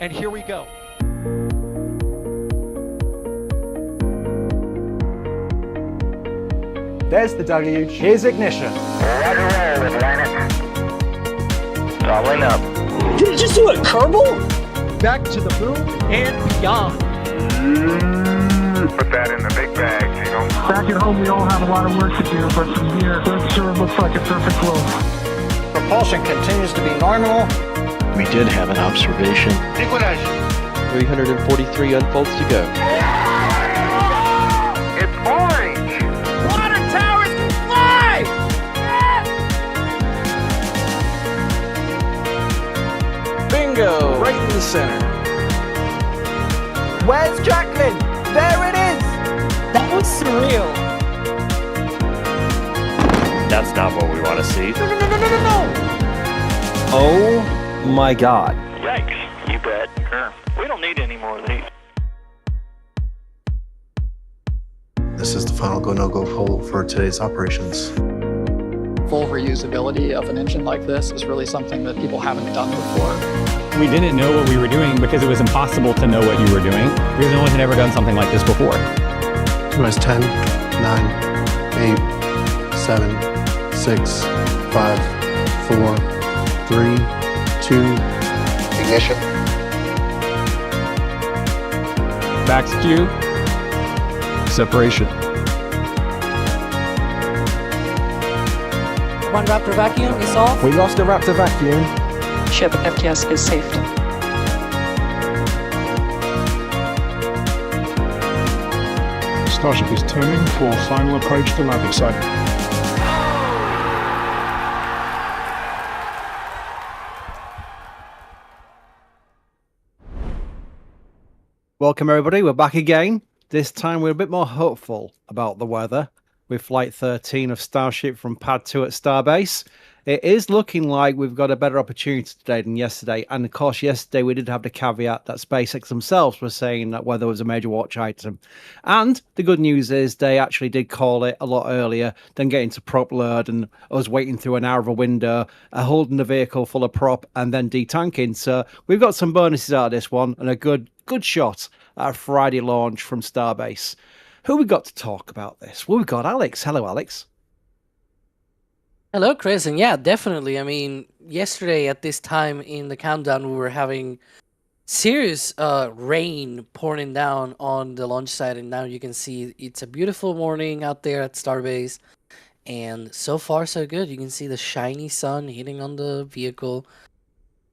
and here we go. There's the deluge. Here's ignition. Roger, roll, Atlantic. Doubling up. Did it just do a Kerbal? Back to the moon and beyond. Put that in the big bag, Jingle. Back at home, we all have a lot of work to do, but from here, it sure looks like a perfect world. Propulsion continues to be normal. We did have an observation. Equalization. 343 unfolds to go. It's orange. Water towers can fly! Bingo! Right in the center. Where's Jacqueline? There it is! That was surreal. That's not what we want to see. No! Oh my god. Yikes. You bet. Sure. We don't need any more of these. This is the final go no-go poll for today's operations. Full reusability of an engine like this is really something that people haven't done before. We didn't know what we were doing because it was impossible to know what you were doing because no one had ever done something like this before. T-minus 10, 9, 8, 7, 6, 5, 4, 3, 2, Ignition. Max Q. Separation. One Raptor vacuum is off. We lost a Raptor vacuum. Ship FTS is safe. Starship is turning for final approach to landing site. Welcome everybody, we're back again. This time we're a bit more hopeful about the weather with Flight 13 of Starship from Pad 2 at Starbase. It is looking like we've got a better opportunity today than yesterday. And of course, yesterday we did have the caveat that SpaceX themselves were saying that weather was a major watch item. And the good news is they actually did call it a lot earlier than getting to prop load and us waiting through an hour of a window, holding the vehicle full of prop and then detanking. So we've got some bonuses out of this one and a good shot at a Friday launch from Starbase. Who we got to talk about this? Well, we've got Alex. Hello, Alex. Hello, Chris. And yeah, definitely. I mean, yesterday at this time in the countdown, we were having serious rain pouring down on the launch site. And now you can see it's a beautiful morning out there at Starbase. And so far, so good. You can see the shiny sun hitting on the vehicle.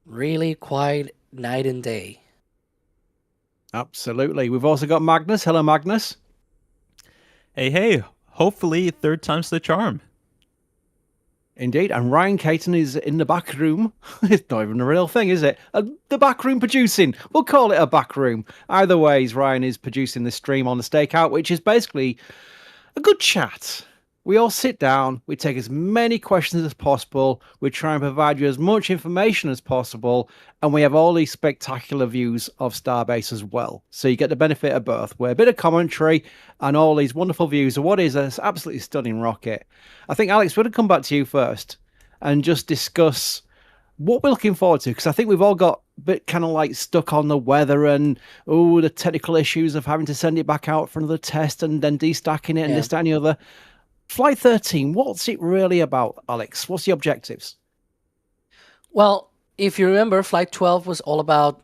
Really quite night and day. Absolutely. We've also got Magnus. Hello, Magnus. Hey, hopefully third time's the charm. Indeed, and Ryan Caton is in the back room. It's not even a real thing, is it? The back room producing. We'll call it a back room. Either ways, Ryan is producing this stream on the Stakeout, which is basically a good chat. We all sit down, we take as many questions as possible, we try and provide you as much information as possible, and we have all these spectacular views of Starbase as well. So you get the benefit of both, where a bit of commentary and all these wonderful views of what is an absolutely stunning rocket. I think, Alex, we're going to come back to you first and just discuss what we're looking forward to, because I think we've all got a bit kind of like stuck on the weather and the technical issues of having to send it back out for another test and then destacking it and this, that, and the other. Flight 13, what's it really about, Alex? What's the objectives? Well, if you remember, Flight 12 was all about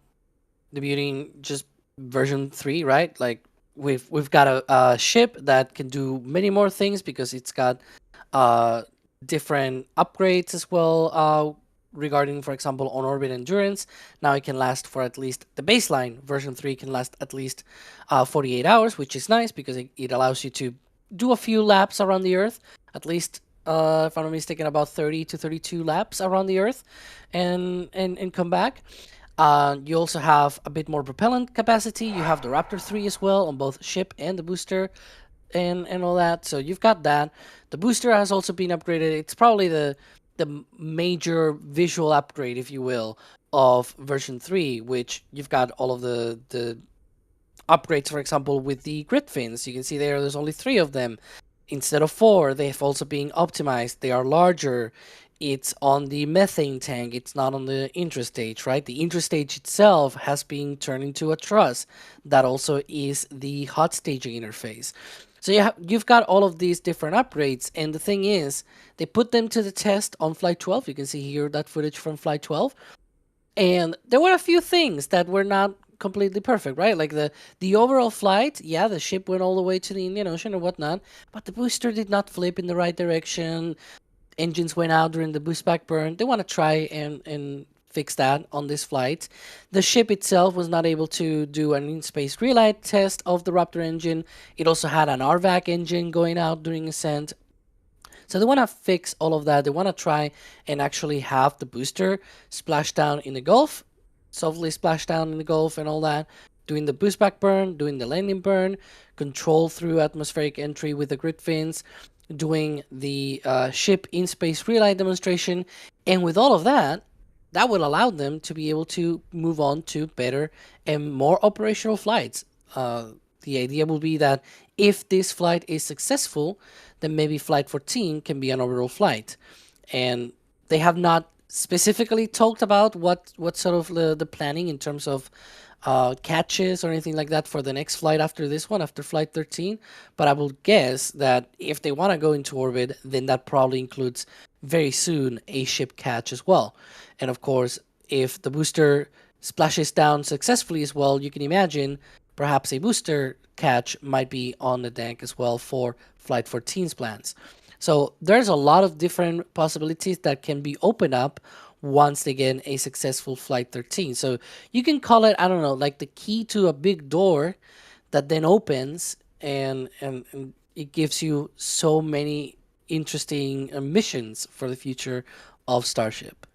debuting just version 3, right? Like we've got a ship that can do many more things because it's got different upgrades as well regarding, for example, on-orbit endurance. Now it can last for at least the baseline. Version 3 can last at least 48 hours, which is nice because it allows you to do a few laps around the Earth, at least, if I'm not mistaken, about 30 to 32 laps around the Earth, and come back. You also have a bit more propellant capacity. You have the Raptor 3 as well on both ship and the booster, and all that. So you've got that. The booster has also been upgraded. It's probably the major visual upgrade, if you will, of version 3, which you've got all of the upgrades, for example, with the grid fins. You can see there's only 3 of them instead of 4. They've also been optimized. They are larger. it's on the methane tank. It's not on the intrastage, right? The intrastage itself has been turned into a truss that also is the hot staging interface. So you've got all of these different upgrades, and the thing is, they put them to the test on Flight 12. You can see here that footage from Flight 12, and there were a few things that were not completely perfect, right? Like the overall flight, yeah, the ship went all the way to the Indian Ocean or whatnot, but the booster did not flip in the right direction. Engines went out during the boost back burn. They want to try and fix that on this flight. The ship itself was not able to do an in-space relight test of the Raptor engine. It also had an RVAC engine going out during ascent. So they want to fix all of that. They want to try and actually have the booster splash down in the Gulf, softly splash down in the Gulf and all that, doing the boost back burn, doing the landing burn, control through atmospheric entry with the grid fins, doing the ship in space relight demonstration. And with all of that, that will allow them to be able to move on to better and more operational flights. The idea will be that if this flight is successful, then maybe Flight 14 can be an orbital flight. And they have not specifically talked about what sort of the planning in terms of catches or anything like that for the next flight after this one, after Flight 13. But I will guess that if they want to go into orbit, then that probably includes very soon a ship catch as well. And of course, if the booster splashes down successfully as well, you can imagine perhaps a booster catch might be on the deck as well for Flight 14's plans. So there's a lot of different possibilities that can be opened up once they get a successful Flight 13. So you can call it, I don't know, like the key to a big door that then opens and it gives you so many interesting missions for the future of Starship.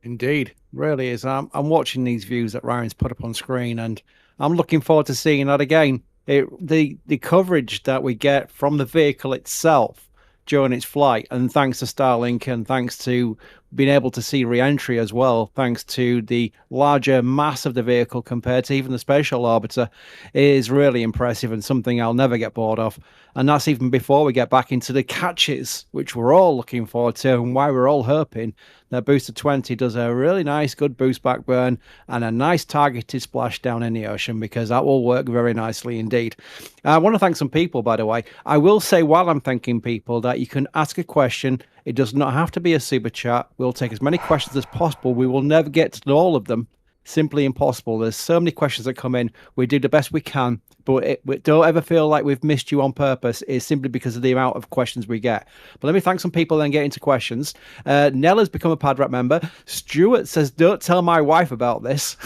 Indeed, really is. I'm watching these views that Ryan's put up on screen, and I'm looking forward to seeing that again. The coverage that we get from the vehicle itself during its flight, and thanks to Starlink and thanks to being able to see re-entry as well, thanks to the larger mass of the vehicle compared to even the spatial orbiter, is really impressive and something I'll never get bored of. And that's even before we get back into the catches, which we're all looking forward to and why we're all hoping that Booster 20 does a really nice, good boost back burn and a nice targeted splashdown in the ocean, because that will work very nicely indeed. I want to thank some people, by the way. I will say while I'm thanking people that you can ask a question. It does not have to be a super chat. We'll take as many questions as possible. We will never get to all of them. Simply impossible. There's so many questions that come in. We do the best we can, but don't ever feel like we've missed you on purpose. It's simply because of the amount of questions we get. But let me thank some people and get into questions. Nella's become a Padrat member. Stuart says, don't tell my wife about this.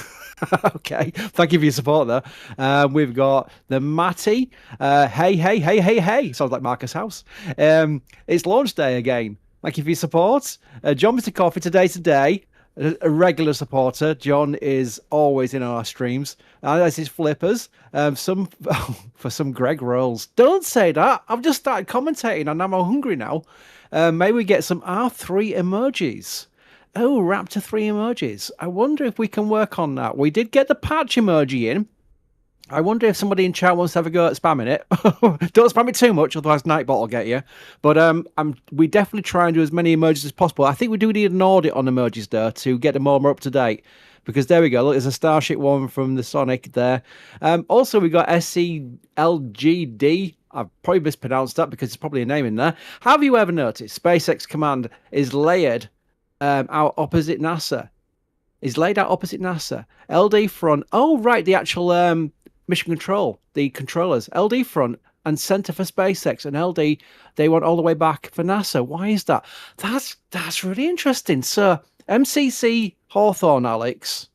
Okay, thank you for your support there. We've got the Matty. Hey. Sounds like Marcus House. It's launch day again. Thank you for your support. John Mr. Coffee today. A regular supporter. John is always in our streams. As his flippers. For some Greg rolls. Don't say that. I've just started commentating and I'm hungry now. May we get some R3 emojis? Oh, Raptor 3 emojis. I wonder if we can work on that. We did get the patch emoji in. I wonder if somebody in chat wants to have a go at spamming it. Don't spam it too much, otherwise Nightbot will get you. But we definitely try and do as many emojis as possible. I think we do need an audit on emojis there to get them all more up to date. Because there we go. Look, there's a Starship one from the Sonic there. Also, we got SCLGD. I've probably mispronounced that because there's probably a name in there. Have you ever noticed SpaceX Command is layered out opposite NASA? Is laid out opposite NASA. LD front. Oh, right. The actual mission control, the controllers, LD front and center for SpaceX, and LD they went all the way back for NASA. Why is that? That's really interesting. So MCC Hawthorne, Alex,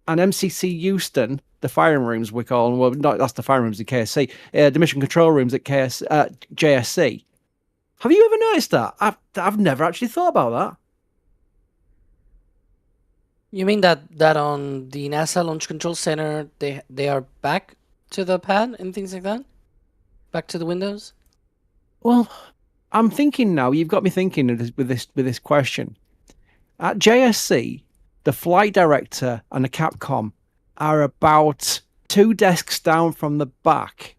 and MCC Houston, the firing rooms we call them. Well, not that's the firing rooms at KSC. The mission control rooms at JSC. Have you ever noticed that? I've never actually thought about that. You mean that on the NASA Launch Control Center, they are back to the pad and things like that? Back to the windows? Well, I'm thinking now, you've got me thinking with this question. At JSC, the flight director and the Capcom are about 2 desks down from the back.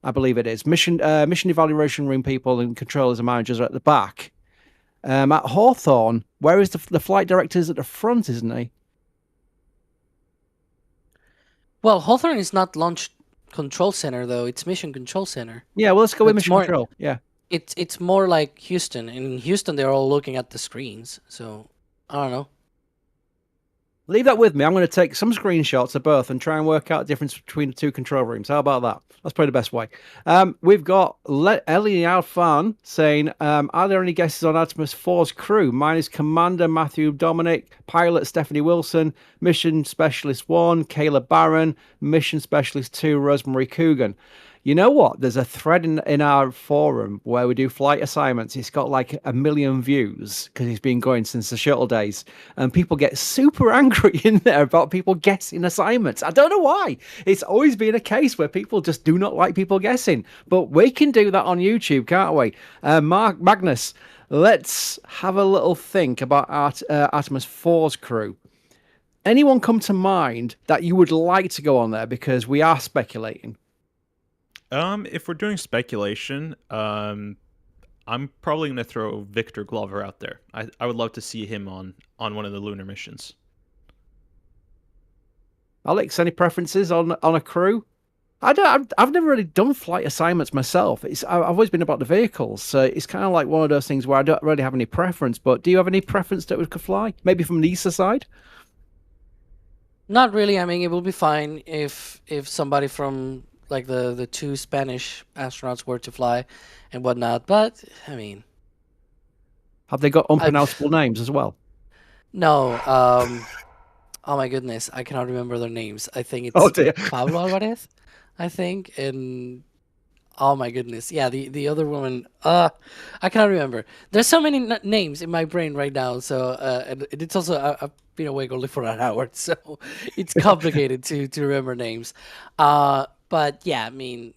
I believe it is. Mission evaluation room people and controllers and managers are at the back. At Hawthorne, where is the flight director's at the front, isn't he? Well, Hawthorne is not launch control center though; it's mission control center. Yeah, well, let's go with It's mission more- control. Yeah. It's more like Houston. In Houston, they're all looking at the screens. So I don't know. Leave that with me. I'm going to take some screenshots of both and try and work out the difference between the two control rooms. How about that? That's probably the best way. We've got Ellie Alfan saying, are there any guesses on Artemis 4's crew? Mine is Commander Matthew Dominic, Pilot Stephanie Wilson, Mission Specialist 1, Kayla Barron, Mission Specialist 2, Rosemary Coogan. You know what? There's a thread in our forum where we do flight assignments. It's got like 1 million views because it's been going since the shuttle days. And people get super angry in there about people guessing assignments. I don't know why. It's always been a case where people just do not like people guessing. But we can do that on YouTube, can't we? Magnus, let's have a little think about Artemis 4's crew. Anyone come to mind that you would like to go on there? Because we are speculating. If we're doing speculation, I'm probably going to throw Victor Glover out there. I would love to see him on one of the lunar missions. Alex, any preferences on a crew? I've never really done flight assignments myself. I've always been about the vehicles, so it's kind of like one of those things where I don't really have any preference. But do you have any preference that we could fly? Maybe from the ESA side? Not really. I mean, it will be fine if somebody from like the two Spanish astronauts were to fly and whatnot. But I mean, have they got unpronounceable names as well? No. Oh my goodness, I cannot remember their names. I think it's Pablo Alvarez, I think, and oh my goodness, yeah, the other woman. I cannot remember. There's so many names in my brain right now. So and it's also I've been awake only for an hour, so it's complicated to remember names. But yeah, I mean,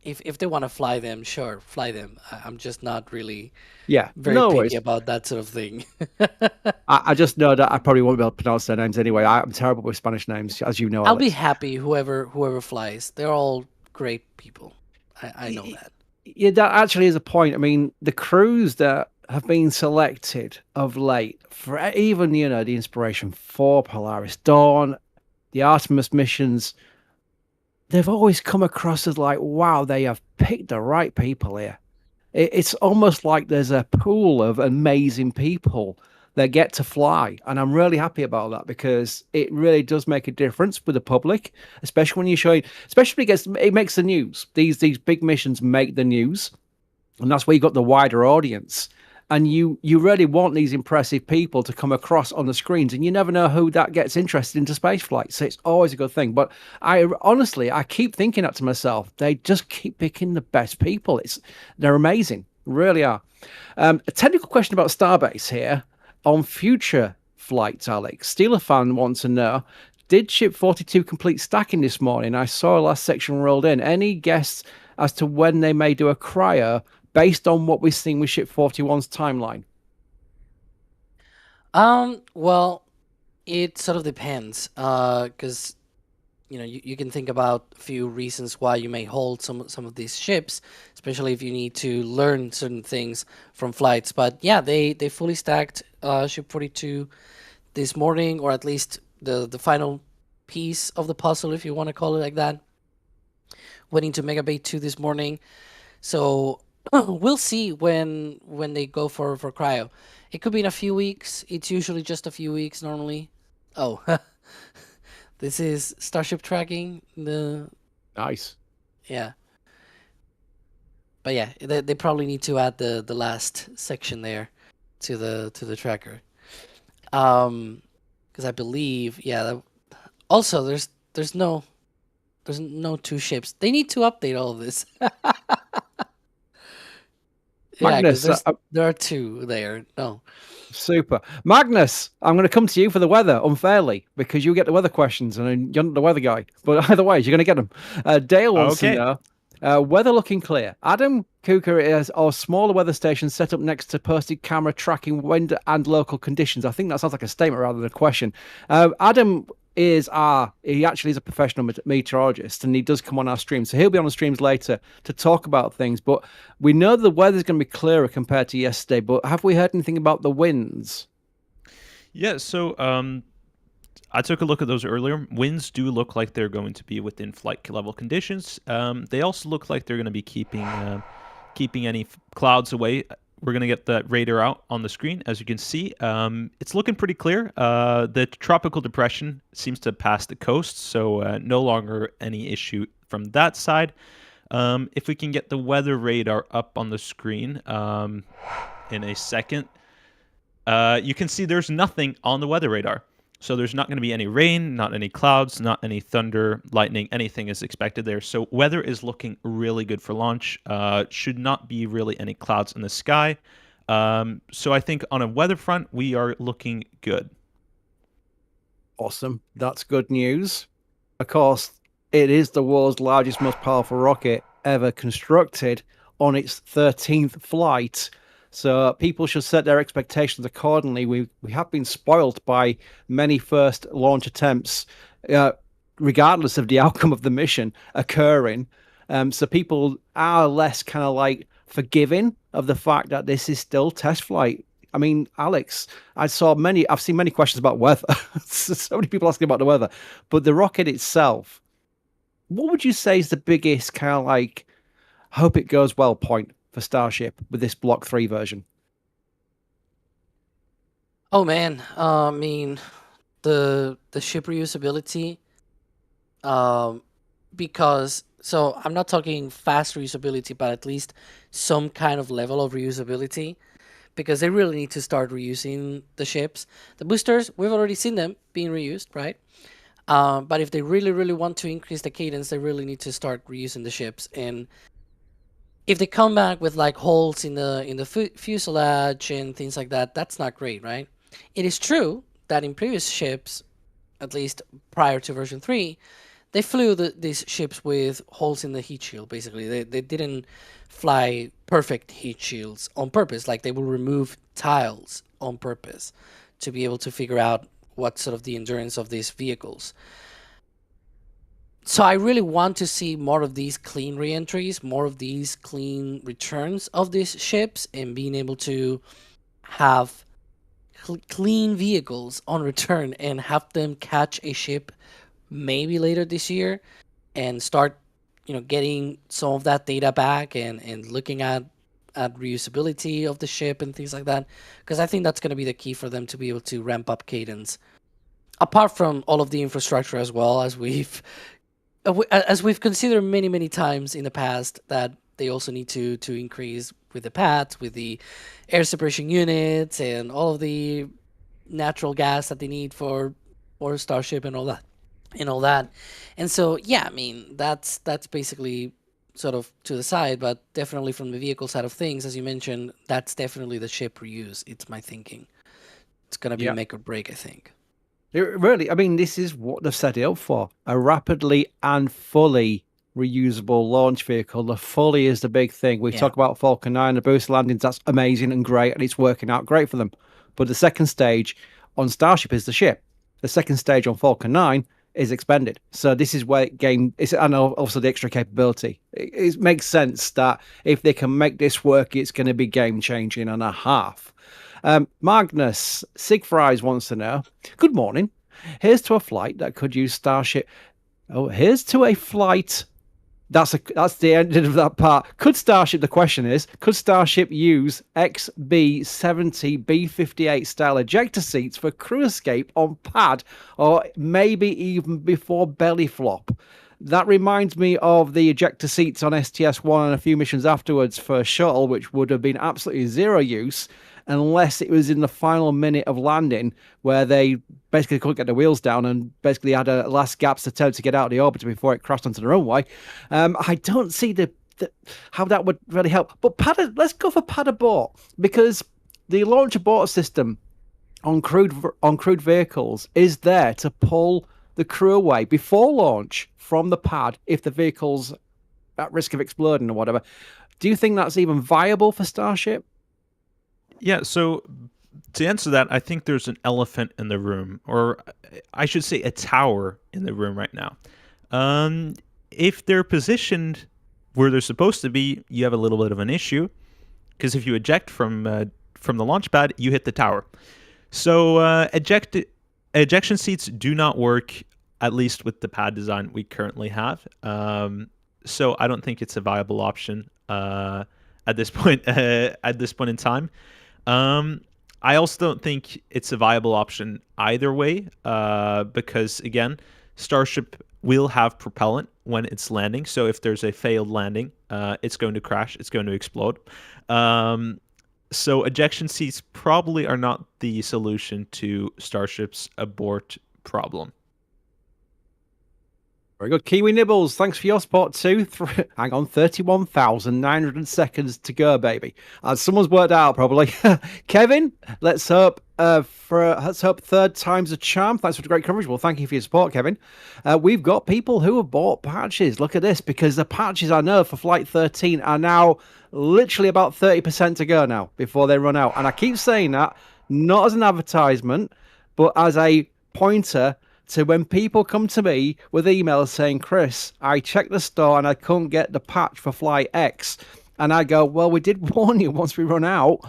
if they want to fly them, sure, fly them. I'm just not really very picky about that sort of thing. I just know that I probably won't be able to pronounce their names anyway. I'm terrible with Spanish names, as you know. I'll be happy whoever flies. They're all great people. I know that. Yeah, that actually is a point. I mean, the crews that have been selected of late for even, the inspiration for Polaris Dawn, the Artemis missions, they've always come across as like, wow, they have picked the right people here. It's almost like there's a pool of amazing people that get to fly. And I'm really happy about that because it really does make a difference with the public, especially when you're showing, especially because it makes the news. These big missions make the news. And that's where you got the wider audience. And you really want these impressive people to come across on the screens, and you never know who that gets interested into spaceflight. So it's always a good thing. But I keep thinking that to myself. They just keep picking the best people. They're amazing, really are. A technical question about Starbase here on future flights, Alex. Steeler fan wants to know: did Ship 42 complete stacking this morning? I saw a last section rolled in. Any guess as to when they may do a cryo? Based on what we've seen with Ship 41's timeline? Well, it sort of depends. Because you can think about a few reasons why you may hold some of these ships, especially if you need to learn certain things from flights. But yeah, they fully stacked Ship 42 this morning, or at least the final piece of the puzzle, if you want to call it like that. Went into Mega Bay 2 this morning. So we'll see when they go for cryo. It could be in a few weeks. It's usually just a few weeks normally. Oh, this is Starship tracking. Nice. Yeah. But yeah, they probably need to add the last section there to the tracker. Because I believe, also there's no two ships. They need to update all of this. Magnus, there are two there. No. Super. Magnus, I'm going to come to you for the weather unfairly because you get the weather questions and you're not the weather guy. But either way, you're going to get them. Dale wants to know, weather looking clear. Adam Kuka is our smaller weather station set up next to posted camera tracking wind and local conditions. I think that sounds like a statement rather than a question. Adam he actually is a professional meteorologist, and he does come on our stream. So he'll be on the streams later to talk about things. But we know the weather's going to be clearer compared to yesterday. But have we heard anything about the winds? Yeah, so I took a look at those earlier. Winds do look like they're going to be within flight level conditions. They also look like they're going to be keeping any clouds away. We're going to get that radar out on the screen. As you can see, it's looking pretty clear. The tropical depression seems to pass the coast, so no longer any issue from that side. If we can get the weather radar up on the screen in a second, you can see there's nothing on the weather radar. So there's not going to be any rain, not any clouds, not any thunder, lightning, anything is expected there. So weather is looking really good for launch. Should not be really any clouds in the sky. So I think on a weather front, we are looking good. Awesome. That's good news. Of course, it is the world's largest, most powerful rocket ever constructed on its 13th flight. So people should set their expectations accordingly. We have been spoiled by many first launch attempts, regardless of the outcome of the mission occurring. So people are less kind of like forgiving of the fact that this is still test flight. I mean, Alex, I've seen many questions about weather. So many people asking about the weather, but the rocket itself, what would you say is the biggest kind of like hope it goes well point for Starship with this Block 3 version? Oh man, I mean, the ship reusability, because so I'm not talking fast reusability, but at least some kind of level of reusability, because they really need to start reusing the ships. The boosters, we've already seen them being reused, right? But if they really, really want to increase the cadence, they really need to start reusing the ships. And if they come back with like holes in the fuselage and things like that, that's not great, right? It is true that in previous ships, at least prior to version 3, they flew these ships with holes in the heat shield, basically. They didn't fly perfect heat shields on purpose. Like, they will remove tiles on purpose to be able to figure out what sort of the endurance of these vehicles. So I really want to see more of these clean reentries, more of these clean returns of these ships, and being able to have clean vehicles on return and have them catch a ship maybe later this year and start, getting some of that data back and looking at reusability of the ship and things like that. Because I think that's going to be the key for them to be able to ramp up cadence. Apart from all of the infrastructure as well, as we've considered many, many times in the past, that they also need to increase with the pads, with the air separation units, and all of the natural gas that they need for Starship and all that. And so, yeah, I mean, that's basically sort of to the side, but definitely from the vehicle side of things, as you mentioned, that's definitely the ship reuse. It's my thinking. It's going to be make or break, I think. Really, I mean, this is what they've set it up for. A rapidly and fully reusable launch vehicle. The fully is the big thing. We talk about Falcon 9, the booster landings. That's amazing and great, and it's working out great for them. But the second stage on Starship is the ship. The second stage on Falcon 9 is Expended. So this is where game is, and also the extra capability. It makes sense that if they can make this work, it's going to be game changing and a half. Magnus Sigfries wants to know, good morning. Here's to a flight that could use Starship. Oh, here's to a flight. That's the end of that part. The question is, could Starship use XB-70 B-58 style ejector seats for crew escape on pad, or maybe even before belly flop? That reminds me of the ejector seats on STS-1 and a few missions afterwards for shuttle, which would have been absolutely zero use unless it was in the final minute of landing where they basically couldn't get the wheels down and basically had a last gasp attempt to get out of the orbiter before it crashed onto the runway. I don't see how that would really help. But let's go for pad abort, because the launch abort system on crewed vehicles is there to pull the crew away before launch from the pad if the vehicle's at risk of exploding or whatever. Do you think that's even viable for Starship? Yeah, so to answer that, I think there's an elephant in the room, or I should say a tower in the room right now. If they're positioned where they're supposed to be, you have a little bit of an issue, because if you eject from the launch pad, you hit the tower. So ejection seats do not work, at least with the pad design we currently have. So I don't think it's a viable option at this point. At this point in time, I also don't think it's a viable option either way, because again, Starship will have propellant when it's landing. So if there's a failed landing, it's going to crash. It's going to explode. So ejection seats probably are not the solution to Starship's abort problem. Very good. Kiwi Nibbles, thanks for your support too. Hang on, 31,900 seconds to go, baby. Someone's worked out probably. Kevin, let's hope third time's a charm. Thanks for the great coverage. Well, thank you for your support, Kevin. We've got people who have bought patches. Look at this, because the patches I know for Flight 13 are now literally about 30% to go now before they run out. And I keep saying that, not as an advertisement, but as a pointer to when people come to me with emails saying, Chris, I checked the store and I couldn't get the patch for Flight X. And I go, well, we did warn you once we run out.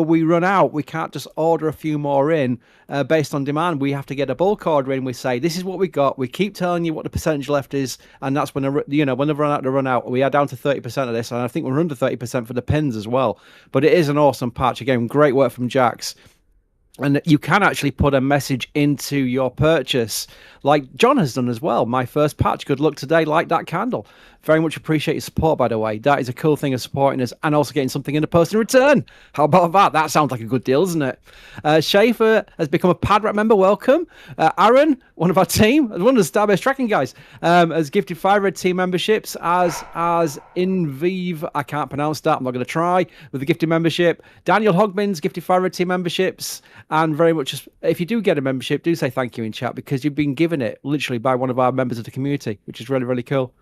We run out. We can't just order a few more in based on demand. We have to get a bulk order in. We say, this is what we got. We keep telling you what the percentage left is. And that's when, when they've run out, they run out. We are down to 30% of this. And I think we're under 30% for the pins as well. But it is an awesome patch. Again, great work from Jax. And you can actually put a message into your purchase, like John has done as well. My first patch, good luck today, like that candle. Very much appreciate your support, by the way. That is a cool thing of supporting us and also getting something in the post in return. How about that? That sounds like a good deal, doesn't it? Schaefer has become a PadRat member. Welcome. Aaron, one of our team, one of the Starbase tracking guys, has gifted 5 red team memberships, as Invive, I can't pronounce that, I'm not going to try, with the gifted membership. Daniel Hogman's gifted 5 red team memberships. And very much, if you do get a membership, do say thank you in chat, because you've been given it literally by one of our members of the community, which is really, really cool.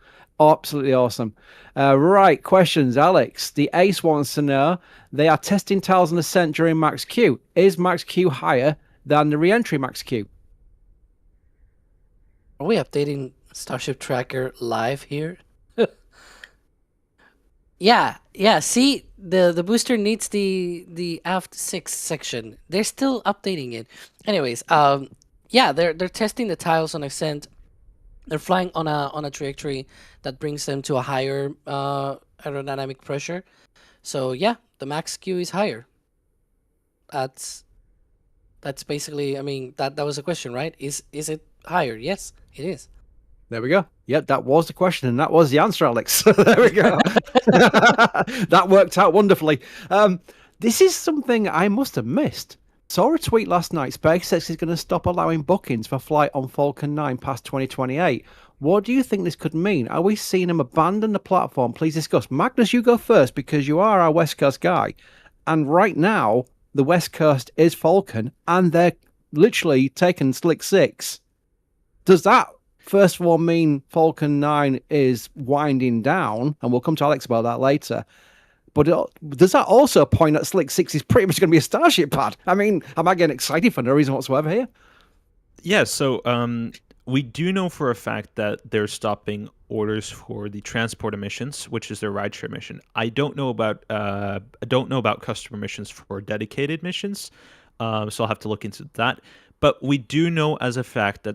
Absolutely awesome. Right, questions. Alex, the Ace wants to know, they are testing tiles on ascent during max Q. Is max Q higher than the re-entry max Q? Are we updating Starship Tracker live here? Yeah. See, the booster needs the aft 6 section. They're still updating it. Anyways, yeah, they're testing the tiles on ascent. They're flying on a trajectory that brings them to a higher aerodynamic pressure. So yeah, the max Q is higher. That's basically, I mean, that was the question, right? Is it higher? Yes, it is. There we go. Yep, that was the question, and that was the answer, Alex. There we go. That worked out wonderfully. This is something I must have missed. Saw a tweet last night. SpaceX is going to stop allowing bookings for flight on Falcon 9 past 2028. What do you think this could mean? Are we seeing them abandon the platform? Please discuss. Magnus, you go first, because you are our West Coast guy. And right now, the West Coast is Falcon, and they're literally taking Slick 6. Does that, first of all, mean Falcon 9 is winding down? And we'll come to Alex about that later. But does that also point at Slick 6 is pretty much going to be a Starship pad? I mean, am I getting excited for no reason whatsoever here? Yeah, so we do know for a fact that they're stopping orders for the transport missions, which is their rideshare mission. I don't know about customer missions for dedicated missions, so I'll have to look into that. But we do know as a fact that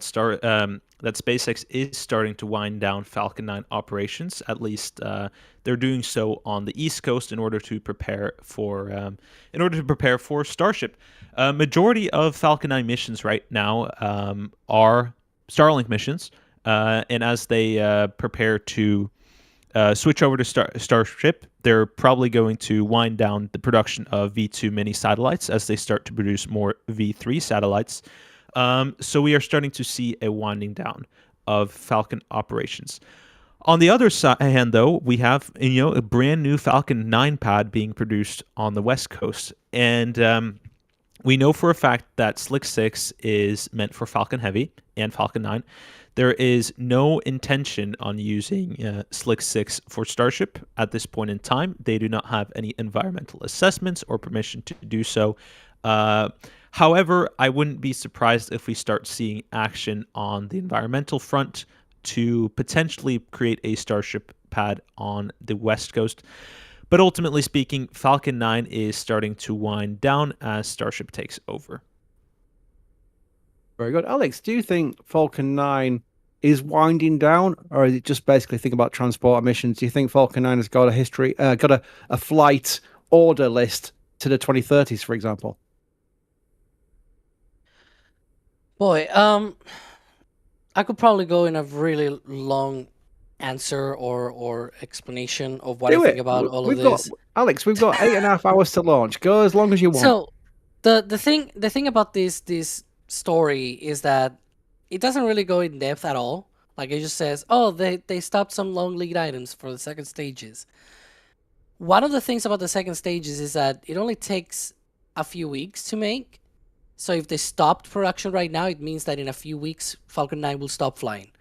that SpaceX is starting to wind down Falcon 9 operations. At least they're doing so on the East Coast in order to prepare for Starship. Majority of Falcon 9 missions right now are Starlink missions, and as they prepare to switch over to Starship, they're probably going to wind down the production of V2 mini satellites as they start to produce more V3 satellites. So we are starting to see a winding down of Falcon operations. On the other hand, though, we have a brand new Falcon 9 pad being produced on the West Coast, and we know for a fact that Slick 6 is meant for Falcon Heavy and Falcon 9. There is no intention on using Slick 6 for Starship at this point in time. They do not have any environmental assessments or permission to do so. However, I wouldn't be surprised if we start seeing action on the environmental front to potentially create a Starship pad on the West Coast. But ultimately speaking, Falcon 9 is starting to wind down as Starship takes over. Very good. Alex, do you think Falcon 9 is winding down, or is it just basically think about transport emissions? Do you think Falcon 9 has got a history, got a flight order list to the 2030s, for example? Boy, I could probably go in a really long answer or explanation of what I think about all of this. Alex, we've got 8.5 hours to launch. Go as long as you want. So the thing about this story is that it doesn't really go in depth at all. Like it just says, oh, they stopped some long lead items for the second stages. One of the things about the second stages is that it only takes a few weeks to make. So if they stopped production right now, it means that in a few weeks, Falcon 9 will stop flying.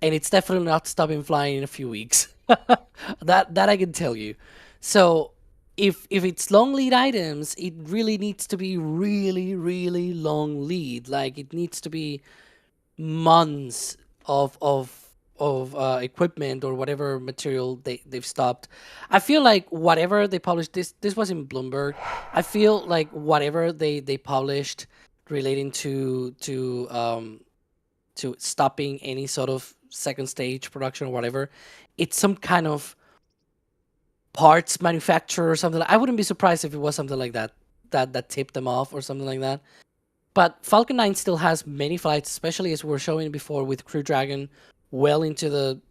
And it's definitely not stopping flying in a few weeks. that I can tell you. So if it's long lead items, it really needs to be really, really long lead. Like it needs to be months of equipment or whatever material they've stopped. I feel like whatever they published, this was in Bloomberg. I feel like whatever they published relating to stopping any sort of second stage production or whatever, it's some kind of parts manufacturer or something. I wouldn't be surprised if it was something like that tipped them off or something like that. But Falcon 9 still has many flights, especially as we were showing before with Crew Dragon, well into the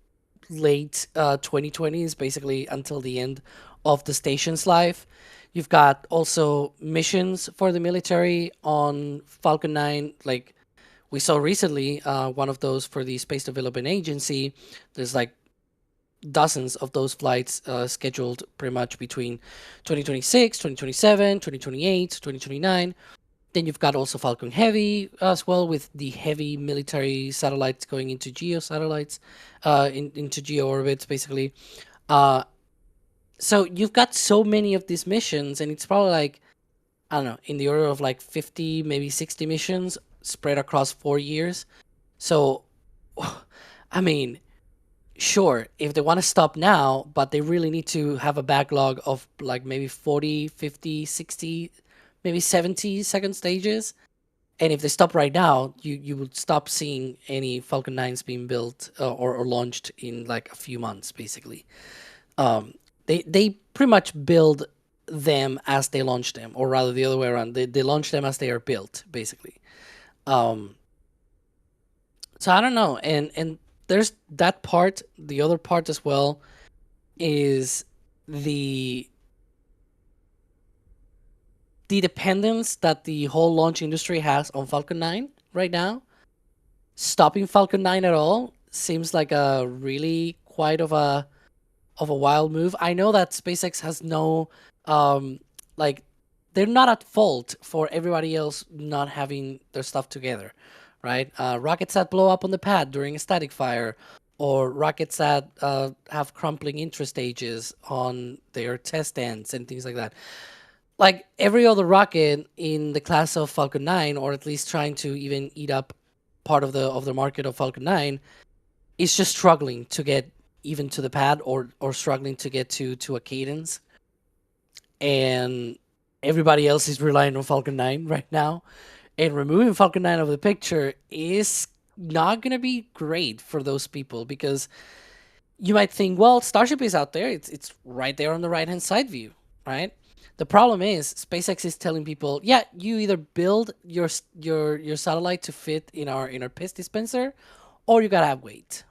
late 2020s, basically until the end of the station's life. You've got also missions for the military on Falcon 9, like we saw recently, one of those for the Space Development Agency. There's like dozens of those flights scheduled pretty much between 2026, 2027, 2028, 2029. Then you've got also Falcon Heavy as well, with the heavy military satellites going into geo satellites, into geo orbits, basically. So you've got so many of these missions, and it's probably like, I don't know, in the order of like 50, maybe 60 missions spread across 4 years. So, I mean, sure, if they want to stop now, but they really need to have a backlog of like maybe 40, 50, 60, maybe 70 second stages. And if they stop right now, you would stop seeing any Falcon 9s being built or launched in like a few months, basically. They pretty much build them as they launch them, or rather the other way around. They launch them as they are built, basically. So I don't know. And there's that part. The other part as well is the dependence that the whole launch industry has on Falcon 9 right now. Stopping Falcon 9 at all seems like a really quite of a wild move. I know that SpaceX has no like, they're not at fault for everybody else not having their stuff together, right? Rockets that blow up on the pad during a static fire, or rockets that have crumpling interstages on their test ends and things like that. Like every other rocket in the class of Falcon 9, or at least trying to even eat up part of the market of Falcon 9, is just struggling to get even to the pad, or struggling to get to a cadence. And everybody else is relying on Falcon 9 right now. And removing Falcon 9 out of the picture is not going to be great for those people, because you might think, well, Starship is out there. It's right there on the right-hand side view, right? The problem is SpaceX is telling people, yeah, you either build your satellite to fit in our piss dispenser, or you gotta have weight.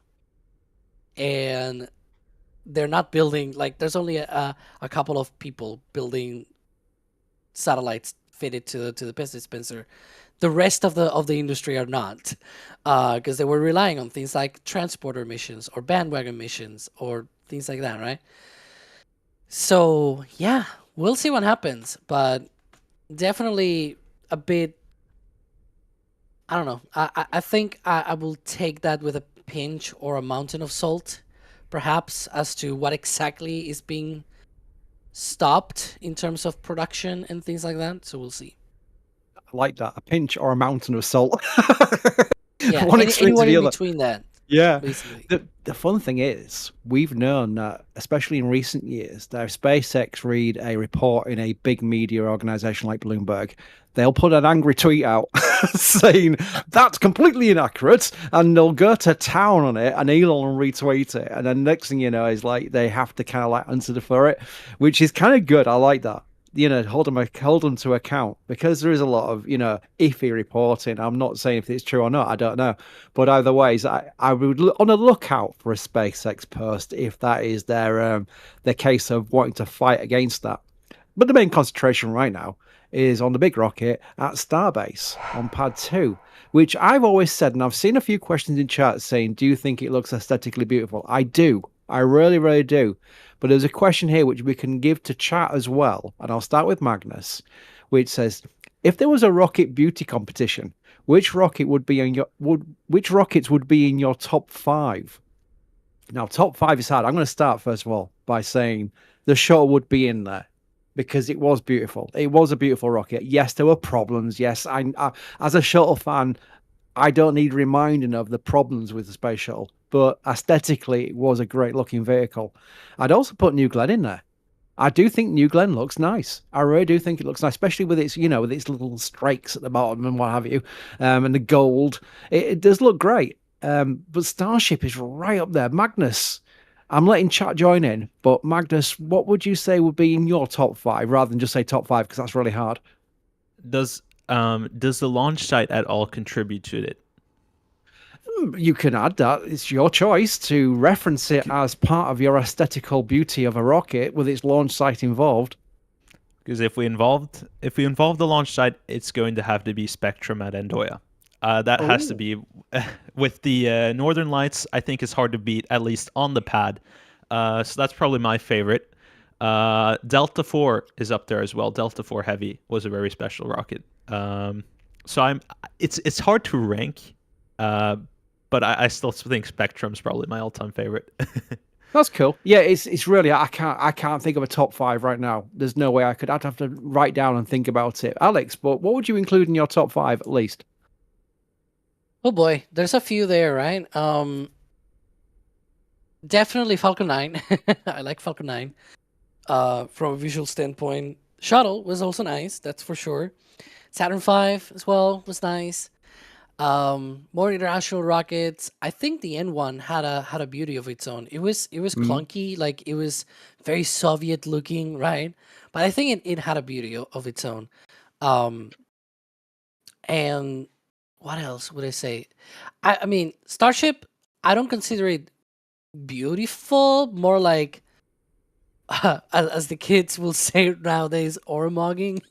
And they're not building, like, there's only a couple of people building satellites fitted to the piss dispenser. The rest of the industry are not, because they were relying on things like transporter missions or bandwagon missions or things like that, right? So yeah, we'll see what happens, but definitely a bit, I don't know. I think I will take that with a pinch or a mountain of salt, perhaps, as to what exactly is being stopped in terms of production and things like that. So we'll see. like that. A pinch or a mountain of salt. Yeah, One extreme to anyone the in other. between that. Yeah. Basically. The fun thing is, we've known that, especially in recent years, that if SpaceX read a report in a big media organization like Bloomberg, they'll put an angry tweet out saying that's completely inaccurate, and they'll go to town on it, and Elon will retweet it, and then next thing you know is like they have to kind of like answer for it, which is kind of good. I like that. Hold them to account, because there is a lot of, iffy reporting. I'm not saying if it's true or not, I don't know. But either ways, I would on a lookout for a SpaceX post if that is their case of wanting to fight against that. But the main concentration right now is on the big rocket at Starbase on Pad 2, which I've always said, and I've seen a few questions in chat saying, do you think it looks aesthetically beautiful? I do. I really, really do. But there's a question here which we can give to chat as well, and I'll start with Magnus, which says, if there was a rocket beauty competition, which rockets would be in your top 5? Now, top 5 is hard. I'm going to start first of all by saying the shuttle would be in there, because it was beautiful. It was a beautiful rocket. Yes, there were problems. Yes, I as a shuttle fan, I don't need reminding of the problems with the space shuttle, but aesthetically, it was a great looking vehicle. I'd also put New Glenn in there. I do think New Glenn looks nice. I really do think it looks nice, especially with its, with its little strakes at the bottom and what have you, and the gold. It does look great. But Starship is right up there. Magnus, I'm letting chat join in, but Magnus, what would you say would be in your top 5 rather than just say top 5, because that's really hard? Does the launch site at all contribute to it? You can add that. It's your choice to reference it as part of your aesthetical beauty of a rocket with its launch site involved. Because if we involve the launch site, it's going to have to be Spectrum at Endoya. That has to be with the Northern Lights. I think it's hard to beat, at least on the pad. So that's probably my favorite. Delta 4 is up there as well. Delta 4 Heavy was a very special rocket. So it's hard to rank, but I still think Spectrum's probably my all-time favorite. That's cool. Yeah, it's really, I can't think of a top 5 right now. There's no way I'd have to write down and think about it. Alex, but what would you include in your top 5 at least? Oh boy, there's a few there, right? Definitely Falcon 9. I like Falcon 9. From a visual standpoint, Shuttle was also nice, that's for sure. Saturn V as well was nice. More international rockets. I think the N1 had a beauty of its own. It was clunky, like it was very Soviet looking, right? But I think it had a beauty of its own. And what else would I say? I mean, Starship, I don't consider it beautiful, more like as the kids will say nowadays, ormogging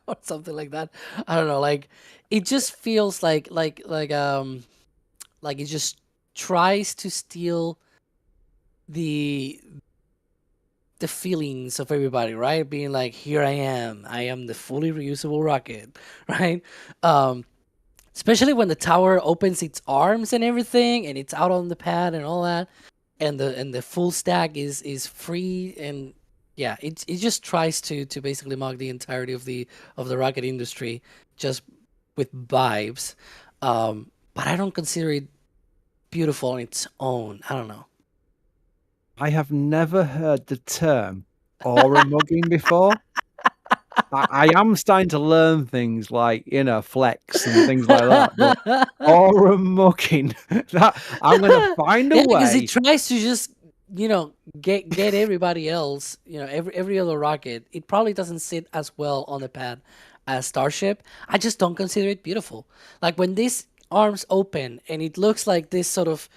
or something like that. I don't know, like it just feels like it just tries to steal the feelings of everybody, right? Being like, here I am the fully reusable rocket, right? Especially when the tower opens its arms and everything, and it's out on the pad and all that, and the full stack is free, and yeah, it just tries to basically mock the entirety of the rocket industry just with vibes. But I don't consider it beautiful on its own. I don't know. I have never heard the term aura mugging before. I am starting to learn things like, flex and things like that. But aura mugging, that I'm going to find a way. Because it tries to just, get everybody else, every other rocket. It probably doesn't sit as well on the pad as Starship. I just don't consider it beautiful. Like when these arms open and it looks like this sort of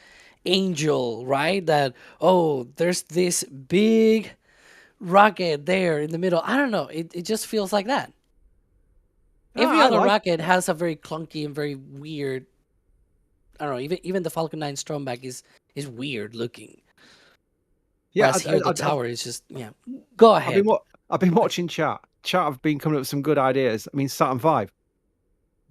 angel, right? That, there's this big rocket there in the middle. I don't know. It just feels like that. Every other rocket has a very clunky and very weird. I don't know. Even the Falcon 9 Stromback is weird looking. Yeah, the tower is just Go ahead. I've been watching chat. Chat have been coming up with some good ideas. I mean, Saturn V.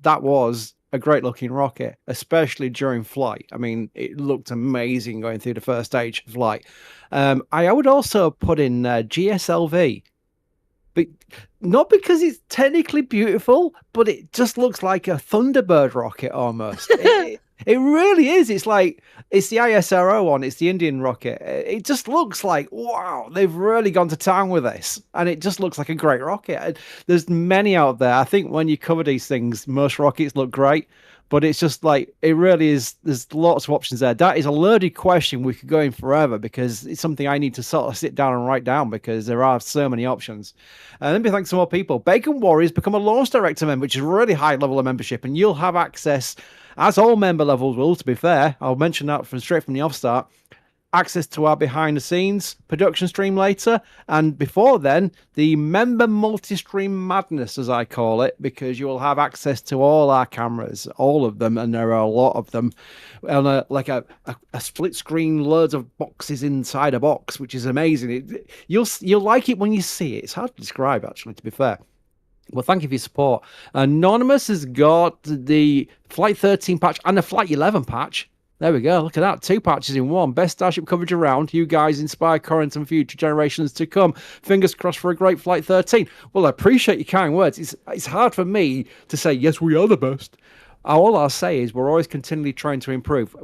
That was a great looking rocket, especially during flight. I mean, it looked amazing going through the first stage of flight. I would also put in GSLV. but not because it's technically beautiful, but it just looks like a Thunderbird rocket almost. It really is. It's like, it's the ISRO one. It's the Indian rocket. It just looks like, wow, they've really gone to town with this. And it just looks like a great rocket. There's many out there. I think when you cover these things, most rockets look great. But it's just like, it really is, there's lots of options there. That is a loaded question. We could go in forever because it's something I need to sort of sit down and write down because there are so many options. Let me thank some more people. Bacon Warriors become a launch director member, which is a really high level of membership. And you'll have access, as all member levels will, to be fair. I'll mention that straight from the offstart. Access to our behind the scenes production stream later, and before then the member multi-stream madness, as I call it, because you will have access to all our cameras, all of them, and there are a lot of them, on a split screen, loads of boxes inside a box, which is amazing. You'll like it when you see it. It's hard to describe, actually, to be fair. Well, thank you for your support. Anonymous has got the Flight 13 patch and the Flight 11 patch. There we go. Look at that. 2 patches in one. Best Starship coverage around. You guys inspire current and future generations to come. Fingers crossed for a great Flight 13. Well, I appreciate your kind words. It's hard for me to say, yes, we are the best. All I'll say is we're always continually trying to improve.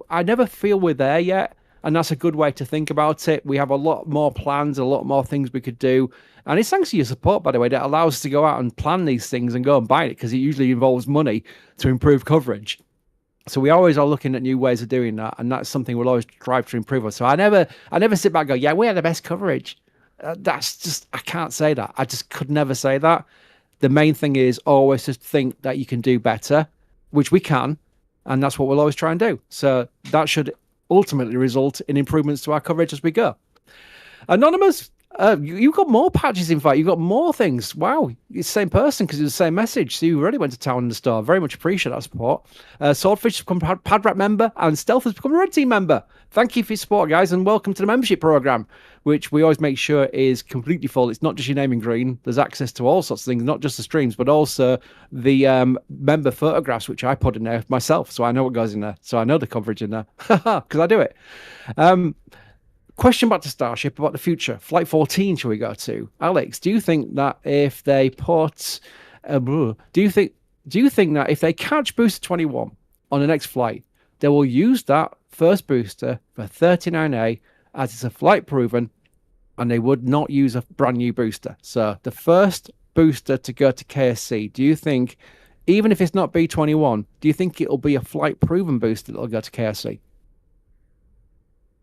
I never feel we're there yet. And that's a good way to think about it. We have a lot more plans, a lot more things we could do. And it's thanks to your support, by the way, that allows us to go out and plan these things and go and buy it, because it usually involves money to improve coverage. So we always are looking at new ways of doing that, and that's something we'll always strive to improve on. So I never sit back and go, yeah, we have the best coverage. That's just, I can't say that. I just could never say that. The main thing is always to think that you can do better, which we can, and that's what we'll always try and do. So that should ultimately result in improvements to our coverage as we go. Anonymous, you've got more patches, in fact. You've got more things. Wow, it's the same person because it's the same message. So you really went to town in the store. Very much appreciate that support. Swordfish has become a PadRap member, and Stealth has become a Red Team member. Thank you for your support, guys, and welcome to the membership program, which we always make sure is completely full. It's not just your name in green. There's access to all sorts of things, not just the streams, but also the member photographs, which I put in there myself, so I know what goes in there. So I know the coverage in there, because I do it. Question back to Starship about the future. Flight 14, shall we go to? Alex, do you think that if they put... do you think that if they catch Booster 21 on the next flight, they will use that first booster for 39A as it's a flight proven, and they would not use a brand new booster? So the first booster to go to KSC, do you think, even if it's not B21, do you think it'll be a flight proven booster that'll go to KSC?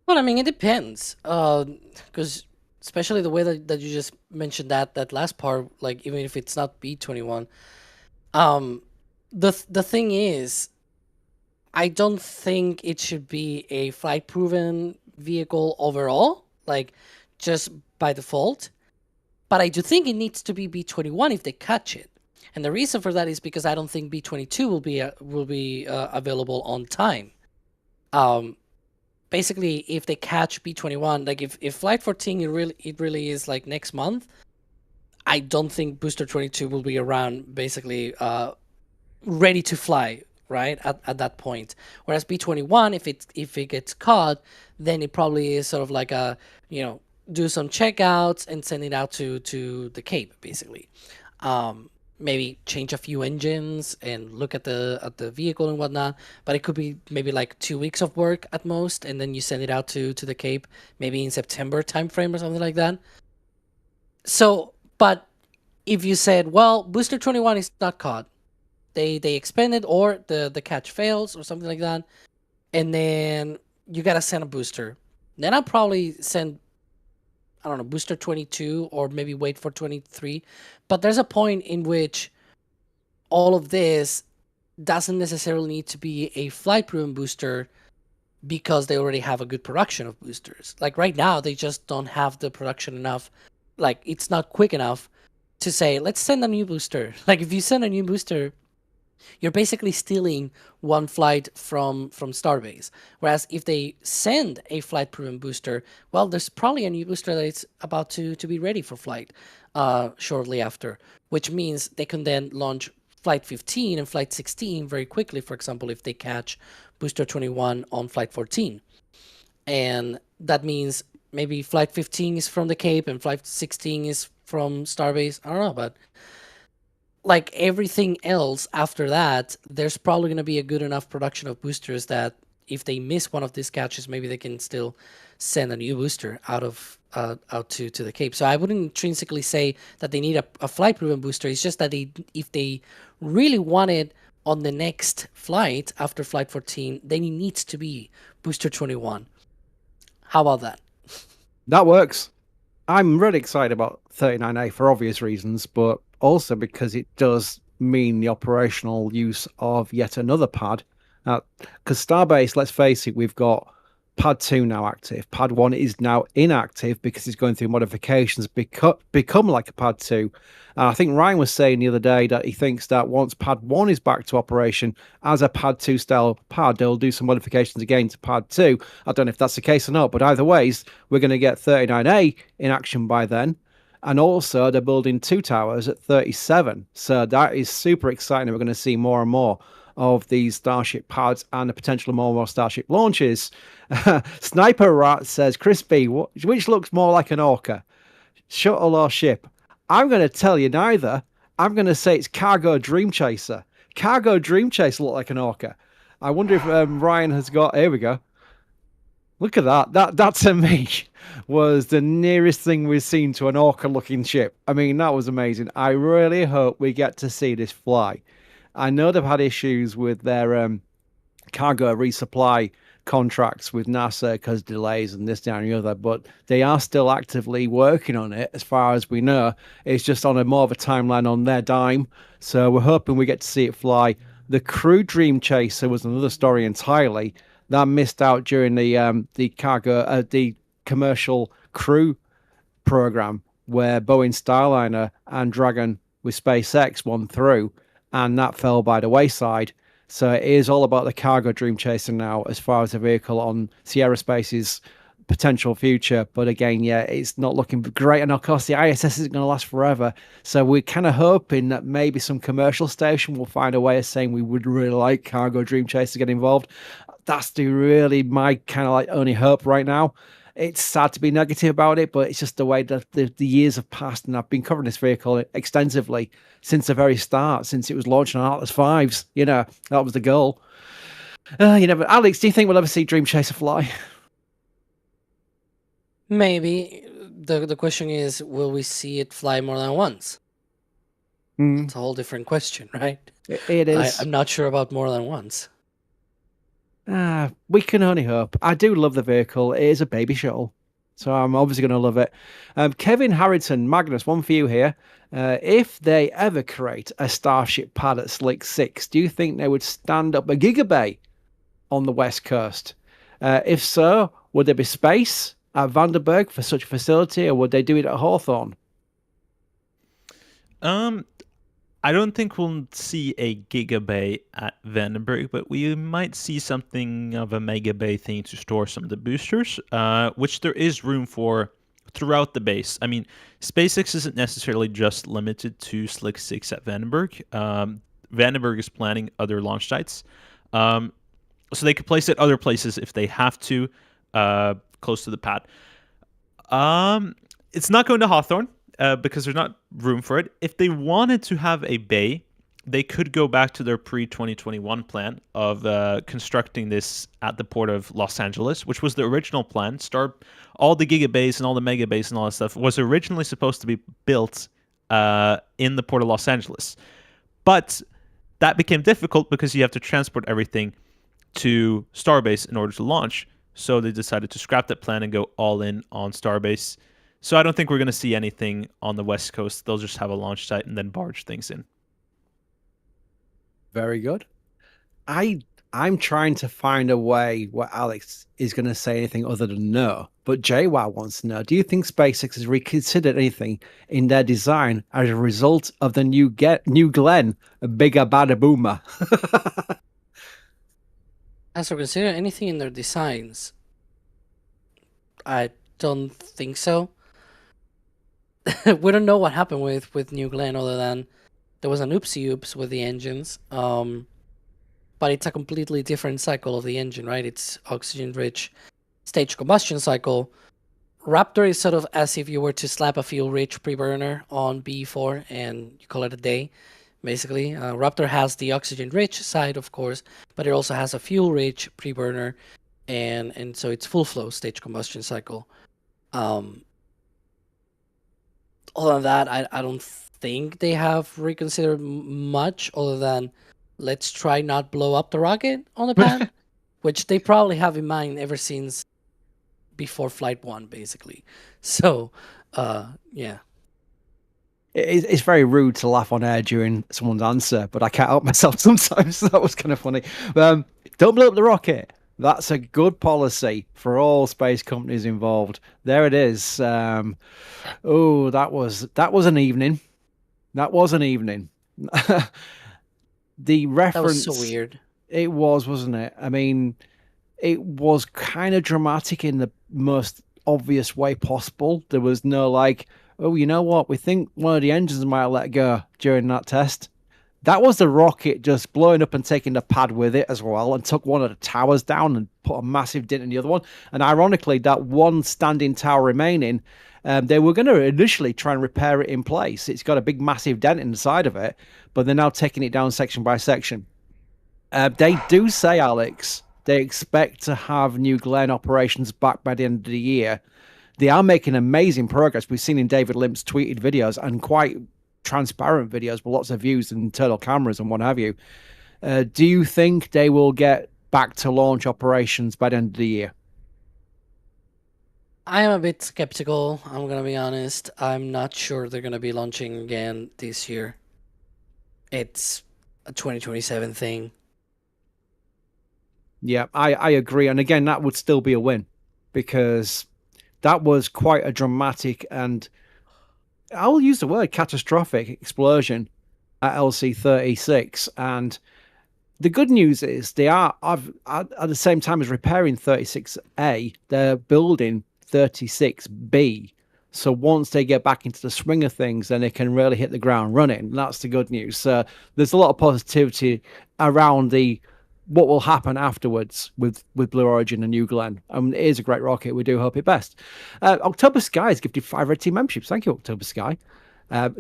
Well, I mean, it depends, because especially the way that you just mentioned that last part, like even if it's not B21, the thing is, I don't think it should be a flight proven vehicle overall, like just by default. But I do think it needs to be B21 if they catch it, and the reason for that is because I don't think B22 will be available on time. Basically, if they catch B21, like if Flight 14 it really is like next month, I don't think Booster 22 will be around, basically ready to fly right at that point. Whereas B21, if it gets caught, then it probably is sort of like a, do some checkouts and send it out to the Cape, basically. Maybe change a few engines and look at the vehicle and whatnot, but it could be maybe like 2 weeks of work at most, and then you send it out to the Cape maybe in September timeframe or something like that. So, but if you said, well, Booster 21 is not caught, they expended, or the catch fails or something like that, and then you gotta send a booster, then I'll probably send, I don't know, Booster 22, or maybe wait for 23. But there's a point in which all of this doesn't necessarily need to be a flight-proven booster because they already have a good production of boosters. Like right now, they just don't have the production enough. Like it's not quick enough to say, let's send a new booster. Like if you send a new booster, you're basically stealing one flight from Starbase. Whereas if they send a flight-proven booster, well, there's probably a new booster that's about to be ready for flight shortly after, which means they can then launch Flight 15 and Flight 16 very quickly, for example, if they catch Booster 21 on Flight 14. And that means maybe Flight 15 is from the Cape and Flight 16 is from Starbase. I don't know, but like everything else after that, there's probably going to be a good enough production of boosters that if they miss one of these catches, maybe they can still send a new booster out to the Cape. So I wouldn't intrinsically say that they need a flight-proven booster. It's just that if they really want it on the next flight after Flight 14, then it needs to be Booster 21. How about that? That works. I'm really excited about 39A for obvious reasons, but also because it does mean the operational use of yet another pad. Because Starbase, let's face it, we've got Pad 2 now active. Pad 1 is now inactive because it's going through modifications, become like a Pad 2. I think Ryan was saying the other day that he thinks that once Pad 1 is back to operation as a Pad 2 style pad, they'll do some modifications again to Pad 2. I don't know if that's the case or not, but either ways, we're going to get 39A in action by then. And also, they're building 2 towers at 37. So that is super exciting. We're going to see more and more of these Starship pads and the potential of more and more Starship launches. Sniper Rat says, Crispy, which looks more like an orca? Shuttle or ship? I'm going to tell you neither. I'm going to say it's Cargo Dream Chaser. Cargo Dream Chaser look like an orca. I wonder if Ryan has got... Here we go. Look at that. That to me was the nearest thing we've seen to an orca-looking ship. I mean, that was amazing. I really hope we get to see this fly. I know they've had issues with their cargo resupply contracts with NASA because delays and this, that, and the other, but they are still actively working on it as far as we know. It's just on a more of a timeline on their dime. So we're hoping we get to see it fly. The Crew Dream Chaser was another story entirely. That missed out during the commercial crew program where Boeing Starliner and Dragon with SpaceX won through, and that fell by the wayside. So it is all about the Cargo Dream Chaser now as far as a vehicle on Sierra Space's potential future. But again, yeah, it's not looking great. And of course, the ISS isn't going to last forever. So we're kind of hoping that maybe some commercial station will find a way of saying we would really like Cargo Dream Chaser to get involved. That's really my kind of like only hope right now. It's sad to be negative about it, but it's just the way that the years have passed, and I've been covering this vehicle extensively since the very start, since it was launched on Atlas 5s. You know, that was the goal. But Alex, do you think we'll ever see Dream Chaser fly? Maybe. The question is, will we see it fly more than once? It's a whole different question, right? It is. I'm not sure about more than once. We can only hope. I do love the vehicle. It is a baby shuttle, so I'm obviously going to love it. Kevin Harrington, Magnus, one for you here. If they ever create a Starship pad at Slick 6, do you think they would stand up a Gigabay on the West Coast? If so, would there be space at Vandenberg for such a facility, or would they do it at Hawthorne? I don't think we'll see a Gigabay at Vandenberg, but we might see something of a Megabay thing to store some of the boosters, which there is room for throughout the base. I mean, SpaceX isn't necessarily just limited to Slick 6 at Vandenberg. Vandenberg is planning other launch sites. So they could place it other places if they have to, close to the pad. It's not going to Hawthorne. Because there's not room for it. If they wanted to have a bay, they could go back to their pre-2021 plan of constructing this at the port of Los Angeles, which was the original plan. All the gigabays and all the megabays and all that stuff was originally supposed to be built in the port of Los Angeles. But that became difficult because you have to transport everything to Starbase in order to launch. So they decided to scrap that plan and go all in on Starbase. So I don't think we're going to see anything on the West Coast. They'll just have a launch site and then barge things in. Very good. I'm trying to find a way where Alex is going to say anything other than no. But JWoww wants to know, do you think SpaceX has reconsidered anything in their design as a result of the new Glenn, a bigger bada boomer? Has to consider anything in their designs? I don't think so. We don't know what happened with New Glenn other than there was an oopsie oops with the engines. But it's a completely different cycle of the engine, right? It's oxygen-rich stage combustion cycle Raptor is sort of as if you were to slap a fuel-rich preburner on B4 and you call it a day, basically. Raptor has the oxygen-rich side, of course, but it also has a fuel-rich preburner, and so it's full flow stage combustion cycle. Other than that, I don't think they have reconsidered much other than let's try not blow up the rocket on the pad, which they probably have in mind ever since before Flight 1, basically. So, yeah. It's very rude to laugh on air during someone's answer, but I can't help myself sometimes. So that was kind of funny. Don't blow up the rocket. That's a good policy for all space companies involved. There it is. Oh, that was an evening. That was an evening. The reference. That was so weird. It was, wasn't it? I mean, it was kind of dramatic in the most obvious way possible. There was no like, oh, you know what? We think one of the engines might let go during that test. That was the rocket just blowing up and taking the pad with it as well, and took one of the towers down and put a massive dent in the other one. And ironically, that one standing tower remaining, they were going to initially try and repair it in place. It's got a big, massive dent in the side of it, but they're now taking it down section by section. They do say, Alex, they expect to have New Glenn operations back by the end of the year. They are making amazing progress. We've seen in David Limp's tweeted videos and quite transparent videos with lots of views and internal cameras and what have you. Do you think they will get back to launch operations by the end of the year? I am a bit skeptical, I'm going to be honest. I'm not sure they're going to be launching again this year. It's a 2027 thing. Yeah, I agree. And again, that would still be a win because that was quite a dramatic and I'll use the word catastrophic explosion at LC-36. And the good news is they are, at the same time as repairing 36A, they're building 36B. So once they get back into the swing of things, then they can really hit the ground running. That's the good news. So there's a lot of positivity around what will happen afterwards with Blue Origin and New Glenn. It is a great rocket. We do hope it best. October Sky has gifted 5 Red Team memberships. Thank you, October Sky.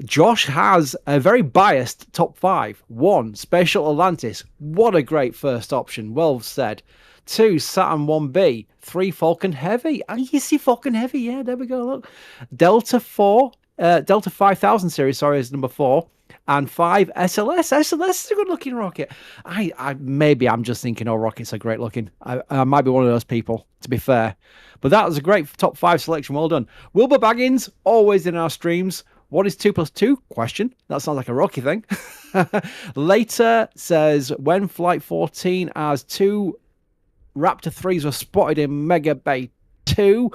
Josh has a very biased top 5. 1, Spatial Atlantis. What a great first option. Well said. 2, Saturn 1B. 3, Falcon Heavy. You see Falcon Heavy? Yeah, there we go. Look. Delta 5000 series, sorry, is number 4. And 5, SLS. SLS is a good looking rocket. Maybe I'm just thinking, oh, rockets are great looking. I might be one of those people, to be fair. But that was a great top 5 selection. Well done. Wilbur Baggins, always in our streams. What is 2 plus 2? Question. That sounds like a rocky thing. Later says, when Flight 14 as 2 Raptor 3s were spotted in Mega Bay 2,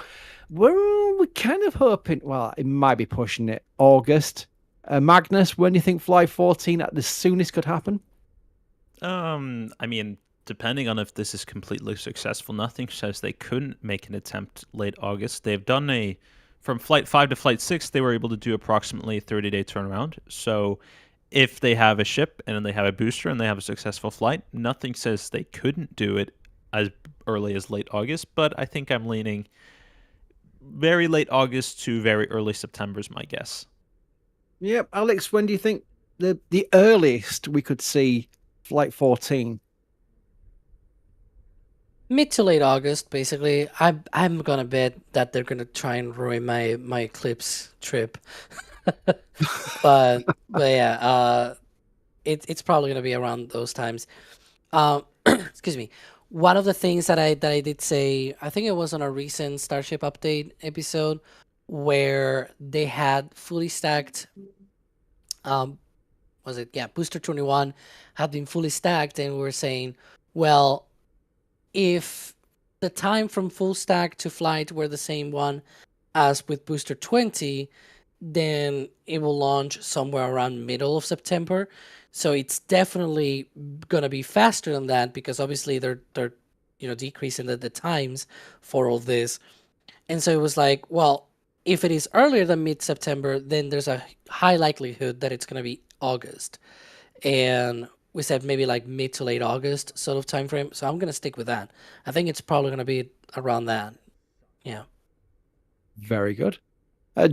we're kind of hoping, well, it might be pushing it, August. Magnus, when do you think Flight 14 at the soonest could happen? I mean, depending on if this is completely successful, nothing says they couldn't make an attempt late August. They've done from Flight 5 to Flight 6, they were able to do approximately a 30-day turnaround. So if they have a ship and then they have a booster and they have a successful flight, nothing says they couldn't do it as early as late August. But I think I'm leaning very late August to very early September is my guess. Yep. Alex, when do you think the earliest we could see Flight 14? Mid to late August, basically. I'm gonna bet that they're gonna try and ruin my Eclipse trip. but yeah, it's probably gonna be around those times. Excuse me. One of the things that I did say, I think it was on a recent Starship update episode, where they had fully stacked, Booster 21 had been fully stacked, and we were saying, well, if the time from full stack to flight were the same one as with Booster 20, then it will launch somewhere around middle of September. So it's definitely gonna be faster than that because obviously they're decreasing the times for all this. And so it was like, well, if it is earlier than mid-September, then there's a high likelihood that it's going to be August. And we said maybe like mid to late August sort of time frame. So I'm going to stick with that. I think it's probably going to be around that. Yeah. Very good.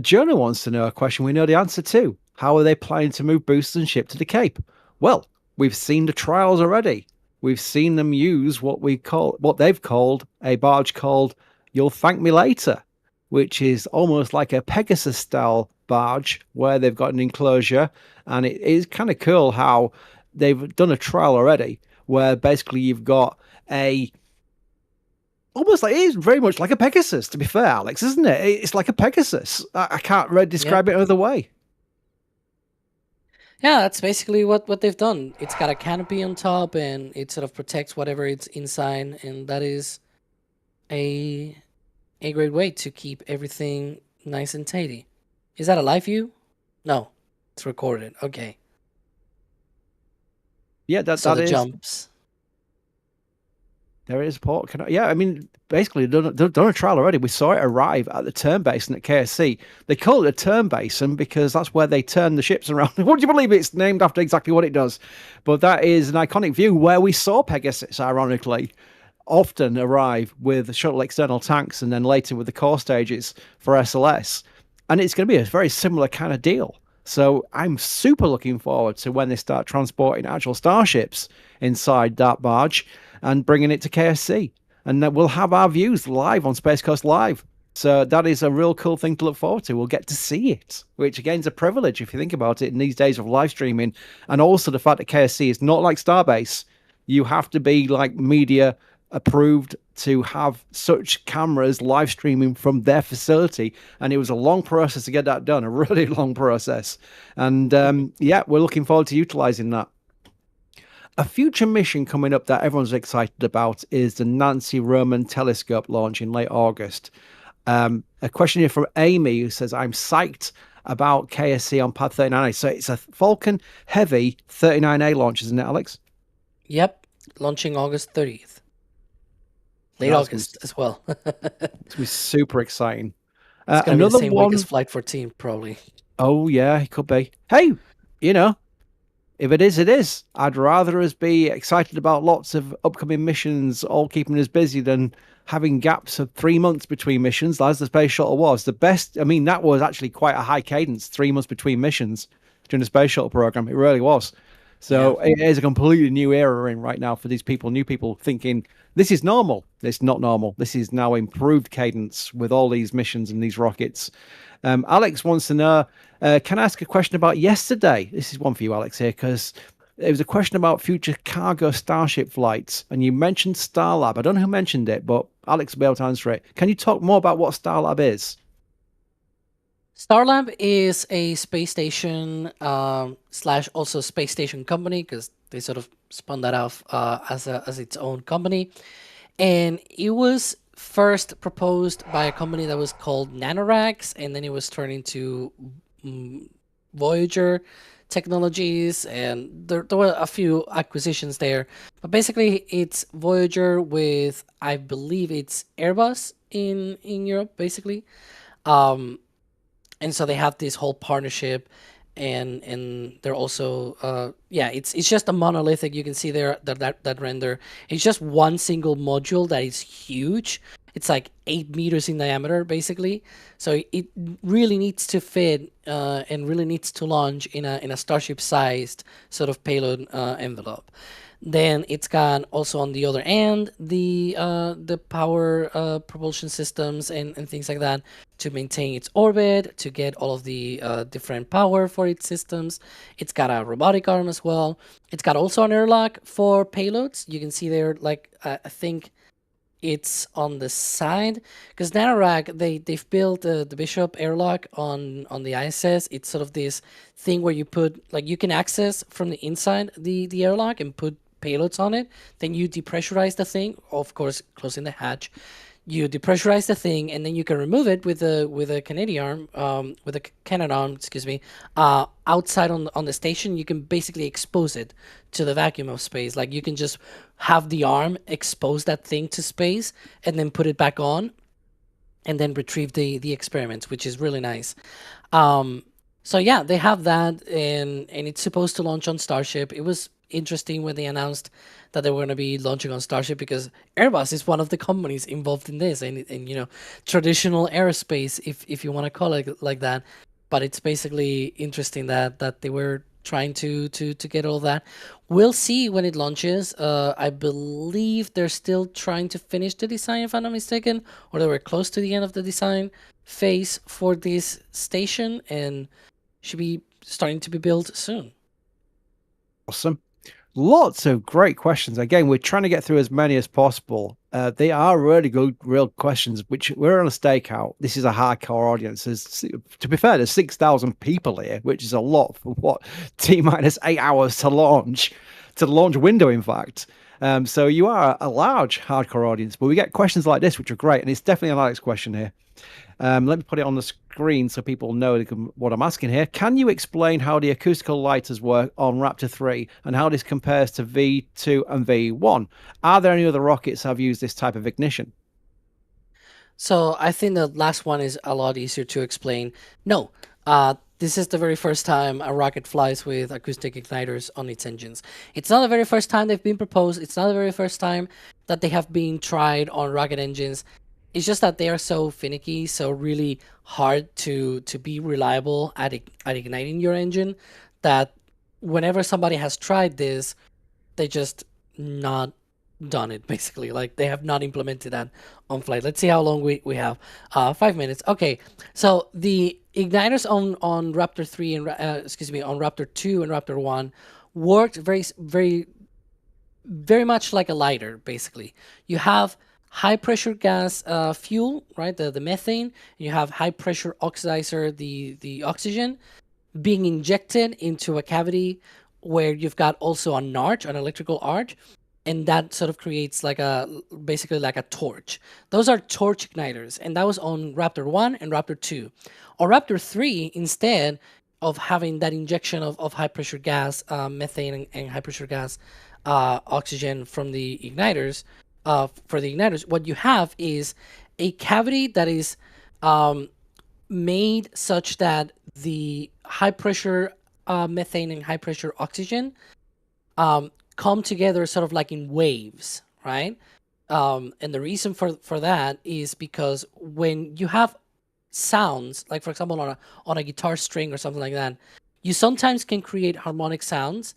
Jonah wants to know a question we know the answer to. How are they planning to move boosters and ship to the Cape? Well, we've seen the trials already. We've seen them use what they've called a barge called You'll Thank Me Later, which is almost like a Pegasus style barge where they've got an enclosure, and it is kind of cool how they've done a trial already where basically you've got almost like, it is very much like a Pegasus, to be fair, Alex, isn't it? It's like a Pegasus. I can't really describe it another way. Yeah, that's basically what they've done. It's got a canopy on top, and it sort of protects whatever it's inside, and that is a great way to keep everything nice and tidy. Is that a live view? No, it's recorded. Okay. Yeah, that is. Jumps. There is port. I mean, basically, they've done a trial already. We saw it arrive at the turn basin at KSC. They call it a turn basin because that's where they turn the ships around. Would you believe it's named after exactly what it does? But that is an iconic view where we saw Pegasus, ironically, often arrive with shuttle external tanks and then later with the core stages for SLS. And it's going to be a very similar kind of deal. So I'm super looking forward to when they start transporting actual starships inside that barge and bringing it to KSC. And we'll have our views live on Space Coast Live. So that is a real cool thing to look forward to. We'll get to see it, which again is a privilege if you think about it in these days of live streaming. And also the fact that KSC is not like Starbase. You have to be like media approved to have such cameras live streaming from their facility, and it was a long process to get that done, a really long process. And yeah, we're looking forward to utilizing that. A future mission coming up that everyone's excited about is the Nancy Roman telescope launch in late August. A question here from Amy who says, I'm psyched about KSC on Pad 39A. So it's a Falcon Heavy 39A launch, isn't it, Alex? Yep, launching August 30th. Late August as well. It's going to be super exciting. It's going to be the same week as Flight 14, probably. Oh, yeah, it could be. Hey, you know, if it is, it is. I'd rather us be excited about lots of upcoming missions, all keeping us busy, than having gaps of 3 months between missions, as the Space Shuttle was. The best, I mean, that was actually quite a high cadence, 3 months between missions during the Space Shuttle program. It really was. So it is a completely new era we're in right now for these people, new people thinking, this is normal. It's not normal. This is now improved cadence with all these missions and these rockets. Alex wants to know, can I ask a question about yesterday? This is one for you, Alex, here, because there was a question about future cargo Starship flights, and you mentioned Starlab. I don't know who mentioned it, but Alex will be able to answer it. Can you talk more about what Starlab is? Starlab is a space station slash also space station company, because they sort of spun that off as its own company. And it was first proposed by a company that was called Nanoracks, and then it was turned into Voyager Technologies, and there were a few acquisitions there. But basically, it's Voyager with, I believe it's Airbus in Europe, basically. And so they have this whole partnership, and they're also it's just a monolithic. You can see there that render. It's just one single module that is huge. It's like 8 meters in diameter, basically. So it really needs to fit and really needs to launch in a Starship-sized sort of payload envelope. Then it's got also on the other end the power propulsion systems and things like that to maintain its orbit, to get all of the different power for its systems. It's got a robotic arm as well. It's got also an airlock for payloads. You can see there, like I think it's on the side, because Nanorack they've built the Bishop airlock on the ISS. It's sort of this thing where you put, like, you can access from the inside the airlock and put payloads on it. Then you depressurize the thing, of course closing the hatch. You depressurize the thing, and then you can remove it with a Canadian arm, with a cannon arm, excuse me, outside on the station. You can basically expose it to the vacuum of space. Like, you can just have the arm expose that thing to space and then put it back on, and then retrieve the experiments, which is really nice. So yeah, they have that, and it's supposed to launch on Starship. It was interesting when they announced that they were going to be launching on Starship, because Airbus is one of the companies involved in this, and you know, traditional aerospace, if you want to call it like that. But it's basically interesting that they were trying to get all that. We'll see when it launches. I believe they're still trying to finish the design, if I'm not mistaken, or they were close to the end of the design phase for this station, and should be starting to be built soon. Awesome. Lots of great questions. Again, we're trying to get through as many as possible. They are really good, real questions, which we're on a stakeout. This is a hardcore audience. To be fair, there's 6,000 people here, which is a lot for what, T-minus 8 hours to launch window, in fact. So you are a large hardcore audience, but we get questions like this, which are great. And it's definitely an Alex question here. Let me put it on the screen so people know what I'm asking here. Can you explain how the acoustical lighters work on Raptor 3 and how this compares to V2 and V1? Are there any other rockets that have used this type of ignition? So I think the last one is a lot easier to explain. No, this is the very first time a rocket flies with acoustic igniters on its engines. It's not the very first time they've been proposed. It's not the very first time that they have been tried on rocket engines. It's just that they are so finicky, so really hard to be reliable at igniting your engine, that whenever somebody has tried this, they just not done it, basically. Like, they have not implemented that on flight. Let's see how long we have. 5 minutes. Okay, so the igniters on Raptor 3 and on Raptor 2 and Raptor 1 worked very much like a lighter, basically. You have high pressure gas fuel, right, the methane. You have high pressure oxidizer, the oxygen, being injected into a cavity where you've got also an arch, an electrical arch, and that sort of creates basically like a torch. Those are torch igniters, and that was on Raptor 1 and Raptor 2. On Raptor 3, instead of having that injection of high pressure gas, methane and high pressure gas oxygen from the igniters, for the igniters, what you have is a cavity that is made such that the high pressure methane and high pressure oxygen come together sort of like in waves, right? And the reason for that is because when you have sounds, like for example on a guitar string or something like that, you sometimes can create harmonic sounds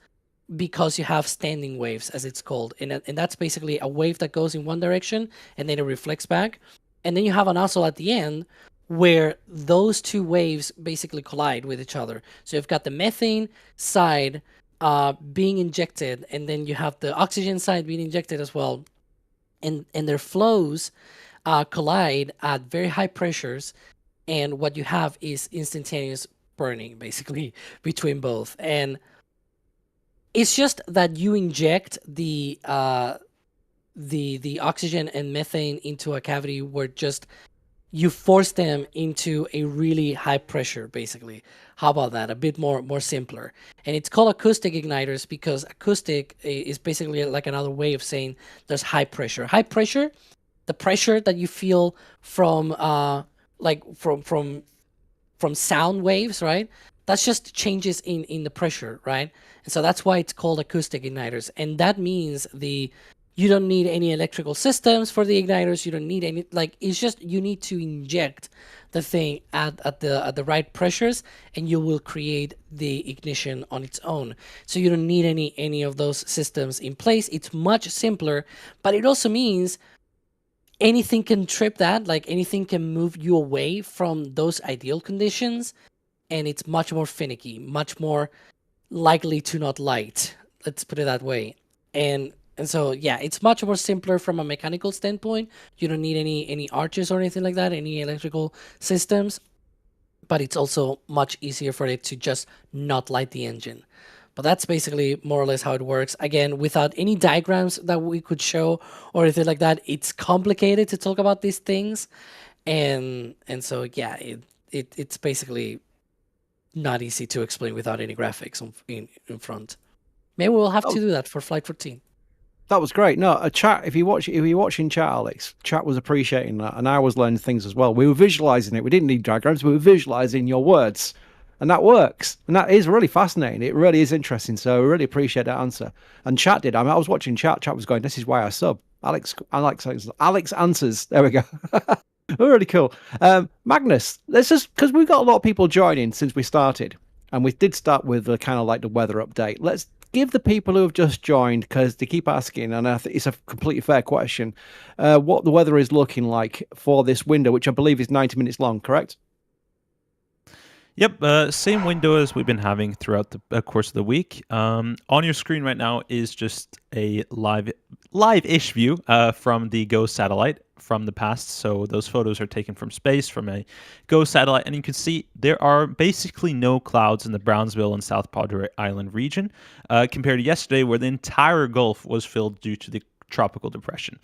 because you have standing waves, as it's called, and that's basically a wave that goes in one direction and then it reflects back, and then you have an nozzle at the end where those two waves basically collide with each other. So you've got the methane side being injected, and then you have the oxygen side being injected as well, and their flows collide at very high pressures, and what you have is instantaneous burning, basically, between both. And it's just that you inject the oxygen and methane into a cavity where just you force them into a really high pressure, basically. How about that? A bit more simpler. And it's called acoustic igniters because acoustic is basically like another way of saying there's high pressure. High pressure, the pressure that you feel from from sound waves, right? That's just changes in the pressure, right? And so that's why it's called acoustic igniters. And that means you don't need any electrical systems for the igniters. You don't need any, it's just you need to inject the thing at the right pressures, and you will create the ignition on its own. So you don't need any of those systems in place. It's much simpler, but it also means anything can trip that, like anything can move you away from those ideal conditions, and it's much more finicky, much more likely to not light. Let's put it that way. And so, yeah, it's much more simpler from a mechanical standpoint. You don't need any arches or anything like that, any electrical systems. But it's also much easier for it to just not light the engine. But that's basically more or less how it works. Again, without any diagrams that we could show or anything like that, it's complicated to talk about these things. And so, yeah, it's basically not easy to explain without any graphics in front. Maybe we'll have to do that for Flight 14. That was great. No, a chat. If you're watching chat, Alex, chat was appreciating that, and I was learning things as well. We were visualizing it. We didn't need diagrams. We were visualizing your words. And that works. And that is really fascinating. It really is interesting. So I really appreciate that answer. And chat did. I mean, I was watching chat. Chat was going, this is why I sub. Alex answers. There we go. Really cool. Magnus, let's just, because we've got a lot of people joining since we started. And we did start with kind of like the weather update. Let's give the people who have just joined, because they keep asking, and I think it's a completely fair question, what the weather is looking like for this window, which I believe is 90 minutes long, correct? Yep, same window as we've been having throughout the course of the week. On your screen right now is just a live-ish view from the GO satellite from the past. So those photos are taken from space, from a GO satellite, and you can see there are basically no clouds in the Brownsville and South Padre Island region compared to yesterday, where the entire Gulf was filled due to the tropical depression.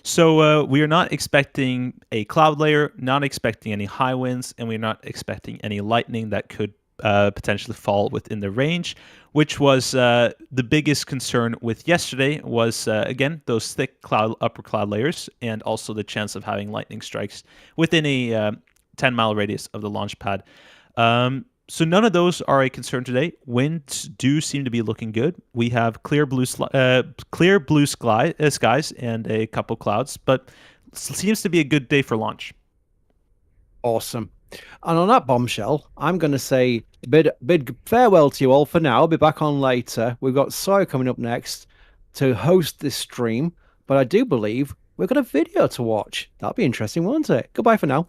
So we are not expecting a cloud layer, not expecting any high winds, and we're not expecting any lightning that could potentially fall within the range, which was the biggest concern with yesterday was, again, those thick upper cloud layers, and also the chance of having lightning strikes within a 10-mile radius of the launch pad. So none of those are a concern today. Winds do seem to be looking good. We have clear blue skies and a couple clouds, but seems to be a good day for launch. Awesome. And on that bombshell, I'm going to say bid farewell to you all for now. I'll be back on later. We've got Sawyer coming up next to host this stream, but I do believe we've got a video to watch. That'll be interesting, won't it? Goodbye for now.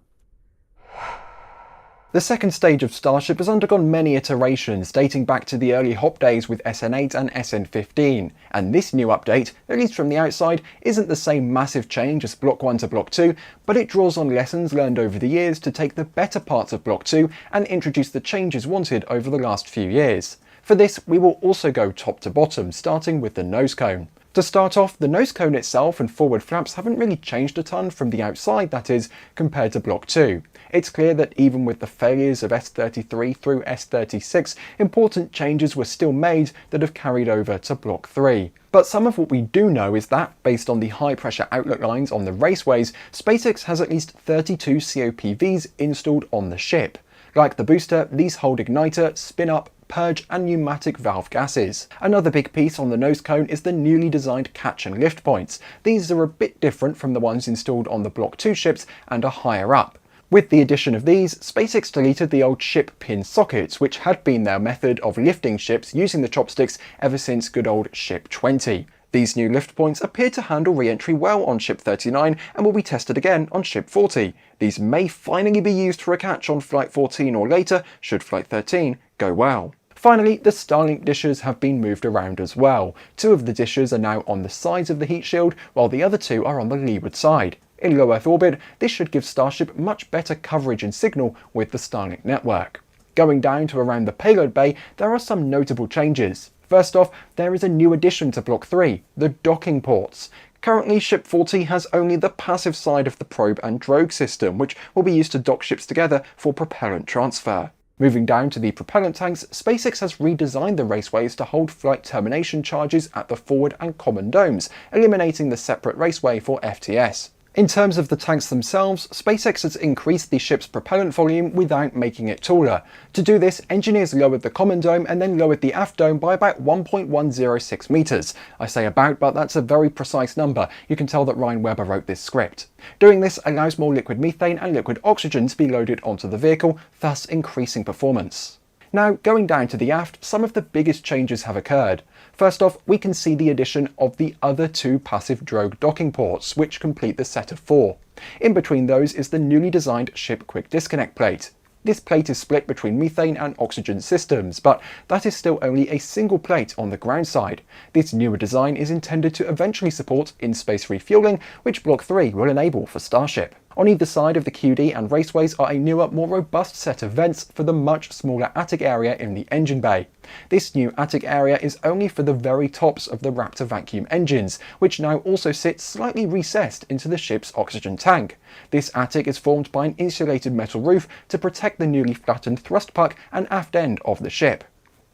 The second stage of Starship has undergone many iterations, dating back to the early hop days with SN8 and SN15, and this new update, at least from the outside, isn't the same massive change as Block 1 to Block 2, but it draws on lessons learned over the years to take the better parts of Block 2 and introduce the changes wanted over the last few years. For this, we will also go top to bottom, starting with the nose cone. To start off, the nose cone itself and forward flaps haven't really changed a ton from the outside, that is, compared to Block 2. It's clear that even with the failures of S33 through S36, important changes were still made that have carried over to Block 3. But some of what we do know is that, based on the high pressure outlet lines on the raceways, SpaceX has at least 32 COPVs installed on the ship. Like the booster, these hold igniter, spin up, purge and pneumatic valve gases. Another big piece on the nose cone is the newly designed catch and lift points. These are a bit different from the ones installed on the Block 2 ships and are higher up. With the addition of these, SpaceX deleted the old ship pin sockets, which had been their method of lifting ships using the chopsticks ever since good old Ship 20. These new lift points appear to handle re-entry well on Ship 39 and will be tested again on Ship 40. These may finally be used for a catch on Flight 14 or later, should Flight 13 go well. Finally, the Starlink dishes have been moved around as well. Two of the dishes are now on the sides of the heat shield, while the other two are on the leeward side. In low Earth orbit, this should give Starship much better coverage and signal with the Starlink network. Going down to around the payload bay, there are some notable changes. First off, there is a new addition to Block 3, the docking ports. Currently, Ship 40 has only the passive side of the probe and drogue system, which will be used to dock ships together for propellant transfer. Moving down to the propellant tanks, SpaceX has redesigned the raceways to hold flight termination charges at the forward and common domes, eliminating the separate raceway for FTS. In terms of the tanks themselves, SpaceX has increased the ship's propellant volume without making it taller. To do this, engineers lowered the common dome and then lowered the aft dome by about 1.106 meters. I say about, but that's a very precise number. You can tell that Ryan Webber wrote this script. Doing this allows more liquid methane and liquid oxygen to be loaded onto the vehicle, thus increasing performance. Now, going down to the aft, some of the biggest changes have occurred. First off, we can see the addition of the other two passive drogue docking ports, which complete the set of 4. In between those is the newly designed ship quick disconnect plate. This plate is split between methane and oxygen systems, but that is still only a single plate on the ground side. This newer design is intended to eventually support in-space refueling, which Block 3 will enable for Starship. On either side of the QD and raceways are a newer, more robust set of vents for the much smaller attic area in the engine bay. This new attic area is only for the very tops of the Raptor vacuum engines, which now also sit slightly recessed into the ship's oxygen tank. This attic is formed by an insulated metal roof to protect the newly flattened thrust puck and aft end of the ship.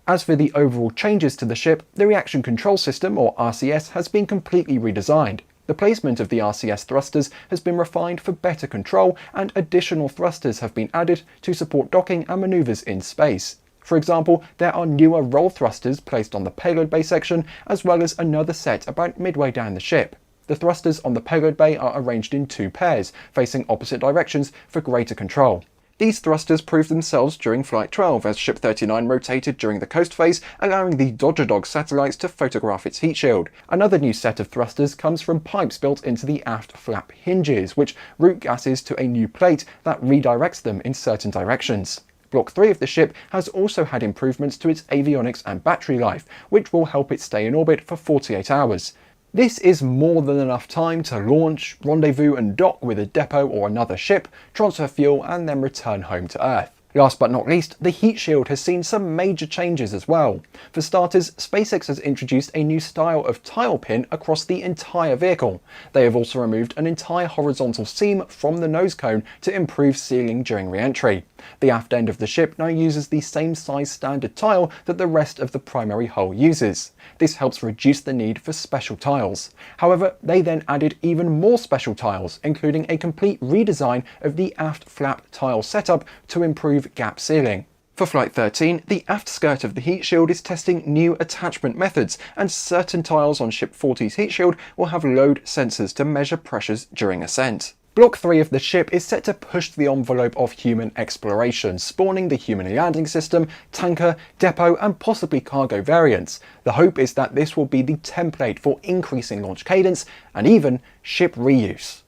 As for the overall changes to the ship, the reaction control system, or RCS, has been completely redesigned. The placement of the RCS thrusters has been refined for better control, and additional thrusters have been added to support docking and manoeuvres in space. For example, there are newer roll thrusters placed on the payload bay section, as well as another set about midway down the ship. The thrusters on the payload bay are arranged in 2 pairs, facing opposite directions for greater control. These thrusters proved themselves during Flight 12 as Ship 39 rotated during the coast phase, allowing the Dodger Dog satellites to photograph its heat shield. Another new set of thrusters comes from pipes built into the aft flap hinges, which route gases to a new plate that redirects them in certain directions. Block 3 of the ship has also had improvements to its avionics and battery life, which will help it stay in orbit for 48 hours. This is more than enough time to launch, rendezvous and dock with a depot or another ship, transfer fuel and then return home to Earth. Last but not least, the heat shield has seen some major changes as well. For starters, SpaceX has introduced a new style of tile pin across the entire vehicle. They have also removed an entire horizontal seam from the nose cone to improve sealing during re-entry. The aft end of the ship now uses the same size standard tile that the rest of the primary hull uses. This helps reduce the need for special tiles. However, they then added even more special tiles, including a complete redesign of the aft flap tile setup to improve gap sealing. For Flight 13, the aft skirt of the heat shield is testing new attachment methods, and certain tiles on Ship 40's heat shield will have load sensors to measure pressures during ascent. Block 3 of the ship is set to push the envelope of human exploration, spawning the human landing system, tanker, depot and possibly cargo variants. The hope is that this will be the template for increasing launch cadence and even ship reuse.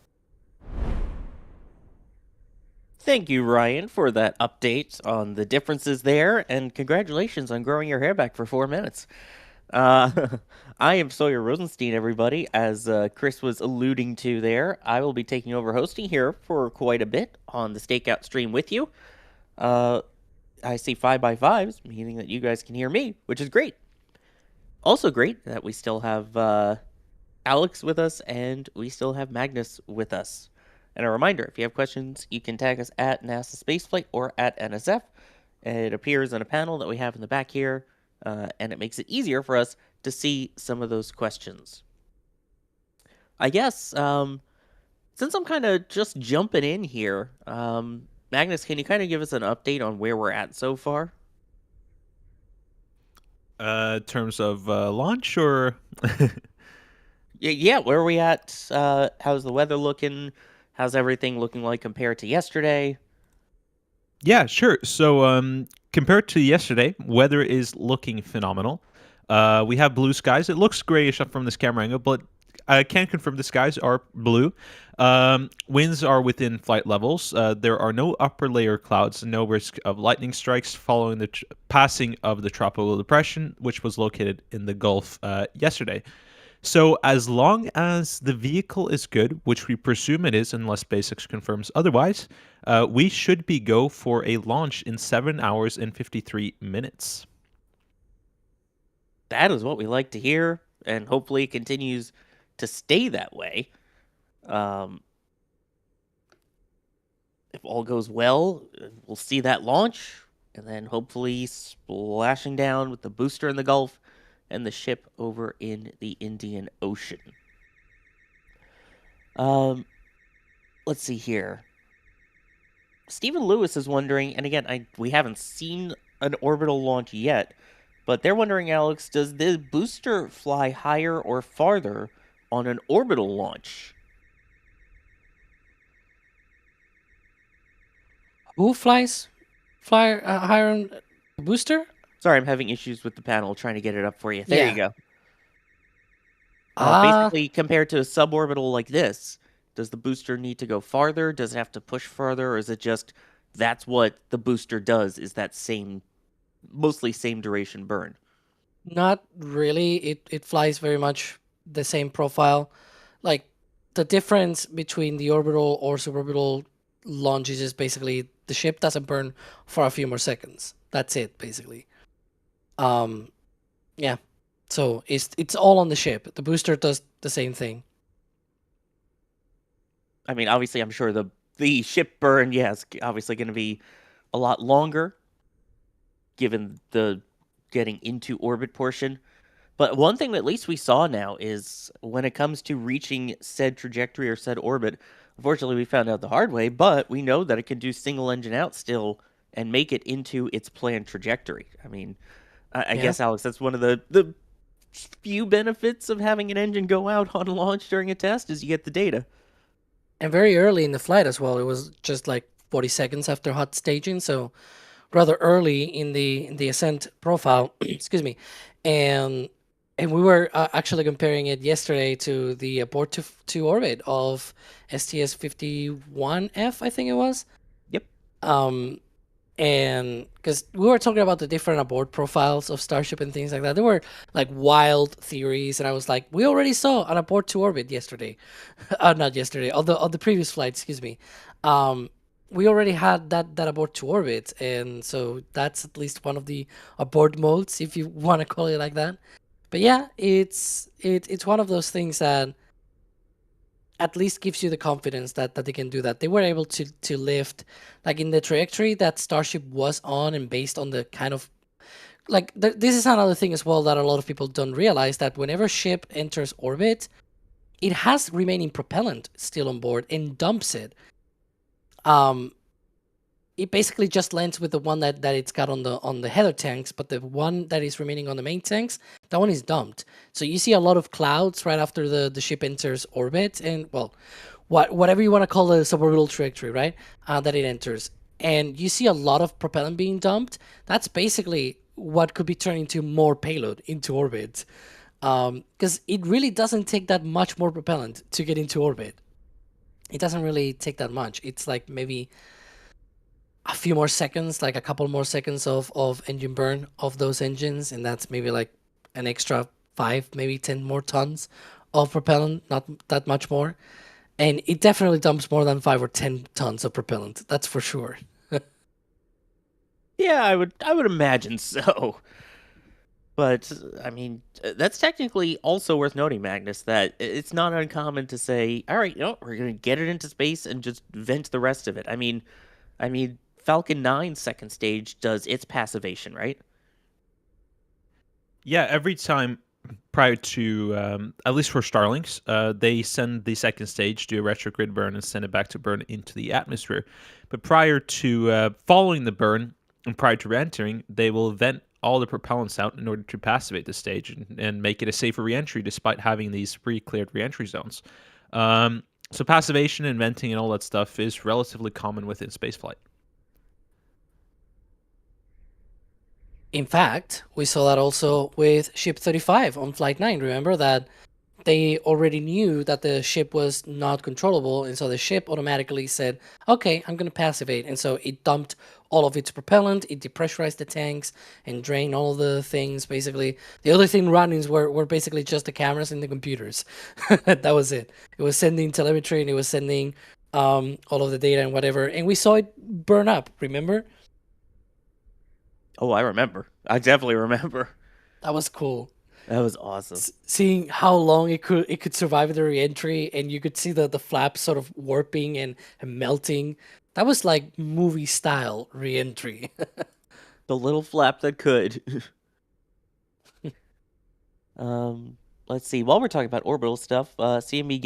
Thank you, Ryan, for that update on the differences there, and congratulations on growing your hair back for 4 minutes. I am Sawyer Rosenstein, everybody. As Chris was alluding to there, I will be taking over hosting here for quite a bit on the Stakeout stream with you. I see 5x5s, meaning that you guys can hear me, which is great. Also great that we still have Alex with us, and we still have Magnus with us. And a reminder, if you have questions, you can tag us at NASA Spaceflight or at NSF. It appears on a panel that we have in the back here, and it makes it easier for us to see some of those questions. I guess, since I'm kind of just jumping in here, Magnus, can you kind of give us an update on where we're at so far? In terms of launch, or? Yeah, where are we at? How's the weather looking? How's everything looking like compared to yesterday? Yeah, sure. So compared to yesterday, weather is looking phenomenal. We have blue skies. It looks grayish up from this camera angle, but I can confirm the skies are blue. Winds are within flight levels. There are no upper layer clouds, no risk of lightning strikes following the passing of the tropical depression, which was located in the Gulf yesterday. So as long as the vehicle is good, which we presume it is unless SpaceX confirms otherwise, we should be go for a launch in 7 hours and 53 minutes. That is what we like to hear, and hopefully it continues to stay that way. If all goes well, we'll see that launch, and then hopefully splashing down with the booster in the Gulf and the ship over in the Indian Ocean. Let's see here. Stephen Lewis is wondering, and again, we haven't seen an orbital launch yet, but they're wondering, Alex, does the booster fly higher or farther on an orbital launch? Who flies higher on the booster? Sorry, I'm having issues with the panel trying to get it up for you. There Yeah. you go. Basically, compared to a suborbital like this, does the booster need to go farther? Does it have to push further? Or is it just that's what the booster does, is that mostly same duration burn? Not really. It flies very much the same profile. Like, the difference between the orbital or suborbital launches is basically the ship doesn't burn for a few more seconds. That's it, basically. Yeah. So it's all on the ship. The booster does the same thing. I mean, obviously, I'm sure the ship burn, is obviously going to be a lot longer, given the getting into orbit portion. But one thing at least we saw now is when it comes to reaching said trajectory or said orbit, unfortunately we found out the hard way, but we know that it can do single engine out still and make it into its planned trajectory. I mean, I guess, Alex, that's one of the few benefits of having an engine go out on launch during a test is you get the data. And very early in the flight as well. It was just like 40 seconds after hot staging, so rather early in the ascent profile. Excuse me, and we were actually comparing it yesterday to the abort to orbit of STS-51F, I think it was. Yep. And because we were talking about the different abort profiles of Starship and things like that, there were like wild theories, and I was like, we already saw an abort to orbit yesterday, not yesterday, on the previous flight, excuse me. We already had that abort to orbit, and so that's at least one of the abort modes, if you want to call it like that. But yeah, it's one of those things that at least gives you the confidence that they can do that. They were able to lift, like in the trajectory that Starship was on, and based on the kind of, like, this is another thing as well that a lot of people don't realize, that whenever ship enters orbit, it has remaining propellant still on board and dumps it. It basically just lands with the one that it's got on the header tanks, but the one that is remaining on the main tanks, that one is dumped. So you see a lot of clouds right after the ship enters orbit, and well, whatever you want to call the suborbital trajectory, right? That it enters, and you see a lot of propellant being dumped. That's basically what could be turned into more payload into orbit, because it really doesn't take that much more propellant to get into orbit. It doesn't really take that much. It's like maybe a few more seconds, like a couple more seconds of engine burn of those engines, and that's maybe like an extra 5, maybe 10 more tons of propellant, not that much more. And it definitely dumps more than 5 or 10 tons of propellant, that's for sure. Yeah, I would imagine so. But, I mean, that's technically also worth noting, Magnus, that it's not uncommon to say, all right, we're going to get it into space and just vent the rest of it. I mean, Falcon 9's second stage does its passivation, right? Yeah, every time prior to, at least for Starlinks, they send the second stage, do a retrograde burn, and send it back to burn into the atmosphere. But prior to following the burn and prior to re-entering, they will vent all the propellants out in order to passivate the stage and make it a safer re-entry despite having these pre-cleared re-entry zones. So passivation and venting and all that stuff is relatively common within spaceflight. In fact, we saw that also with Ship 35 on Flight 9. Remember that they already knew that the ship was not controllable, and so the ship automatically said, okay, I'm going to passivate. And so it dumped all of its propellant, it depressurized the tanks, and drained all the things, basically. The other thing running were basically just the cameras and the computers. That was it. It was sending telemetry, and it was sending all of the data and whatever. And we saw it burn up, remember? Oh, I remember. I definitely remember. That was cool. That was awesome. Seeing how long it could survive the re-entry, and you could see the flaps sort of warping and melting. That was like movie style re-entry. The little flap that could. Let's see. While we're talking about orbital stuff, CMB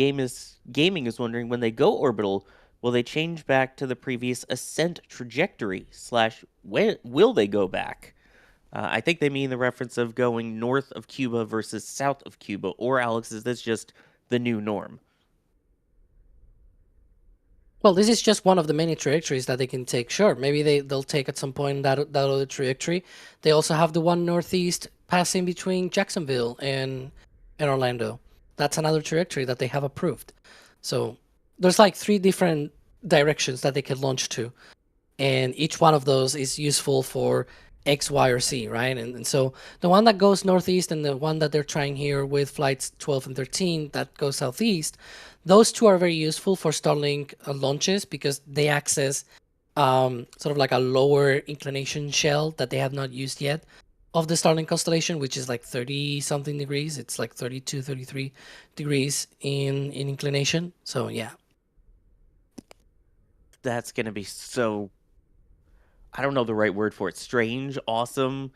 Gaming is wondering, when they go orbital, will they change back to the previous ascent trajectory / when will they go back? I think they mean the reference of going north of Cuba versus south of Cuba. Or, Alex, is this just the new norm? Well, this is just one of the many trajectories that they can take. Sure, maybe they'll take at some point that other trajectory. They also have the one northeast passing between Jacksonville and Orlando. That's another trajectory that they have approved. So there's like 3 different directions that they can launch to. And each one of those is useful for X, Y, or Z, right? And so the one that goes northeast and the one that they're trying here with flights 12 and 13 that goes southeast, those 2 are very useful for Starlink launches because they access sort of like a lower inclination shell that they have not used yet of the Starlink constellation, which is like 30-something degrees. It's like 32, 33 degrees in inclination. So, yeah. That's going to be so... I don't know the right word for it. Strange, awesome,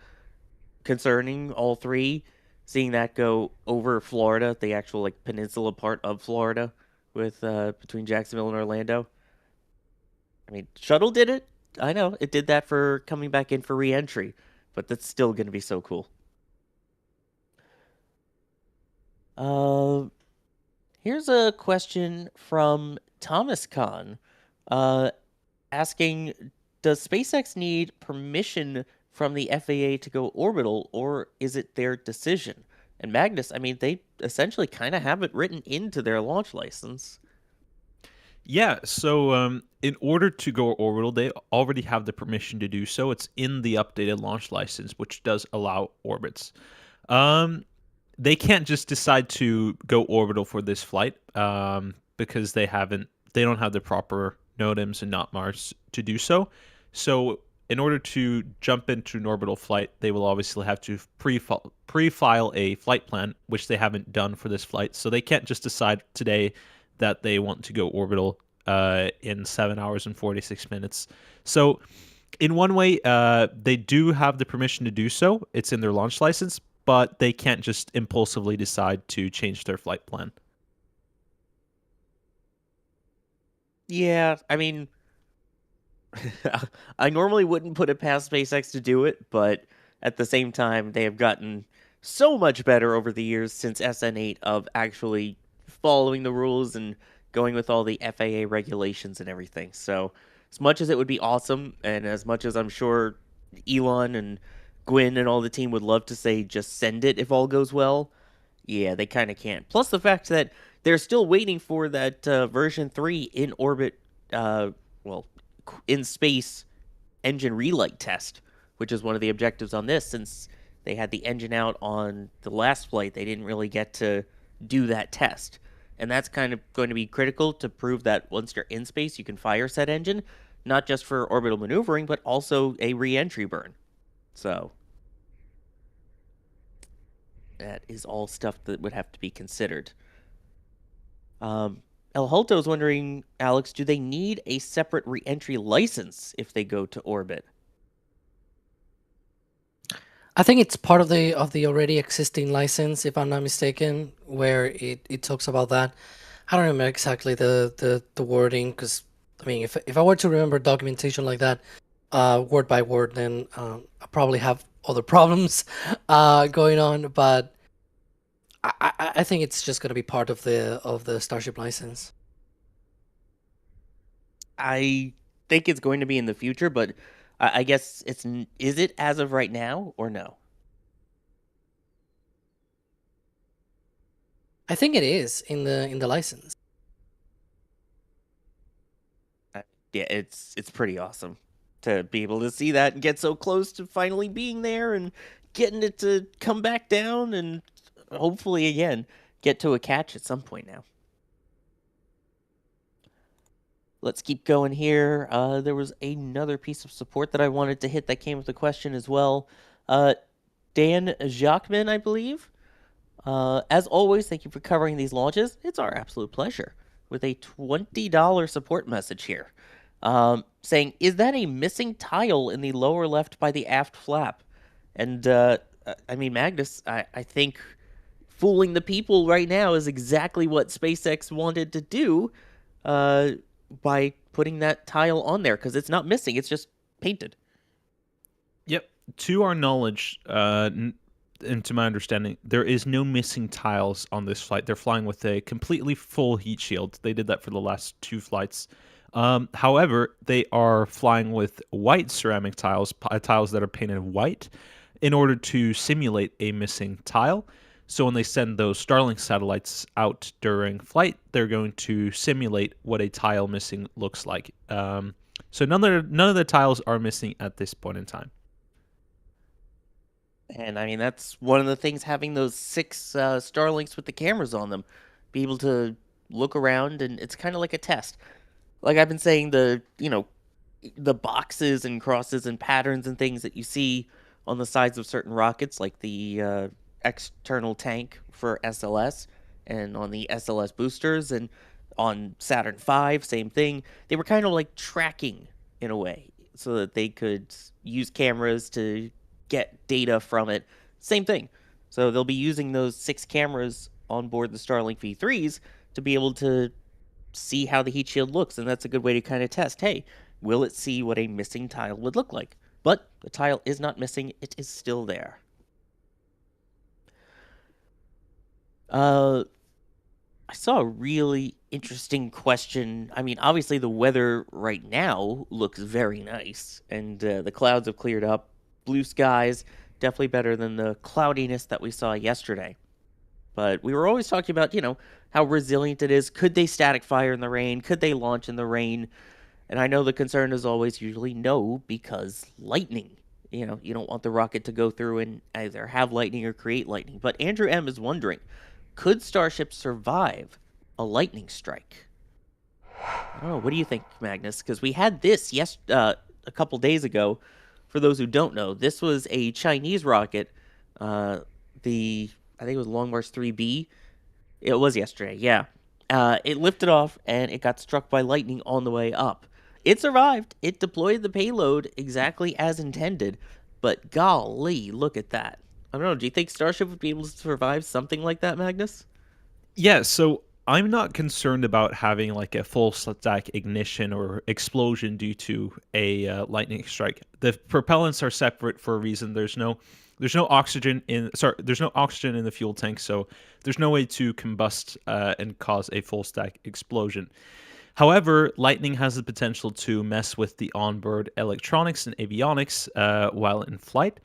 concerning, all 3. seeing that go over Florida, the actual like peninsula part of Florida, with between Jacksonville and Orlando. I mean, shuttle did it. I know it did that for coming back in for re-entry, but that's still going to be so cool. Here's a question from Thomas Kahn, asking, does SpaceX need permission from the FAA to go orbital, or is it their decision? And Magnus, I mean, they essentially kind of have it written into their launch license. Yeah, so in order to go orbital, they already have the permission to do so. It's in the updated launch license, which does allow orbits. They can't just decide to go orbital for this flight because they don't have the proper NOTAMs and NOTMARs to do so. So in order to jump into an orbital flight, they will obviously have to pre-file a flight plan, which they haven't done for this flight. So they can't just decide today that they want to go orbital in 7 hours and 46 minutes. So in one way, they do have the permission to do so. It's in their launch license, but they can't just impulsively decide to change their flight plan. Yeah, I mean, I normally wouldn't put it past SpaceX to do it, but at the same time, they have gotten so much better over the years since SN8 of actually following the rules and going with all the FAA regulations and everything. So as much as it would be awesome, and as much as I'm sure Elon and Gwyn and all the team would love to say just send it if all goes well, yeah, they kind of can't. Plus the fact that they're still waiting for that version 3 in orbit, in space engine relight test, which is one of the objectives on this. Since they had the engine out on the last flight, they didn't really get to do that test. And that's kind of going to be critical to prove that once you're in space, you can fire said engine, not just for orbital maneuvering, but also a re-entry burn. So that is all stuff that would have to be considered. El Halto is wondering, Alex, do they need a separate re-entry license if they go to orbit? I think it's part of the already existing license, if I'm not mistaken, where it talks about that. I don't remember exactly the wording, because I mean, if I were to remember documentation like that, word by word, then I probably have other problems going on. But I think it's just going to be part of the Starship license. I think it's going to be in the future, but I guess is it as of right now or no? I think it is in the license. Yeah, it's pretty awesome to be able to see that and get so close to finally being there and getting it to come back down and hopefully again get to a catch at some point now. Let's keep going here. There was another piece of support that I wanted to hit that came with a question as well. Dan Jacquemin, I believe. As always, thank you for covering these launches. It's our absolute pleasure. With a $20 support message here. Saying, is that a missing tile in the lower left by the aft flap? And, I mean, Magnus, I think fooling the people right now is exactly what SpaceX wanted to do, by putting that tile on there, because it's not missing, it's just painted. Yep. To our knowledge, and to my understanding, there is no missing tiles on this flight. They're flying with a completely full heat shield. They did that for the last 2 flights. However, they are flying with white ceramic tiles that are painted white, in order to simulate a missing tile. So when they send those Starlink satellites out during flight, they're going to simulate what a tile missing looks like. So none of the tiles are missing at this point in time. And I mean, that's one of the things, having those 6 Starlinks with the cameras on them, be able to look around, and it's kind of like a test. Like I've been saying, the boxes and crosses and patterns and things that you see on the sides of certain rockets, like the external tank for SLS, and on the SLS boosters, and on Saturn V, same thing. They were kind of like tracking in a way, so that they could use cameras to get data from it. Same thing. So they'll be using those 6 cameras on board the Starlink V3s to be able to see how the heat shield looks, and that's a good way to kind of test, hey, will it see what a missing tile would look like? But the tile is not missing, it is still there. I saw a really interesting question. I mean, obviously the weather right now looks very nice, and the clouds have cleared up. Blue skies, definitely better than the cloudiness that we saw yesterday. But we were always talking about, how resilient it is. Could they static fire in the rain? Could they launch in the rain? And I know the concern is always usually no, because lightning. You don't want the rocket to go through and either have lightning or create lightning. But Andrew M. is wondering, could Starship survive a lightning strike? I don't know. What do you think, Magnus? Because we had this a couple days ago. For those who don't know, this was a Chinese rocket. I think it was Long March 3B. It was yesterday, yeah. It lifted off, and it got struck by lightning on the way up. It survived. It deployed the payload exactly as intended. But golly, look at that. I don't know, do you think Starship would be able to survive something like that, Magnus? Yeah, so I'm not concerned about having like a full stack ignition or explosion due to a lightning strike. The propellants are separate for a reason. There's no oxygen in the fuel tank, so there's no way to combust and cause a full stack explosion. However, lightning has the potential to mess with the onboard electronics and avionics while in flight,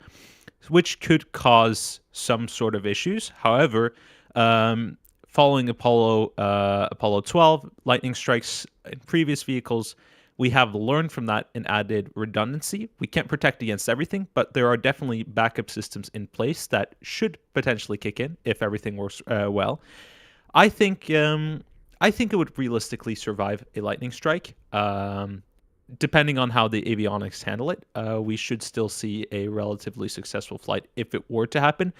which could cause some sort of issues. However, following Apollo 12 lightning strikes in previous vehicles, we have learned from that and added redundancy. We can't protect against everything, but there are definitely backup systems in place that should potentially kick in if everything works well. I think it would realistically survive a lightning strike. Depending on how the avionics handle it, we should still see a relatively successful flight if it were to happen.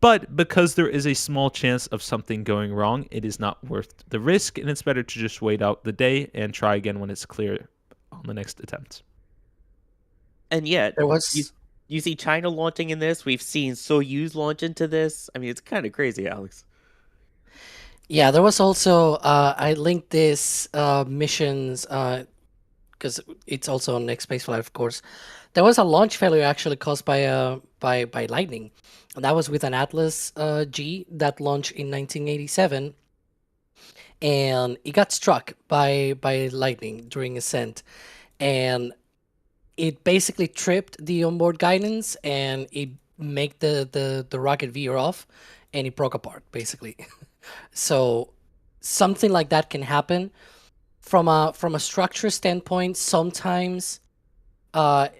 But because there is a small chance of something going wrong, it is not worth the risk, and it's better to just wait out the day and try again when it's clear on the next attempt. And yet, you see China launching in this. We've seen Soyuz launch into this. I mean, it's kind of crazy, Alex. Yeah, there was also, I linked this missions, because it's on next spaceflight, of course. There was a launch failure actually caused by lightning. And that was with an Atlas G that launched in 1987. And it got struck by lightning during ascent. And it basically tripped the onboard guidance, and it made the rocket veer off, and it broke apart, basically. So something like that can happen. From a structure standpoint, sometimes, not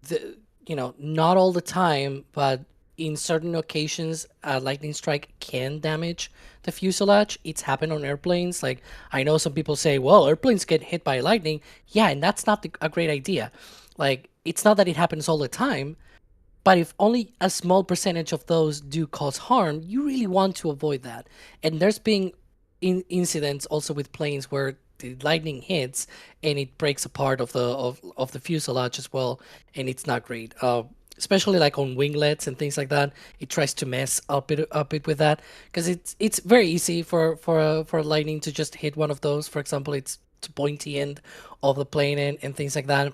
all the time, but in certain occasions, a lightning strike can damage the fuselage. It's happened on airplanes. Like, I know some people say, well, airplanes get hit by lightning. Yeah, and that's not a great idea. Like, it's not that it happens all the time, but if only a small percentage of those do cause harm, you really want to avoid that. And there's been incidents also with planes where the lightning hits and it breaks a part of the fuselage as well, and it's not great. Especially like on winglets and things like that, it tries to mess up it with that, because it's very easy for lightning to just hit one of those. For example, it's the pointy end of the plane and things like that.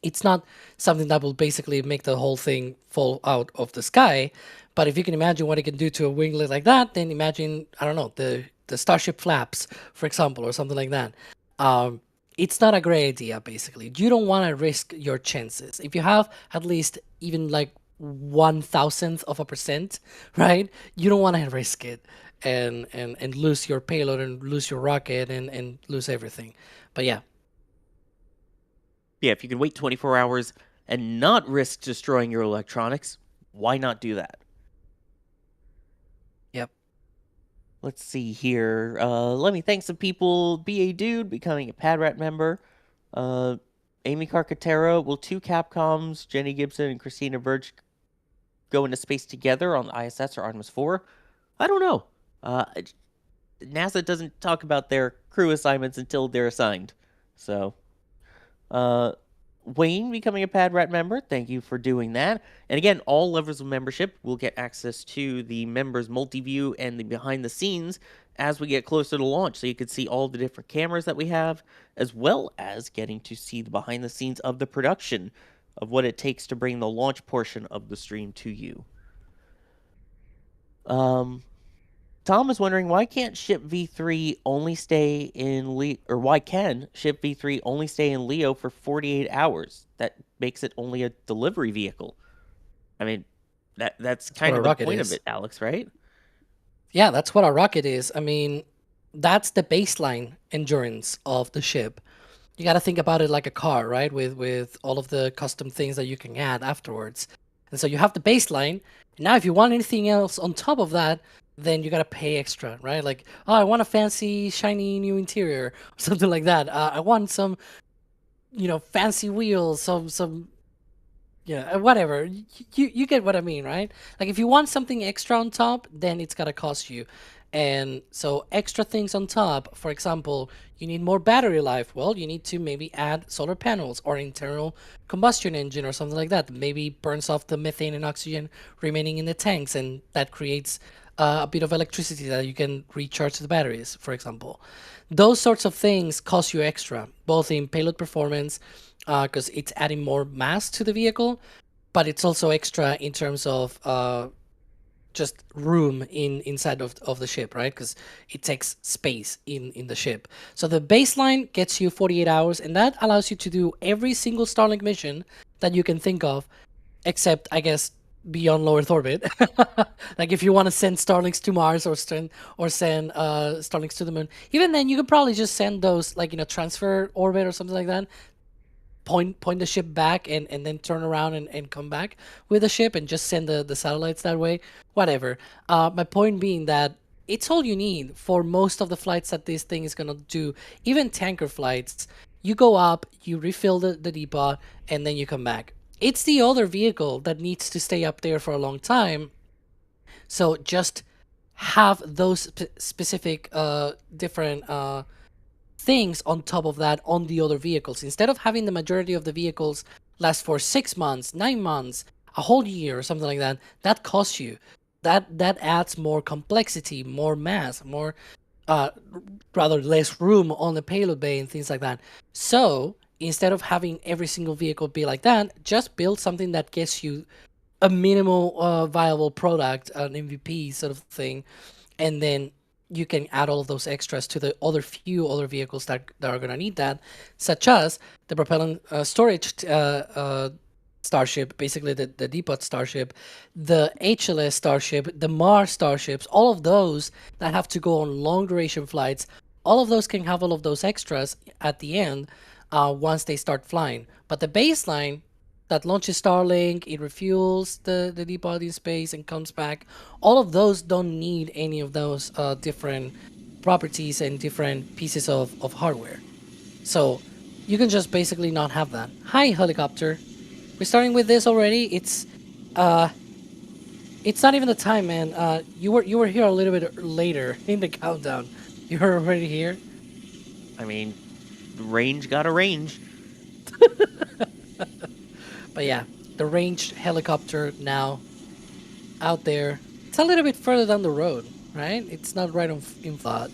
It's not something that will basically make the whole thing fall out of the sky, but if you can imagine what it can do to a winglet like that, then imagine, I don't know, the Starship flaps, for example, or something like that. It's not a great idea, basically. You don't want to risk your chances. If you have at least even like 0.001%, right? You don't want to risk it and lose your payload and lose your rocket and lose everything. But yeah. Yeah, if you can wait 24 hours and not risk destroying your electronics, why not do that? Yep. Let's see here. Let me thank some people. BA Dude becoming a PadRat member. Amy Carcatero. Will 2 Capcoms, Jenny Gibson and Christina Birch, go into space together on the ISS or Artemis 4? I don't know. NASA doesn't talk about their crew assignments until they're assigned. So, Wayne becoming a Pad Rat member. Thank you for doing that. And again, all levels of membership will get access to the members multi-view and the behind the scenes as we get closer to launch. So you can see all the different cameras that we have, as well as getting to see the behind the scenes of the production of what it takes to bring the launch portion of the stream to you. Tom is wondering, why can't Ship V3 only stay in Leo, or why can Ship V3 only stay in Leo for 48 hours? That makes it only a delivery vehicle. I mean, that's kind of the point of it, Alex, right? Yeah, that's what a rocket is. I mean, that's the baseline endurance of the ship. You got to think about it like a car, right? With all of the custom things that you can add afterwards. And so you have the baseline. Now, if you want anything else on top of that, then you got to pay extra, right? Like, oh, I want a fancy, shiny new interior, or something like that. I want some, fancy wheels, some whatever. You get what I mean, right? Like, if you want something extra on top, then it's got to cost you. And so extra things on top, for example, you need more battery life. Well, you need to maybe add solar panels or internal combustion engine or something like that. Maybe burns off the methane and oxygen remaining in the tanks, and that creates a bit of electricity that you can recharge the batteries, for example. Those sorts of things cost you extra, both in payload performance, because it's adding more mass to the vehicle, but it's also extra in terms of just room inside of the ship, right? Because it takes space in the ship. So the baseline gets you 48 hours, and that allows you to do every single Starlink mission that you can think of, except, I guess, beyond low Earth orbit. Like if you want to send Starlinks to Mars or send Starlinks to the moon, even then you could probably just send those like in a transfer orbit or something like that. Point the ship back and then turn around and come back with the ship and just send the satellites that way. Whatever. My point being that it's all you need for most of the flights that this thing is gonna do. Even tanker flights, you go up, you refill the depot, and then you come back. It's the other vehicle that needs to stay up there for a long time. So just have those specific different things on top of that on the other vehicles. Instead of having the majority of the vehicles last for 6 months, 9 months, a whole year or something like that, that costs you. That adds more complexity, more mass, more rather less room on the payload bay and things like that. So instead of having every single vehicle be like that, just build something that gets you a minimal viable product, an MVP sort of thing, and then you can add all of those extras to the few other vehicles that are going to need that, such as the propellant storage Starship, basically the depot Starship, the HLS Starship, the Mars Starships, all of those that have to go on long duration flights. All of those can have all of those extras at the end once they start flying. But the baseline that launches Starlink, it refuels the depot in space and comes back, all of those don't need any of those different properties and different pieces of hardware. So you can just basically not have that. Hi, helicopter. We're starting with this already. It's not even the time, man. You were here a little bit later in the countdown. You were already here. I mean, range got a range. But yeah, the ranged helicopter now out there. It's a little bit further down the road, right? It's not right in front.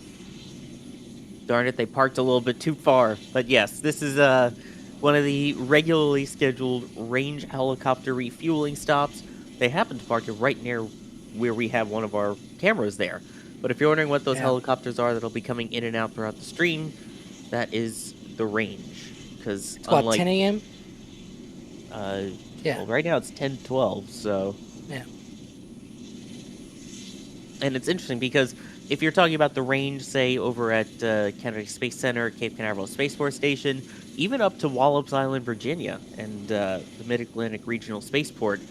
Darn it, they parked a little bit too far. But yes, this is one of the regularly scheduled range helicopter refueling stops. They happen to park it right near where we have one of our cameras there. But if you're wondering what those helicopters are that'll be coming in and out throughout the stream, that is the range. Because unlike 10 a.m.? Well, right now it's 10:12, so... Yeah. And it's interesting because if you're talking about the range, say, over at Kennedy Space Center, Cape Canaveral Space Force Station, even up to Wallops Island, Virginia, and the Mid-Atlantic Regional Spaceport,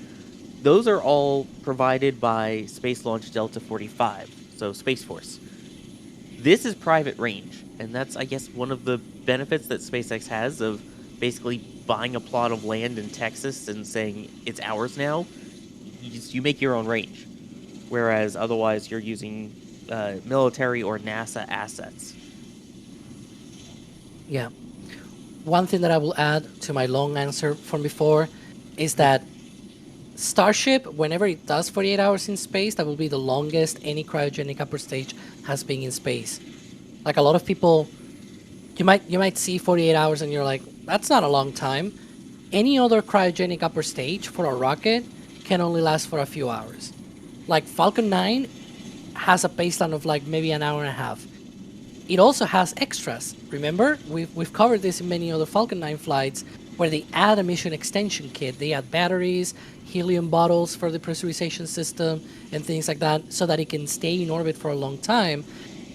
those are all provided by Space Launch Delta 45, so Space Force. This is private range, and that's, I guess, one of the benefits that SpaceX has of basically buying a plot of land in Texas and saying it's ours now. You make your own range, whereas otherwise you're using military or NASA assets. Yeah. one thing that I will add to my long answer from before is that Starship, whenever it does 48 hours in space, that will be the longest any cryogenic upper stage has been in space. Like a lot of people, you might see 48 hours and you're like, that's not a long time. Any other cryogenic upper stage for a rocket can only last for a few hours. Like Falcon 9 has a baseline of like maybe an hour and a half. It also has extras. Remember, we've covered this in many other Falcon 9 flights where they add a mission extension kit. They add batteries, helium bottles for the pressurization system, and things like that, so that it can stay in orbit for a long time.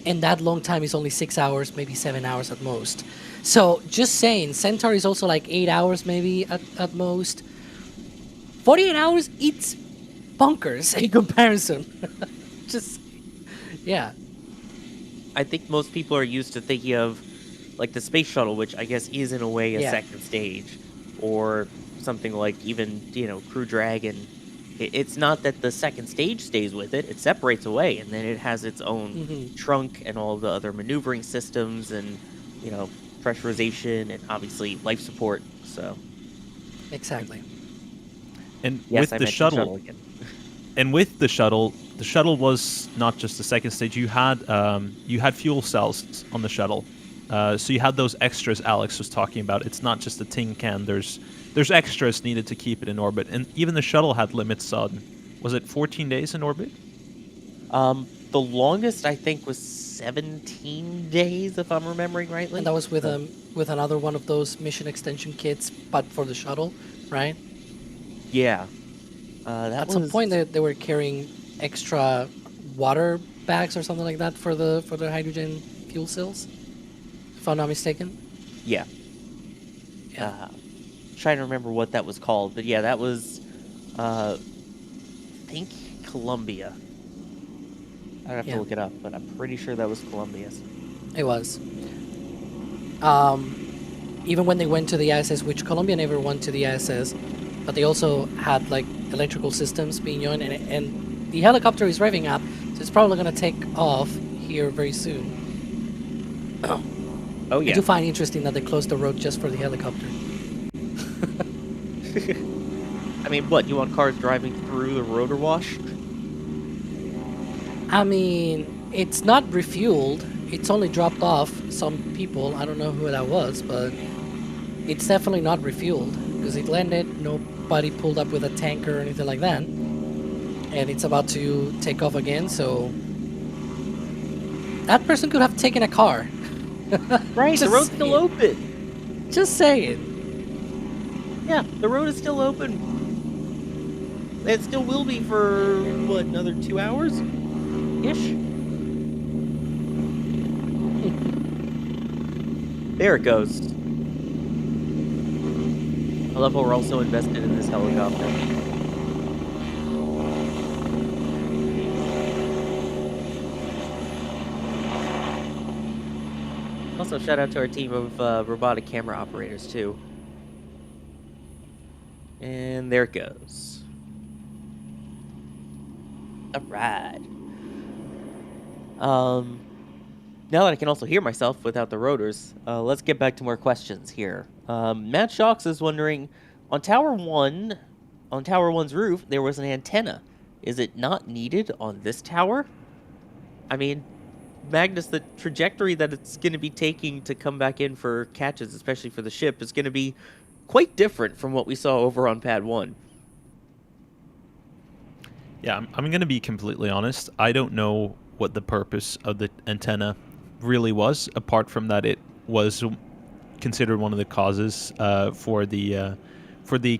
And that long time is only 6 hours, maybe 7 hours at most. So just saying, Centaur is also like 8 hours maybe at most. 48 hours, it's bonkers in comparison. Just, yeah. I think most people are used to thinking of like the space shuttle, which I guess is in a way a second stage, or something like even, Crew Dragon. It's not that the second stage stays with it, it separates away, and then it has its own trunk and all the other maneuvering systems and, pressurization and obviously life support, so. Exactly. And Yes, with I the shuttle, again. and with the shuttle was not just the second stage. You had fuel cells on the shuttle, so you had those extras Alex was talking about. It's not just a tin can. There's extras needed to keep it in orbit, and even the shuttle had limits on. Was it 14 days in orbit? The longest I think was 17 days, if I'm remembering rightly. And that was with another one of those mission extension kits, but for the shuttle, right? Yeah. At some point, they were carrying extra water bags or something like that for the hydrogen fuel cells, if I'm not mistaken. Yeah. Trying to remember what that was called, but yeah, that was, I think Columbia. I'd have to look it up, but I'm pretty sure that was Columbia's. It was. Even when they went to the ISS, which Columbia never went to the ISS, but they also had like electrical systems being joined, and the helicopter is revving up, so it's probably going to take off here very soon. Oh yeah. I do find interesting that they closed the road just for the helicopter. I mean, what, you want cars driving through the rotor wash? I mean, it's not refueled. It's only dropped off some people. I don't know who that was, but it's definitely not refueled because it landed. Nobody pulled up with a tanker or anything like that. And it's about to take off again, so that person could have taken a car. Right, the road's still open. Just saying. Yeah, the road is still open. It still will be for, what, another 2 hours? Ish? There it goes. I love how we're also invested in this helicopter. Also, shout out to our team of robotic camera operators, too. And there it goes. Alright. Now that I can also hear myself without the rotors, let's get back to more questions here. Matt Shocks is wondering, on Tower 1's roof, there was an antenna. Is it not needed on this tower? I mean, Magnus, the trajectory that it's going to be taking to come back in for catches, especially for the ship, is going to be quite different from what we saw over on Pad 1. Yeah, I'm going to be completely honest. I don't know what the purpose of the antenna really was, apart from that it was considered one of the causes for the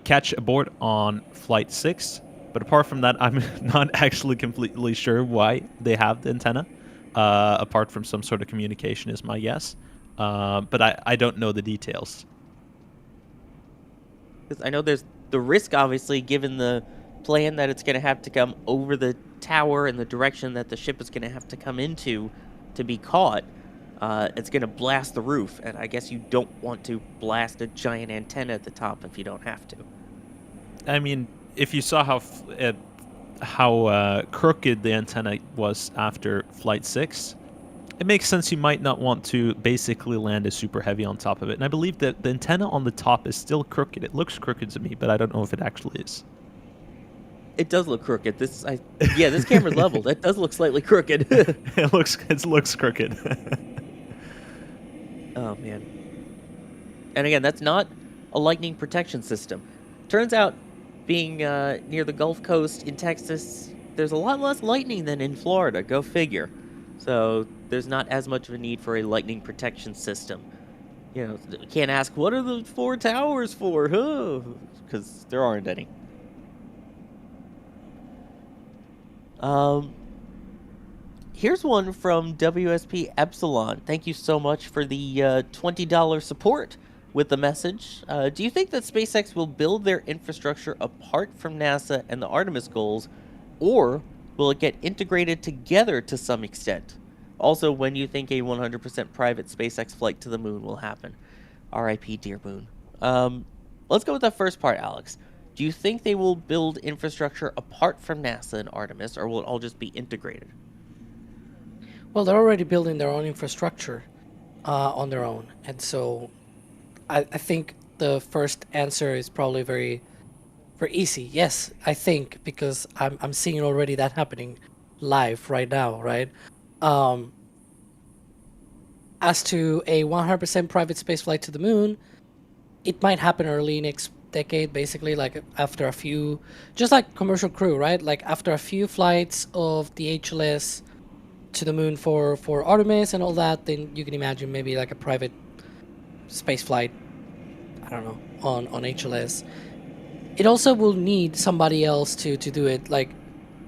catch abort on Flight 6. But apart from that, I'm not actually completely sure why they have the antenna, apart from some sort of communication is my guess. But I don't know the details. Because I know there's the risk, obviously, given the plan that it's going to have to come over the tower and the direction that the ship is going to have to come into to be caught. It's going to blast the roof, and I guess you don't want to blast a giant antenna at the top if you don't have to. I mean, if you saw how crooked the antenna was after Flight 6, It makes sense you might not want to basically land a super heavy on top of it. And I believe that the antenna on the top is still crooked. It looks crooked to me, but I don't know if it actually is. It does look crooked. This camera's leveled. It does look slightly crooked. It looks crooked. Oh man. And again, that's not a lightning protection system. Turns out, being near the Gulf Coast in Texas, there's a lot less lightning than in Florida. Go figure. So there's not as much of a need for a lightning protection system. You know, you can't ask, what are the 4 towers for? Because there aren't any. Here's one from WSP Epsilon. Thank you so much for the $20 support with the message. Do you think that SpaceX will build their infrastructure apart from NASA and the Artemis goals, or will it get integrated together to some extent? Also, when you think a 100% private SpaceX flight to the moon will happen? RIP, dear moon. Let's go with that first part, Alex. Do you think they will build infrastructure apart from NASA and Artemis, or will it all just be integrated? Well, they're already building their own infrastructure on their own. And so I think the first answer is probably very, very easy. Yes, I think, because I'm seeing already that happening live right now, right? As to a 100% private space flight to the moon, it might happen early next decade, basically, like after a few, just like commercial crew, right? Like after a few flights of the HLS to the moon for Artemis and all that, then you can imagine maybe like a private space flight, I don't know, on HLS. It also will need somebody else to do it. Like,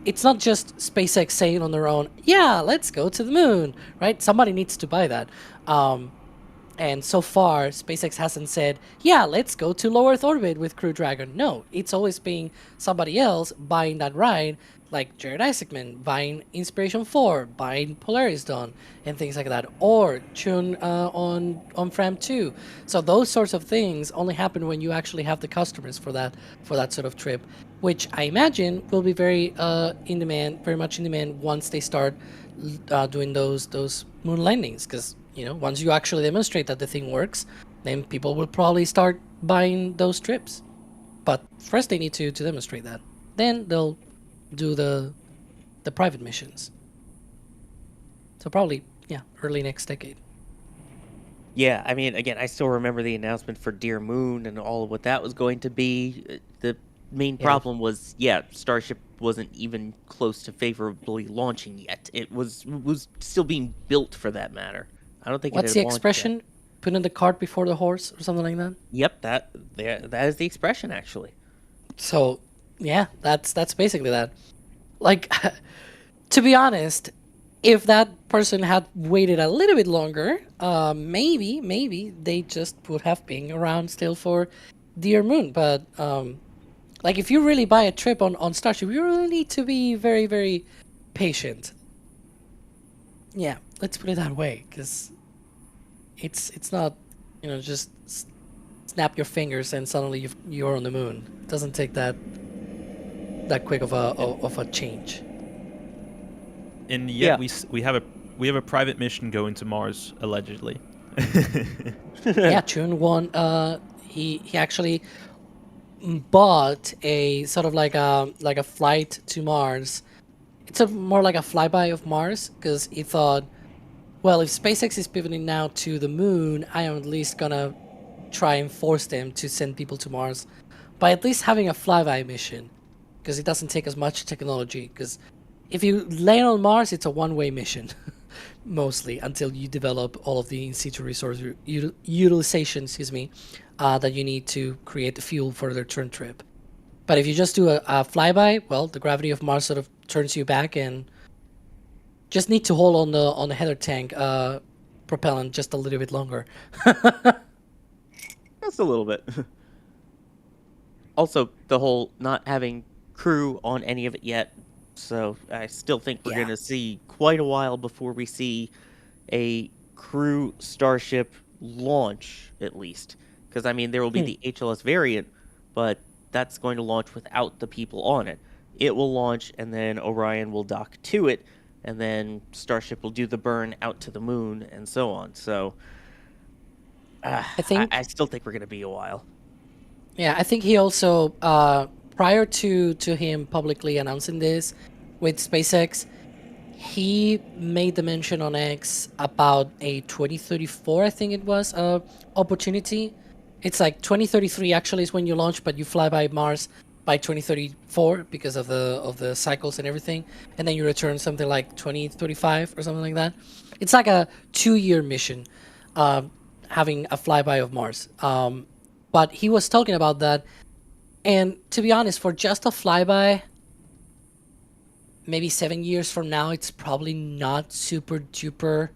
it's not just SpaceX saying on their own, yeah, let's go to the moon, right? Somebody needs to buy that. And so far, SpaceX hasn't said, yeah, let's go to low Earth orbit with Crew Dragon. No, it's always being somebody else buying that ride, like Jared Isaacman buying Inspiration 4, buying Polaris Dawn, and things like that, or Chun on Fram 2. So those sorts of things only happen when you actually have the customers for that sort of trip, which I imagine will be very in demand, very much in demand once they start doing those moon landings, because you know, once you actually demonstrate that the thing works, then people will probably start buying those trips. But first they need to demonstrate that. Then they'll do the private missions. So probably, yeah, early next decade. Yeah, I mean, again, I still remember the announcement for Dear Moon and all of what that was going to be. The main problem was, Starship wasn't even close to favorably launching yet. It was still being built, for that matter. I don't think. What's the expression? Putting the cart before the horse, or something like that. Yep, that is the expression, actually. So, yeah, that's basically that. Like, to be honest, if that person had waited a little bit longer, maybe they just would have been around still for Dear Moon. But like, if you really buy a trip on Starship, you really need to be very, very patient. Yeah, let's put it that way, because it's not, you know, just snap your fingers and suddenly you're on the moon. It doesn't take that quick of a change. And yet we have a private mission going to Mars, allegedly. Yeah, Chun won. He actually bought a sort of like a flight to Mars. It's more like a flyby of Mars, because he thought, well, if SpaceX is pivoting now to the moon, I am at least gonna try and force them to send people to Mars by at least having a flyby mission, because it doesn't take as much technology. Because if you land on Mars, it's a one-way mission, mostly, until you develop all of the in-situ resource utilization, that you need to create the fuel for the return trip. But if you just do a flyby, well, the gravity of Mars sort of turns you back, and just need to hold on the header tank propellant just a little bit longer. Just a little bit. Also, the whole not having crew on any of it yet, so I still think we're going to see quite a while before we see a crew Starship launch, at least. Because, I mean, there will be the HLS variant, but that's going to launch without the people on it. It will launch, and then Orion will dock to it. and then Starship will do the burn out to the moon, and so on. So I still think we're going to be a while. Yeah, I think he also, prior to him publicly announcing this with SpaceX, he made the mention on X about a 2034, I think it was, opportunity. It's like 2033 actually is when you launch, but you fly by Mars by 2034 because of the cycles and everything, and then you return something like 2035 or something like that. It's like a 2-year mission, having a flyby of Mars. But he was talking about that, and to be honest, for just a flyby, maybe 7 years from now, it's probably not super duper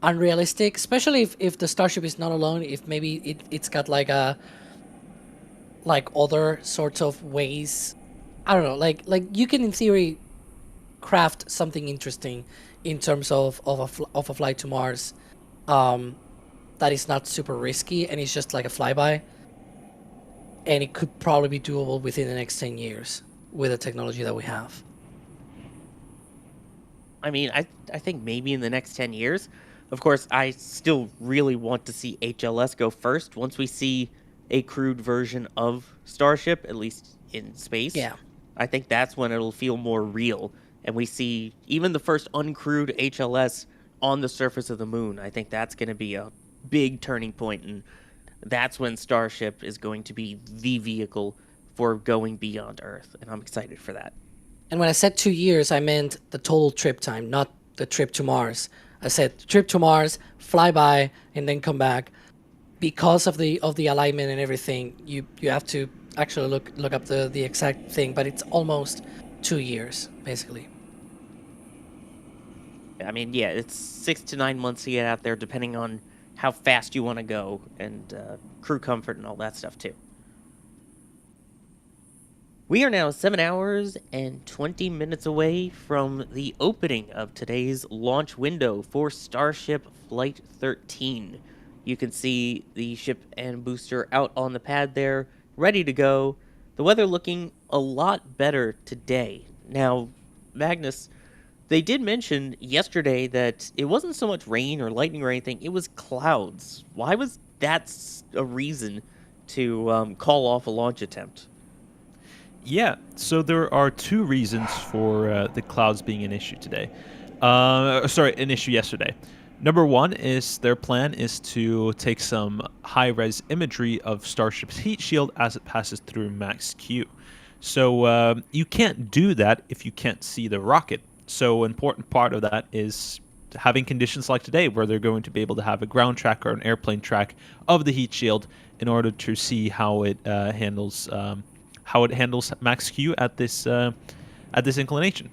unrealistic, especially if the Starship is not alone, if maybe it's got like other sorts of ways. I don't know, like you can in theory craft something interesting in terms of a flight to Mars, that is not super risky and it's just like a flyby, and it could probably be doable within the next 10 years with the technology that we have. I mean, I think maybe in the next 10 years. Of course, I still really want to see HLS go first. Once we see a crewed version of Starship, at least in space, yeah, I think that's when it'll feel more real. And we see even the first uncrewed HLS on the surface of the moon. I think that's going to be a big turning point, and that's when Starship is going to be the vehicle for going beyond Earth, and I'm excited for that. And when I said 2 years, I meant the total trip time, not the trip to Mars. I said trip to Mars, fly by, and then come back. Because of the alignment and everything, you have to actually look up the exact thing, but it's almost 2 years, basically. I mean, yeah, it's 6 to 9 months to get out there, depending on how fast you want to go, and crew comfort and all that stuff, too. We are now 7 hours and 20 minutes away from the opening of today's launch window for Starship Flight 13. You can see the ship and booster out on the pad there, ready to go. The weather looking a lot better today. Now, Magnus, they did mention yesterday that it wasn't so much rain or lightning or anything, it was clouds. Why was that a reason to call off a launch attempt? Yeah, so there are two reasons for the clouds being an issue today. An issue yesterday. Number one is their plan is to take some high-res imagery of Starship's heat shield as it passes through max Q. So you can't do that if you can't see the rocket. So an important part of that is having conditions like today, where they're going to be able to have a ground track or an airplane track of the heat shield in order to see how it handles max Q at this inclination.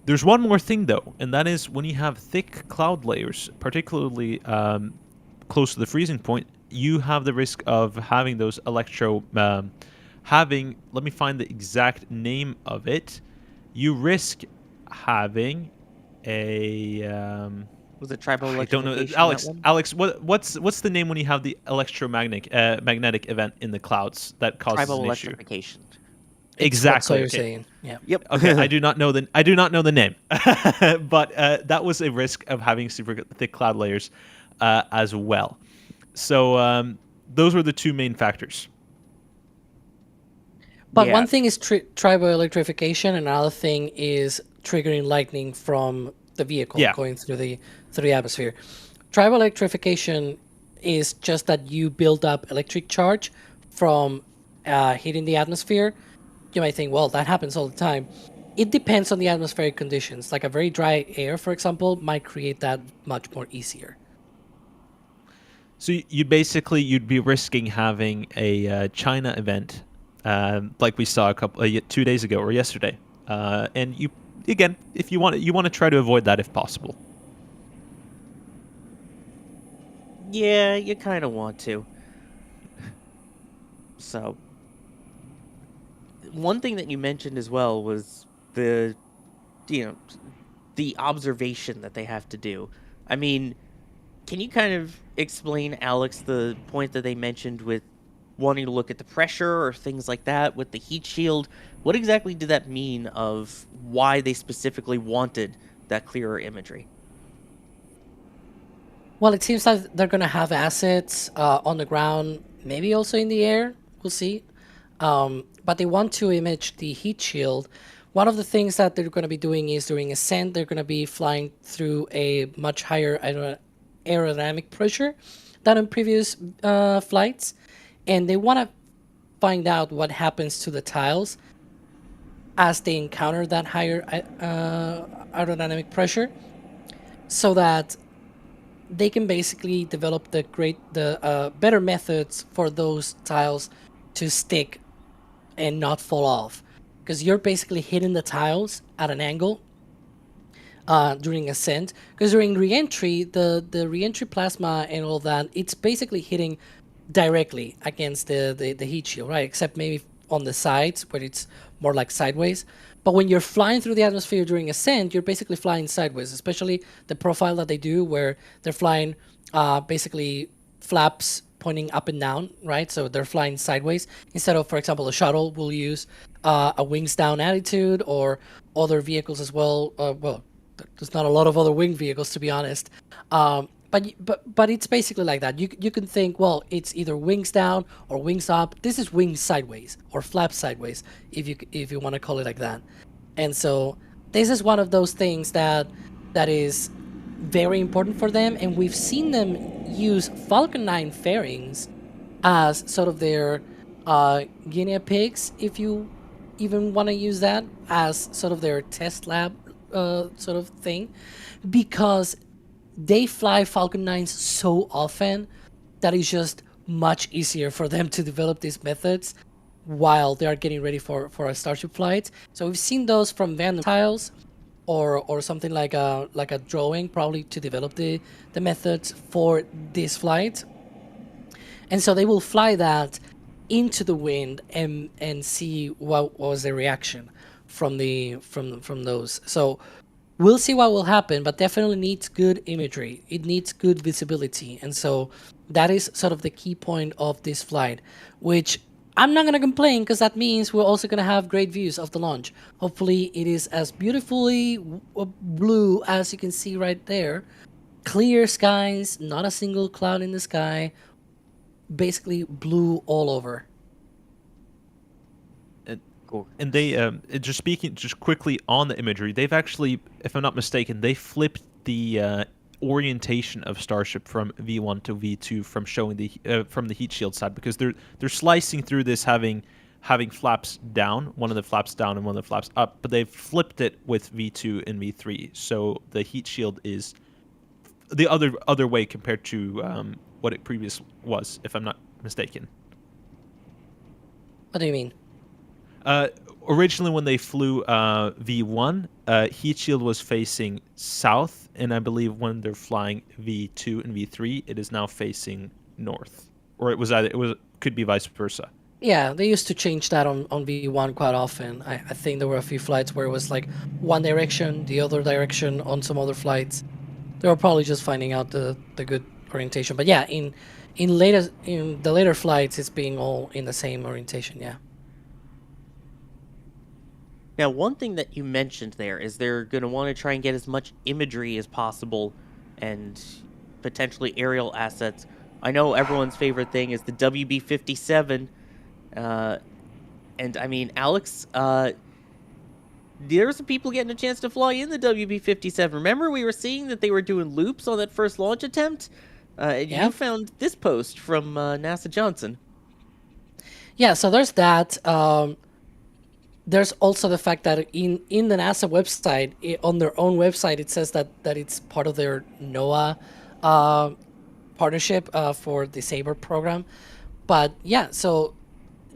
There's one more thing though, and that is when you have thick cloud layers, particularly close to the freezing point, you have the risk of having those let me find the exact name of it. You risk having a was it tribal I don't know, Alex, what's the name when you have the magnetic event in the clouds that causes tribal an electrification? Issue? Exactly. That's what you're saying. Yeah. Yep. Okay. I do not know the name, but that was a risk of having super thick cloud layers as well. So those were the two main factors. But one thing is tribal electrification, and another thing is triggering lightning from the vehicle going through the atmosphere. Tribal electrification is just that you build up electric charge from hitting the atmosphere. You might think, well, that happens all the time. It depends on the atmospheric conditions. Like a very dry air, for example, might create that much more easier. So you'd be risking having a China event, like we saw 2 days ago or yesterday, and you again, if you want to try to avoid that if possible. Yeah, you kind of want to. So, one thing that you mentioned as well was the observation that they have to do. I mean, can you kind of explain, Alex, the point that they mentioned with wanting to look at the pressure or things like that with the heat shield. What exactly did that mean of why they specifically wanted that clearer imagery? Well, it seems like they're going to have assets on the ground, maybe also in the air. We'll see. But they want to image the heat shield. One of the things that they're going to be doing is during ascent, they're going to be flying through a much higher aerodynamic pressure than in previous flights. And they want to find out what happens to the tiles as they encounter that higher aerodynamic pressure, so that they can basically develop the better methods for those tiles to stick and not fall off, because you're basically hitting the tiles at an angle during ascent. Because during re-entry, the re-entry plasma and all that, it's basically hitting directly against the heat shield, right? Except maybe on the sides where it's more like sideways. But when you're flying through the atmosphere during ascent, you're basically flying sideways, especially the profile that they do where they're flying basically flaps pointing up and down, right? So they're flying sideways instead of, for example, a shuttle will use a wings down attitude, or other vehicles as well. Well, there's not a lot of other winged vehicles, to be honest. But it's basically like that. You can think, well, it's either wings down or wings up. This is wings sideways or flap sideways, if you want to call it like that. And so this is one of those things that is very important for them, and we've seen them use Falcon 9 fairings as sort of their guinea pigs, if you even want to use that, as sort of their test lab sort of thing, because they fly Falcon 9s so often that it's just much easier for them to develop these methods while they are getting ready for a Starship flight. So we've seen those from random tiles or something like a drawing, probably to develop the methods for this flight. And so they will fly that into the wind and see what was the reaction from those. So we'll see what will happen, but definitely needs good imagery. It needs good visibility. And so that is sort of the key point of this flight, which I'm not going to complain, because that means we're also going to have great views of the launch. Hopefully it is as beautifully blue as you can see right there. Clear skies, not a single cloud in the sky. Basically blue all over. And they just quickly on the imagery, they've actually, if I'm not mistaken, they flipped the orientation of Starship from V1 to V2 from showing from the heat shield side, because they're slicing through this having flaps down, one of the flaps down and one of the flaps up, but they've flipped it with V2 and V3, so the heat shield is the other way compared to what it previously was, if I'm not mistaken. What do you mean? Originally, when they flew V1, heat shield was facing south, and I believe when they're flying V2 and V3, it is now facing north, or it could be vice versa. Yeah, they used to change that on V1 quite often. I think there were a few flights where it was like one direction, the other direction on some other flights. They were probably just finding out the good orientation. But yeah, in the later flights, it's being all in the same orientation. Yeah. Now, one thing that you mentioned there is they're going to want to try and get as much imagery as possible and potentially aerial assets. I know everyone's favorite thing is the WB-57. And I mean, Alex, there were some people getting a chance to fly in the WB-57. Remember, we were seeing that they were doing loops on that first launch attempt? Yeah. You found this post from NASA Johnson. Yeah, so there's that. There's also the fact that in the NASA website, on their own website, it says that it's part of their NOAA partnership for the Sabre program. But yeah, so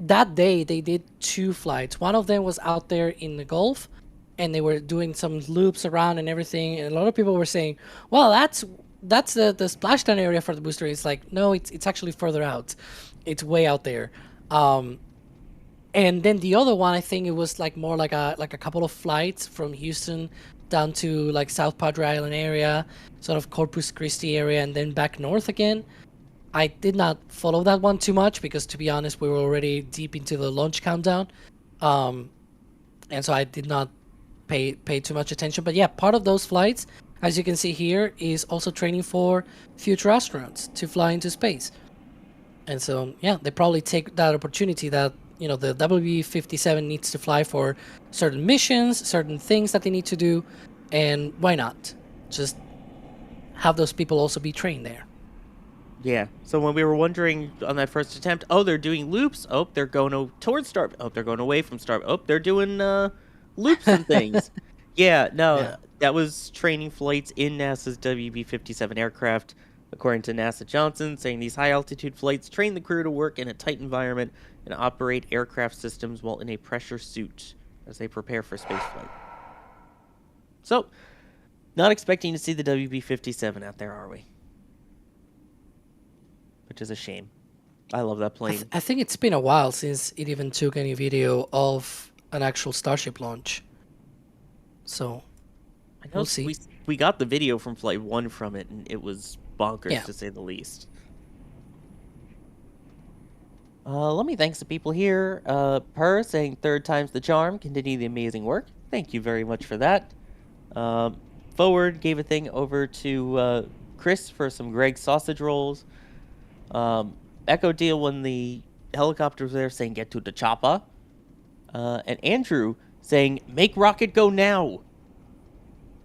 that day they did 2 flights. One of them was out there in the Gulf, and they were doing some loops around and everything. And a lot of people were saying, well, that's the splashdown area for the booster. It's like, no, it's actually further out. It's way out there. And then the other one, I think it was like more like a couple of flights from Houston down to like South Padre Island area, sort of Corpus Christi area, and then back north again. I did not follow that one too much because, to be honest, we were already deep into the launch countdown, and so I did not pay too much attention. But yeah, part of those flights, as you can see here, is also training for future astronauts to fly into space. And so yeah, they probably take that opportunity that, you know, the WB-57 needs to fly for certain missions, certain things that they need to do, and why not just have those people also be trained there. Yeah. So when we were wondering on that first attempt, oh, they're doing loops. Oh, they're going towards Star. Oh, they're going away from Star. Oh, they're doing loops and things. Yeah. No, that was training flights in NASA's WB-57 aircraft, according to NASA Johnson, saying these high-altitude flights train the crew to work in a tight environment and operate aircraft systems while in a pressure suit as they prepare for spaceflight. So, not expecting to see the WB-57 out there, are we? Which is a shame. I love that plane. I think it's been a while since it even took any video of an actual Starship launch. So, we'll see. We got the video from Flight 1 from it, and it was bonkers, to say the least. Let me thank some people here. Per saying 3rd time's the charm. Continue the amazing work. Thank you very much for that. Forward gave a thing over to Chris for some Greg sausage rolls. Echo Deal when the helicopter was there saying get to the chopper. And Andrew saying make rocket go now.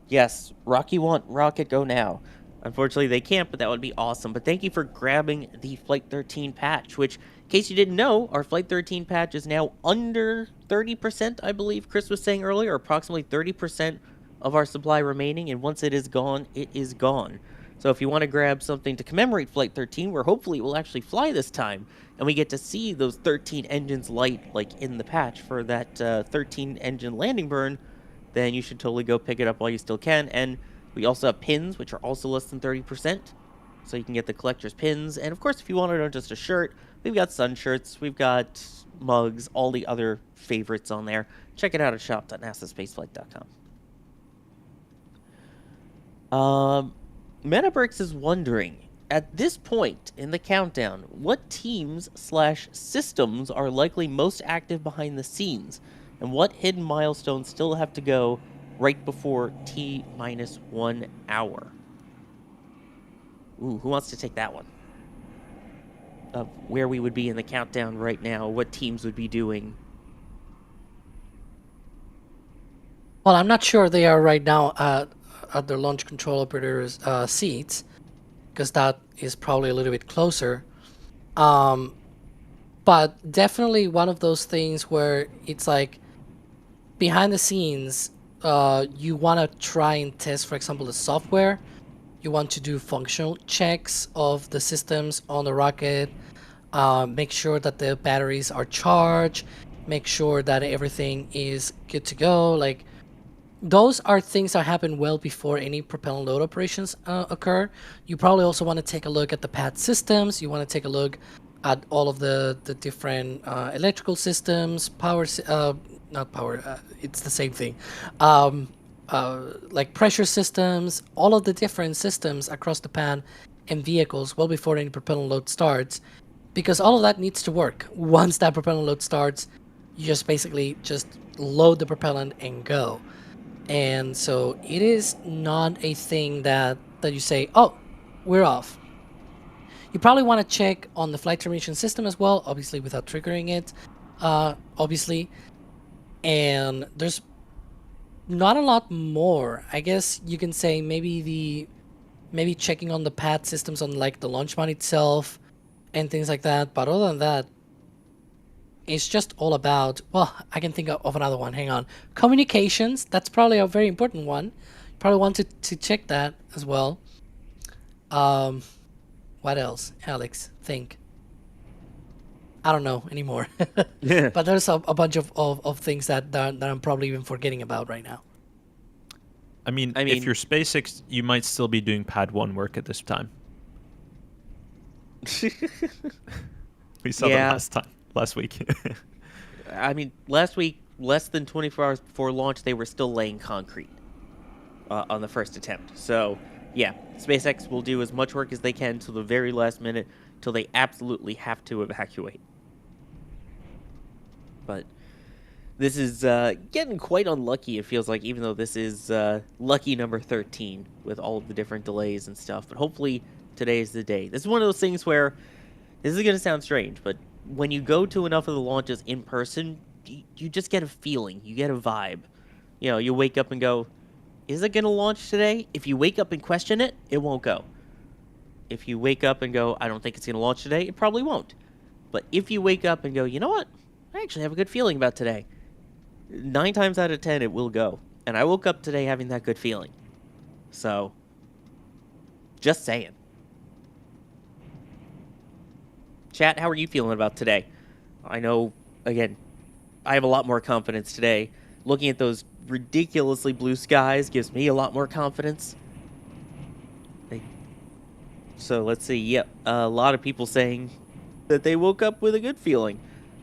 Yes, Rocky want rocket go now. Unfortunately, they can't, but that would be awesome. But thank you for grabbing the Flight 13 patch, which, in case you didn't know, our Flight 13 patch is now under 30%, I believe Chris was saying earlier, approximately 30% of our supply remaining, and once it is gone, it is gone. So if you want to grab something to commemorate Flight 13, where hopefully it will actually fly this time, and we get to see those 13 engines light, like in the patch for that 13 engine landing burn, then you should totally go pick it up while you still can. And we also have pins, which are also less than 30%, so you can get the collector's pins. And of course, if you want to know just a shirt, we've got sun shirts, we've got mugs, all the other favorites on there. Check it out at shop.nasaspaceflight.com. Metabricks is wondering, at this point in the countdown, what teams/systems are likely most active behind the scenes, and what hidden milestones still have to go right before T-1 hour? Ooh, who wants to take that one? Of where we would be in the countdown right now, what teams would be doing. Well, I'm not sure they are right now at their launch control operators' seats, because that is probably a little bit closer. But definitely one of those things where it's like behind the scenes, you want to try and test, for example, the software. You want to do functional checks of the systems on the rocket, make sure that the batteries are charged, make sure that everything is good to go. Like, those are things that happen well before any propellant load operations occur. You probably also want to take a look at the pad systems. You want to take a look at all of the different electrical systems, it's the same thing. Like pressure systems, all of the different systems across the pad and vehicles well before any propellant load starts, because all of that needs to work. Once that propellant load starts, you just basically just load the propellant and go. And so it is not a thing that you say, oh, we're off. You probably want to check on the flight termination system as well, obviously without triggering it, obviously. And there's not a lot more. I guess you can say maybe checking on the pad systems on like the launch mount itself and things like that. But other than that, it's just all about, well, I can think of another one. Hang on. Communications, that's probably a very important one. You probably want to check that as well. What else? Alex, think. I don't know anymore. Yeah. But there's a bunch of things that I'm probably even forgetting about right now. I mean, if you're SpaceX, you might still be doing Pad 1 work at this time. We saw that last week. I mean, last week, less than 24 hours before launch, they were still laying concrete on the first attempt. So yeah, SpaceX will do as much work as they can till the very last minute, till they absolutely have to evacuate. But this is getting quite unlucky, it feels like, even though this is lucky number 13 with all of the different delays and stuff. But hopefully today is the day. This is one of those things where, this is going to sound strange, but when you go to enough of the launches in person, you just get a feeling, you get a vibe. You know, you wake up and go, is it going to launch today? If you wake up and question it, it won't go. If you wake up and go, I don't think it's going to launch today, it probably won't. But if you wake up and go, you know what? I actually have a good feeling about today. 9 times out of 10, it will go. And I woke up today having that good feeling. So, just saying. Chat, how are you feeling about today? I know, again, I have a lot more confidence today. Looking at those ridiculously blue skies gives me a lot more confidence. So let's see. Yep, a lot of people saying that they woke up with a good feeling.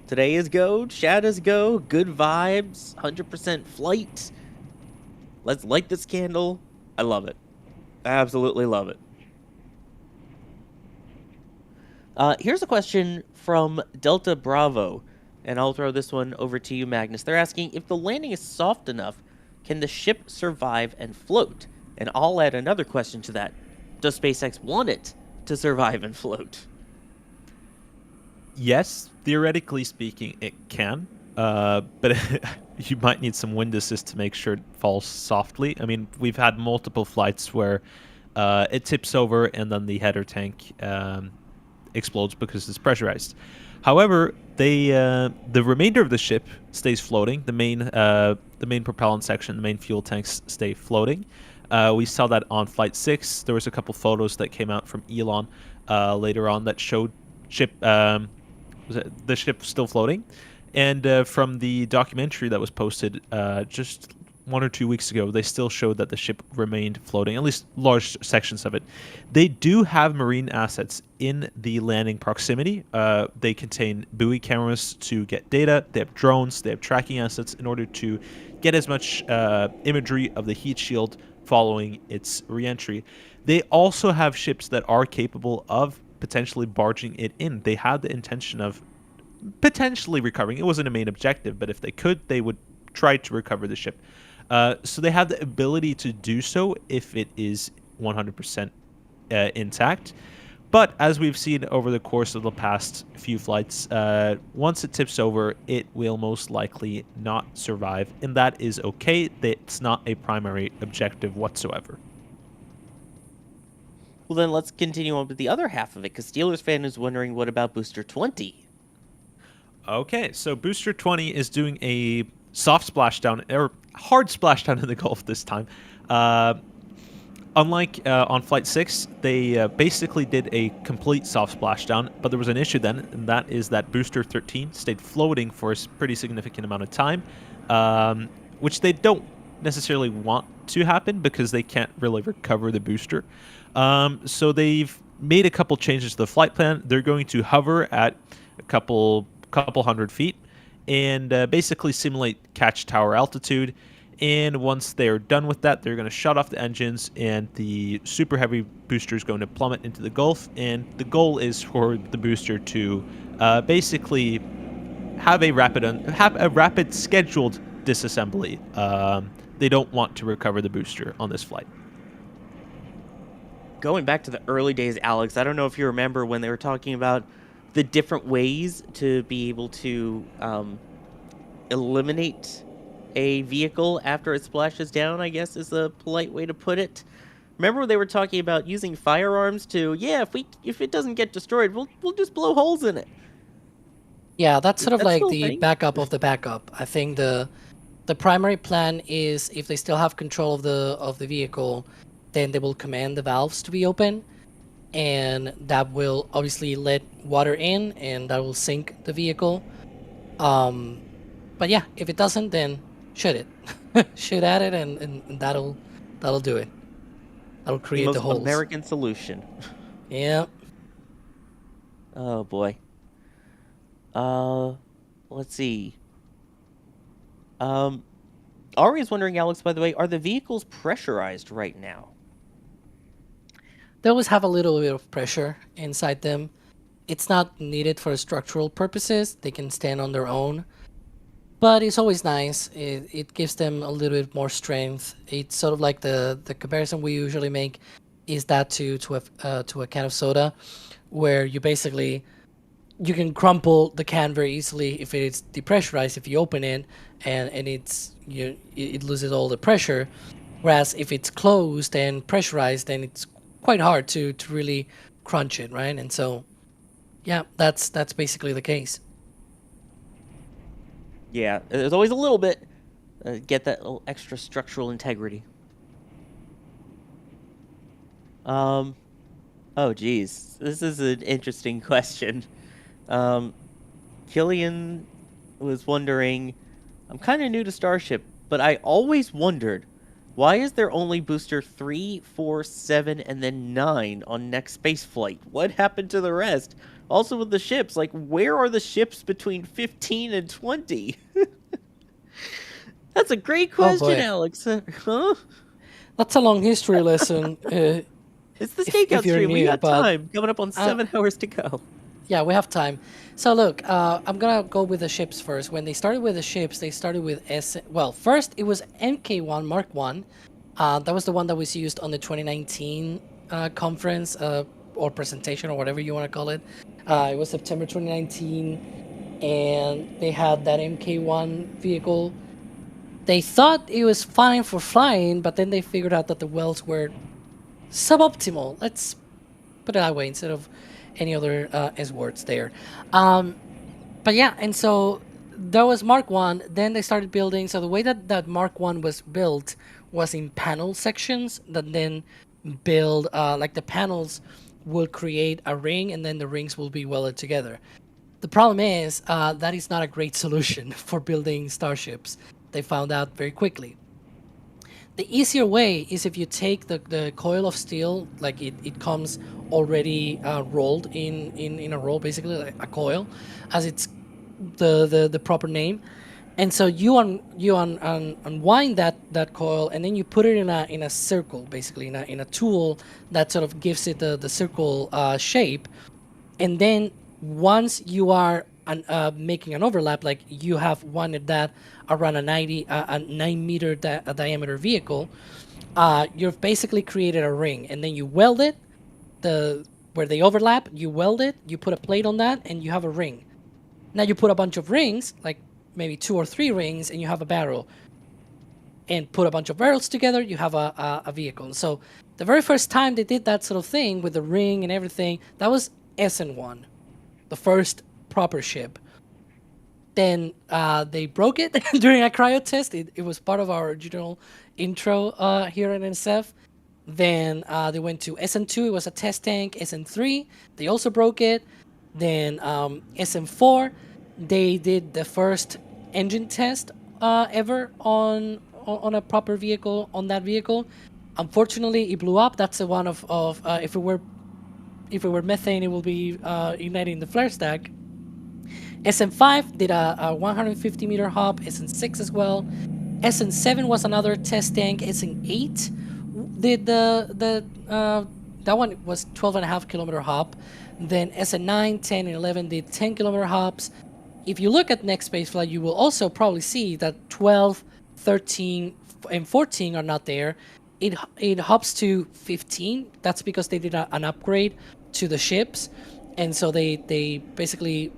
Today is go, chat is go, good vibes, 100% flight. Let's light this candle. I love it. I absolutely love it. Here's a question from Delta Bravo, and I'll throw this one over to you, Magnus. They're asking, if the landing is soft enough, can the ship survive and float? And I'll add another question to that. Does SpaceX want it to survive and float? Yes, theoretically speaking, it can. But you might need some wind assist to make sure it falls softly. I mean, we've had multiple flights where it tips over and then the header tank explodes because it's pressurized. However, the remainder of the ship stays floating. The main propellant section, the main fuel tanks stay floating. We saw that on Flight 6. There was a couple photos that came out from Elon later on that showed the ship still floating. And from the documentary that was posted just 1 or 2 weeks ago, they still showed that the ship remained floating, at least large sections of it. They do have marine assets in the landing proximity. They contain buoy cameras to get data. They have drones. They have tracking assets in order to get as much imagery of the heat shield following its re-entry. They also have ships that are capable of potentially barging it in. They had the intention of potentially recovering. It wasn't a main objective, but if they could, they would try to recover the ship. So they have the ability to do so if it is 100% intact. But as we've seen over the course of the past few flights, once it tips over, it will most likely not survive. And that is okay. It's not a primary objective whatsoever. Well, then let's continue on with the other half of it, because Steelers fan is wondering, what about Booster 20? Okay, so Booster 20 is doing a soft splashdown, or hard splashdown in the Gulf this time. Unlike on Flight 6, they basically did a complete soft splashdown, but there was an issue then, and that is that Booster 13 stayed floating for a pretty significant amount of time, which they don't necessarily want to happen because they can't really recover the booster. So they've made a couple changes to the flight plan. They're going to hover at a couple 100 feet and basically simulate catch tower altitude. And once they're done with that, they're going to shut off the engines, and the super heavy booster is going to plummet into the Gulf. And the goal is for the booster to basically have a rapid scheduled disassembly. They don't want to recover the booster on this flight. Going back to the early days, Alex, I don't know if you remember when they were talking about the different ways to be able to eliminate a vehicle after it splashes down, I guess is a polite way to put it. Remember they were talking about using firearms to, if it doesn't get destroyed, we'll just blow holes in it. Yeah, that's sort of like the thing? backup of the backup. I think the primary plan is, if they still have control of the vehicle, then they will command the valves to be open, and that will obviously let water in, and that will sink the vehicle. But yeah, if it doesn't, then shoot it. Shoot at it, and that'll do it. That'll create the most holes. American solution. Yeah. Oh boy. Let's see. Ari is wondering, Alex, by the way, are the vehicles pressurized right now? they always have a little bit of pressure inside them. It's not needed for structural purposes. They can stand on their own. But it's always nice. It gives them a little bit more strength. It's sort of like the comparison we usually make is that to a can of soda, where you basically you can crumple the can very easily if it's depressurized. If you open it and it loses all the pressure, whereas if it's closed and pressurized, then it's quite hard to really crunch it, right? And so, yeah, that's basically the case. Yeah, there's always a little bit. Get that little extra structural integrity. Oh, geez. This is an interesting question. Killian was wondering, I'm kind of new to Starship, but I always wondered, why is there only booster 3, 4, 7, and then 9 on next space flight? What happened to the rest? Also with the ships, like, where are the ships between 15 and 20? That's a great question, Alex. Huh? That's a long history lesson. It's the Stakeout stream. We got time. Coming up on 7 hours to go. Yeah, we have time. So look, I'm gonna go with the ships first. When they started with the ships, they started with first it was MK1 Mark 1. That was the one that was used on the 2019 conference or presentation or whatever you want to call it. It was September 2019, and they had that MK1 vehicle. They thought it was fine for flying, but then they figured out that the welds were suboptimal. Let's put it that way instead of any other S words there. But yeah, and so there was Mark 1. Then they started building. So the way that Mark 1 was built was in panel sections that then build, like the panels will create a ring and then the rings will be welded together. The problem is that is not a great solution for building starships. They found out very quickly. The easier way is if you take the coil of steel, like it comes already rolled in a roll, basically like a coil, as it's the proper name. And so you unwind that coil, and then you put it in a circle, basically in a tool that sort of gives it the circle shape. And then once you are making an overlap, like you have wanted that around a 9 meter diameter vehicle, you've basically created a ring, and then you weld it, where they overlap, you weld it, you put a plate on that, and you have a ring. Now you put a bunch of rings, like maybe 2 or 3 rings, and you have a barrel. And put a bunch of barrels together, you have a vehicle. So the very first time they did that sort of thing with the ring and everything, that was SN1, the first proper ship. Then they broke it during a cryo test. It was part of our original intro here at NSF. Then they went to SN2. It was a test tank. SN3, they also broke it. Then SN4, they did the first engine test ever on a proper vehicle, on that vehicle. Unfortunately, it blew up. That's the one of if it were methane, it will be igniting the flare stack. SN5 did a 150 meter hop, SN6 as well. SN7 was another test tank. SN8 did that one was 12.5 kilometer hop. Then SN9, 10, and 11 did 10 kilometer hops. If you look at next spaceflight, you will also probably see that 12, 13, and 14 are not there. It hops to 15. That's because they did an upgrade to the ships, and so they basically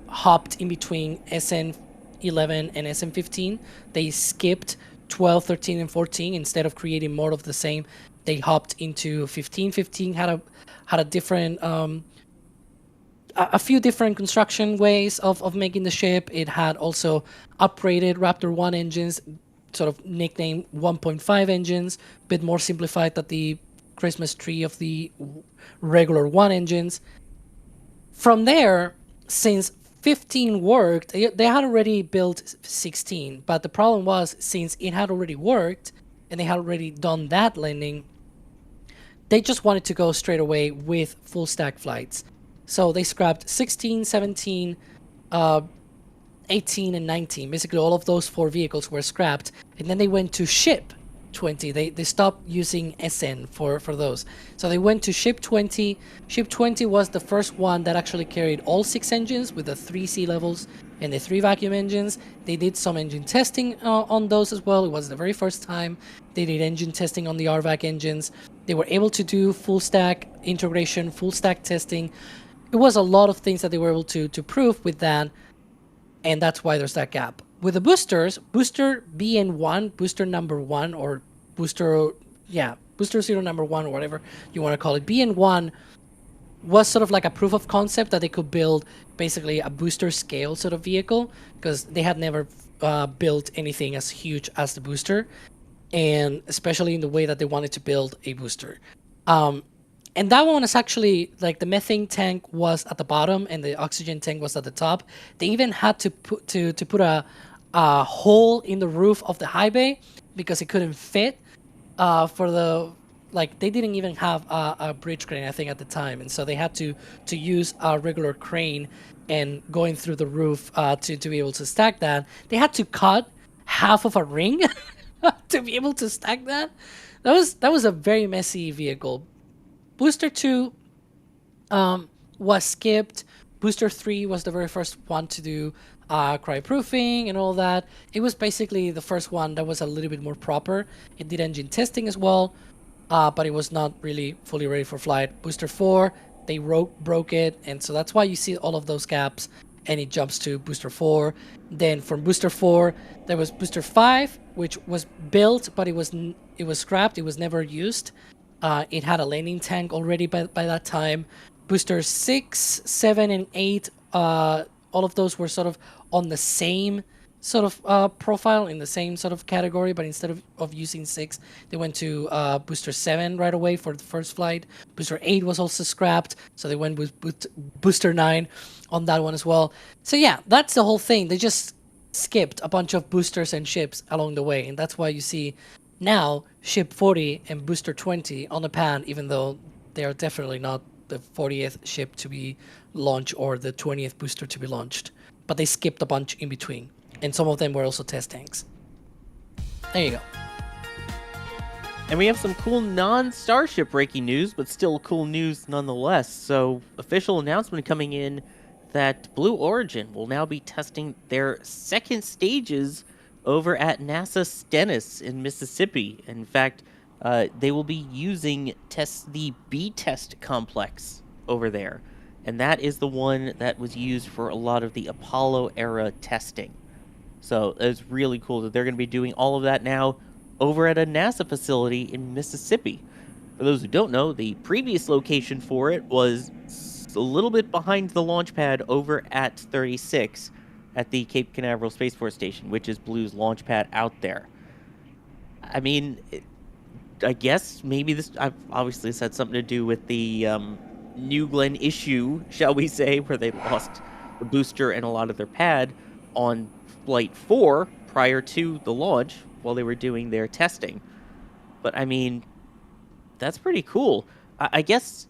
hopped in between SN11 and SN15. They skipped 12, 13, and 14 instead of creating more of the same. They hopped into 15. 15 had a different a few different construction ways of making the ship. It had also upgraded Raptor 1 engines, sort of nicknamed 1.5 engines, a bit more simplified than the Christmas tree of the regular 1 engines. From there, since 15 worked, they had already built 16, but the problem was, since it had already worked and they had already done that landing, they just wanted to go straight away with full stack flights. So they scrapped 16, 17, 18, and 19. Basically, all of those 4 vehicles were scrapped, and then they went to ship 20. They stopped using SN for those. So they went to Ship 20. Ship 20 was the first one that actually carried all 6 engines with the 3 sea levels and the 3 vacuum engines. They did some engine testing on those as well. It was the very first time they did engine testing on the RVAC engines. They were able to do full stack integration, full stack testing. It was a lot of things that they were able to prove with that, and that's why there's that gap. With the boosters, booster BN1, booster number 1, or booster 0 number 1, or whatever you want to call it, BN1 was sort of like a proof of concept that they could build basically a booster scale sort of vehicle, because they had never built anything as huge as the booster, and especially in the way that they wanted to build a booster. And that one is actually, like, the methane tank was at the bottom and the oxygen tank was at the top. They even had to put a hole in the roof of the high bay because it couldn't fit for the, like, they didn't even have a bridge crane, I think, at the time. And so they had to use a regular crane and going through the roof to be able to stack that. They had to cut half of a ring to be able to stack that. That was a very messy vehicle. Booster 2 was skipped. Booster 3 was the very first one to do cryoproofing and all that. It was basically the first one that was a little bit more proper. It did engine testing as well, but it was not really fully ready for flight. Booster 4, they broke it, and so that's why you see all of those gaps, and it jumps to Booster 4. Then from Booster 4, there was Booster 5, which was built, but it was scrapped. It was never used. It had a landing tank already by that time. Booster 6, 7, and 8, all of those were sort of on the same sort of profile, in the same sort of category, but instead of using 6, they went to Booster 7 right away for the first flight. Booster 8 was also scrapped, so they went with Booster 9 on that one as well. So yeah, that's the whole thing. They just skipped a bunch of boosters and ships along the way, and that's why you see now Ship 40 and Booster 20 on the pan, even though they are definitely not the 40th ship to be launched or the 20th booster to be launched. But they skipped a bunch in between, and some of them were also test tanks. There you go. And we have some cool non-Starship breaking news, but still cool news nonetheless. So, official announcement coming in that Blue Origin will now be testing their second stages over at NASA Stennis in Mississippi. In fact, they will be using the B-test complex over there. And that is the one that was used for a lot of the Apollo era testing. So it's really cool that they're going to be doing all of that now over at a NASA facility in Mississippi. For those who don't know, the previous location for it was a little bit behind the launch pad over at 36 at the Cape Canaveral Space Force Station, which is Blue's launch pad out there. I mean, I guess maybe this, obviously this had something to do with the New Glenn issue, shall we say, where they lost the booster and a lot of their pad on Flight 4 prior to the launch while they were doing their testing. But I mean, that's pretty cool. I guess,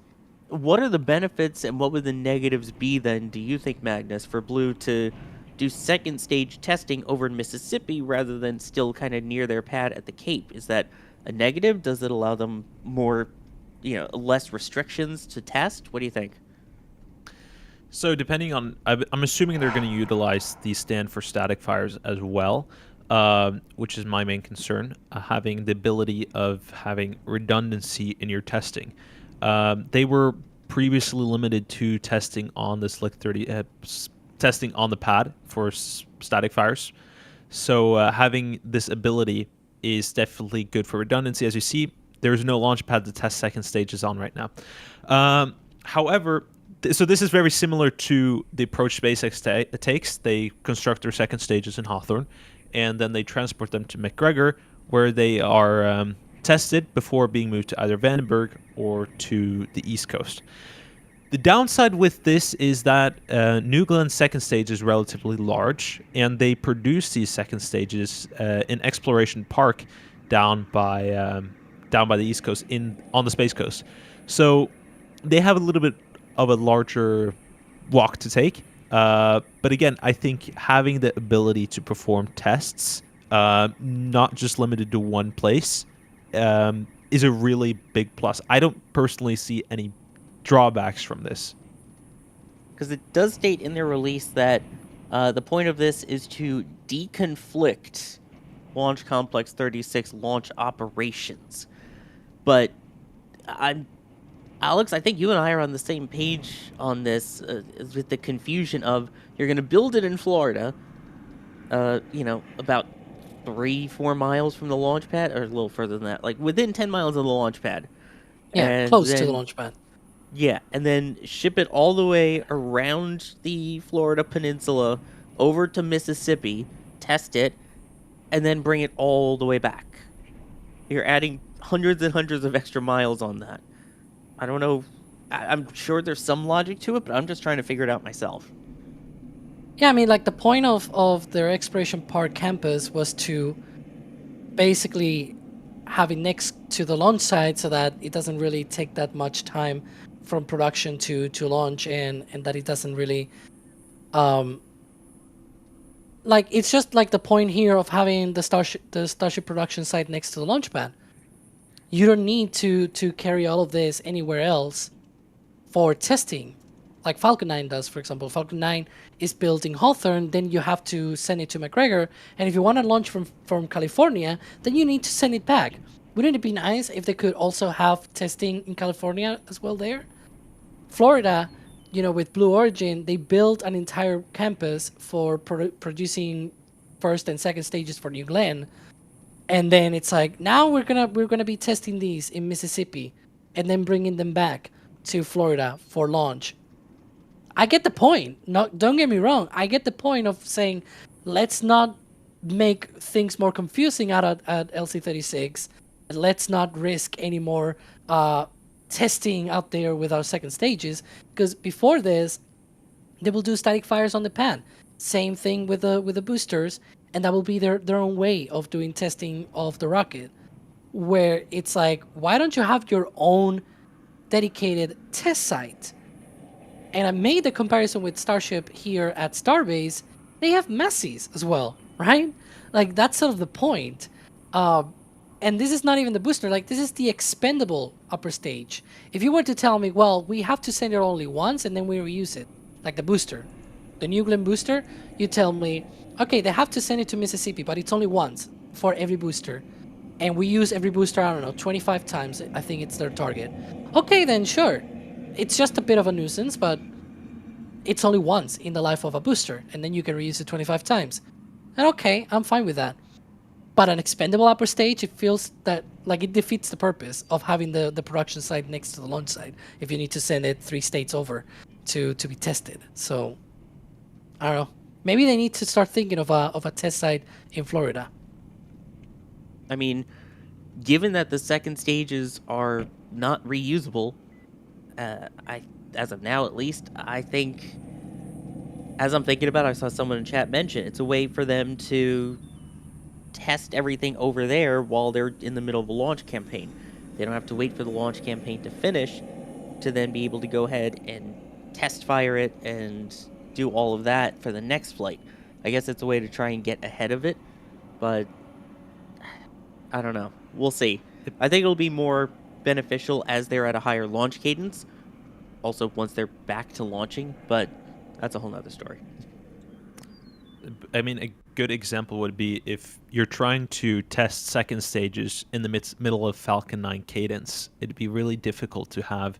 what are the benefits and what would the negatives be then, do you think, Magnus, for Blue to do second stage testing over in Mississippi rather than still kind of near their pad at the Cape? Is that a negative? Does it allow them more, less restrictions to test? What do you think? So depending on, I'm assuming they're going to utilize the stand for static fires as well, which is my main concern, having the ability of having redundancy in your testing. They were previously limited to testing on the Slick 30, testing on the pad for static fires. So having this ability is definitely good for redundancy. As you see, there's no launch pad to test second stages on right now. However, so this is very similar to the approach SpaceX takes. They construct their second stages in Hawthorne, and then they transport them to McGregor, where they are tested before being moved to either Vandenberg or to the East Coast. The downside with this is that New Glenn's second stage is relatively large, and they produce these second stages in Exploration Park down by the East Coast on the Space Coast. So they have a little bit of a larger walk to take. But again, I think having the ability to perform tests not just limited to one place, is a really big plus. I don't personally see any drawbacks from this. Because it does state in their release that the point of this is to deconflict Launch Complex 36 launch operations. But Alex, I think you and I are on the same page on this with the confusion of you're going to build it in Florida, about 3-4 miles from the launch pad, or a little further than that, like within 10 miles of the launch pad. Yeah, And close to then- the launch pad. Yeah, and then ship it all the way around the Florida peninsula over to Mississippi, test it, and then bring it all the way back. You're adding hundreds and hundreds of extra miles on that. I don't know. I'm sure there's some logic to it, but I'm just trying to figure it out myself. Yeah, I mean, like the point of their Exploration Park campus was to basically have it next to the launch site so that it doesn't really take that much time from production to launch, and that it doesn't really like, it's just like the point here of having the Starship production site next to the launch pad. You don't need to carry all of this anywhere else for testing, like Falcon 9 does, for example. Falcon 9 is built in Hawthorne, then you have to send it to McGregor, and if you want to launch from California, then you need to send it back. Wouldn't it be nice if they could also have testing in California as well there? Florida, with Blue Origin, they built an entire campus for producing first and second stages for New Glenn. And then it's like, now we're gonna be testing these in Mississippi and then bringing them back to Florida for launch. I get the point. No, don't get me wrong. I get the point of saying, let's not make things more confusing at LC-36. Let's not risk any more testing out there with our second stages, because before this, they will do static fires on the pad. Same thing with the boosters, and that will be their own way of doing testing of the rocket, where it's like, why don't you have your own dedicated test site? And I made the comparison with Starship here at Starbase. They have Massey's as well, right? Like, that's sort of the point. And this is not even the booster, like this is the expendable upper stage. If you were to tell me, well, we have to send it only once and then we reuse it, like the booster, the New Glenn booster, you tell me, okay, they have to send it to Mississippi, but it's only once for every booster. And we use every booster, I don't know, 25 times, I think it's their target. Okay, then sure. It's just a bit of a nuisance, but it's only once in the life of a booster, and then you can reuse it 25 times. And okay, I'm fine with that. But an expendable upper stage, it feels that like it defeats the purpose of having the production site next to the launch site if you need to send it 3 states over to be tested. So I don't know. Maybe they need to start thinking of a test site in Florida. I mean, given that the second stages are not reusable, as of now at least, I think, as I'm thinking about it, I saw someone in chat mention it's a way for them to test everything over there while they're in the middle of a launch campaign. They don't have to wait for the launch campaign to finish to then be able to go ahead and test fire it and do all of that for the next flight. I guess it's a way to try and get ahead of it, but I don't know. We'll see. I think it'll be more beneficial as they're at a higher launch cadence, also once they're back to launching, but that's a whole nother story. I mean, a good example would be if you're trying to test second stages in the middle of Falcon 9 cadence. It'd be really difficult to have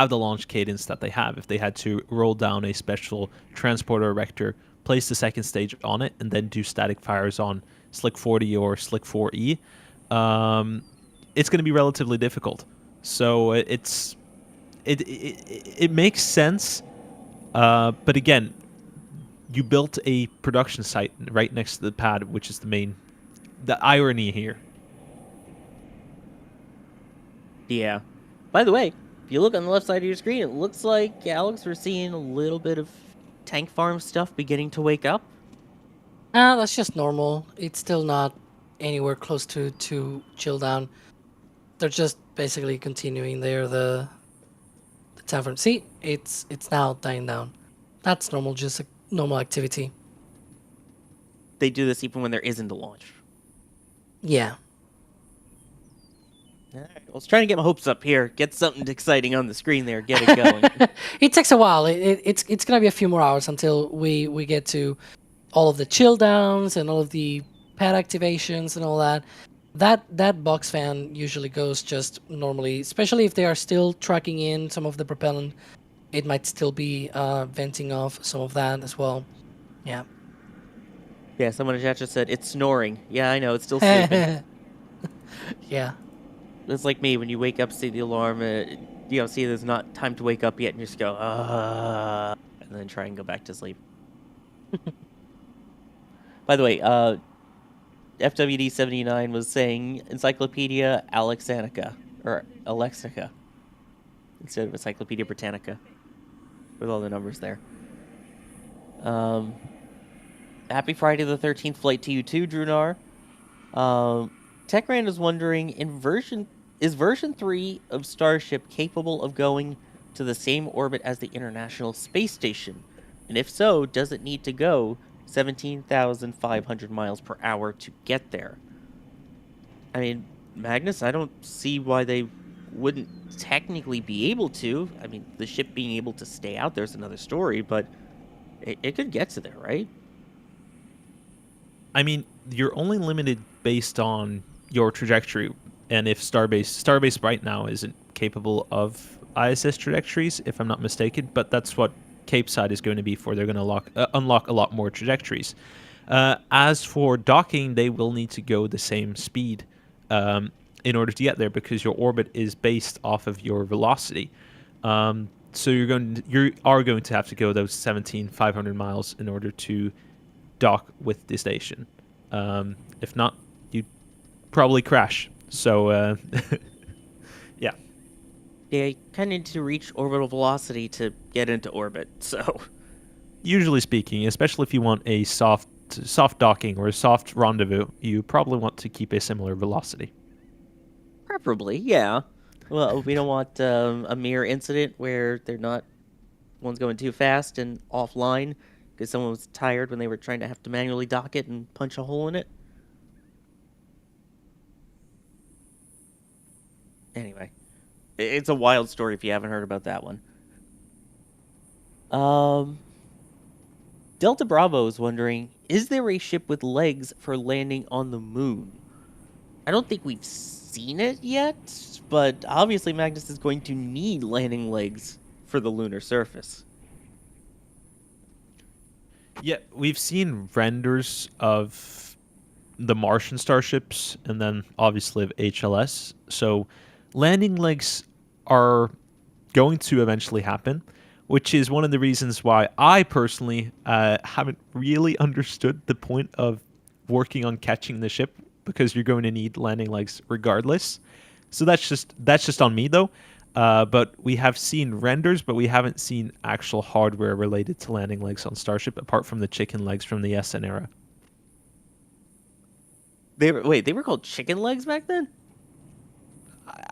the launch cadence that they have if they had to roll down a special transporter erector, place the second stage on it, and then do static fires on Slick 40 or Slick 4E. It's going to be relatively difficult. So it makes sense, but again, you built a production site right next to the pad, which is the irony here. Yeah. By the way, if you look on the left side of your screen, it looks like, Alex, we're seeing a little bit of tank farm stuff beginning to wake up. That's just normal. It's still not anywhere close to chill down. They're just basically continuing there the tank farm. See, it's now dying down. That's normal, just a normal activity. They do this even when there isn't a launch. Yeah. All right. I was trying to get my hopes up here. Get something exciting on the screen there. Get it going. It takes a while. It's gonna be a few more hours until we get to all of the chill downs and all of the pad activations and all that. That box fan usually goes just normally, especially if they are still tracking in some of the propellant. It might still be venting off some of that as well. Yeah. Yeah, someone in chat just said, it's snoring. Yeah, I know, it's still sleeping. Yeah. It's like me, when you wake up, see the alarm, see there's not time to wake up yet, and you just go, and then try and go back to sleep. By the way, FWD79 was saying Encyclopedia Alexanica, or Alexica, instead of Encyclopedia Britannica, with all the numbers there. Happy Friday the 13th flight to you too, Drunar. TechRand is wondering, is version 3 of Starship capable of going to the same orbit as the International Space Station? And if so, does it need to go 17,500 miles per hour to get there? I mean, Magnus, I don't see why they wouldn't technically be able to. I mean, the ship being able to stay out there is another story, but it could get to there, right? I mean, you're only limited based on your trajectory, and if Starbase right now isn't capable of ISS trajectories, if I'm not mistaken, but that's what Capeside is going to be for. They're going to unlock a lot more trajectories. As for docking, they will need to go the same speed in order to get there, because your orbit is based off of your velocity. So you are going to have to go those 17,500 miles in order to dock with the station. If not, you'd probably crash. So, yeah. Yeah, you kind of need to reach orbital velocity to get into orbit, so... Usually speaking, especially if you want a soft docking or a soft rendezvous, you probably want to keep a similar velocity. Preferably, yeah. Well, we don't want a mere incident where one's going too fast and offline because someone was tired when they were trying to have to manually dock it and punch a hole in it. Anyway, it's a wild story if you haven't heard about that one. Delta Bravo is wondering, is there a ship with legs for landing on the moon? I don't think we've seen it yet, but obviously Magnus is going to need landing legs for the lunar surface. Yeah, we've seen renders of the Martian starships and then obviously of HLS. So landing legs are going to eventually happen, which is one of the reasons why I personally haven't really understood the point of working on catching the ship, because you're going to need landing legs regardless. So that's just on me though. But we have seen renders, but we haven't seen actual hardware related to landing legs on Starship, apart from the chicken legs from the SN era. They were called chicken legs back then?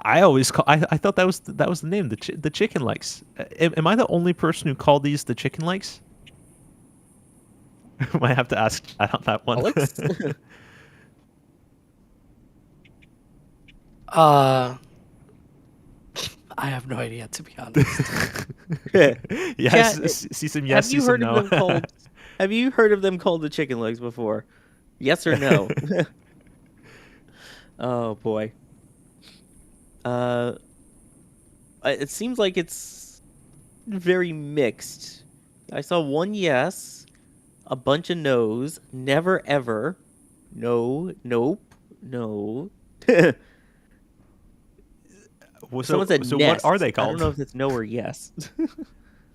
I thought that was the name, the chicken legs. Am I the only person who called these the chicken legs? Might have to ask Chad on that one. Alex? I have no idea, to be honest. Yes, see some yes, see some no. Have you heard of them called the chicken legs before? Yes or no? Oh boy. It seems like it's very mixed. I saw one yes, a bunch of no's, never ever, no, nope, no. Someone said so nest. What are they called? I don't know if it's no or yes.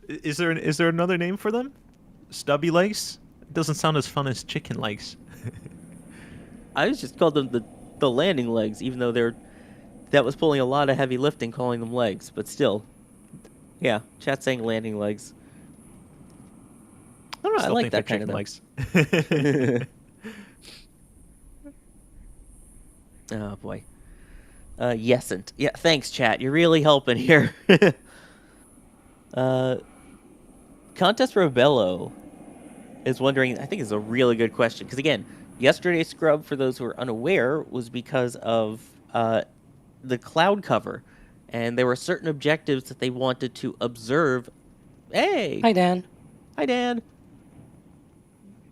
Is there another name for them? Stubby legs? It doesn't sound as fun as chicken legs. I just called them the landing legs, even though that was pulling a lot of heavy lifting calling them legs, but still. Yeah, chat saying landing legs. I don't know, I like that kind of legs. Oh boy. Yesn't. Yeah, thanks, chat. You're really helping here. Contest Rebello is wondering, I think it's a really good question, because again, Yesterday's scrub, for those who are unaware, was because of the cloud cover. And there were certain objectives that they wanted to observe. Hey! Hi, Dan. Hi, Dan.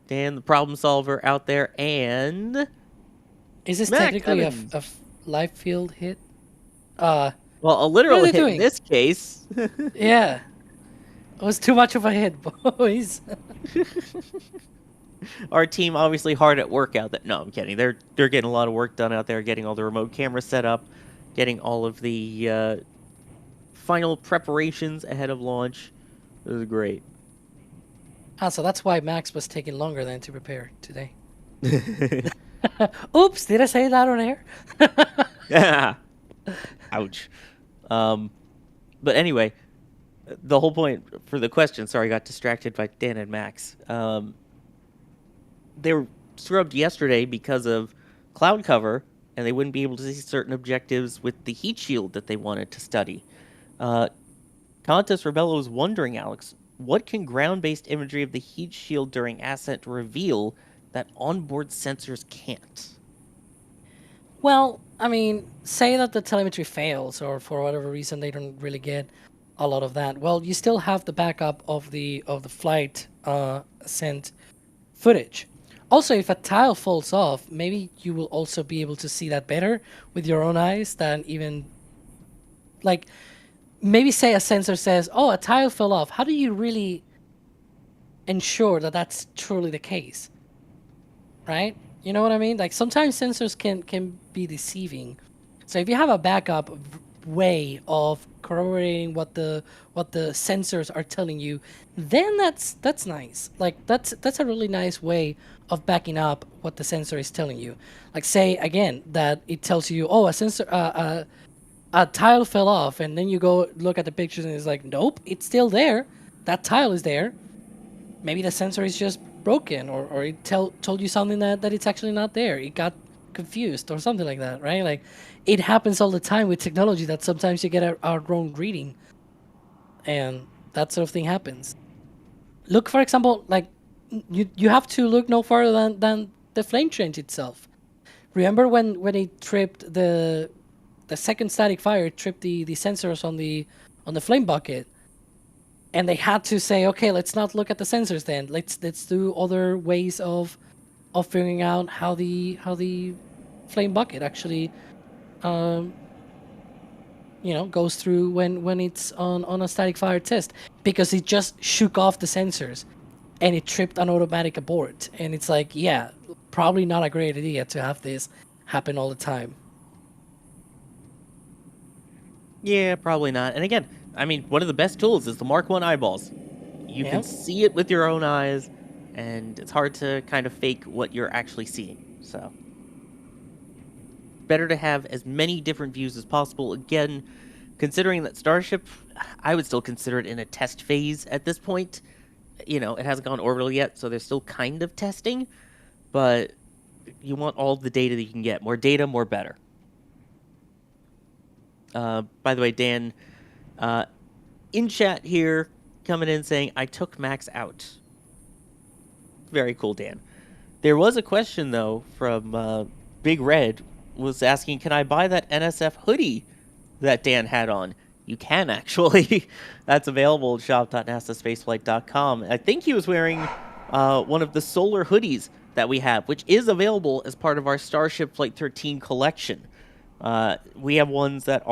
Dan, the problem solver out there, and... Is this Mac technically a Evans. live field hit? Well, a what literal are they hit in doing? this case. Yeah. It was too much of a hit, boys. Our team obviously hard at work out there. No, I'm kidding. They're getting a lot of work done out there, getting all the remote cameras set up, getting all of the final preparations ahead of launch. It was great. Ah, so that's why Max was taking longer than to prepare today. Oops, did I say that on air? Yeah. Ouch. But anyway, the whole point for the question, sorry, I got distracted by Dan and Max. They were scrubbed yesterday because of cloud cover, and they wouldn't be able to see certain objectives with the heat shield that they wanted to study. Contest Rebello was wondering, Alex, what can ground-based imagery of the heat shield during ascent reveal that onboard sensors can't? Well, I mean, say that the telemetry fails, or for whatever reason they don't really get a lot of that. Well, you still have the backup of the flight ascent footage. Also, if a tile falls off, maybe you will also be able to see that better with your own eyes than even, like, maybe say a sensor says, oh, a tile fell off. How do you really ensure that that's truly the case? Right? You know what I mean? Like, sometimes sensors can be deceiving. So if you have a backup way of corroborating what the sensors are telling you, then that's nice. Like, that's a really nice way of backing up what the sensor is telling you. Like, say again that it tells you, oh, a sensor a tile fell off, and then you go look at the pictures and it's like, nope, it's still there. That tile is there. Maybe the sensor is just broken, or it told you something that it's actually not there. It got confused or something like that, right? Like, it happens all the time with technology that sometimes you get a wrong reading, and that sort of thing happens. Look, for example, like, you have to look no further than the flame change itself. Remember when it tripped the second static fire, tripped the sensors on the flame bucket, and they had to say, okay, let's not look at the sensors then. Let's do other ways of figuring out how the flame bucket actually goes through when it's on a static fire test, because it just shook off the sensors and it tripped an automatic abort. And it's like, yeah, probably not a great idea to have this happen all the time. Yeah, probably not. And again, I mean, one of the best tools is the Mark 1 eyeballs. You can see it with your own eyes, and it's hard to kind of fake what you're actually seeing. So, better to have as many different views as possible. Again, considering that Starship, I would still consider it in a test phase at this point. You know, it hasn't gone orbital yet, so they're still kind of testing, but you want all the data that you can get. More data, more better. By the way, Dan, in chat here, coming in saying, I took Max out. Very cool, Dan. There was a question, though, from Big Red, was asking, can I buy that NSF hoodie that Dan had on? You can, actually. That's available at shop.nasaspaceflight.com. I think he was wearing one of the solar hoodies that we have, which is available as part of our Starship Flight 13 collection. We have ones that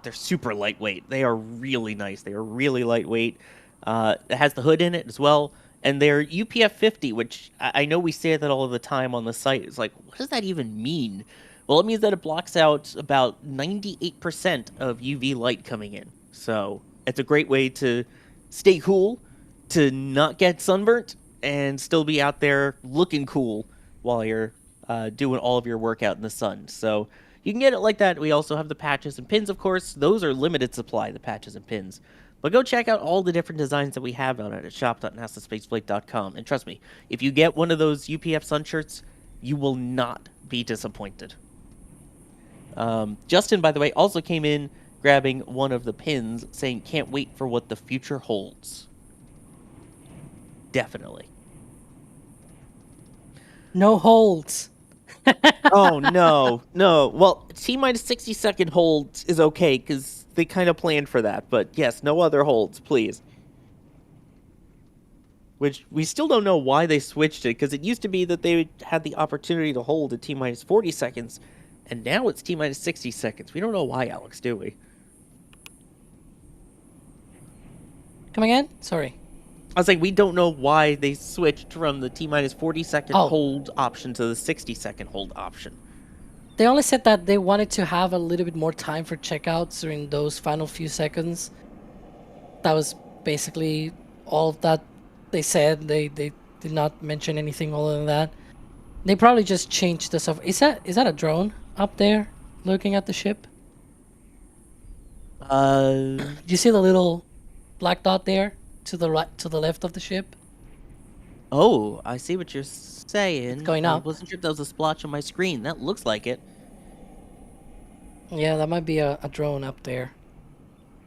they're super lightweight. They are really nice. They are really lightweight. It has the hood in it as well. And they're UPF 50, which I know we say that all of the time on the site. It's like, what does that even mean? Well, it means that it blocks out about 98% of UV light coming in. So it's a great way to stay cool, to not get sunburnt, and still be out there looking cool while you're doing all of your workout in the sun. So you can get it like that. We also have the patches and pins, of course. Those are limited supply, the patches and pins. But go check out all the different designs that we have on it at shop.nasaspaceflight.com. And trust me, if you get one of those UPF sun shirts, you will not be disappointed. Justin, by the way, also came in grabbing one of the pins, saying, can't wait for what the future holds. Definitely. No holds. Oh no, no. Well, T-minus 60-second hold is okay because they kind of planned for that. But yes, no other holds, please. Which we still don't know why they switched it, because it used to be that they had the opportunity to hold at T-minus 40 seconds, and now it's T-minus 60 seconds. We don't know why, Alex, do we? Come again? Sorry. I was like, we don't know why they switched from the T-minus 40-second hold option to the 60-second hold option. They only said that they wanted to have a little bit more time for checkouts during those final few seconds. That was basically all that they said. They did not mention anything other than that. They probably just changed the stuff. Is that a drone up there looking at the ship? Do you see the little black dot there to the right, to the left of the ship? Oh, I see what you're saying. It's going up. I wasn't sure if that was a splotch on my screen. That looks like it. Yeah, that might be a drone up there.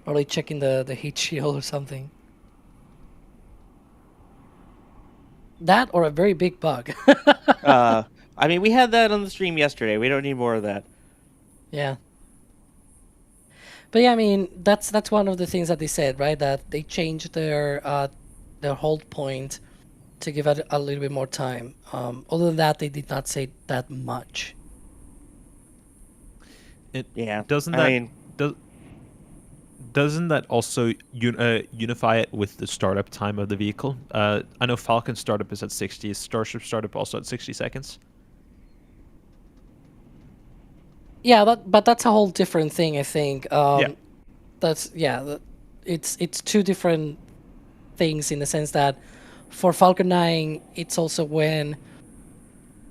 Probably checking the heat shield or something. That or a very big bug. I mean, we had that on the stream yesterday. We don't need more of that. Yeah. But yeah, I mean, that's one of the things that they said, right? That they changed their hold point to give it a little bit more time. Other than that, they did not say that much. Doesn't that also unify it with the startup time of the vehicle? I know Falcon startup is at 60. Is Starship startup also at 60 seconds? Yeah, but that's a whole different thing, I think. It's two different things in the sense that for Falcon 9, it's also when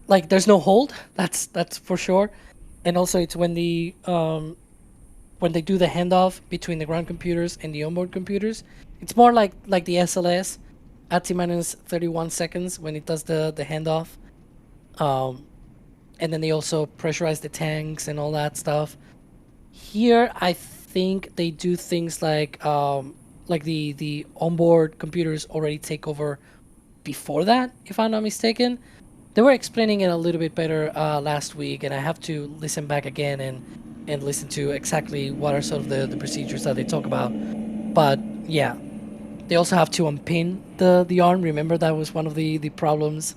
there's no hold. That's for sure, and also it's when the when they do the handoff between the ground computers and the onboard computers. It's more like the SLS at T-minus 31 seconds when it does the handoff. And then they also pressurize the tanks and all that stuff. Here, I think they do things like the onboard computers already take over before that, if I'm not mistaken. They were explaining it a little bit better last week, and I have to listen back again and listen to exactly what are sort of the procedures that they talk about. But yeah, they also have to unpin the arm. Remember, that was one of the problems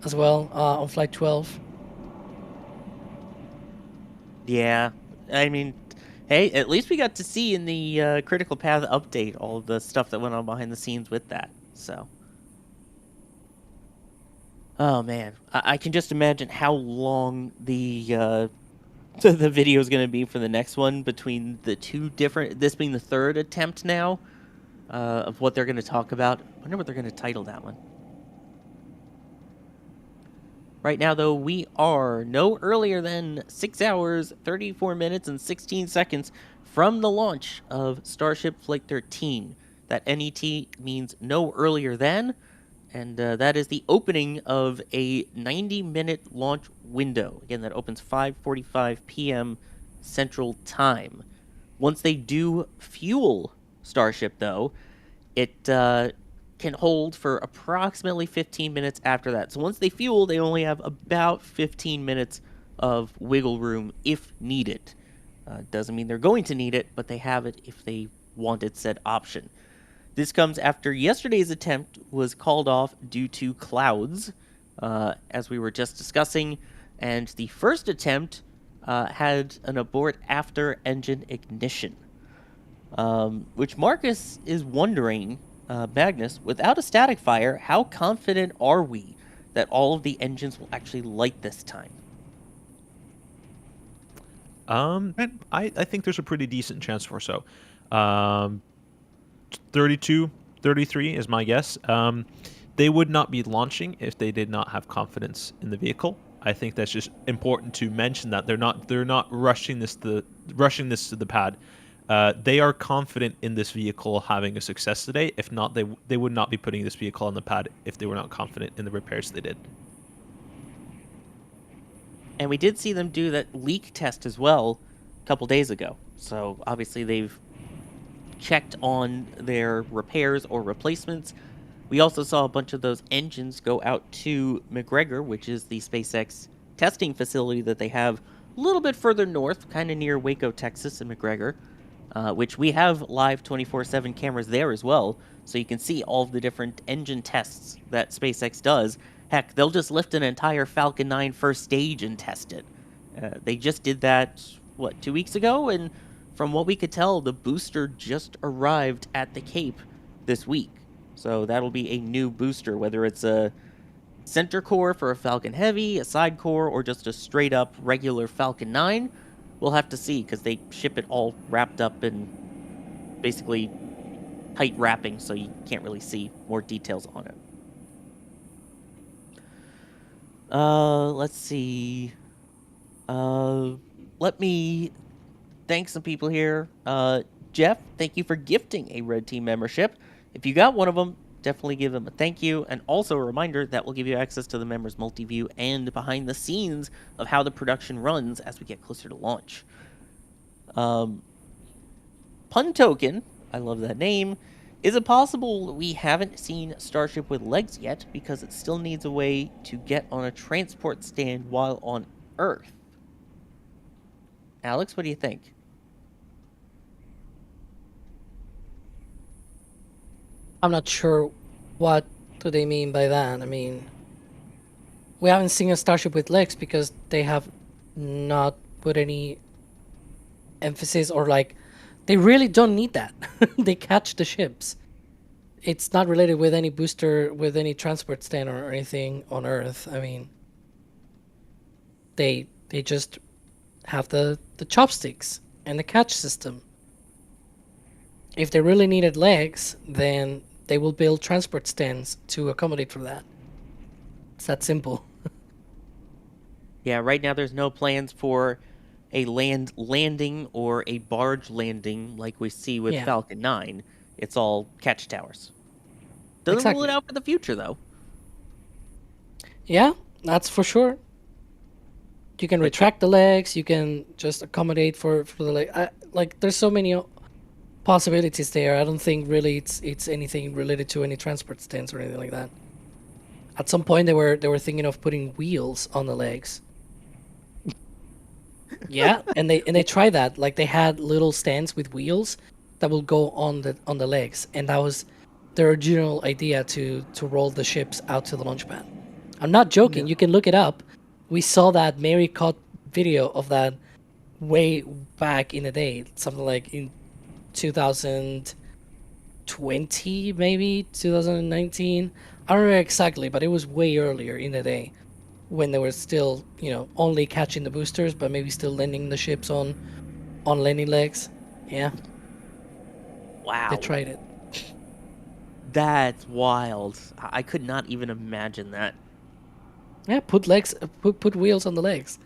as well on Flight 12. Yeah, I mean, hey, at least we got to see in the Critical Path update all of the stuff that went on behind the scenes with that, so. Oh, man. I can just imagine how long the video is going to be for the next one between the two different, this being the third attempt now of what they're going to talk about. I wonder what they're going to title that one. Right now, though, we are no earlier than 6 hours, 34 minutes, and 16 seconds from the launch of Starship Flight 13. That NET means no earlier than, and that is the opening of a 90-minute launch window. Again, that opens 5:45 p.m. Central Time. Once they do fuel Starship, though, it can hold for approximately 15 minutes after that. So once they fuel, they only have about 15 minutes of wiggle room if needed. Doesn't mean they're going to need it, but they have it if they wanted said option. This comes after yesterday's attempt was called off due to clouds, as we were just discussing, and the first attempt had an abort after engine ignition, which Marcus is wondering, Magnus, without a static fire, how confident are we that all of the engines will actually light this time? I think there's a pretty decent chance for so. 32, 33 is my guess. They would not be launching if they did not have confidence in the vehicle. I think that's just important to mention that they're not rushing this to the pad. They are confident in this vehicle having a success today. If not, they would not be putting this vehicle on the pad if they were not confident in the repairs they did. And we did see them do that leak test as well a couple days ago. So obviously they've checked on their repairs or replacements. We also saw a bunch of those engines go out to McGregor, which is the SpaceX testing facility that they have a little bit further north, kind of near Waco, Texas, in McGregor, which we have live 24/7 cameras there as well, so you can see all of the different engine tests that SpaceX does. Heck, they'll just lift an entire Falcon 9 first stage and test it. They just did that, 2 weeks ago? And from what we could tell, the booster just arrived at the Cape this week. So that'll be a new booster, whether it's a center core for a Falcon Heavy, a side core, or just a straight up regular Falcon 9. We'll have to see, because they ship it all wrapped up in basically tight wrapping, so you can't really see more details on it. Let's see. Let me thank some people here. Jeff, thank you for gifting a Red Team membership. If you got one of them, definitely give them a thank you. And also a reminder that will give you access to the members multi-view and behind the scenes of how the production runs as we get closer to launch. Pun Token, I love that name. Is it possible we haven't seen Starship with legs yet because it still needs a way to get on a transport stand while on Earth? Alex, what do you think? I'm not sure what do they mean by that. I mean, we haven't seen a Starship with legs because they have not put any emphasis, or like, they really don't need that. They catch the ships. It's not related with any booster, with any transport stand or anything on Earth. I mean, they just have the chopsticks and the catch system. If they really needed legs, then they will build transport stands to accommodate for that. It's that simple. Yeah, right now there's no plans for a land landing or a barge landing like we see with Falcon 9. It's all catch towers. Doesn't rule it out for the future, though. Yeah, that's for sure. You can retract the legs. You can just accommodate for the leg. Like, there's so many possibilities there. I don't think really it's anything related to any transport stands or anything like that. At some point, they were thinking of putting wheels on the legs. Yeah, and they tried that. Like, they had little stands with wheels that will go on the legs, and that was their original idea to roll the ships out to the launch pad. I'm not joking. You can look it up. We saw that Mary caught video of that way back in the day, something like in 2020, maybe 2019. I don't remember exactly, but it was way earlier in the day when they were still, only catching the boosters, but maybe still landing the ships on landing legs. Yeah. Wow. They tried it. That's wild. I could not even imagine that. Yeah, put wheels on the legs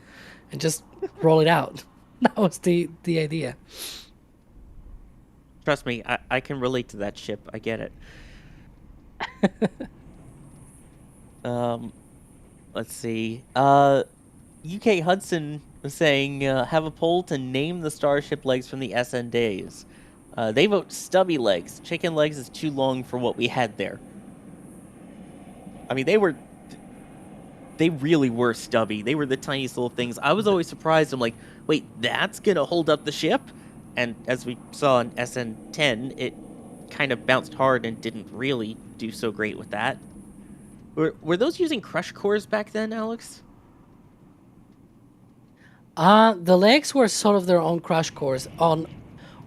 and just roll it out. That was the idea. Trust me, I can relate to that ship. I get it. Let's see. UK Hudson was saying, have a poll to name the Starship legs from the SN days. They vote stubby legs. Chicken legs is too long for what we had there. I mean, they really were stubby. They were the tiniest little things. I was always surprised. I'm like, wait, that's going to hold up the ship? And as we saw in SN10, it kind of bounced hard and didn't really do so great with that. Were those using crush cores back then, Alex? The legs were sort of their own crush cores. On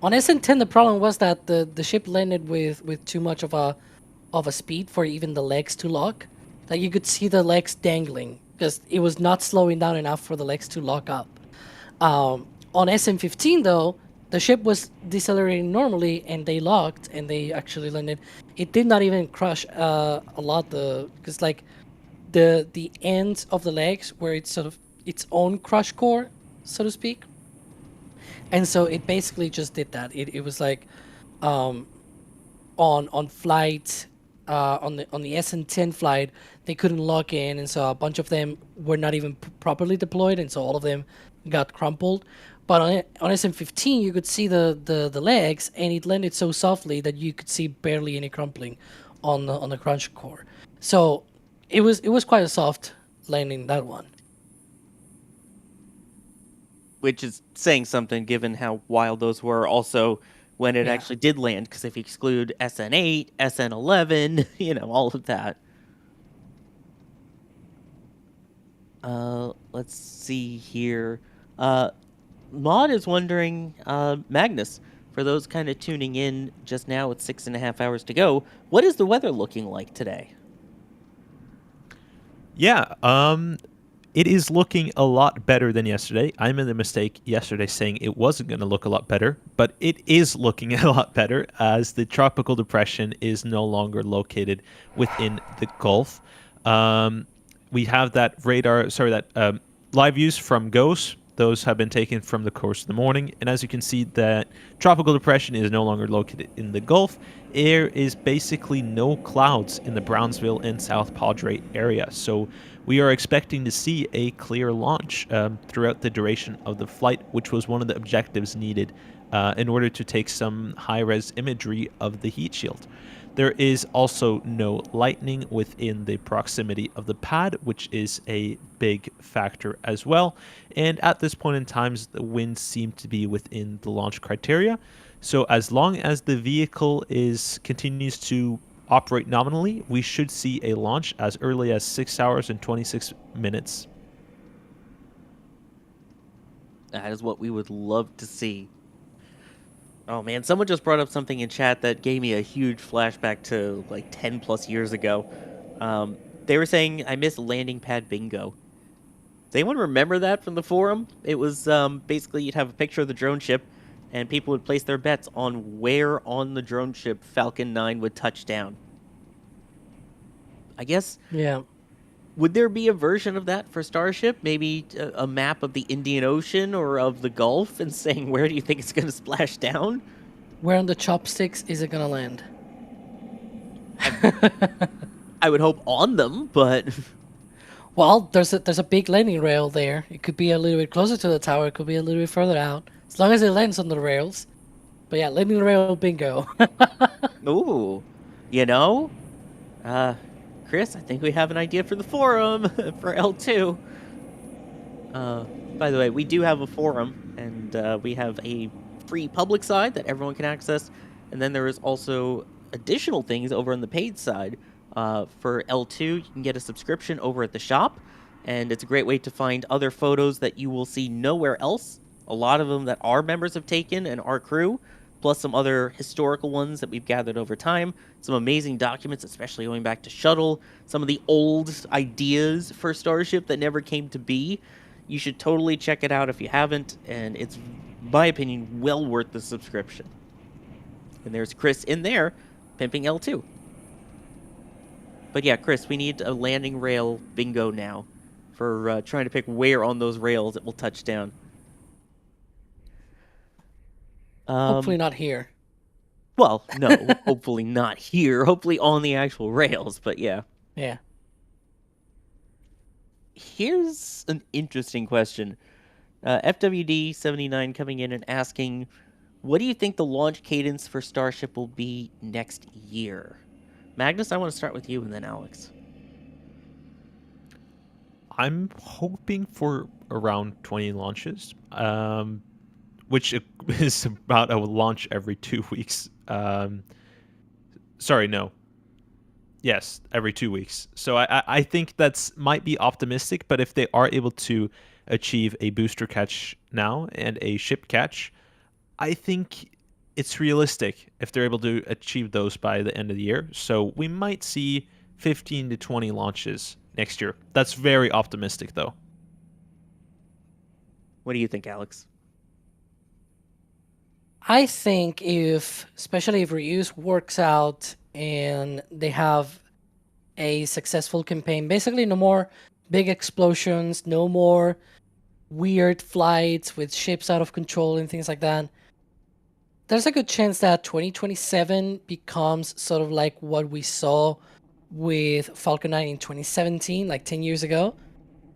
SN10, the problem was that the ship landed with too much of a speed for even the legs to lock. That you could see the legs dangling because it was not slowing down enough for the legs to lock up. On SN15, though, the ship was decelerating normally, and they locked, and they actually landed. It did not even crush a lot, because like the ends of the legs were it's sort of its own crush core, so to speak. And so it basically just did that. It was like on flight on the SN10 flight, they couldn't lock in, and so a bunch of them were not even properly deployed, and so all of them got crumpled. But on SN15, you could see the legs, and it landed so softly that you could see barely any crumpling on the crunch core. So it was quite a soft landing, that one. Which is saying something given how wild those were. Also, when it actually did land, because if you exclude SN8, SN11, all of that. Let's see here. Maud is wondering, Magnus, for those kind of tuning in just now with 6.5 hours to go, what is the weather looking like today? Yeah, it is looking a lot better than yesterday. I made the mistake yesterday saying it wasn't going to look a lot better, but it is looking a lot better as the tropical depression is no longer located within the Gulf. We have that live views from GOES. Those have been taken from the course of the morning. And as you can see, that tropical depression is no longer located in the Gulf. There is basically no clouds in the Brownsville and South Padre area. So we are expecting to see a clear launch throughout the duration of the flight, which was one of the objectives needed in order to take some high-res imagery of the heat shield. There is also no lightning within the proximity of the pad, which is a big factor as well. And at this point in time, the winds seem to be within the launch criteria. So as long as the vehicle continues to operate nominally, we should see a launch as early as 6 hours and 26 minutes. That is what we would love to see. Oh man, someone just brought up something in chat that gave me a huge flashback to like 10 plus years ago. They were saying, I miss landing pad bingo. Does anyone remember that from the forum? It was basically you'd have a picture of the drone ship and people would place their bets on where on the drone ship Falcon 9 would touch down. I guess... Yeah. Would there be a version of that for Starship? Maybe a map of the Indian Ocean or of the Gulf and saying, where do you think it's going to splash down? Where on the chopsticks is it going to land? I would hope on them, but... Well, there's a big landing rail there. It could be a little bit closer to the tower. It could be a little bit further out. As long as it lands on the rails. But yeah, landing rail bingo. Ooh. Chris, I think we have an idea for the forum for L2. By the way, we do have a forum, and we have a free public side that everyone can access. And then there is also additional things over on the paid side. For L2, you can get a subscription over at the shop, and it's a great way to find other photos that you will see nowhere else. A lot of them that our members have taken and our crew, plus some other historical ones that we've gathered over time. Some amazing documents, especially going back to Shuttle. Some of the old ideas for Starship that never came to be. You should totally check it out if you haven't, and it's, in my opinion, well worth the subscription. And there's Chris in there, pimping L2. But yeah, Chris, we need a landing rail bingo now for trying to pick where on those rails it will touch down. Hopefully not here. Well, no, hopefully not here. Hopefully on the actual rails, but yeah. Yeah. Here's an interesting question. FWD79 coming in and asking, what do you think the launch cadence for Starship will be next year? Magnus, I want to start with you and then Alex. I'm hoping for around 20 launches. Which is about a launch every 2 weeks. Sorry, no. Yes, every 2 weeks. So I think that's might be optimistic, but if they are able to achieve a booster catch now and a ship catch, I think it's realistic if they're able to achieve those by the end of the year. So we might see 15 to 20 launches next year. That's very optimistic, though. What do you think, Alex? I think especially if reuse works out and they have a successful campaign, basically no more big explosions, no more weird flights with ships out of control and things like that, there's a good chance that 2027 becomes sort of like what we saw with Falcon 9 in 2017, like 10 years ago,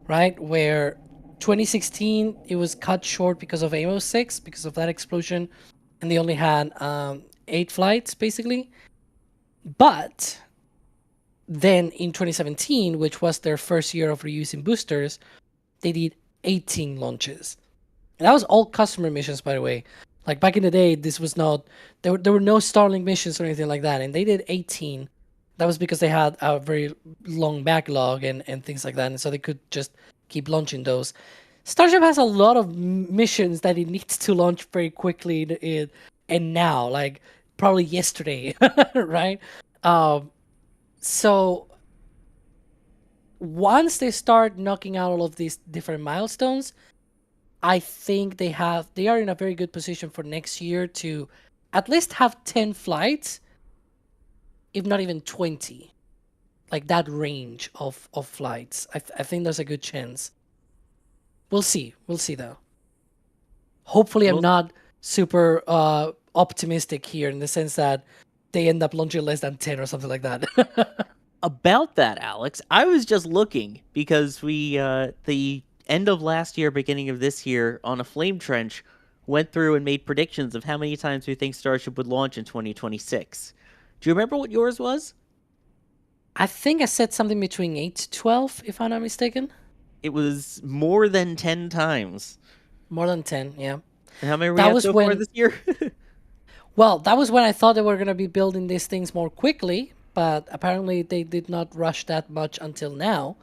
right? Where 2016, it was cut short because of AMO 6, because of that explosion. And they only had 8 flights, basically. But Then in 2017, which was their first year of reusing boosters, they did 18 launches. And that was all customer missions, by the way. Like back in the day, this was not, there were no Starlink missions or anything like that. And they did 18. That was because they had a very long backlog and things like that. And so they could just keep launching those. Starship has a lot of missions that it needs to launch very quickly and now, like probably yesterday, right? So once they start knocking out all of these different milestones, I think they are in a very good position for next year to at least have 10 flights, if not even 20. Like that range of flights. I think there's a good chance. We'll see. We'll see though. Hopefully I'm not super optimistic here in the sense that they end up launching less than 10 or something like that. About that, Alex, I was just looking because we the end of last year, beginning of this year, on a flame trench, went through and made predictions of how many times we think Starship would launch in 2026. Do you remember what yours was? I think I said something between 8 to 12, if I'm not mistaken. It was more than 10 times. More than 10, yeah. And how many were we so far this year? Well, that was when I thought they were going to be building these things more quickly, but apparently they did not rush that much until now.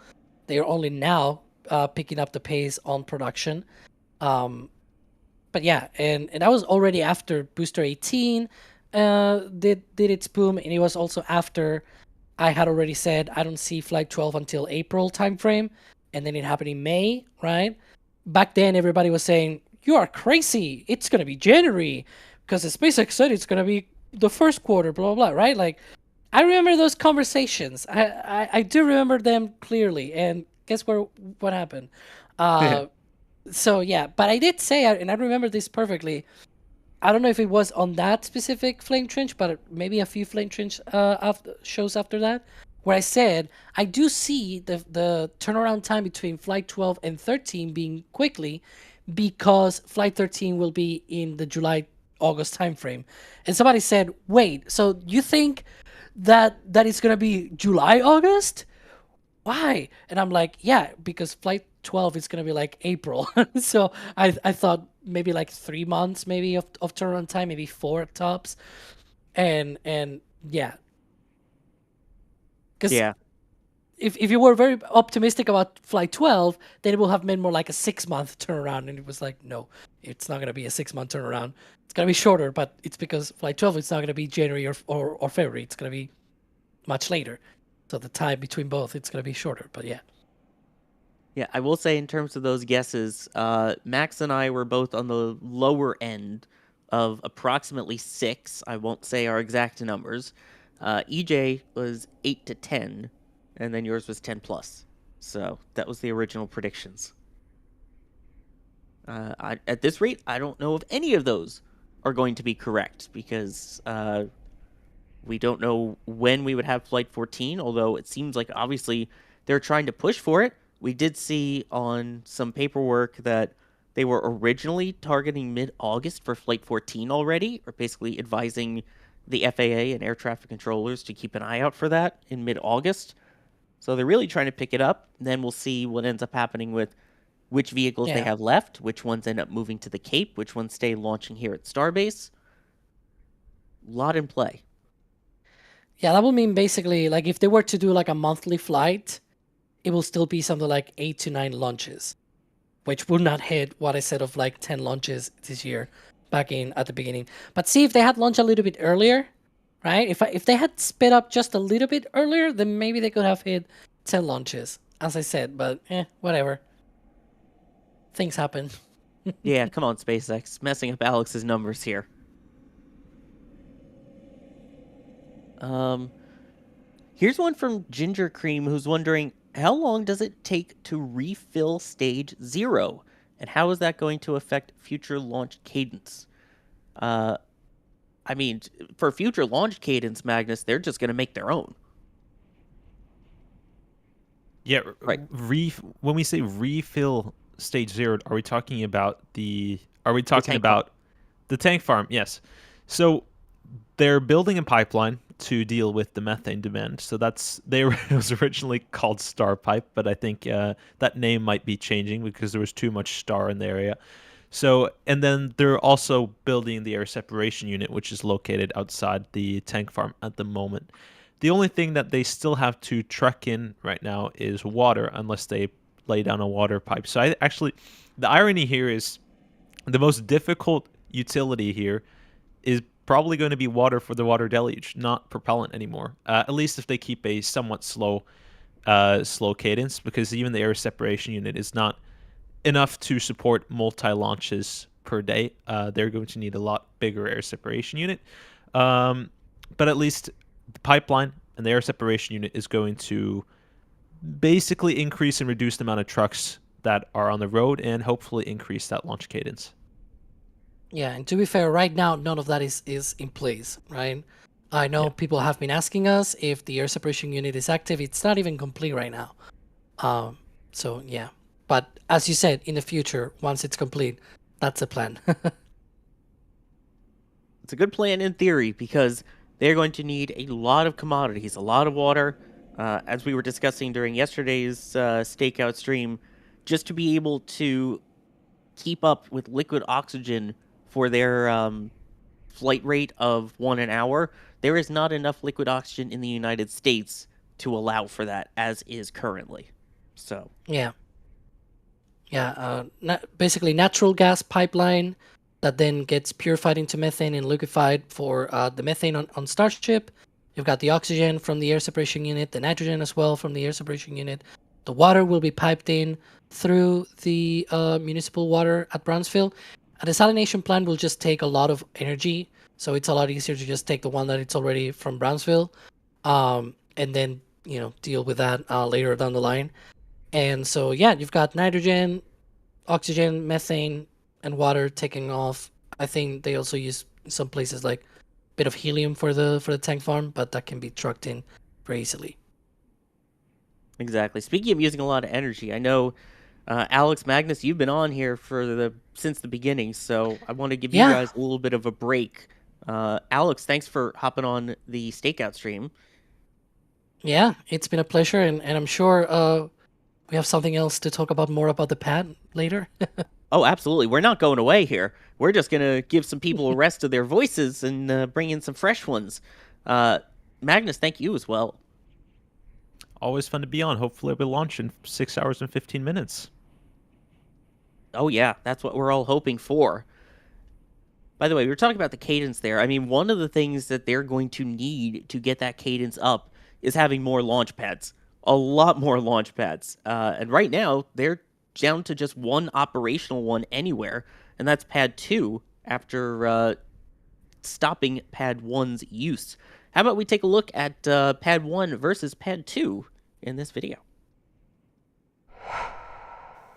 They are only now picking up the pace on production. But yeah, and that was already after Booster 18 did its boom, and it was also after I had already said I don't see Flight 12 until April timeframe, and then it happened in May, right? Back then, everybody was saying, you are crazy. It's going to be January because the SpaceX said it's going to be the first quarter, blah, blah, blah, right? Like, I remember those conversations. I do remember them clearly, and guess what happened? So, yeah, but I did say, and I remember this perfectly, I don't know if it was on that specific flame trench, but maybe a few flame trench shows after that, where I said, I do see the turnaround time between Flight 12 and 13 being quickly because Flight 13 will be in the July-August timeframe. And somebody said, wait, so you think that it's going to be July-August? Why? And I'm like, yeah, because Flight 12 is going to be like April. So I thought maybe like 3 months maybe of turnaround time, maybe 4 at tops. And yeah. Because if you were very optimistic about Flight 12, then it will have been more like a 6-month turnaround. And it was like, no, it's not going to be a 6-month turnaround. It's going to be shorter, but it's because Flight 12, it's not going to be January or February. It's going to be much later. So the time between both, it's going to be shorter, but yeah. Yeah, I will say in terms of those guesses, Max and I were both on the lower end of approximately 6. I won't say our exact numbers. EJ was 8 to 10, and then yours was 10 plus. So that was the original predictions. At this rate, I don't know if any of those are going to be correct because we don't know when we would have Flight 14, although it seems like obviously they're trying to push for it. We did see on some paperwork that they were originally targeting mid-August for Flight 14 already, or basically advising the FAA and air traffic controllers to keep an eye out for that in mid-August. So they're really trying to pick it up. Then we'll see what ends up happening with which vehicles they have left, which ones end up moving to the Cape, which ones stay launching here at Starbase. A lot in play. Yeah, that would mean basically, like, if they were to do like a monthly flight, it will still be something like 8 to 9 launches, which will not hit what I said of like 10 launches this year back at the beginning. But see, if they had launched a little bit earlier, right? If they had sped up just a little bit earlier, then maybe they could have hit 10 launches, as I said. But whatever. Things happen. Yeah, come on, SpaceX. Messing up Alex's numbers here. Here's one from Ginger Cream who's wondering, how long does it take to refill stage 0? And how is that going to affect future launch cadence? I mean, for future launch cadence, Magnus, they're just going to make their own. Yeah, right. When we say refill stage 0, are we talking about the tank farm? Yes. So they're building a pipeline to deal with the methane demand. So it was originally called Star Pipe, but I think that name might be changing because there was too much star in the area. So, and then they're also building the air separation unit, which is located outside the tank farm at the moment. The only thing that they still have to truck in right now is water, unless they lay down a water pipe. So the irony here is the most difficult utility here is probably going to be water for the water deluge, not propellant anymore. At least if they keep a somewhat slow cadence, because even the air separation unit is not enough to support multi-launches per day. They're going to need a lot bigger air separation unit. But at least the pipeline and the air separation unit is going to basically increase and reduce the amount of trucks that are on the road and hopefully increase that launch cadence. Yeah, and to be fair, right now, none of that is in place, right? I know people have been asking us if the air separation unit is active. It's not even complete right now. So, yeah. But as you said, in the future, once it's complete, that's the plan. It's a good plan in theory because they're going to need a lot of commodities, a lot of water, as we were discussing during yesterday's Stakeout stream, just to be able to keep up with liquid oxygen for their flight rate of 1 an hour. There is not enough liquid oxygen in the United States to allow for that, as is currently. So Yeah. Basically natural gas pipeline that then gets purified into methane and liquefied for the methane on Starship. You've got the oxygen from the air separation unit, the nitrogen as well from the air separation unit. The water will be piped in through the municipal water at Brownsville. A desalination plant will just take a lot of energy, so it's a lot easier to just take the one that it's already from Brownsville, and then deal with that later down the line. And so you've got nitrogen, oxygen, methane, and water taking off. I think they also use in some places like a bit of helium for the tank farm, but that can be trucked in very easily. Exactly. Speaking of using a lot of energy, I know Alex, Magnus, you've been on here since the beginning, so I want to give you guys a little bit of a break. Alex, thanks for hopping on the Stakeout stream. Yeah, it's been a pleasure, and I'm sure we have something else to talk about more about the pad later. Oh, absolutely. We're not going away here. We're just going to give some people a rest of their voices and bring in some fresh ones. Magnus, thank you as well. Always fun to be on. Hopefully we'll launch in 6 hours and 15 minutes. Oh, yeah. That's what we're all hoping for. By the way, we were talking about the cadence there. I mean, one of the things that they're going to need to get that cadence up is having more launch pads. A lot more launch pads. And right now, they're down to just one operational one anywhere, and that's Pad 2 after stopping Pad 1's use. How about we take a look at Pad 1 versus Pad 2 in this video?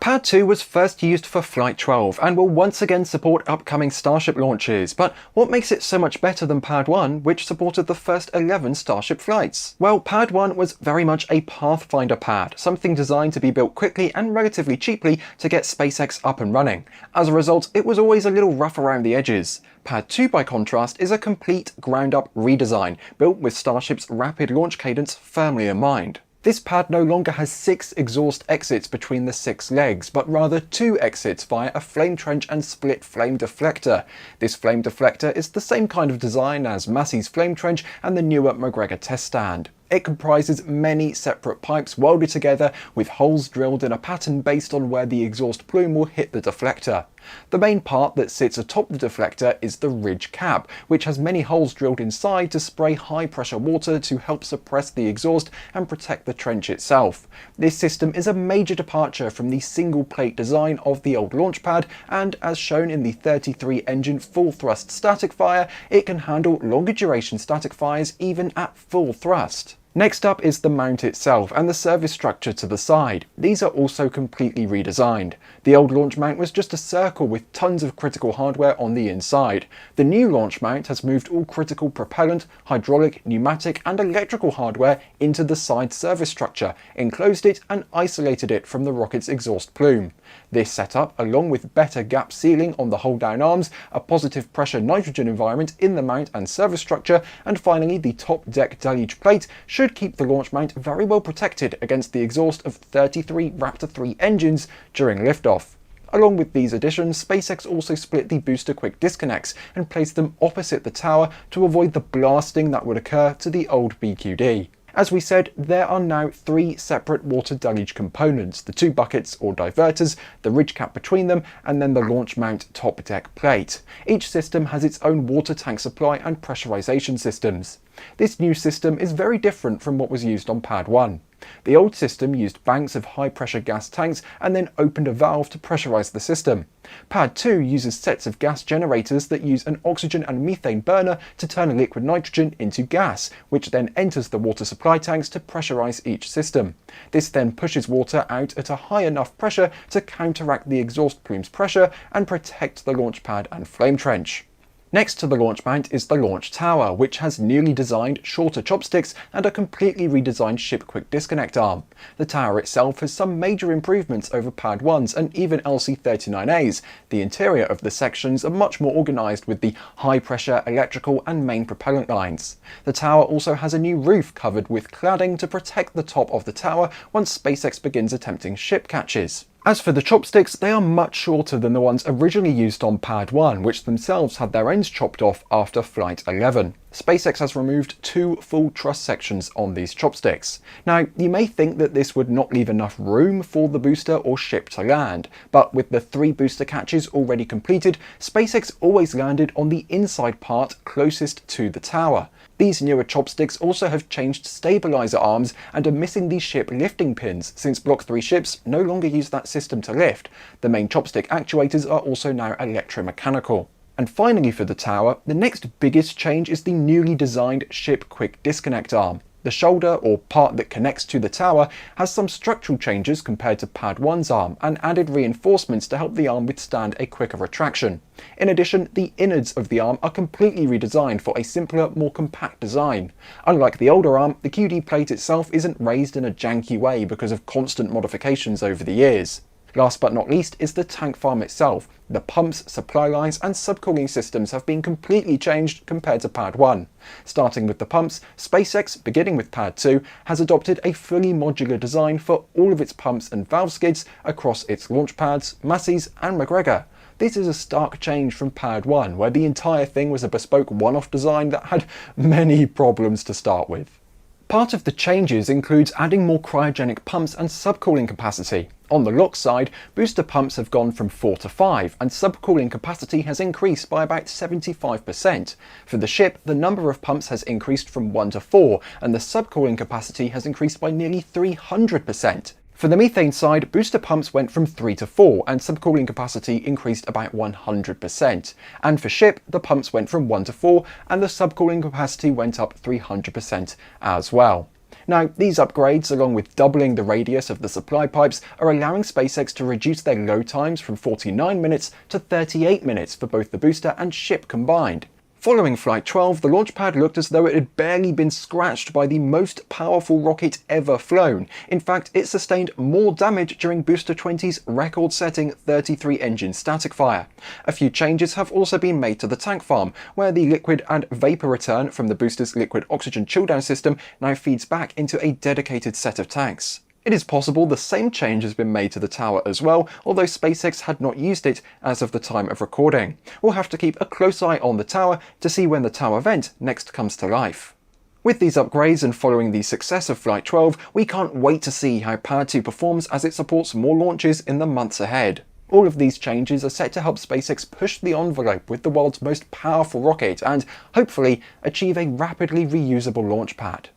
Pad 2 was first used for Flight 12 and will once again support upcoming Starship launches, but what makes it so much better than Pad 1, which supported the first 11 Starship flights? Well, Pad 1 was very much a Pathfinder pad, something designed to be built quickly and relatively cheaply to get SpaceX up and running. As a result, it was always a little rough around the edges. Pad 2, by contrast, is a complete ground-up redesign, built with Starship's rapid launch cadence firmly in mind. This pad no longer has 6 exhaust exits between the 6 legs, but rather 2 exits via a flame trench and split flame deflector. This flame deflector is the same kind of design as Massey's flame trench and the newer McGregor test stand. It comprises many separate pipes welded together with holes drilled in a pattern based on where the exhaust plume will hit the deflector. The main part that sits atop the deflector is the ridge cap, which has many holes drilled inside to spray high pressure water to help suppress the exhaust and protect the trench itself. This system is a major departure from the single plate design of the old launch pad, and as shown in the 33 engine full thrust static fire, it can handle longer duration static fires even at full thrust. Next up is the mount itself and the service structure to the side. These are also completely redesigned. The old launch mount was just a circle with tons of critical hardware on the inside. The new launch mount has moved all critical propellant, hydraulic, pneumatic and electrical hardware into the side service structure, enclosed it and isolated it from the rocket's exhaust plume. This setup, along with better gap sealing on the hold down arms, a positive pressure nitrogen environment in the mount and service structure, and finally the top deck deluge plate, should keep the launch mount very well protected against the exhaust of 33 Raptor 3 engines during liftoff. Along with these additions, SpaceX also split the booster quick disconnects and placed them opposite the tower to avoid the blasting that would occur to the old BQD. As we said, there are now 3 separate water deluge components, the 2 buckets or diverters, the ridge cap between them, and then the launch mount top deck plate. Each system has its own water tank supply and pressurization systems. This new system is very different from what was used on Pad 1. The old system used banks of high pressure gas tanks and then opened a valve to pressurize the system. Pad 2 uses sets of gas generators that use an oxygen and methane burner to turn liquid nitrogen into gas, which then enters the water supply tanks to pressurize each system. This then pushes water out at a high enough pressure to counteract the exhaust plume's pressure and protect the launch pad and flame trench. Next to the launch mount is the launch tower, which has newly designed shorter chopsticks and a completely redesigned ship quick disconnect arm. The tower itself has some major improvements over Pad 1's and even LC-39A's. The interior of the sections are much more organised with the high pressure electrical and main propellant lines. The tower also has a new roof covered with cladding to protect the top of the tower once SpaceX begins attempting ship catches. As for the chopsticks, they are much shorter than the ones originally used on Pad 1, which themselves had their ends chopped off after Flight 11. SpaceX has removed 2 full truss sections on these chopsticks. Now, you may think that this would not leave enough room for the booster or ship to land, but with the 3 booster catches already completed, SpaceX always landed on the inside part closest to the tower. These newer chopsticks also have changed stabilizer arms and are missing the ship lifting pins, since Block 3 ships no longer use that system to lift. The main chopstick actuators are also now electromechanical. And finally for the tower, the next biggest change is the newly designed ship quick disconnect arm. The shoulder, or part that connects to the tower, has some structural changes compared to Pad 1's arm and added reinforcements to help the arm withstand a quicker retraction. In addition, the innards of the arm are completely redesigned for a simpler, more compact design. Unlike the older arm, the QD plate itself isn't raised in a janky way because of constant modifications over the years. Last but not least is the tank farm itself. The pumps, supply lines and subcooling systems have been completely changed compared to Pad 1. Starting with the pumps, SpaceX, beginning with Pad 2, has adopted a fully modular design for all of its pumps and valve skids across its launch pads, Massey's and McGregor. This is a stark change from Pad 1, where the entire thing was a bespoke one-off design that had many problems to start with. Part of the changes includes adding more cryogenic pumps and subcooling capacity. On the LOX side, booster pumps have gone from 4 to 5, and subcooling capacity has increased by about 75%. For the ship, the number of pumps has increased from 1 to 4, and the subcooling capacity has increased by nearly 300%. For the methane side, booster pumps went from 3 to 4, and subcooling capacity increased about 100%. And for ship, the pumps went from 1 to 4, and the subcooling capacity went up 300% as well. Now, these upgrades, along with doubling the radius of the supply pipes, are allowing SpaceX to reduce their load times from 49 minutes to 38 minutes for both the booster and ship combined. Following Flight 12, the launch pad looked as though it had barely been scratched by the most powerful rocket ever flown. In fact, it sustained more damage during Booster 20's record-setting 33-engine static fire. A few changes have also been made to the tank farm, where the liquid and vapor return from the booster's liquid oxygen chill-down system now feeds back into a dedicated set of tanks. It is possible the same change has been made to the tower as well, although SpaceX had not used it as of the time of recording. We'll have to keep a close eye on the tower to see when the tower vent next comes to life. With these upgrades and following the success of Flight 12, we can't wait to see how Pad 2 performs as it supports more launches in the months ahead. All of these changes are set to help SpaceX push the envelope with the world's most powerful rocket and, hopefully, achieve a rapidly reusable launch pad.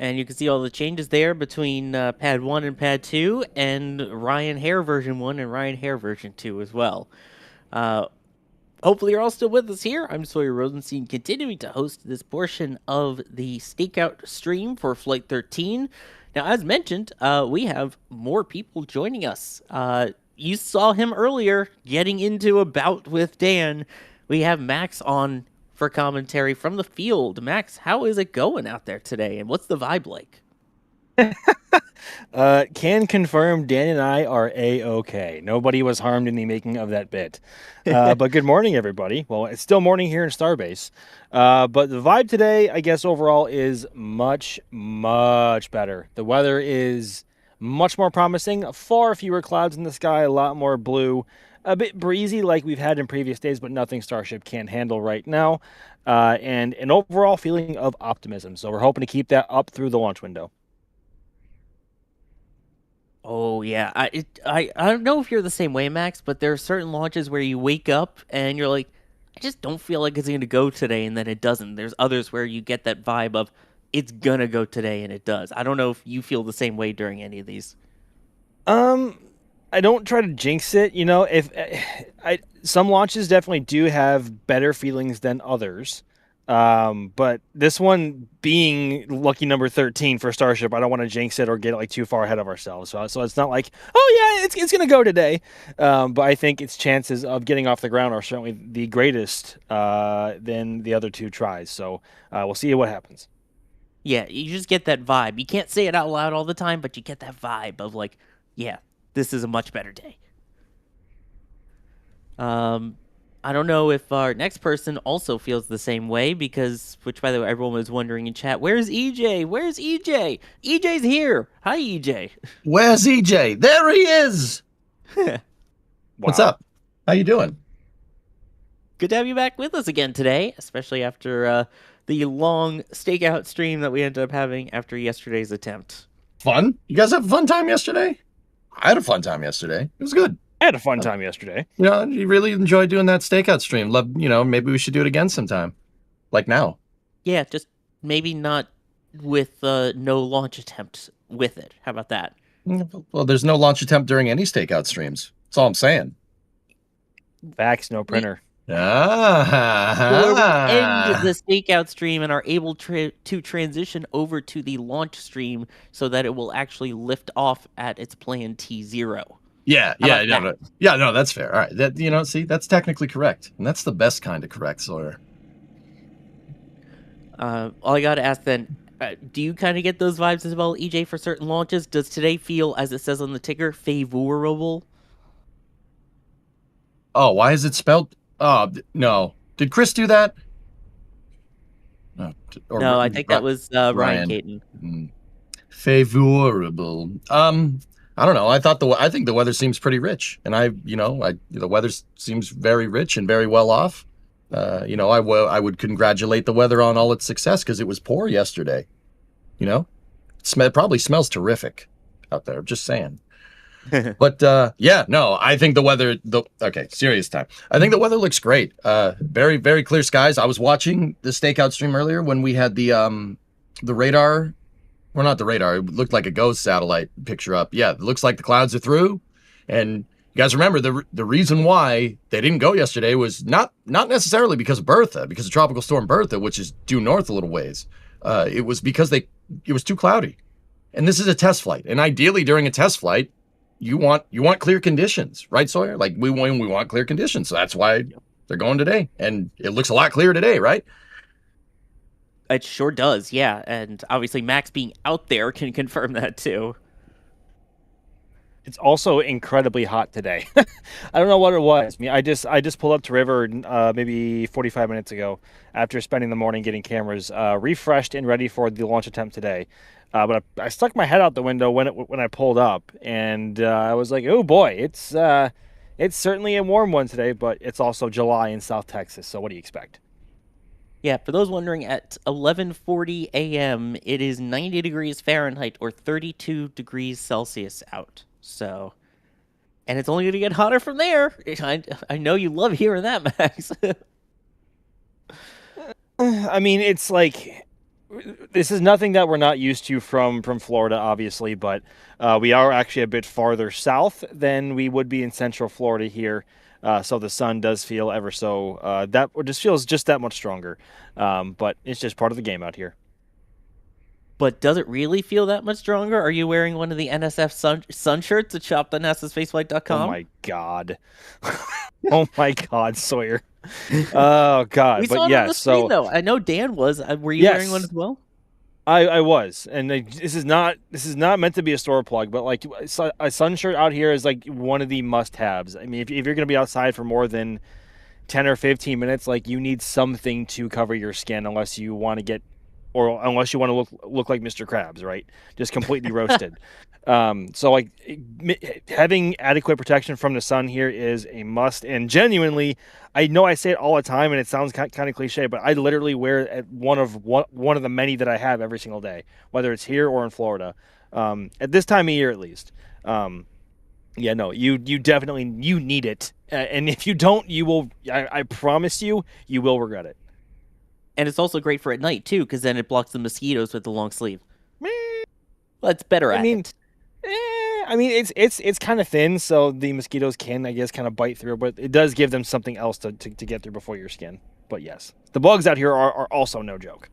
And you can see all the changes there between Pad 1 and Pad 2, and Ryan Hare version 1 and Ryan Hare version 2 as well. hopefully you're all still with us here. I'm Sawyer Rosenstein, continuing to host this portion of the Stakeout stream for Flight 13. Now, as mentioned, we have more people joining us. You saw him earlier getting into a bout with Dan. We have Max on for commentary from the field. Max, how is it going out there today, and what's the vibe like? Can confirm Dan and I are A-okay. Nobody was harmed in the making of that bit. But good morning, everybody. Well, it's still morning here in Starbase. But the vibe today, I guess, overall is much, much better. The weather is much more promising. Far fewer clouds in the sky, a lot more blue. A bit breezy like we've had in previous days, but nothing Starship can't handle right now. And an overall feeling of optimism. So we're hoping to keep that up through the launch window. Oh, yeah. I don't know if you're the same way, Max, but there are certain launches where you wake up and you're like, I just don't feel like it's going to go today, and then it doesn't. There's others where you get that vibe of it's going to go today, and it does. I don't know if you feel the same way during any of these. I don't try to jinx it, you know. If some launches definitely do have better feelings than others, but this one being lucky number 13 for Starship, I don't want to jinx it or get like too far ahead of ourselves. So it's not like, oh yeah, it's gonna go today. But I think its chances of getting off the ground are certainly the greatest than the other two tries. So we'll see what happens. Yeah, you just get that vibe. You can't say it out loud all the time, but you get that vibe of like, yeah, this is a much better day. I don't know if our next person also feels the same way because, which by the way, everyone was wondering in chat, where's EJ? Where's EJ? EJ's here. Hi, EJ. Where's EJ? There he is. What's up? How you doing? Good to have you back with us again today, especially after the long Stakeout stream that we ended up having after yesterday's attempt. Fun? You guys have a fun time yesterday? I had a fun time yesterday. It was good. I had a fun time yesterday. You know, you really enjoyed doing that Stakeout stream. Love, you know, maybe we should do it again sometime. Like now. Yeah, just maybe not with no launch attempt with it. How about that? Well, there's no launch attempt during any Stakeout streams. That's all I'm saying. Facts, no printer. Or we end the Stakeout stream and are able to transition over to the launch stream so that it will actually lift off at its planned T0. Yeah, no, that's fair. All right, that, you know, see, that's technically correct, and that's the best kind of correct, Sawyer. All I got to ask then, do you kind of get those vibes as well, EJ, for certain launches? Does today feel, as it says on the ticker, favorable? Oh, why is it spelled? Oh, no. Did Chris do that? No, I think that was Ryan Caton. Favorable. I don't know. I think the weather seems pretty rich, and the weather seems very rich and very well off. I would congratulate the weather on all its success because it was poor yesterday. You know, it probably smells terrific out there. Just saying. But I think the weather. Serious time. I think the weather looks great. Very, very clear skies. I was watching the Stakeout stream earlier when we had the radar. Well, not the radar. It looked like a ghost satellite picture up. Yeah, it looks like the clouds are through. And you guys remember the reason why they didn't go yesterday was not necessarily because of Bertha, because of Tropical Storm Bertha, which is due north a little ways. It was because it was too cloudy. And this is a test flight. And ideally during a test flight, you want clear conditions, right, Sawyer? Like we want clear conditions. So that's why they're going today. And it looks a lot clearer today, right? It sure does, yeah. And obviously Max being out there can confirm that too. It's also incredibly hot today. I don't know what it was. I mean, I just pulled up to River maybe 45 minutes ago after spending the morning getting cameras refreshed and ready for the launch attempt today. But I stuck my head out the window when I pulled up, and I was like, oh boy, it's certainly a warm one today, but it's also July in South Texas. So what do you expect? Yeah, for those wondering, at 11:40 a.m., it is 90 degrees Fahrenheit or 32 degrees Celsius out. So, and it's only going to get hotter from there. I know you love hearing that, Max. I mean, it's like, this is nothing that we're not used to from Florida, obviously, but we are actually a bit farther south than we would be in Central Florida here. So the sun does feel ever so that or just feels just that much stronger. But it's just part of the game out here. But does it really feel that much stronger? Are you wearing one of the NSF sun shirts at shop.nasaspaceflight.com? Oh my god. Oh my god, Sawyer. Oh god. We but saw it yes, on the screen, so though. I know Dan was. Were you wearing one as well? I was, and this is not meant to be a store plug, but like a sun shirt out here is like one of the must-haves. I mean, if you're going to be outside for more than 10 or 15 minutes, like you need something to cover your skin, unless you want to get, or unless you want to look like Mr. Krabs, right? Just completely roasted. So like having adequate protection from the sun here is a must. And genuinely, I know I say it all the time, and it sounds kind of cliche, but I literally wear one of the many that I have every single day, whether it's here or in Florida, at this time of year at least. Yeah, no, you definitely need it, and if you don't, you will. I promise you, you will regret it. And it's also great for at night too, because then it blocks the mosquitoes with the long sleeve. Well, it's better at it. I mean, it's kind of thin, so the mosquitoes can, I guess, kind of bite through, but it does give them something else to get through before your skin. But yes, the bugs out here are also no joke.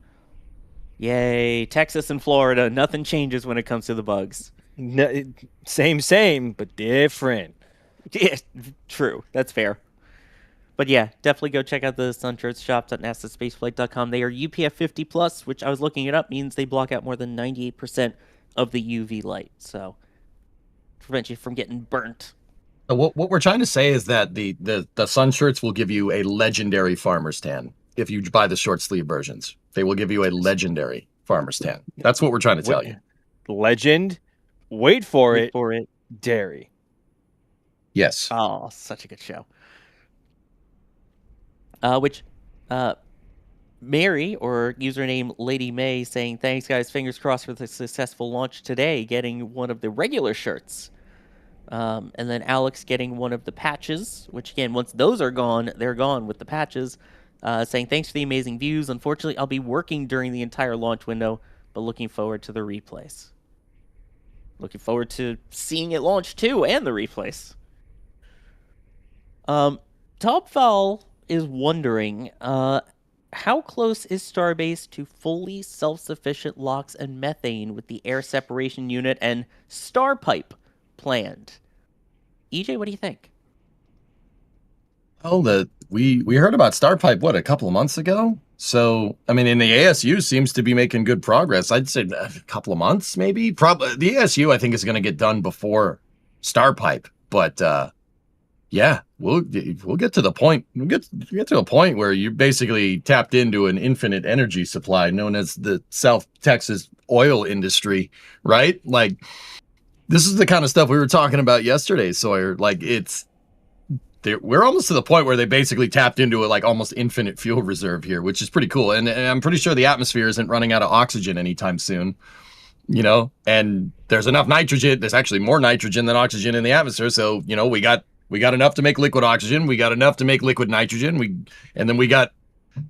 Yay, Texas and Florida, nothing changes when it comes to the bugs. No, same, but different. Yeah, true. That's fair. But yeah, definitely go check out the sun shirts shops at nasaspaceflight.com. They are UPF 50+, which I was looking it up, means they block out more than 98% of the UV light. So prevent you from getting burnt. What we're trying to say is that the sun shirts will give you a legendary farmer's tan if you buy the short sleeve versions. They will give you a legendary farmer's tan. That's what we're trying to tell you. Legend. Wait for it. Dairy. Yes. Oh, such a good show. Mary, or username Lady May, saying, thanks guys, fingers crossed for the successful launch today, getting one of the regular shirts. And then Alex getting one of the patches, which again, once those are gone, they're gone with the patches. Saying, thanks for the amazing views. Unfortunately, I'll be working during the entire launch window, but looking forward to the replays. Looking forward to seeing it launch too, and the replays. Topfall is wondering, how close is Starbase to fully self-sufficient LOX and methane with the air separation unit and star pipe planned? EJ, what do you think? Oh, we heard about Starpipe, a couple of months ago? So, I mean, and the ASU seems to be making good progress. I'd say a couple of months, maybe. Probably the ASU, I think, is going to get done before Starpipe. But yeah, we'll get to the point. We'll get to a point where you basically tapped into an infinite energy supply known as the South Texas oil industry, right? Like, this is the kind of stuff we were talking about yesterday, Sawyer. Like, we're almost to the point where they basically tapped into a almost infinite fuel reserve here, which is pretty cool. And I'm pretty sure the atmosphere isn't running out of oxygen anytime soon, and there's enough nitrogen. There's actually more nitrogen than oxygen in the atmosphere. So, we got enough to make liquid oxygen. We got enough to make liquid nitrogen. We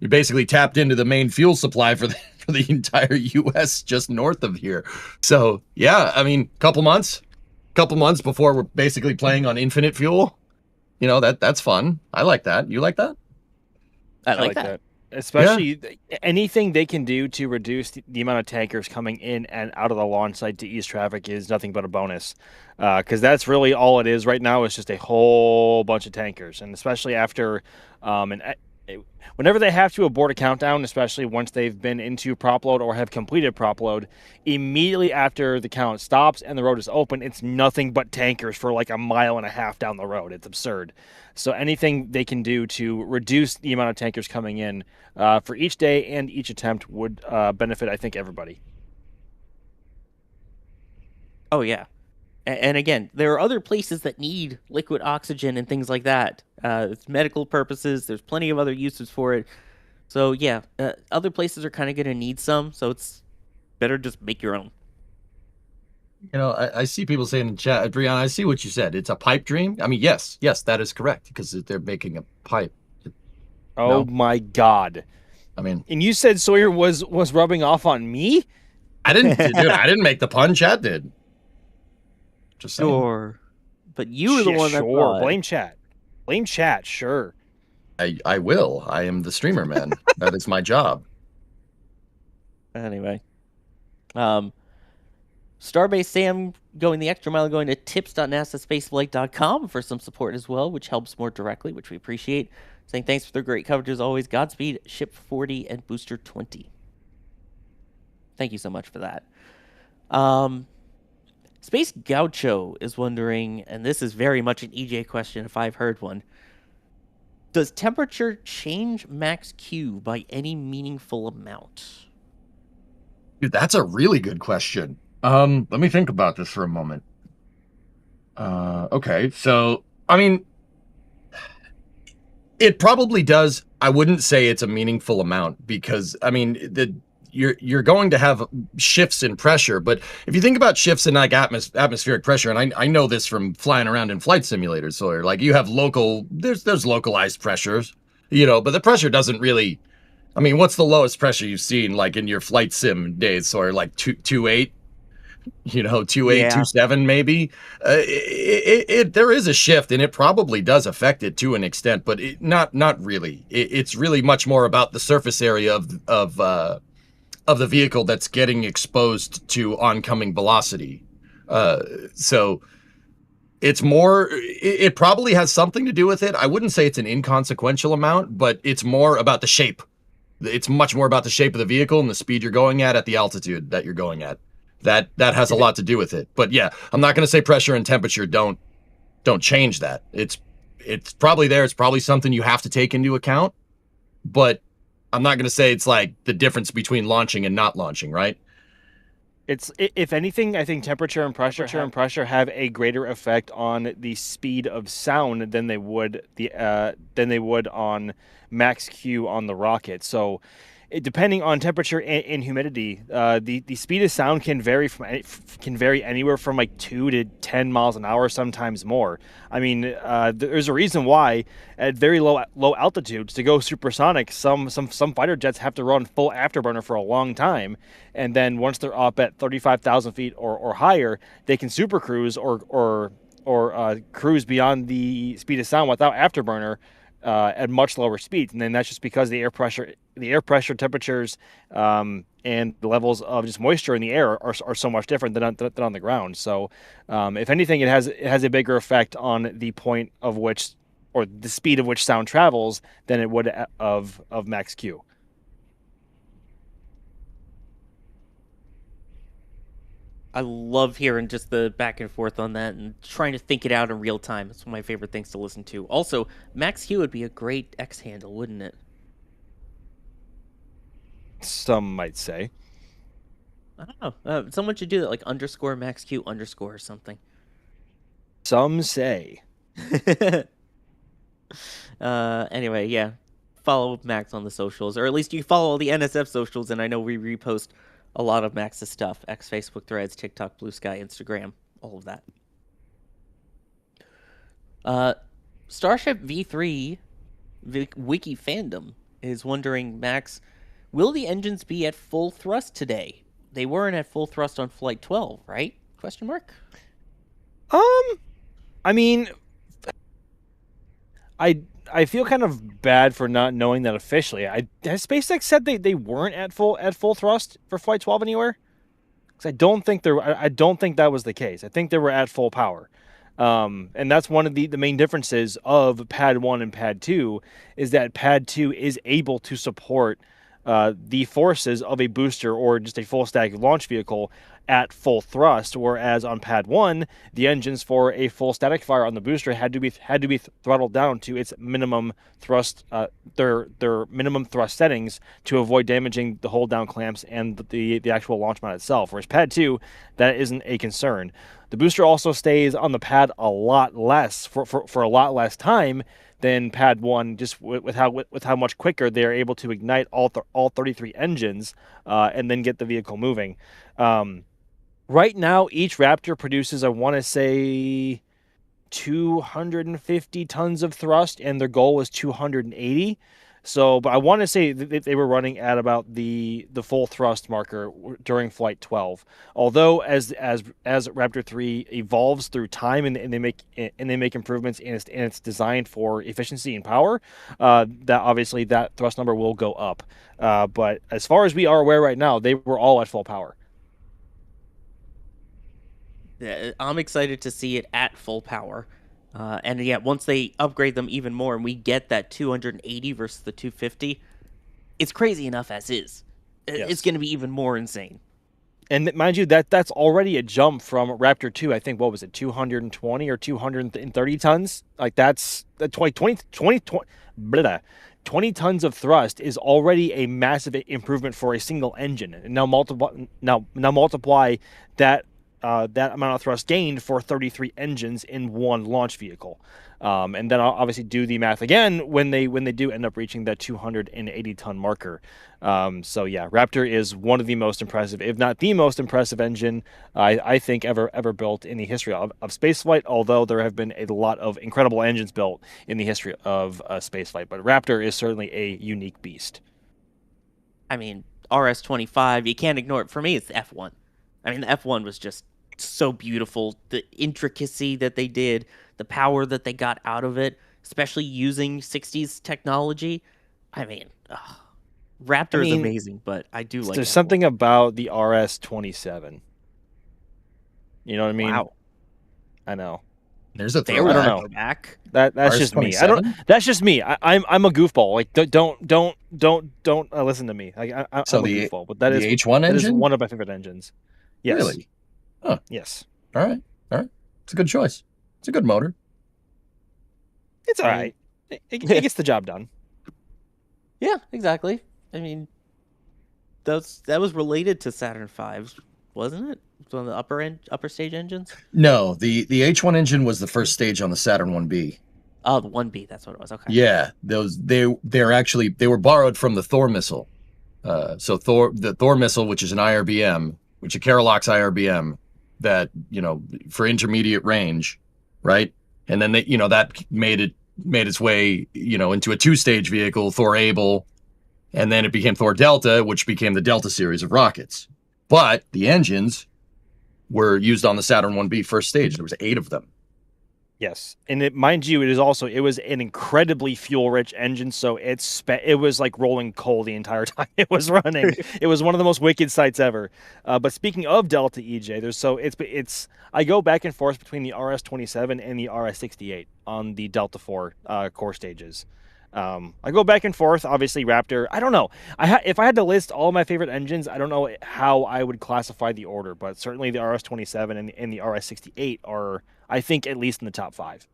basically tapped into the main fuel supply for the entire U.S. just north of here. So yeah, I mean, couple months before we're basically playing on infinite fuel. That's fun. I like that. You like that? I like that. Especially anything they can do to reduce the amount of tankers coming in and out of the launch site to ease traffic is nothing but a bonus. Because that's really all it is right now. Is just a whole bunch of tankers, and especially after, whenever they have to abort a countdown, especially once they've been into prop load or have completed prop load, immediately after the count stops and the road is open, it's nothing but tankers for like a mile and a half down the road. It's absurd. So anything they can do to reduce the amount of tankers coming in for each day and each attempt would benefit, I think, everybody. Oh, yeah. And again, there are other places that need liquid oxygen and things like that. It's medical purposes. There's plenty of other uses for it. So yeah, other places are kind of going to need some. So it's better just make your own. I see people saying in chat, Brianna, I see what you said. It's a pipe dream. I mean, yes, that is correct because they're making a pipe. My God. I mean, and you said Sawyer was rubbing off on me? I didn't, dude. I didn't make the pun. Chat did. Sure, but you were the one that blame chat. Blame chat, sure. I will. I am the streamer, man. That is my job. Anyway. Starbase Sam going the extra mile, going to tips.nasaspaceflight.com for some support as well, which helps more directly, which we appreciate. Saying thanks for their great coverage as always. Godspeed, Ship 40 and Booster 20. Thank you so much for that. Space Gaucho is wondering, and this is very much an EJ question if I've heard one. Does temperature change max Q by any meaningful amount? Dude, that's a really good question. Let me think about this for a moment. Okay, so I mean, it probably does. I wouldn't say it's a meaningful amount because I mean you're going to have shifts in pressure, but if you think about shifts in like atmospheric pressure, and I know this from flying around in flight simulators, so like you have there's localized pressures, but the pressure doesn't really. I mean, what's the lowest pressure you've seen like in your flight sim days, or like 2.8? 2.8, 2.7 maybe. There is a shift, and it probably does affect it to an extent, but not really. It's really much more about the surface area of the vehicle that's getting exposed to oncoming velocity. So it's more. It probably has something to do with it. I wouldn't say it's an inconsequential amount, but it's more about the shape. It's much more about the shape of the vehicle and the speed you're going at the altitude that you're going at. That has a lot to do with it. But yeah, I'm not going to say pressure and temperature don't change that. It's probably there. It's probably something you have to take into account. But I'm not going to say it's like the difference between launching and not launching, right? It's, if anything, I think temperature and pressure have a greater effect on the speed of sound than they would on max Q on the rocket. So, depending on temperature and humidity, the speed of sound can vary anywhere from like 2 to 10 miles an hour, sometimes more. I mean, there's a reason why at very low altitudes to go supersonic, some fighter jets have to run full afterburner for a long time, and then once they're up at 35,000 feet or higher, they can super cruise or cruise beyond the speed of sound without afterburner. At much lower speeds, and then that's just because the air pressure, temperatures, and the levels of just moisture in the air are so much different than on the ground. So, if anything, it has a bigger effect on the point of which, or the speed of which sound travels than it would of max Q. I love hearing just the back and forth on that and trying to think it out in real time. It's one of my favorite things to listen to. Also, max Q would be a great X handle, wouldn't it? Some might say. I don't know. Someone should do that, like underscore max Q underscore or something. Some say. Anyway, yeah. Follow Max on the socials, or at least you follow the NSF socials, and I know we repost a lot of Max's stuff. X, Facebook, Threads, TikTok, Blue Sky, Instagram, all of that. Starship V3 Wiki Fandom is wondering, Max, will the engines be at full thrust today? They weren't at full thrust on Flight 12, right? Question mark? I mean, I feel kind of bad for not knowing that officially. Has SpaceX said they weren't at full thrust for Flight 12 anywhere? Because I don't think that was the case. I think they were at full power. And that's one of the main differences of Pad 1 and Pad 2 is that Pad 2 is able to support the forces of a booster or just a full stack launch vehicle at full thrust, whereas on Pad 1, the engines for a full static fire on the booster had to be throttled down to its minimum thrust, their minimum thrust settings to avoid damaging the hold down clamps and the actual launch mount itself. Whereas Pad 2, that isn't a concern. The booster also stays on the pad a lot less for a lot less time than Pad 1, just with how much quicker they're able to ignite all 33 engines and then get the vehicle moving. Right now, each Raptor produces, I want to say, 250 tons of thrust, and their goal was 280. So, but I want to say that they were running at about the full thrust marker during Flight 12. Although as Raptor 3 evolves through time and they make improvements and it's designed for efficiency and power, that obviously that thrust number will go up. But as far as we are aware right now, they were all at full power. I'm excited to see it at full power. And yeah, once they upgrade them even more and we get that 280 versus the 250, it's crazy enough as is. Yes. It's going to be even more insane. And mind you, that's already a jump from Raptor 2. I think, what was it, 220 or 230 tons? Like that's 20 tons of thrust is already a massive improvement for a single engine. And now multiply that amount of thrust gained for 33 engines in one launch vehicle. And then I'll obviously do the math again when they do end up reaching that 280 ton marker. So yeah, Raptor is one of the most impressive, if not the most impressive engine I think ever built in the history of spaceflight, although there have been a lot of incredible engines built in the history of spaceflight. But Raptor is certainly a unique beast. I mean, RS-25, you can't ignore it. For me, it's the F1. I mean, the F1 was just so beautiful. The intricacy that they did, the power that they got out of it, especially using 60s technology. I mean, Raptor is amazing, but I do like There's F1. something about the RS-27. You know what I mean? Wow. I know. There's a They were I don't know. back. That's just me. I don't. That's just me. I'm a goofball. Like don't listen to me. I'm a goofball. But that the is H1 that is engine? one of my favorite engines. Yes. Really? Huh. Yes. All right. It's a good choice. It's a good motor. It's all right. It gets the job done. Yeah, exactly. I mean, that was related to Saturn V's, wasn't it? It was one of the upper stage engines. No, the H1 engine was the first stage on the Saturn 1B. Oh, the 1B. That's what it was. Okay. Yeah, they were borrowed from the Thor missile. So the Thor missile, which is an IRBM, which is a Keralox IRBM, that for intermediate range, right? And then that made its way into a 2-stage vehicle, Thor Able, and then it became Thor Delta, which became the Delta series of rockets. But the engines were used on the Saturn 1B first stage. There was 8 of them. Yes, and mind you, it was an incredibly fuel-rich engine, so it was like rolling coal the entire time it was running. It was one of the most wicked sights ever. But speaking of Delta, EJ, I go back and forth between the RS-27 and the RS-68 on the Delta 4 core stages. I go back and forth. Obviously, Raptor. I don't know. If I had to list all my favorite engines, I don't know how I would classify the order, but certainly the RS-27 and the RS-68 are, I think, at least in the top 5. I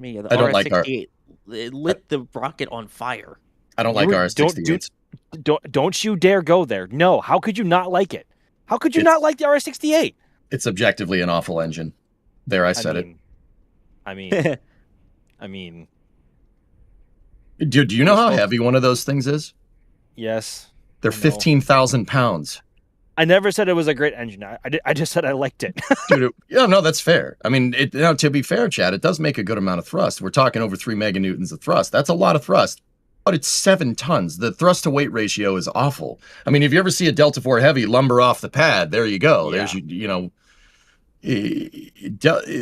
mean, yeah, the RS-68 it lit the rocket on fire. I don't like RS-68s. Don't you dare go there. No. How could you not like it? How could you not like the RS-68? It's objectively an awful engine. There, I said it. I mean. Do you know how heavy one of those things is? Yes. They're 15,000 pounds. I never said it was a great engine. I just said I liked it. Dude, no, that's fair. I mean, to be fair, Chad, it does make a good amount of thrust. We're talking over 3 meganewtons of thrust. That's a lot of thrust, but it's 7 tons. The thrust to weight ratio is awful. I mean, if you ever see a Delta 4 Heavy lumber off the pad, there you go. Yeah. There's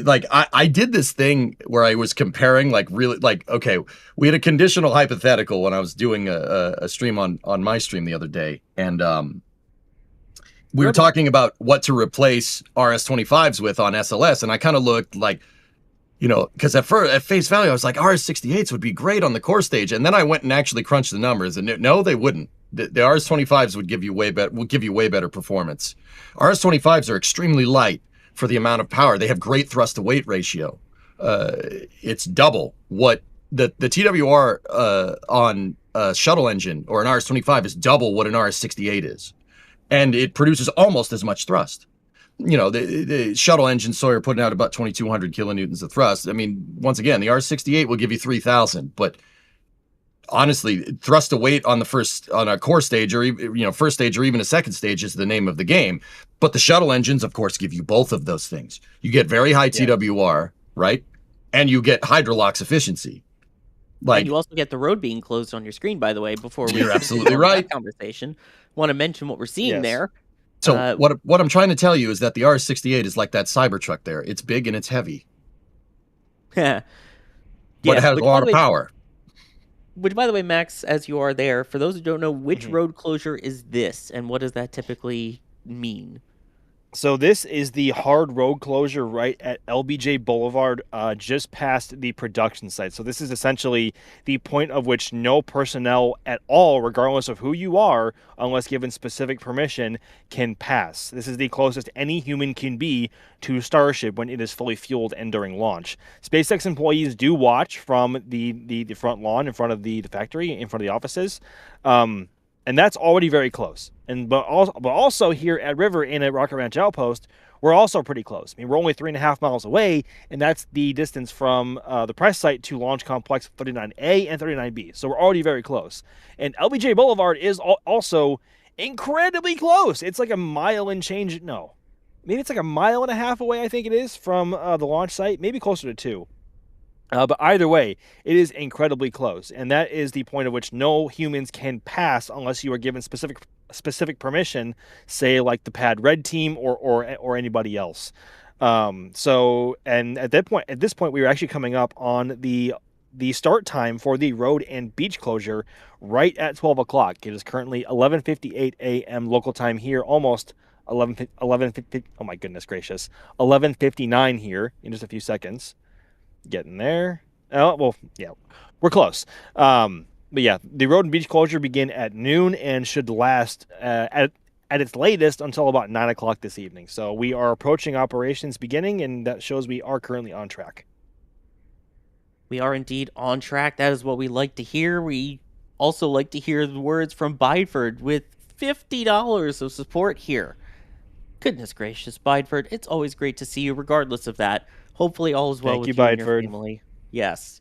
like I did this thing where I was comparing okay, we had a conditional hypothetical when I was doing a stream on my stream the other day, and we were talking about what to replace RS-25s with on SLS, and I kind of looked like, because at face value I was like RS-68s would be great on the core stage, and then I went and actually crunched the numbers, and no, they wouldn't. The RS-25s would give you way better performance. RS-25s are extremely light for the amount of power. They have great thrust to weight ratio. It's double what the TWR on a shuttle engine or an RS-25 is double what an RS-68 is. And it produces almost as much thrust. The shuttle engine Sawyer putting out about 2,200 kilonewtons of thrust. I mean, once again, the RS-68 will give you 3,000, but honestly, thrust to weight on a core stage or first stage or even a second stage is the name of the game. But the shuttle engines, of course, give you both of those things. You get very high TWR, right? And you get hydrolox efficiency. Like, and you also get the road being closed on your screen, by the way, before we You're absolutely right. that conversation. Want to mention what we're seeing Yes. there. So what I'm trying to tell you is that the RS-68 is like that Cybertruck there. It's big and it's heavy, Yeah, but it has a which, lot by of the way- power. Which, by the way, Max, as you are there, for those who don't know, which Mm-hmm. road closure is this, and what does that typically mean? So this is the hard road closure right at LBJ Boulevard, just past the production site. So this is essentially the point of which no personnel at all, regardless of who you are, unless given specific permission, can pass. This is the closest any human can be to Starship when it is fully fueled and during launch. SpaceX employees do watch from the front lawn in front of the factory, in front of the offices. And that's already very close. But also here at River and at Rocket Ranch Outpost, we're also pretty close. I mean, we're only 3.5 miles away, and that's the distance from the press site to Launch Complex 39A and 39B. So we're already very close. And LBJ Boulevard is also incredibly close. It's like a mile and change. No, maybe it's like a mile and a half away, I think it is, from the launch site. Maybe closer to 2. But either way, it is incredibly close, and that is the point at which no humans can pass unless you are given specific permission, say like the Pad Red team or anybody else. So at this point, we were actually coming up on the start time for the road and beach closure right at 12 o'clock. It is currently 11:58 a.m. local time here, almost 11:50. Oh my goodness gracious, 11:59 here in just a few seconds. Getting there. Oh, well, yeah, we're close. But yeah, the road and beach closure begin at noon and should last at its latest until about 9 o'clock this evening. So we are approaching operations beginning, and that shows we are currently on track. We are indeed on track. That is what we like to hear. We also like to hear the words from Bideford with $50 of support here. Goodness gracious, Bideford, it's always great to see you regardless of that. Hopefully all is well Thank with you, you and your Bideford. family. Yes.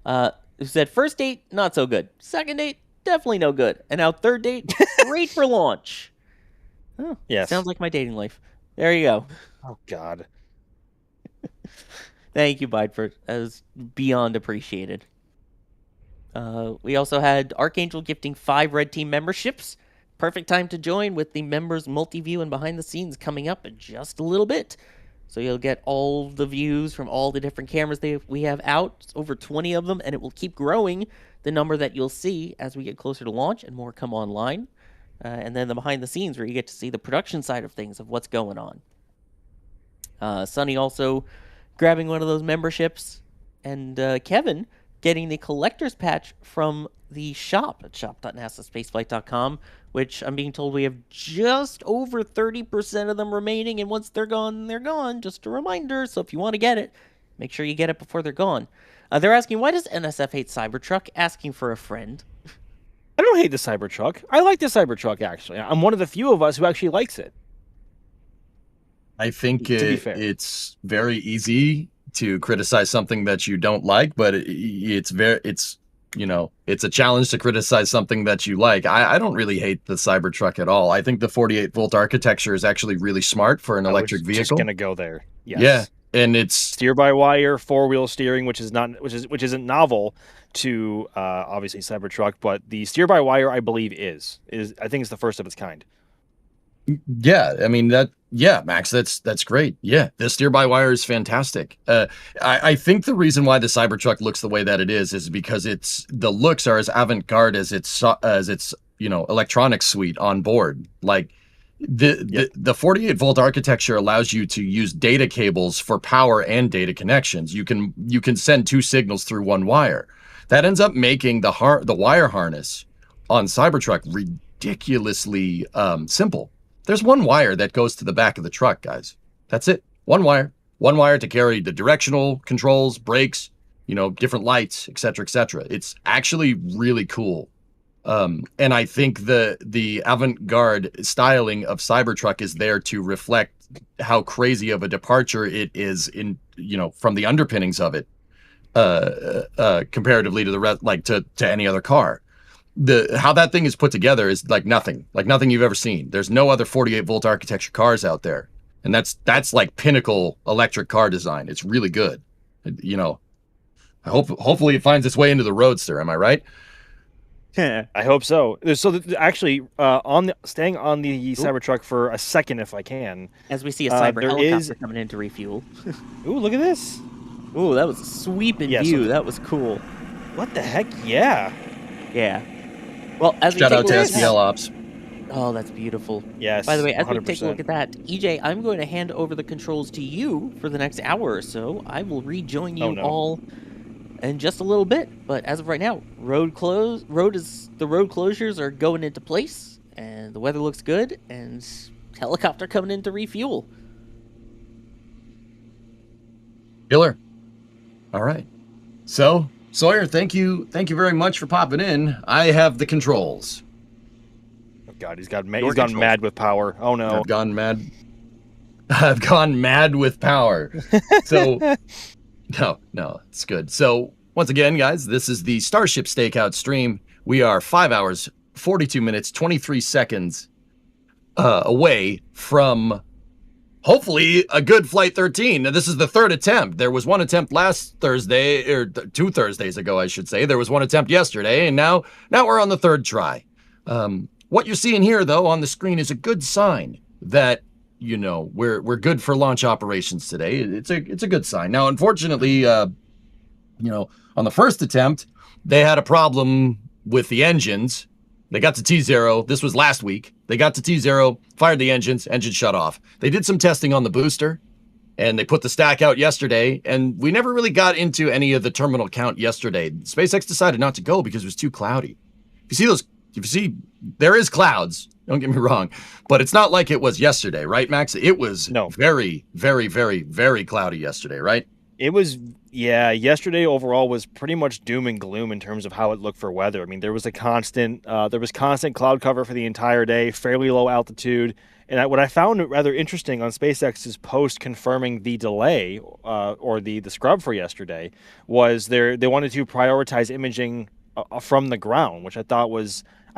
Who said first date, not so good. Second date, definitely no good. And now third date, great for launch. Oh, Yes. sounds like my dating life. There you go. Oh, God. Thank you, Bideford. That was beyond appreciated. We also had Archangel gifting 5 Red Team memberships. Perfect time to join with the members multi-view and behind the scenes coming up in just a little bit. So you'll get all the views from all the different cameras we have out. It's over 20 of them, and it will keep growing, the number that you'll see as we get closer to launch and more come online. And then the behind the scenes where you get to see the production side of things of what's going on. Sonny also grabbing one of those memberships, and Kevin getting the collector's patch from the shop at shop.nasaspaceflight.com, which I'm being told we have just over 30% of them remaining, and once they're gone, they're gone. Just a reminder, so if you want to get it, make sure you get it before they're gone. They're asking, why does NSF hate Cybertruck? Asking for a friend. I don't hate the Cybertruck. I like the Cybertruck, actually. I'm one of the few of us who actually likes it. I think To be fair. it's very easy to criticize something that you don't like, but it's a challenge to criticize something that you like. I don't really hate the Cybertruck at all. I think the 48-volt architecture is actually really smart for an electric I was vehicle. just gonna go there. Yes. Yeah, and it's steer-by-wire, 4-wheel steering, which isn't novel to obviously Cybertruck, but the steer-by-wire, I believe, is I think it's the first of its kind. Yeah, I mean Max, that's great. Yeah, the steer-by-wire is fantastic. I think the reason why the Cybertruck looks the way that it is because the looks are as avant-garde as its electronics suite on board. Like the 48-volt architecture allows you to use data cables for power and data connections. You can send 2 signals through one wire. That ends up making the wire harness on Cybertruck ridiculously simple. There's one wire that goes to the back of the truck, guys. That's it. One wire to carry the directional controls, brakes, different lights, etc., etc. It's actually really cool. And I think the avant-garde styling of Cybertruck is there to reflect how crazy of a departure it is from the underpinnings of it, comparatively to the rest, to any other car. How that thing is put together is like nothing you've ever seen. There's no other 48-volt architecture cars out there, and that's like pinnacle electric car design. It's really good, Hopefully it finds its way into the Roadster. Am I right? I hope so. So actually, staying on the Cybertruck for a second, if I can. As we see a cyber there helicopter coming in to refuel. Ooh, look at this. Ooh, that was a sweeping Yeah, view. so- That was cool. What the heck? Yeah. Yeah. Well, as we Shout take out a to look at SPL Ops. Oh, that's beautiful. Yes. By the way, as we 100%. take a look at that, EJ, I'm going to hand over the controls to you for the next hour or so. I will rejoin you all in just a little bit. But as of right now, the road closures are going into place, and the weather looks good, and helicopter coming in to refuel. Killer. All right. So, Sawyer, thank you very much for popping in. I have the controls. Oh God, he's gone mad with power. Oh no. I've gone mad. I've gone mad with power. So, no, it's good. So, once again, guys, this is the Starship Stakeout stream. We are 5 hours, 42 minutes, 23 seconds away from hopefully a good Flight 13. Now, this is the third attempt. There was one attempt last Thursday, or 2 Thursdays ago, I should say. There was one attempt yesterday, and now we're on the third try. What you're seeing here, though, on the screen is a good sign that, you know, we're good for launch operations today. It's a good sign. Now, unfortunately, you know, on the first attempt, they had a problem with the engines. They got to T0. This was last week. They got to T0, fired the engines shut off. They did some testing on the booster, and they put the stack out yesterday, and we never really got into any of the terminal count yesterday. SpaceX decided not to go because it was too cloudy. If you see, there is clouds, don't get me wrong, but it's not like it was yesterday, right, Max? It was very, very, very, very cloudy yesterday, right? It was, yeah, yesterday overall was pretty much doom and gloom in terms of how it looked for weather. I mean, there was constant cloud cover for the entire day, fairly low altitude. And what I found rather interesting on SpaceX's post confirming the delay or the scrub for yesterday was they wanted to prioritize imaging from the ground, which I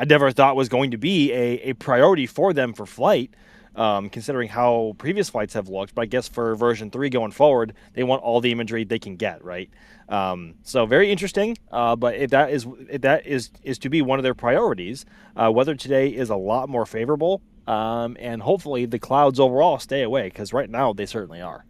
never thought was going to be a priority for them for flight. Considering how previous flights have looked, but I guess for version 3 going forward, they want all the imagery they can get, right? So very interesting. But if that is to be one of their priorities, weather today is a lot more favorable, and hopefully the clouds overall stay away, because right now they certainly are.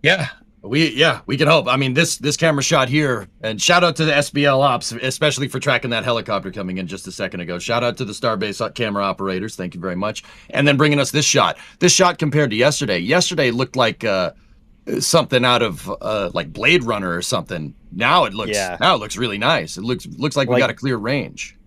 Yeah. We can hope. I mean, this camera shot here, and shout out to the SBL Ops, especially for tracking that helicopter coming in just a second ago. Shout out to the Starbase camera operators. Thank you very much. And then bringing us this shot. This shot compared to yesterday. Yesterday looked like something out of like Blade Runner or something. Now it looks really nice. It looks like we got a clear range.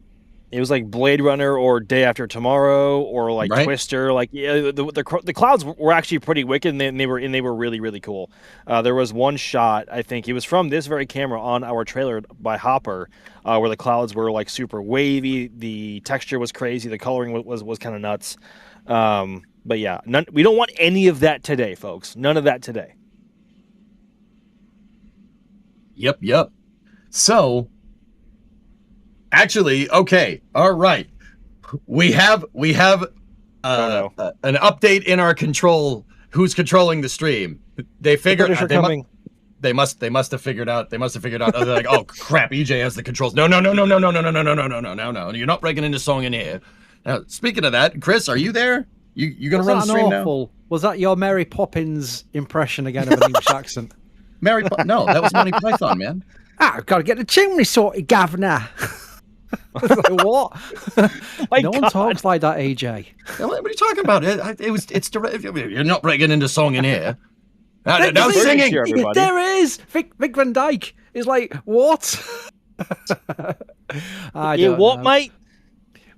It was like Blade Runner or Day After Tomorrow or like Twister. Like, yeah, the clouds were actually pretty wicked, and they were really, really cool. There was one shot, I think it was from this very camera on our trailer by Hopper, where the clouds were like super wavy. The texture was crazy. The coloring was kind of nuts. But yeah, we don't want any of that today, folks. None of that today. Yep. So, actually, okay, all right. We have an update in our control. Who's controlling the stream? They figured they must have figured out. They're like, oh crap, EJ has the controls. No. You're not breaking into song in here. Now, speaking of that, Chris, are you there? You gonna run the stream now? Was that your Mary Poppins impression again of an English accent? No, that was Monty Python, man. I've got to get the chimney sorted, governor. Like, what? No one talks like that, AJ. What are you talking about? It's you're not breaking into song in here. Now singing. There is Vic Van Dyke is like, what? What, mate?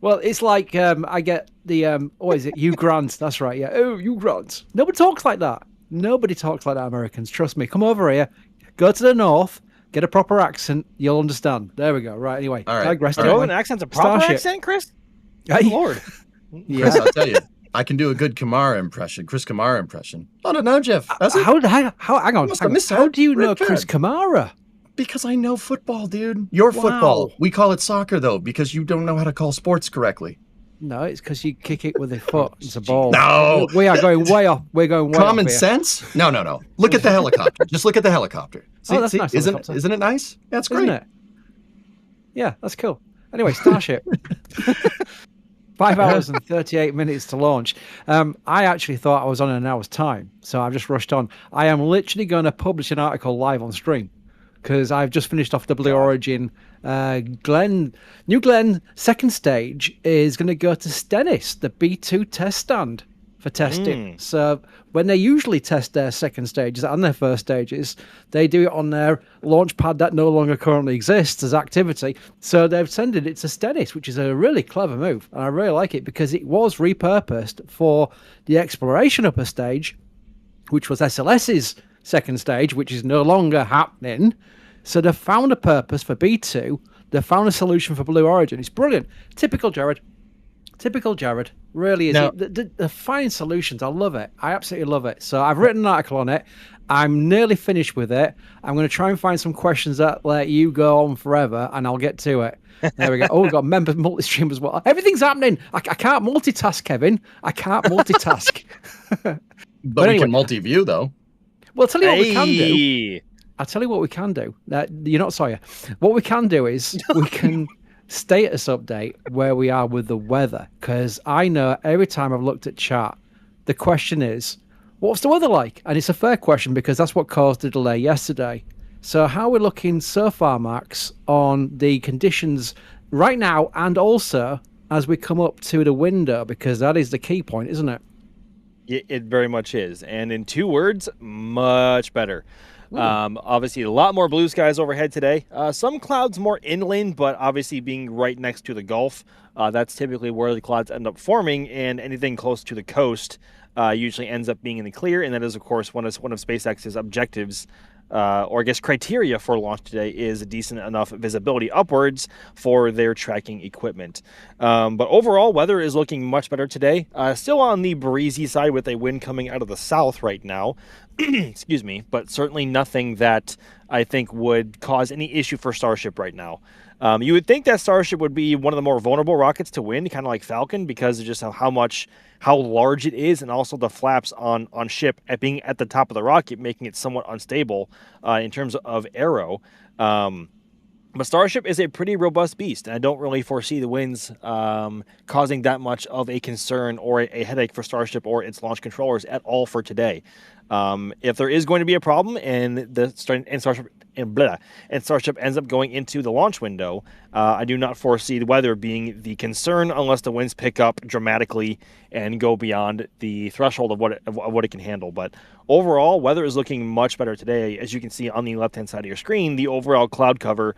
Well, it's like I get the what is it? Hugh Grant. That's right. Yeah. Oh, Hugh Grant. Nobody talks like that. Nobody talks like that. Americans, trust me. Come over here. Go to the north. Get a proper accent. You'll understand. There we go. Right. Anyway. All right. An accent's a proper accent, Chris? Good Lord. Yeah. Chris, I'll tell you, I can do a good Chris Kamara impression. I don't know, Jeff. Hang on. How do you know Chris Kamara? Because I know football, dude. Your football. We call it soccer, though, because you don't know how to call sports correctly. No, it's because you kick it with a foot. It's a ball. No. We are going way off. We're going way Common off here. sense? No. Look at the helicopter. Just look at the helicopter. See, that's nice. Isn't it nice? That's great. Isn't it? Yeah, that's cool. Anyway, Starship. 5 hours and 38 minutes to launch. I actually thought I was on in an hour's time, so I've just rushed on. I am literally going to publish an article live on stream because I've just finished off the Blue Origin. New Glenn second stage is going to go to Stennis, the B2 test stand for testing. So when they usually test their second stages and their first stages, they do it on their launch pad that no longer currently exists as activity. So they've sent it to Stennis, which is a really clever move. And I really like it because it was repurposed for the exploration upper stage, which was SLS's second stage, which is no longer happening. So they've found a purpose for B2. They've found a solution for Blue Origin. It's brilliant. Typical Jared. Really is. Now, The finding solutions. I love it. I absolutely love it. So I've written an article on it. I'm nearly finished with it. I'm going to try and find some questions that let you go on forever, and I'll get to it. There we go. Oh, we've got members multi-stream as well. Everything's happening. I can't multitask, Kevin. I can't multitask. but anyway, we can multi-view, though. Well, I'll tell you what we can do. I'll tell you what we can do. You're not Sawyer. What we can do is we can status update where we are with the weather, because I know every time I've looked at chat, the question is, what's the weather like? And it's a fair question because that's what caused the delay yesterday. So how are we looking so far, Max, on the conditions right now and also as we come up to the window, because that is the key point, isn't it? It very much is. And in 2 words, much better. Obviously, a lot more blue skies overhead today. Some clouds more inland, but obviously being right next to the Gulf, that's typically where the clouds end up forming, and anything close to the coast usually ends up being in the clear, and that is, of course, one of SpaceX's objectives, or I guess criteria for launch today, is a decent enough visibility upwards for their tracking equipment. But overall, weather is looking much better today. Still on the breezy side with a wind coming out of the south right now. Excuse me, but certainly nothing that I think would cause any issue for Starship right now. You would think that Starship would be one of the more vulnerable rockets to wind, kind of like Falcon, because of just how large it is, and also the flaps on ship at being at the top of the rocket, making it somewhat unstable in terms of aero. But Starship is a pretty robust beast, and I don't really foresee the winds causing that much of a concern or a headache for Starship or its launch controllers at all for today. If there is going to be a problem and Starship ends up going into the launch window, I do not foresee the weather being the concern unless the winds pick up dramatically and go beyond the threshold of what it can handle. But overall, weather is looking much better today. As you can see on the left-hand side of your screen, the overall cloud cover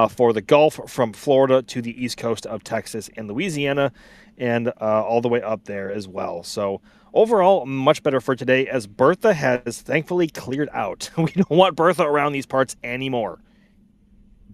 for the Gulf from Florida to the east coast of Texas and Louisiana, and all the way up there as well. So overall, much better for today, as Bertha has thankfully cleared out. We don't want Bertha around these parts anymore.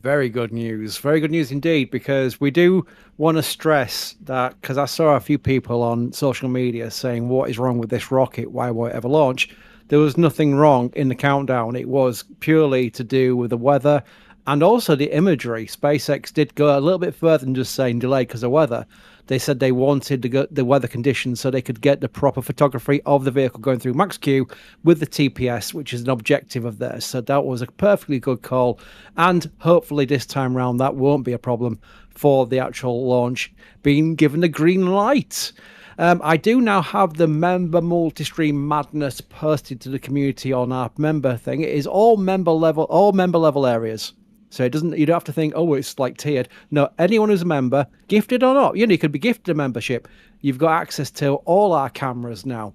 Very good news. Very good news indeed, because we do want to stress that, because I saw a few people on social media saying, what is wrong with this rocket? Why won't it ever launch? There was nothing wrong in the countdown. It was purely to do with the weather and also the imagery. SpaceX did go a little bit further than just saying delayed because of weather. They said they wanted the weather conditions so they could get the proper photography of the vehicle going through Max-Q with the TPS, which is an objective of theirs. So that was a perfectly good call. And hopefully this time round, that won't be a problem for the actual launch being given the green light. I do now have the member multi-stream madness posted to the community on our member thing. It is all member level areas. So you don't have to think, oh, it's like tiered. No, anyone who's a member, gifted or not, you could be gifted a membership. You've got access to all our cameras now.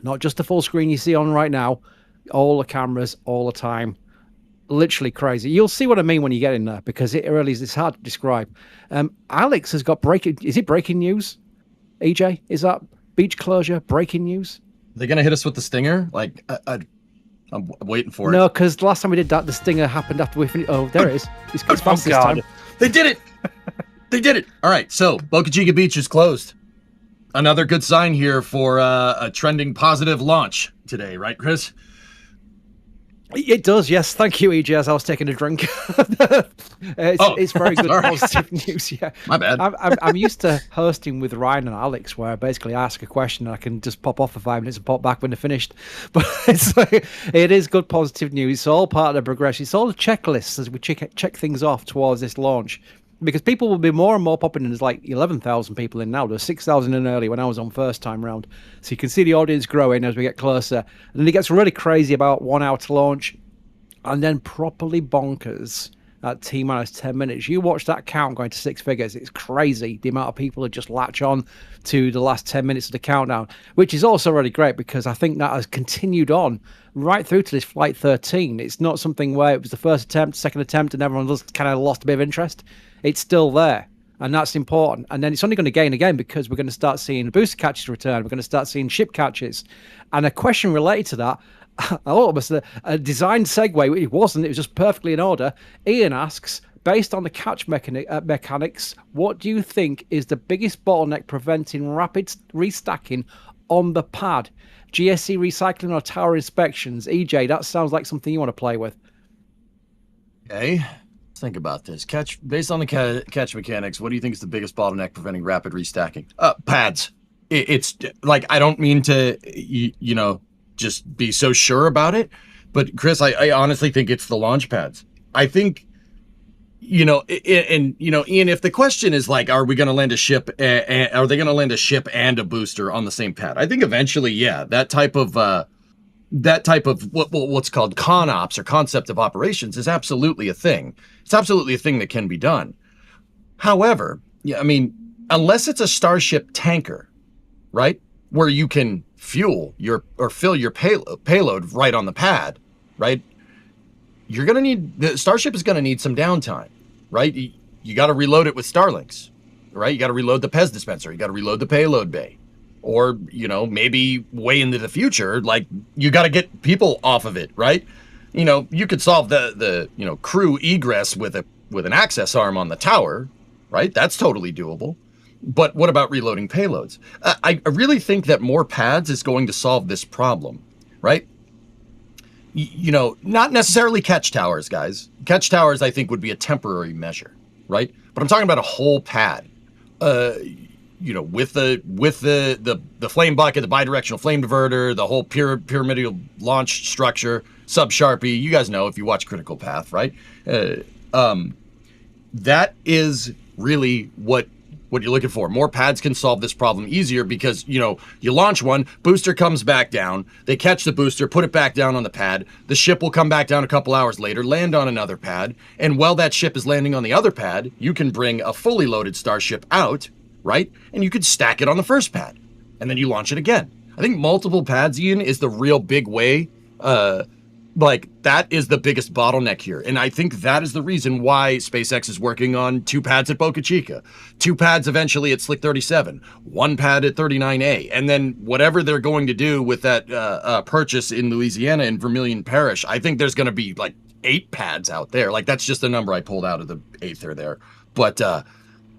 Not just the full screen you see on right now, all the cameras, all the time. Literally crazy. You'll see what I mean when you get in there, because it really is, it's hard to describe. Alex has got is it breaking news? EJ, is that beach closure breaking news? They're going to hit us with the stinger? Like, I'm waiting for it. No, because last time we did that, the stinger happened after we finished. Oh, there it is. It's fast this time. They did it! They did it! All right, so Boca Chica Beach is closed. Another good sign here for a trending positive launch today, right, Chris? It does, yes. Thank you, EJ, as I was taking a drink. It's very good positive news, yeah. My bad. I'm used to hosting with Ryan and Alex, where I basically ask a question and I can just pop off for 5 minutes and pop back when they're finished. But it is good positive news. It's all part of the progression. It's all the checklists as we check things off towards this launch. Because people will be more and more popping in. There's like 11,000 people in now. There's 6,000 in early when I was on first time round. So you can see the audience growing as we get closer. And then it gets really crazy about 1 hour to launch. And then properly bonkers at T-minus 10 minutes. You watch that count going to 6 figures. It's crazy the amount of people who just latch on to the last 10 minutes of the countdown, which is also really great because I think that has continued on right through to this Flight 13. It's not something where it was the first attempt, second attempt, and everyone just kind of lost a bit of interest. It's still there, and that's important. And then it's only going to gain again because we're going to start seeing booster catches return. We're going to start seeing ship catches. And a question related to that, almost a designed segue. It wasn't. It was just perfectly in order. Ian asks, based on the catch mechanics, what do you think is the biggest bottleneck preventing rapid restacking on the pad? GSC recycling or tower inspections? EJ, that sounds like something you want to play with. Okay. Think about this. Based on the catch mechanics, what do you think is the biggest bottleneck preventing rapid restacking? Pads. It's like, I don't mean to, just be so sure about it, but Chris, I honestly think it's the launch pads. I think, Ian, if the question is like, are we going to land a ship? Are they going to land a ship and a booster on the same pad? I think eventually, yeah, that type of what's called con ops or concept of operations is absolutely a thing. It's absolutely a thing that can be done. However, yeah, I mean, unless it's a Starship tanker, right, where you can fill your payload right on the pad, right? The Starship is gonna need some downtime, right? You got to reload it with Starlinks, right? You got to reload the Pez dispenser. You got to reload the payload bay. Or, maybe way into the future, like, you got to get people off of it, right? You could solve the crew egress with an access arm on the tower, right? That's totally doable. But what about reloading payloads? I really think that more pads is going to solve this problem, right? Not necessarily catch towers, guys. Catch towers, I think, would be a temporary measure, right? But I'm talking about a whole pad. With the flame bucket, the bidirectional flame diverter, the whole pyramidal launch structure, sub-Sharpie, you guys know if you watch Critical Path, right? That is really what you're looking for. More pads can solve this problem easier because, you launch one, booster comes back down, they catch the booster, put it back down on the pad, the ship will come back down a couple hours later, land on another pad, and while that ship is landing on the other pad, you can bring a fully loaded Starship out, right? And you could stack it on the first pad, and then you launch it again. I think multiple pads, Ian, is the real big way. That is the biggest bottleneck here. And I think that is the reason why SpaceX is working on 2 pads at Boca Chica, 2 pads eventually at Slick 37, 1 pad at 39A, and then whatever they're going to do with that purchase in Louisiana in Vermilion Parish, I think there's going to be like 8 pads out there. Like, that's just a number I pulled out of the Aether there. But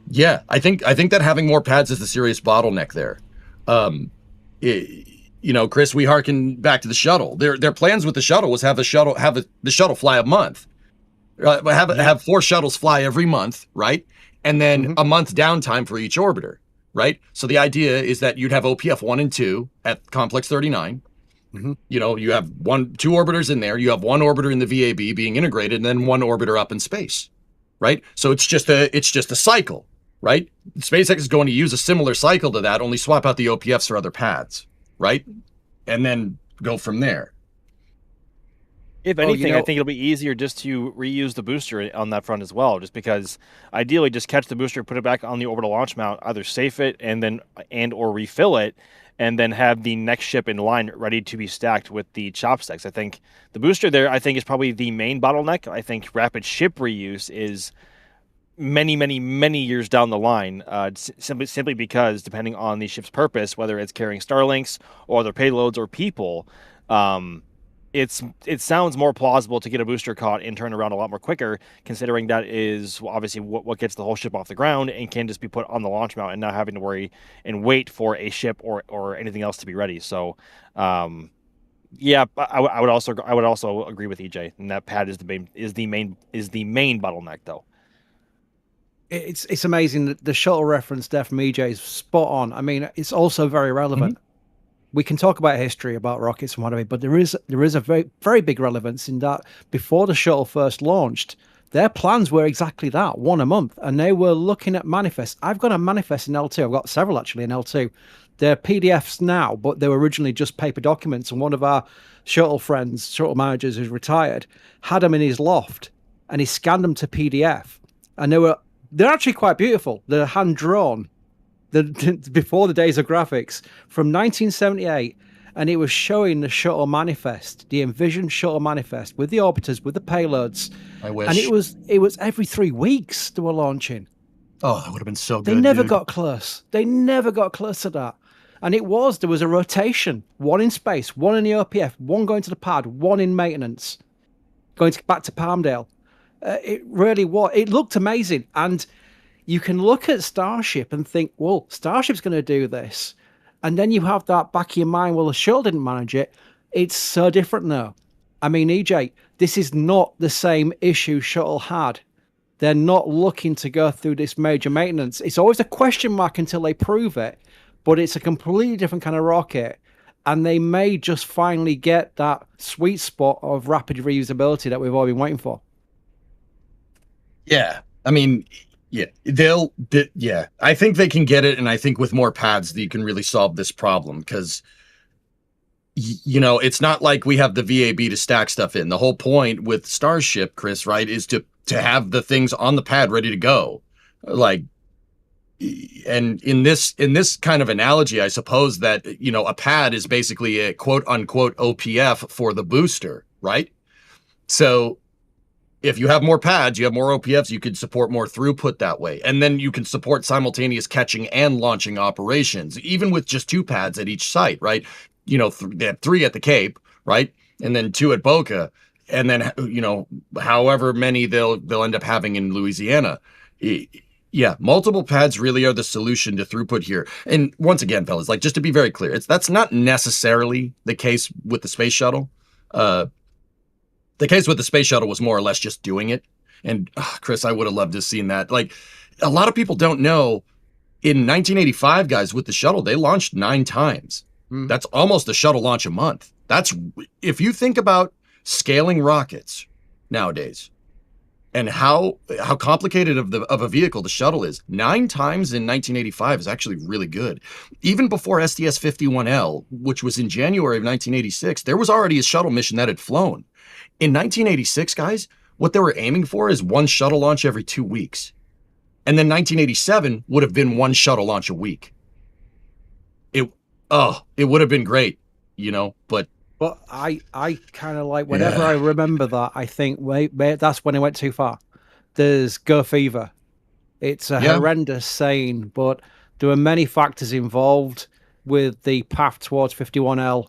yeah, I think that having more pads is the serious bottleneck there. Chris, we harken back to the shuttle. Their plans with the shuttle was have the shuttle fly a month, have 4 shuttles fly every month, right? And then a month downtime for each orbiter, right? So the idea is that you'd have OPF 1 and 2 at Complex 39. You have 2 orbiters in there. You have 1 orbiter in the VAB being integrated, and then 1 orbiter up in space, right? So it's just a cycle, right? SpaceX is going to use a similar cycle to that, only swap out the OPFs for other pads. Right? And then go from there. If anything, I think it'll be easier just to reuse the booster on that front as well, just because ideally just catch the booster, put it back on the orbital launch mount, either safe it or refill it, and then have the next ship in line ready to be stacked with the chopsticks. I think the booster there, is probably the main bottleneck. I think rapid ship reuse is many years down the line, simply because depending on the ship's purpose, whether it's carrying Starlinks or other payloads or people, it sounds more plausible to get a booster caught and turn around a lot more quicker, considering that is obviously what gets the whole ship off the ground and can just be put on the launch mount and not having to worry and wait for a ship or anything else to be ready. So Yeah, I would also agree with EJ, and that pad is the main bottleneck though. It's amazing that the shuttle reference there from EJ is spot on. I mean, it's also very relevant. We can talk about history about rockets and whatever, but there is a very, very big relevance in that before the shuttle first launched, their plans were exactly that, one a month, and they were looking at manifests. I've got a manifest in L2. I've got several actually in L2. They're PDFs now, but they were originally just paper documents. And one of our shuttle friends, shuttle managers who's retired, had them in his loft, and he scanned them to PDF, and they're actually quite beautiful. They're hand drawn. Before the days of graphics from 1978, and it was showing the shuttle manifest, the envisioned shuttle manifest with the orbiters, with the payloads. I wish. And it was every 3 weeks they were launching. Oh, that would have been so good. They never dude. got close. They never got close to that. And there was a rotation, one in space, one in the OPF, one going to the pad, one in maintenance, back to Palmdale. It really was. It looked amazing. And you can look at Starship and think, well, Starship's going to do this. And then you have that back of your mind, well, the shuttle didn't manage it. It's so different now. I mean, EJ, this is not the same issue shuttle had. They're not looking to go through this major maintenance. It's always a question mark until they prove it, but it's a completely different kind of rocket. And they may just finally get that sweet spot of rapid reusability that we've all been waiting for. Yeah. I mean, yeah, I think they can get it, and I think with more pads that you can really solve this problem, because it's not like we have the VAB to stack stuff in. The whole point with Starship, Chris, right, is to have the things on the pad ready to go. Like, and in this kind of analogy, I suppose that a pad is basically a quote unquote OPF for the booster, right? So if you have more pads, you have more OPFs, you could support more throughput that way. And then you can support simultaneous catching and launching operations, even with just 2 pads at each site, right? They have 3 at the Cape, right? And then 2 at Boca. And then, however many they'll end up having in Louisiana. Yeah, multiple pads really are the solution to throughput here. And once again, fellas, like, just to be very clear, that's not necessarily the case with the space shuttle. The case with the space shuttle was more or less just doing it. And Chris, I would have loved to have seen that. Like, a lot of people don't know, in 1985, guys, with the shuttle, they launched 9 times. That's almost a shuttle launch a month. That's, if you think about scaling rockets nowadays and how complicated of a vehicle the shuttle is, 9 times in 1985 is actually really good. Even before STS-51L, which was in January of 1986, there was already a shuttle mission that had flown. In 1986, guys, what they were aiming for is 1 shuttle launch every 2 weeks. And then 1987 would have been 1 shuttle launch a week. It would have been great, but... But I kind of like, whenever I remember that, I think, wait, that's when it went too far. There's Go Fever. It's a horrendous saying, but there were many factors involved with the path towards 51L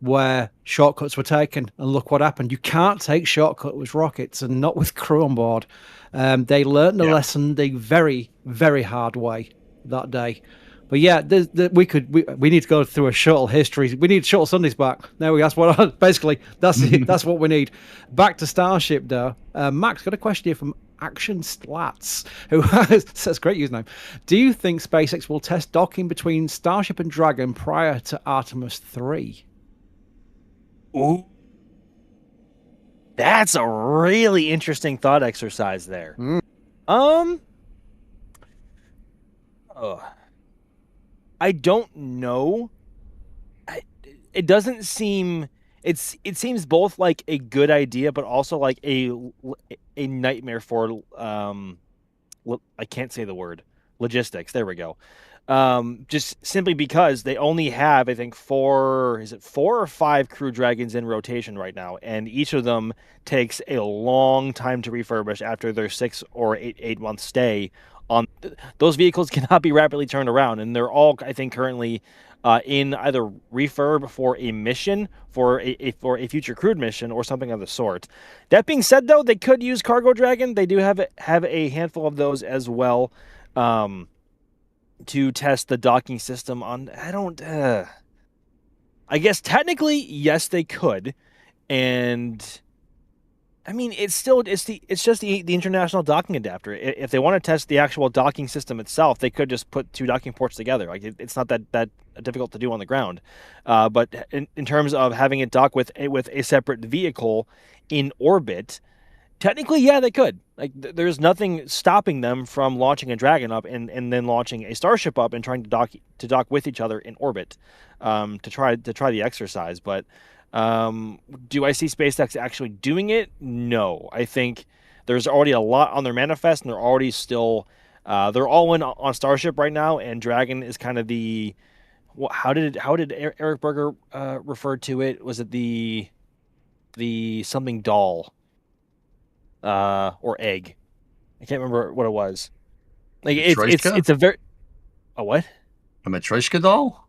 where shortcuts were taken, and look what happened. You can't take shortcuts with rockets, and not with crew on board. They learned the lesson the very, very hard way that day. But yeah, we need to go through a shuttle history. We need shuttle Sundays back. That's what we need. Back to Starship though. Max, got a question here from Action Slats, who says, great username. Do you think SpaceX will test docking between Starship and Dragon prior to Artemis 3? Ooh. That's a really interesting thought exercise there. I don't know. It doesn't seem... It seems both like a good idea, but also like a nightmare for... I can't say the word. Logistics. There we go. Just simply because they only have, I think, 4 or 5 Crew Dragons in rotation right now, and each of them takes a long time to refurbish after their 6 or 8 month stay on. Those vehicles cannot be rapidly turned around, and they're all, I think, currently in either refurb for a mission, for a future crewed mission, or something of the sort. That being said, though, they could use Cargo Dragon. They do have a handful of those as well. To test the docking system on. I guess technically, yes, they could, and I mean, it's just the international docking adapter. If they want to test the actual docking system itself, they could just put 2 docking ports together. Like it's not that difficult to do on the ground. But in terms of having it dock with a separate vehicle in orbit, technically, yeah, they could. Like there's nothing stopping them from launching a Dragon up and then launching a Starship up and trying to dock with each other in orbit, to try the exercise. But do I see SpaceX actually doing it? No. I think there's already a lot on their manifest, and they're already still they're all in on Starship right now, and Dragon is kind of the how did Eric Berger refer to it? Was it the something doll or egg? I can't remember what it was. Like it's a very a what? A Matryoshka doll?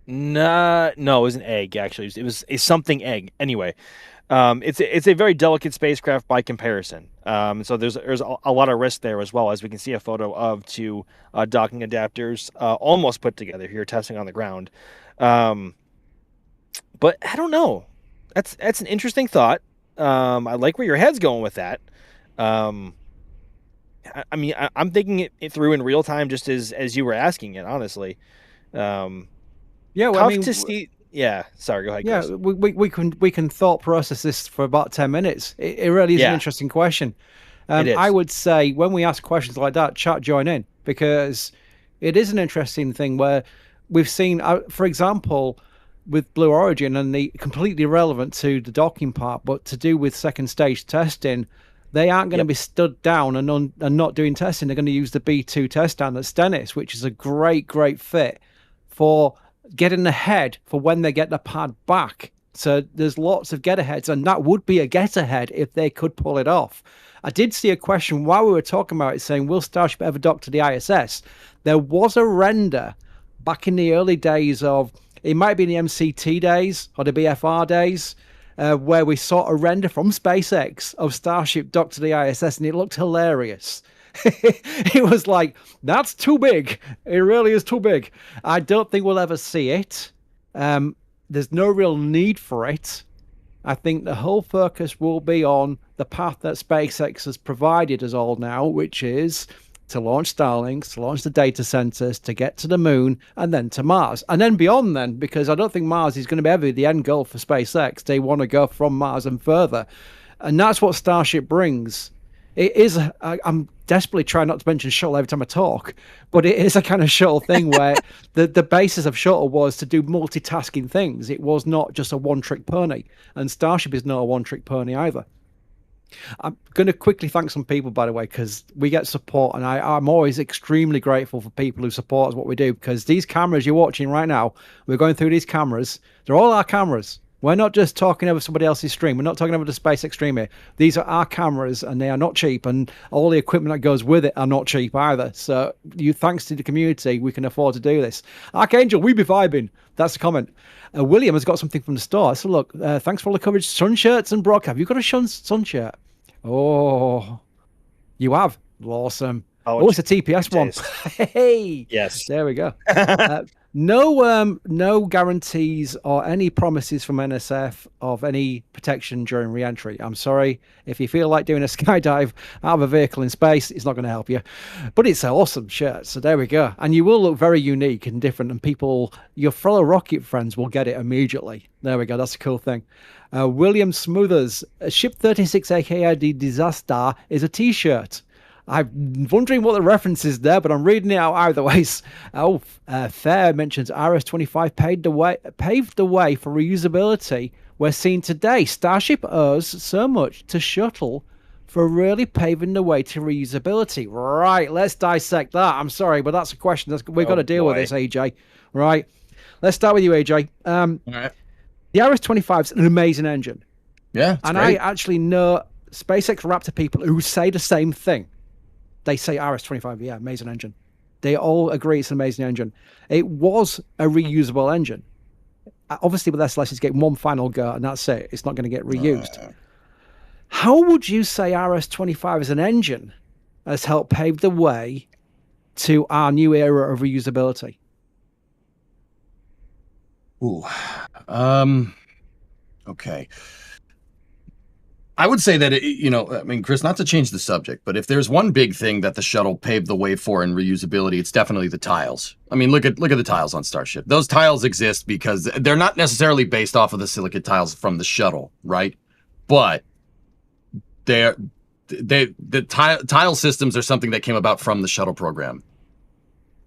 No, it was an egg, actually. It was a something egg. Anyway, it's a very delicate spacecraft by comparison. So there's a lot of risk there, as well as we can see a photo of 2 docking adapters almost put together here, testing on the ground. But I don't know. That's an interesting thought. I like where your head's going with that. I mean, I'm thinking it through in real time, just as you were asking it, honestly. Yeah, well, tough I mean, to see. Yeah, sorry, go ahead. Yeah, Chris. we can thought process this for about 10 minutes. It really is an interesting question. It is. I would say when we ask questions like that, chat join in, because it is an interesting thing where we've seen, for example, with Blue Origin, and the completely irrelevant to the docking part, but to do with second stage testing, they aren't going to be stood down and not doing testing. They're going to use the B2 test stand at Stennis, which is a great fit for getting ahead for when they get the pad back. So there's lots of get aheads, and that would be a get ahead if they could pull it off. I did see a question while we were talking about it saying, will Starship ever dock to the ISS? There was a render back in the early days of, it might be in the MCT days or the BFR days, where we saw a render from SpaceX of Starship docked to the ISS, and it looked hilarious. It was like, that's too big. It really is too big. I don't think we'll ever see it. There's no real need for it. I think the whole focus will be on the path that SpaceX has provided us all now, which is to launch Starlinks, to launch the data centers, to get to the moon, and then to Mars. And then beyond then, because I don't think Mars is going to be ever the end goal for SpaceX. They want to go from Mars and further. And that's what Starship brings. It is, I'm desperately trying not to mention shuttle every time I talk, but it is a kind of shuttle thing where the basis of shuttle was to do multitasking things. It was not just a one-trick pony, and Starship is not a one-trick pony either. I'm going to quickly thank some people, by the way, because we get support, and I'm always extremely grateful for people who support us, what we do, because these cameras you're watching right now, we're going through these cameras. They're all our cameras. We're not just talking over somebody else's stream. We're not talking over the SpaceX stream here. These are our cameras, and they are not cheap, and all the equipment that goes with it are not cheap either. So, thanks to the community, we can afford to do this. Archangel, we be vibing. That's the comment. William has got something from the store. So, look, thanks for all the coverage. Sun shirts and broadcast. Have you got a sun shirt? Oh, you have? Awesome. Oh, it's a TPS one. Hey, yes. There we go. No guarantees or any promises from NSF of any protection during re-entry. I'm sorry. If you feel like doing a skydive out of a vehicle in space, it's not going to help you. But it's an awesome shirt. So there we go. And you will look very unique and different, and your fellow rocket friends will get it immediately. There we go. That's a cool thing. William Smoothers, Ship 36 aka the Disaster is a t-shirt. I'm wondering what the reference is there, but I'm reading it out either ways. Fair mentions RS-25 paved the way for reusability we're seeing today. Starship owes so much to Shuttle for really paving the way to reusability. Right, let's dissect that. I'm sorry, but that's a question. We've got to deal with this, AJ. Right, let's start with you, AJ. All right. The RS-25 is an amazing engine. Yeah, and great. I actually know SpaceX Raptor people who say the same thing. They say RS-25, yeah, amazing engine. They all agree it's an amazing engine. It was a reusable engine. Obviously, with SLS, it's getting one final go, and that's it. It's not going to get reused. How would you say RS-25 as an engine has helped pave the way to our new era of reusability? Ooh, Okay. I would say that, I mean, Chris, not to change the subject, but if there's one big thing that the shuttle paved the way for in reusability, it's definitely the tiles. I mean, look at the tiles on Starship. Those tiles exist because they're not necessarily based off of the silicate tiles from the shuttle, right? But the tile systems are something that came about from the shuttle program,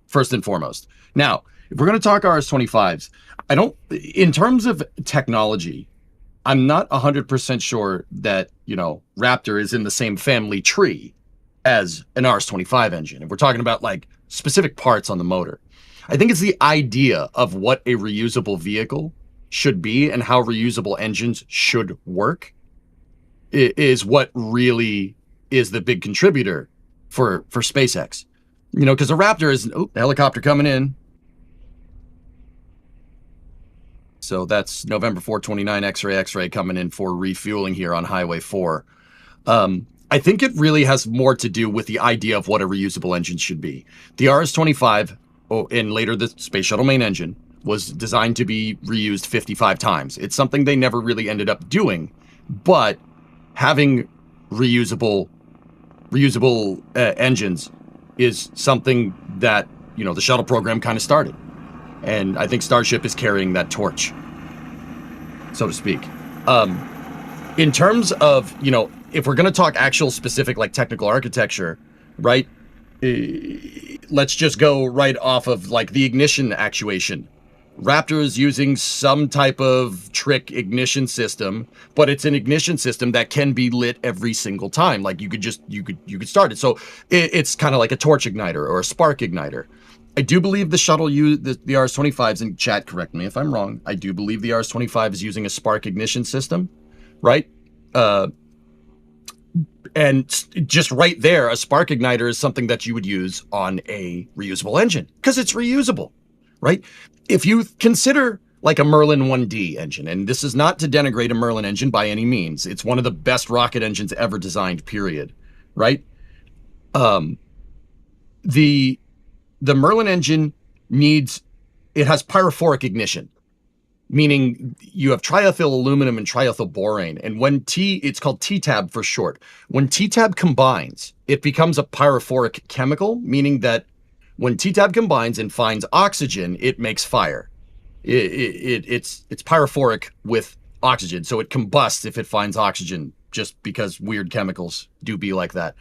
first and foremost. Now, if we're going to talk RS-25s, in terms of technology, I'm not 100% sure that, Raptor is in the same family tree as an RS-25 engine. If we're talking about like specific parts on the motor, I think it's the idea of what a reusable vehicle should be and how reusable engines should work is what really is the big contributor for SpaceX. Because the Raptor is, the helicopter coming in. So that's November 429 X-ray coming in for refueling here on Highway 4. I think it really has more to do with the idea of what a reusable engine should be. The RS-25, and later the Space Shuttle main engine, was designed to be reused 55 times. It's something they never really ended up doing, but having reusable engines is something that, the shuttle program kind of started. And I think Starship is carrying that torch, so to speak. In terms of, if we're going to talk actual specific, like technical architecture, right? Let's just go right off of like the ignition actuation. Raptor is using some type of trick ignition system, but it's an ignition system that can be lit every single time. Like you could start it. So it's kind of like a torch igniter or a spark igniter. I do believe the shuttle the RS-25s, in chat, correct me if I'm wrong. I do believe the RS-25 is using a spark ignition system, right? And just right there, a spark igniter is something that you would use on a reusable engine because it's reusable, right? If you consider like a Merlin 1D engine, and this is not to denigrate a Merlin engine by any means. It's one of the best rocket engines ever designed, period, right? The Merlin engine has pyrophoric ignition, meaning you have triethyl aluminum and triethyl borane. And when it's called TTAB for short. When TTAB combines, it becomes a pyrophoric chemical, meaning that when TTAB combines and finds oxygen, it makes fire. It's pyrophoric with oxygen, so it combusts if it finds oxygen, just because weird chemicals do be like that.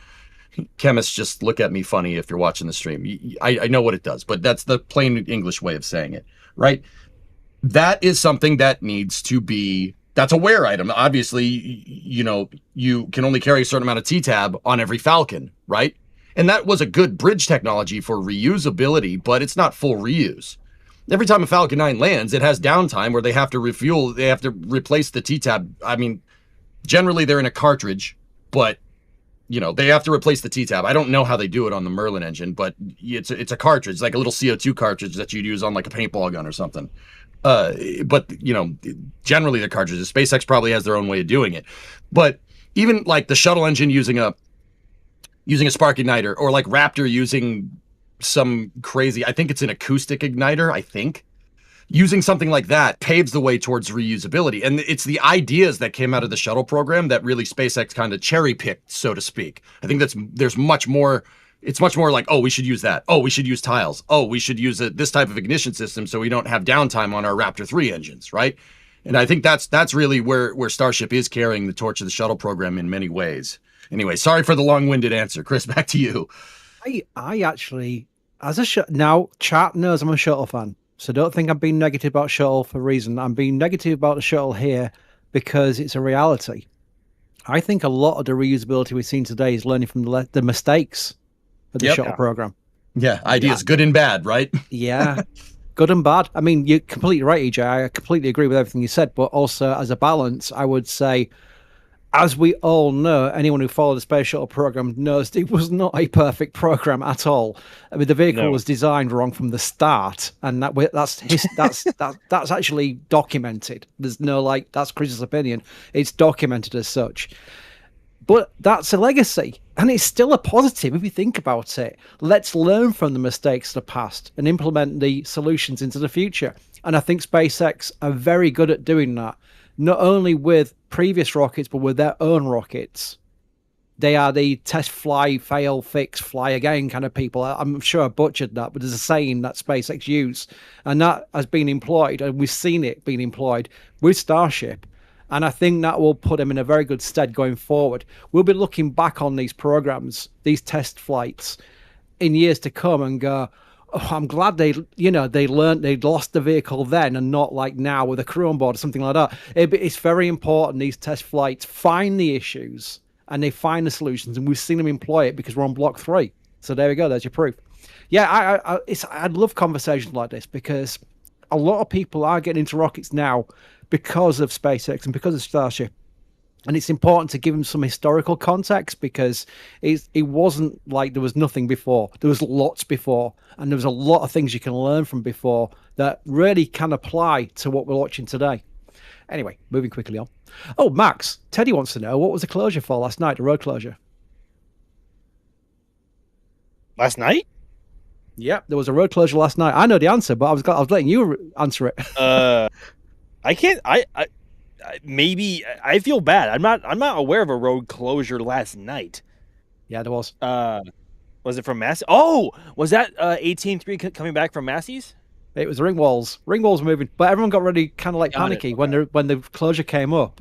Chemists just look at me funny if you're watching the stream. I know what it does, but that's the plain English way of saying it, right? That is something that needs to be, that's a wear item. Obviously, you can only carry a certain amount of TTAB on every Falcon, right? And that was a good bridge technology for reusability, but it's not full reuse. Every time a Falcon 9 lands, it has downtime where they have to refuel, they have to replace the TTAB. I mean, generally they're in a cartridge, but they have to replace the TTAB. I don't know how they do it on the Merlin engine, but it's a cartridge, like a little CO2 cartridge that you'd use on like a paintball gun or something. But generally the cartridges, SpaceX probably has their own way of doing it. But even like the shuttle engine using a spark igniter, or like Raptor using some crazy, I think it's an acoustic igniter, I think. Using something like that paves the way towards reusability. And it's the ideas that came out of the shuttle program that really SpaceX kind of cherry picked, so to speak. I think there's much more, it's much more like, oh, we should use that. Oh, we should use tiles. Oh, we should use this type of ignition system so we don't have downtime on our Raptor 3 engines, right? And I think that's really where Starship is carrying the torch of the shuttle program in many ways. Anyway, sorry for the long-winded answer. Chris, back to you. I actually, now chat knows I'm a shuttle fan. So don't think I'm being negative about shuttle for a reason. I'm being negative about the shuttle here because it's a reality. I think a lot of the reusability we've seen today is learning from the mistakes of the shuttle program. Yeah, ideas, good and bad, right? Yeah, good and bad. I mean, you're completely right, EJ. I completely agree with everything you said. But also, as a balance, I would say, as we all know, anyone who followed the Space Shuttle program knows it was not a perfect program at all. I mean, the vehicle was designed wrong from the start, and that's actually documented. There's no that's Chris's opinion. It's documented as such. But that's a legacy. And it's still a positive if you think about it. Let's learn from the mistakes of the past and implement the solutions into the future. And I think SpaceX are very good at doing that, not only with previous rockets, but with their own rockets. They are the test, fly, fail, fix, fly again kind of people. I'm sure I butchered that, but there's a saying that SpaceX use, and that has been employed, and we've seen it being employed with Starship. And I think that will put them in a very good stead going forward. We'll be looking back on these programs, these test flights, in years to come and go, oh, I'm glad they learned they'd lost the vehicle then and not like now with a crew on board or something like that. It's very important these test flights find the issues and they find the solutions, and we've seen them employ it because we're on block 3. So there we go. There's your proof. Yeah, I love conversations like this because a lot of people are getting into rockets now because of SpaceX and because of Starship. And it's important to give them some historical context because it wasn't like there was nothing before. There was lots before, and there was a lot of things you can learn from before that really can apply to what we're watching today. Anyway, moving quickly on. Oh, Max, Teddy wants to know, what was the closure for last night, the road closure? Last night? Yep, there was a road closure last night. I know the answer, but I was letting you answer it. I can't. Maybe I feel bad. I'm not aware of a road closure last night. Yeah, there was. Was it from Massey? Oh, was that 18-3 coming back from Massey's? It was Ringwalls. Ringwalls moving, but everyone got really kind of like panicky when the closure came up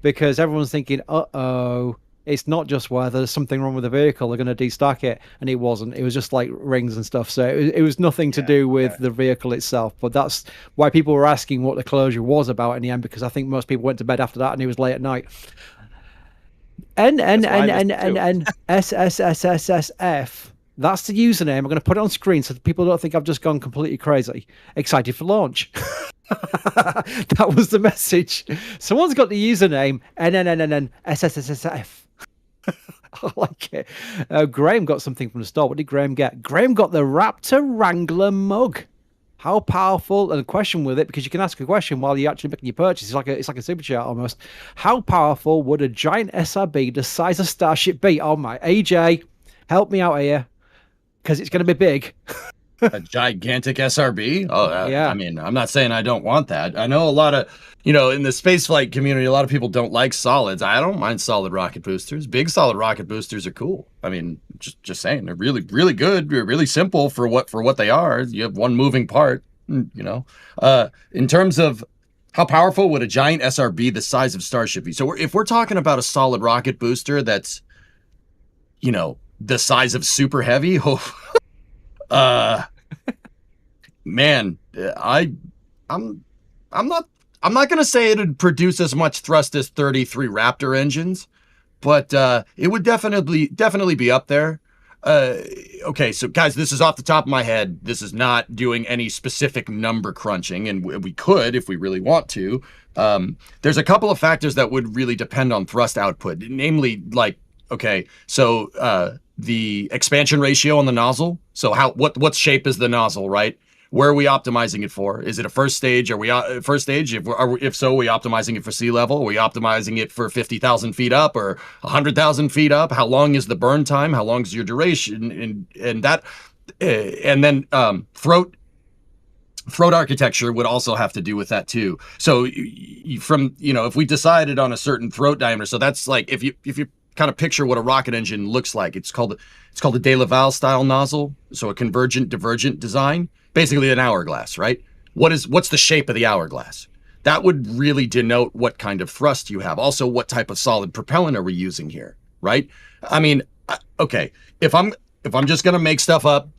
because everyone's thinking, uh-oh, it's not just where there's something wrong with the vehicle, they're going to destack it, and it wasn't. It was just like rings and stuff, so it was nothing to do with the vehicle itself. But that's why people were asking what the closure was about in the end, because I think most people went to bed after that and it was late at night. NNNNNSSSSF. That's the username. I'm going to put it on screen so that people don't think I've just gone completely crazy. Excited for launch. That was the message. Someone's got the username NNNNSSSF. I like it. Graham got something from the store. What did Graham get? Graham got the Raptor Wrangler mug. How powerful? And a question with it, because you can ask a question while you're actually making your purchase. It's like a super chat almost. How powerful would a giant SRB the size of Starship be? Oh my, AJ, help me out here, because it's going to be big. A gigantic SRB? Oh, yeah. I mean, I'm not saying I don't want that. I know a lot of, in the spaceflight community, a lot of people don't like solids. I don't mind solid rocket boosters. Big solid rocket boosters are cool. I mean, just saying, they're really, really good. They're really simple for what they are. You have one moving part, In terms of how powerful would a giant SRB the size of Starship be? So if we're talking about a solid rocket booster that's, the size of Super Heavy, man, I'm not gonna say it'd produce as much thrust as 33 Raptor engines, but it would definitely be up there. Okay, so guys, this is off the top of my head. This is not doing any specific number crunching, and we could if we really want to. There's a couple of factors that would really depend on thrust output, namely, like, okay, so the expansion ratio on the nozzle. So what shape is the nozzle, right? Where are we optimizing it for? Is it a first stage? Are we first stage? If so, are we optimizing it for sea level? Are we optimizing it for 50,000 feet up or 100,000 feet up? How long is the burn time? How long is your duration? And that, and then throat architecture would also have to do with that too. So if we decided on a certain throat diameter, so that's like if you kind of picture what a rocket engine looks like. It's called a De Laval style nozzle, so a convergent divergent design, basically an hourglass, right? What's the shape of the hourglass? That would really denote what kind of thrust you have. Also, what type of solid propellant are we using here, right? I mean, okay, if I'm just gonna make stuff up,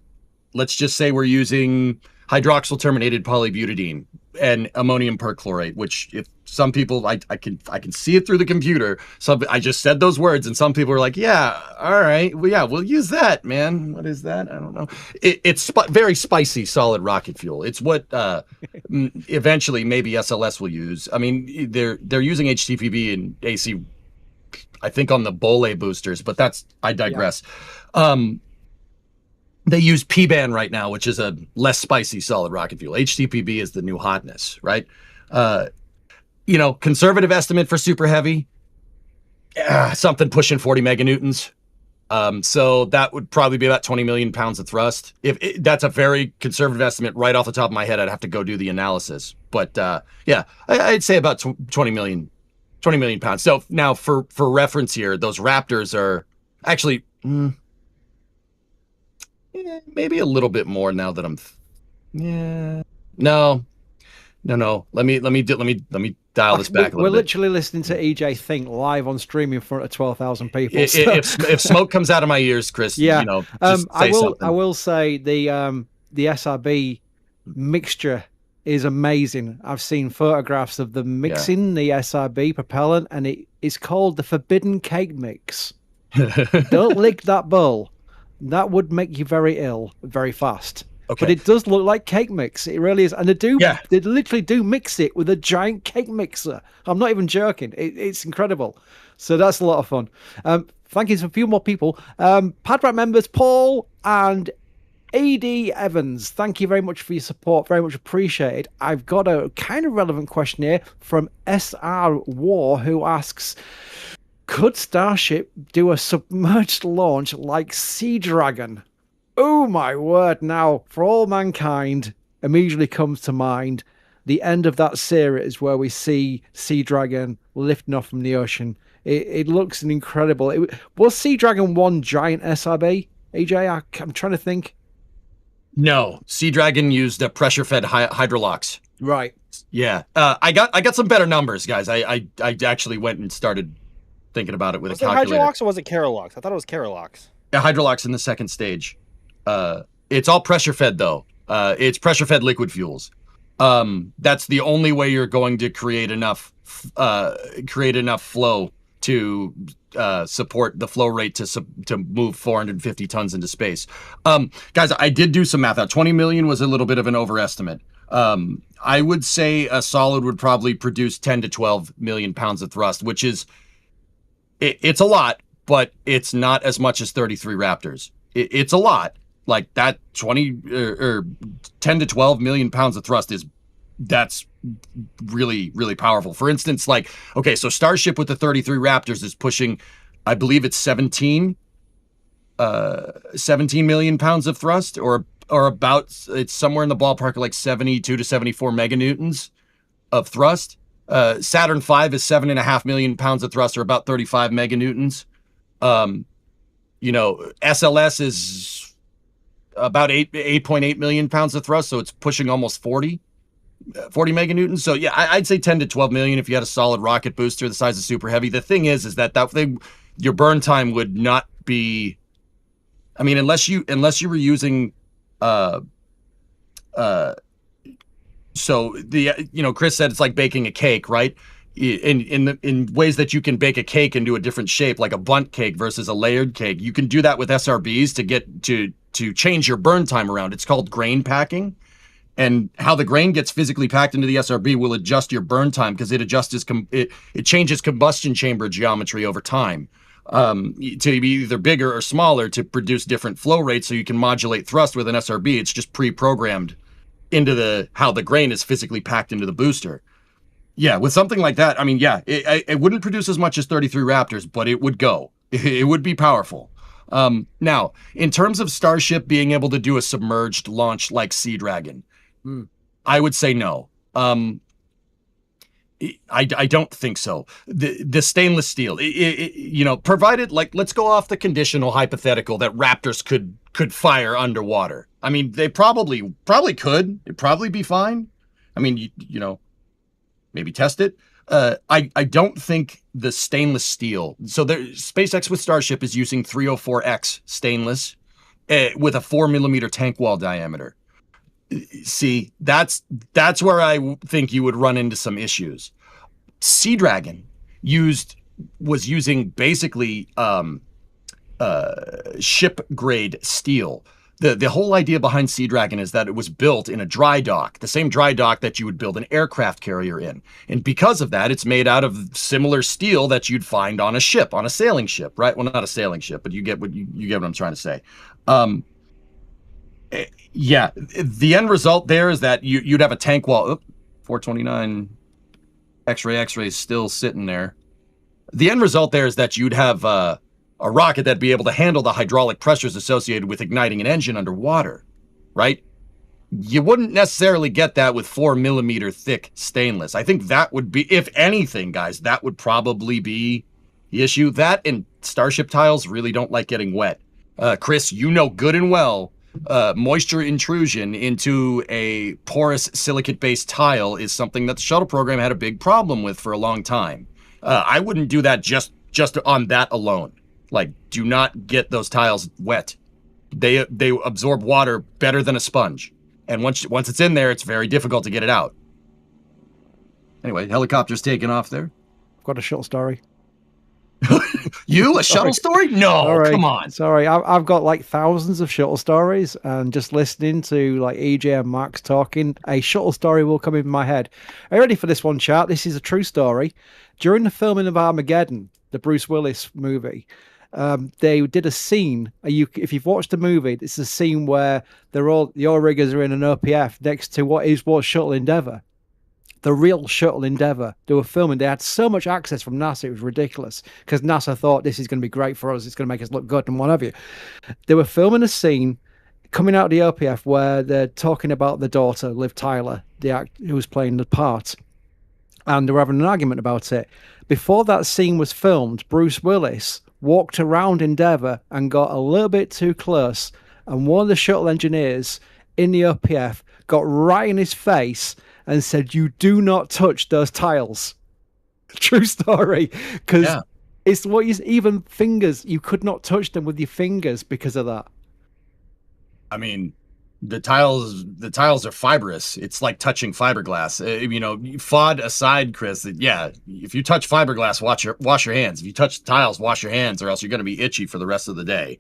let's just say we're using hydroxyl terminated polybutadiene and ammonium perchlorate, which if some people, I can see it through the computer. So I just said those words and some people are like, yeah, all right. Well, yeah, we'll use that, man. What is that? I don't know. It's very spicy solid rocket fuel. It's what eventually maybe SLS will use. I mean, they're using HTPB and AC, I think, on the Bole boosters, but I digress. Yeah. They use P-band right now, which is a less spicy solid rocket fuel. HTPB is the new hotness, right? Conservative estimate for super heavy, something pushing 40 meganewtons. So that would probably be about 20 million pounds of thrust. That's a very conservative estimate right off the top of my head. I'd have to go do the analysis. But yeah, I'd say about 20 million pounds. So now for reference here, those Raptors are actually maybe a little bit more now that I'm no. Let me dial this back a little bit. We're literally listening to EJ think live on stream in front of 12,000 people. If smoke comes out of my ears, Chris, yeah, just say something. I will say the SRB mixture is amazing. I've seen photographs of them mixing the SRB propellant, and it's called the Forbidden Cake Mix. Don't lick that bowl. That would make you very ill very fast. Okay. But it does look like cake mix. It really is. And they literally do mix it with a giant cake mixer. I'm not even joking. It's incredible. So that's a lot of fun. Thank you to a few more people. Padrat members, Paul and AD Evans, thank you very much for your support. Very much appreciated. I've got a kind of relevant question here from SR War, who asks, could Starship do a submerged launch like Sea Dragon? Oh my word, now, for all mankind, immediately comes to mind the end of that series where we see Sea Dragon lifting off from the ocean. It looks incredible. Was Sea Dragon one giant SRB? AJ, I'm trying to think. No, Sea Dragon used a pressure-fed hydrolox. Right. Yeah. I got some better numbers, guys. I actually went and started thinking about it with a calculator. Was it Hydrolox or was it Carolox? I thought it was Carolox. Yeah, Hydrolox in the second stage. It's all pressure fed though. It's pressure fed liquid fuels. That's the only way you're going to create enough flow to support the flow rate to move 450 tons into space. Guys, I did do some math out. 20 million was a little bit of an overestimate. I would say a solid would probably produce 10 to 12 million pounds of thrust, which is it's a lot, but it's not as much as 33 Raptors. It's a lot. Like that 20 or 10 to 12 million pounds of thrust that's really, really powerful. For instance, like, okay, so Starship with the 33 Raptors is pushing, I believe it's 17 million pounds of thrust or about, it's somewhere in the ballpark of like 72 to 74 meganewtons of thrust. Saturn V is 7.5 million pounds of thrust or about 35 meganewtons. SLS is about 8.8 million pounds of thrust, so it's pushing almost 40 meganewtons. So yeah, I'd say 10 to 12 million if you had a solid rocket booster the size of Super Heavy. The thing is that thing, your burn time would not be, I mean, unless you were using so Chris said it's like baking a cake, right? In ways that you can bake a cake into a different shape, like a bundt cake versus a layered cake. You can do that with SRBs to get to change your burn time around. It's called grain packing. And how the grain gets physically packed into the SRB will adjust your burn time because it changes combustion chamber geometry over time to be either bigger or smaller to produce different flow rates so you can modulate thrust with an SRB. It's just pre-programmed into how the grain is physically packed into the booster. Yeah, with something like that, I mean, yeah, it wouldn't produce as much as 33 Raptors, but it would go. It would be powerful. Now, in terms of Starship being able to do a submerged launch like Sea Dragon, I would say no. I don't think so. The stainless steel, provided, like, let's go off the conditional hypothetical that Raptors could fire underwater. I mean, they probably could. It'd probably be fine. I mean, maybe test it. I don't think the stainless steel. So SpaceX with Starship is using 304X stainless with a 4mm tank wall diameter. See, that's where I think you would run into some issues. Sea Dragon was using basically ship grade steel. The whole idea behind Sea Dragon is that it was built in a dry dock, the same dry dock that you would build an aircraft carrier in. And because of that, it's made out of similar steel that you'd find on a ship, on a sailing ship, right? Well, not a sailing ship, but you get what I'm trying to say. Yeah, the end result there is that you'd have a tank wall. 429 X-ray is still sitting there. The end result there is that you'd have a rocket that'd be able to handle the hydraulic pressures associated with igniting an engine underwater, right? You wouldn't necessarily get that with 4mm thick stainless. I think that would be, if anything, guys, that would probably be the issue. That and Starship tiles really don't like getting wet. Chris, you know good and well, moisture intrusion into a porous silicate-based tile is something that the shuttle program had a big problem with for a long time. I wouldn't do that just on that alone. Like, do not get those tiles wet. They absorb water better than a sponge. And once it's in there, it's very difficult to get it out. Anyway, helicopter's taking off there. I've got a shuttle story. You? A shuttle story? No, Sorry. Come on. Sorry, I've got like thousands of shuttle stories, and just listening to like EJ and Max talking, a shuttle story will come in my head. Are you ready for this one, chat? This is a true story. During the filming of Armageddon, the Bruce Willis movie, they did a scene. If you've watched the movie, it's a scene where the oil riggers are in an OPF next to what Shuttle Endeavour. The real Shuttle Endeavour. They were filming. They had so much access from NASA, it was ridiculous. Because NASA thought this is going to be great for us. It's going to make us look good and what have you. They were filming a scene coming out of the OPF where they're talking about the daughter, Liv Tyler, who was playing the part. And they were having an argument about it. Before that scene was filmed, Bruce Willis walked around Endeavour and got a little bit too close. And one of the shuttle engineers in the OPF got right in his face and said, "You do not touch those tiles." True story. Because it's what even fingers, you could not touch them with your fingers because of that. I mean, the tiles are fibrous. It's like touching fiberglass. FOD aside, Chris, if you touch fiberglass, wash your hands. If you touch tiles, wash your hands, or else you're going to be itchy for the rest of the day.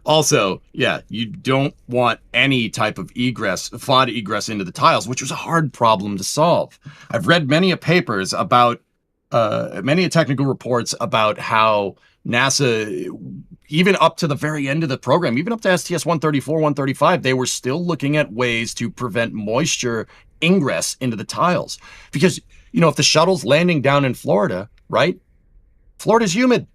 Also, you don't want any type of FOD egress into the tiles, which was a hard problem to solve. I've read many papers about, many technical reports about how NASA, even up to the very end of the program, even up to STS 134, 135, they were still looking at ways to prevent moisture ingress into the tiles. Because, if the shuttle's landing down in Florida, right? Florida's humid.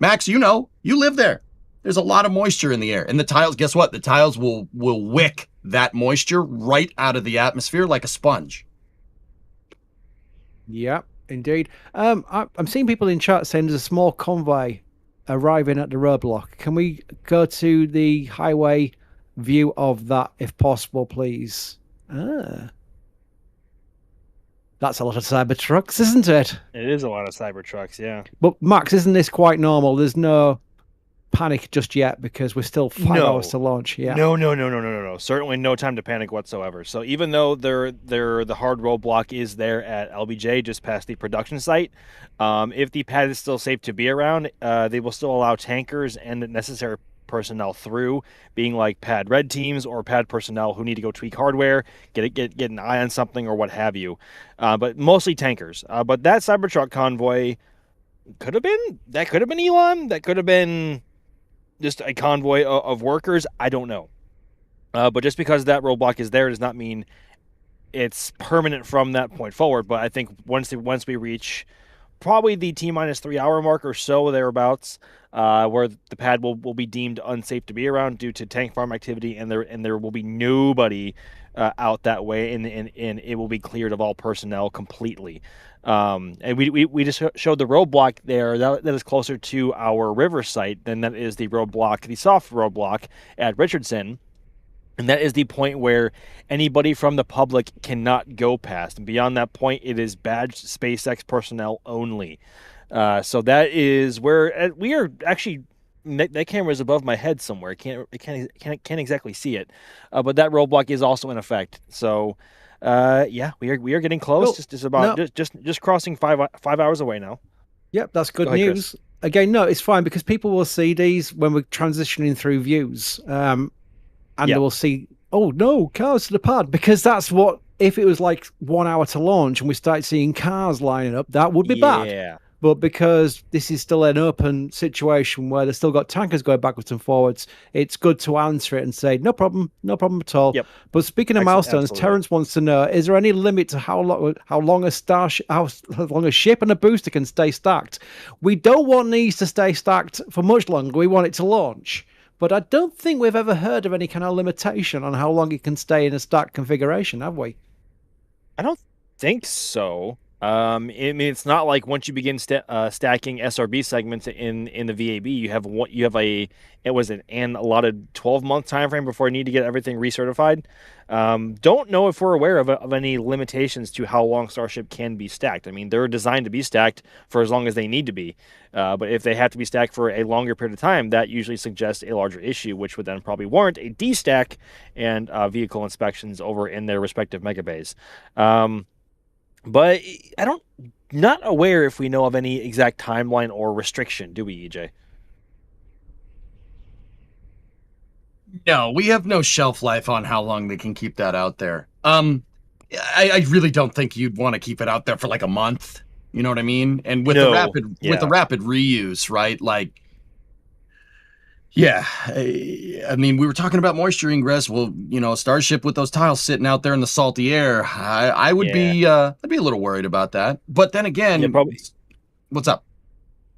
Max, you live there. There's a lot of moisture in the air. And the tiles, guess what? The tiles will wick that moisture right out of the atmosphere like a sponge. Yeah, indeed. I'm seeing people in chat saying there's a small convoy arriving at the roadblock. Can we go to the highway view of that, if possible, please? That's a lot of Cybertrucks, isn't it? It is a lot of Cybertrucks, yeah. But Max, isn't this quite normal? There's no panic just yet because we're still 5 hours to launch. Yeah. No. Certainly no time to panic whatsoever. So even though the hard roadblock is there at LBJ, just past the production site, if the pad is still safe to be around, they will still allow tankers and the necessary personnel through, being like pad red teams or pad personnel who need to go tweak hardware, get an eye on something or what have you. But mostly tankers. But that Cybertruck convoy could have been Elon. That could have been just a convoy of workers. I don't know. But just because that roadblock is there does not mean it's permanent from that point forward. But I think once we reach probably the T-3 hour mark or so, thereabouts, where the pad will be deemed unsafe to be around due to tank farm activity, and there will be nobody out that way, and it will be cleared of all personnel completely. And we just showed the roadblock there that is closer to our river site than that is the soft roadblock at Richardson. And that is the point where anybody from the public cannot go past. And beyond that point, it is badged SpaceX personnel only. So that is where we are actually. That camera is above my head somewhere. Can't exactly see it. But that roadblock is also in effect. So, we are getting close. Just crossing 5 hours away now. Yep, that's good news. Chris. Again, no, it's fine because people will see these when we're transitioning through views. They will see, oh no, cars to the pad, because that's what, if it was like 1 hour to launch and we start seeing cars lining up, that would be bad. But because this is still an open situation where they've still got tankers going backwards and forwards, it's good to answer it and say, no problem at all. Yep. But speaking of milestones, absolutely. Terrence wants to know, is there any limit to how long a ship and a booster can stay stacked? We don't want these to stay stacked for much longer. We want it to launch. But I don't think we've ever heard of any kind of limitation on how long it can stay in a stacked configuration, have we? I don't think so. I mean, it's not like once you begin stacking SRB segments in the VAB, you have an allotted 12-month time frame before you need to get everything recertified. Don't know if we're aware of any limitations to how long Starship can be stacked. I mean, they're designed to be stacked for as long as they need to be. But if they have to be stacked for a longer period of time, that usually suggests a larger issue, which would then probably warrant a destack and vehicle inspections over in their respective megabays. But not aware if we know of any exact timeline or restriction, do we, EJ? No, we have no shelf life on how long they can keep that out there. I really don't think you'd want to keep it out there for like a month. You know what I mean? And with the rapid reuse, right? Like, yeah, I mean, we were talking about moisture ingress. Well, Starship with those tiles sitting out there in the salty air, I would be I'd be a little worried about that. But then again, what's up?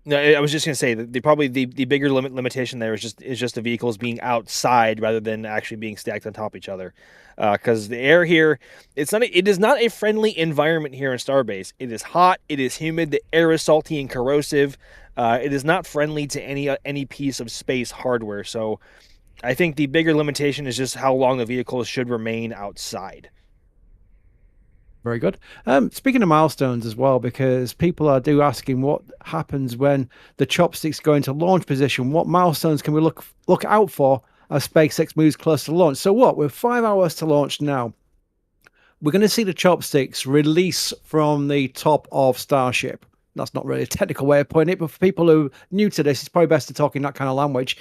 No, I was just gonna say that the bigger limitation there is just the vehicles being outside rather than actually being stacked on top of each other, because the air here, it is not a friendly environment here in Starbase. It is hot, it is humid, the air is salty and corrosive. It is not friendly to any piece of space hardware. So, I think the bigger limitation is just how long the vehicles should remain outside. Very good. Speaking of milestones as well, because people do asking what happens when the chopsticks go into launch position. What milestones can we look out for as SpaceX moves close to launch? So what? We're 5 hours to launch now. We're going to see the chopsticks release from the top of Starship. That's not really a technical way of putting it, but for people who are new to this, it's probably best to talk in that kind of language.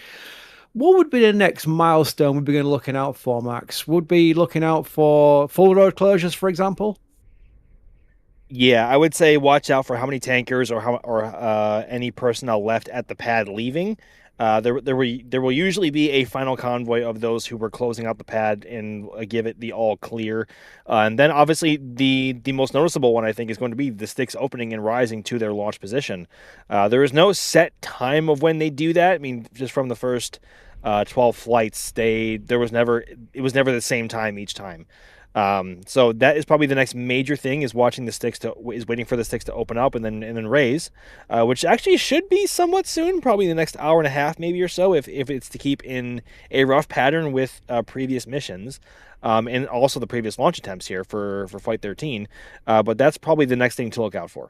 What would be the next milestone we'd be looking out for, Max? Would be looking out for full road closures, for example? Yeah, I would say watch out for how many tankers or any personnel left at the pad leaving. There will usually be a final convoy of those who were closing out the pad and give it the all clear. And then obviously the most noticeable one, I think, is going to be the sticks opening and rising to their launch position. There is no set time of when they do that. I mean, just from the first 12 flights, it was never the same time each time. So that is probably the next major thing, is waiting for the sticks to open up and then raise, which actually should be somewhat soon, probably the next hour and a half maybe or so, if it's to keep in a rough pattern with previous missions, and also the previous launch attempts here for Flight 13. But that's probably the next thing to look out for.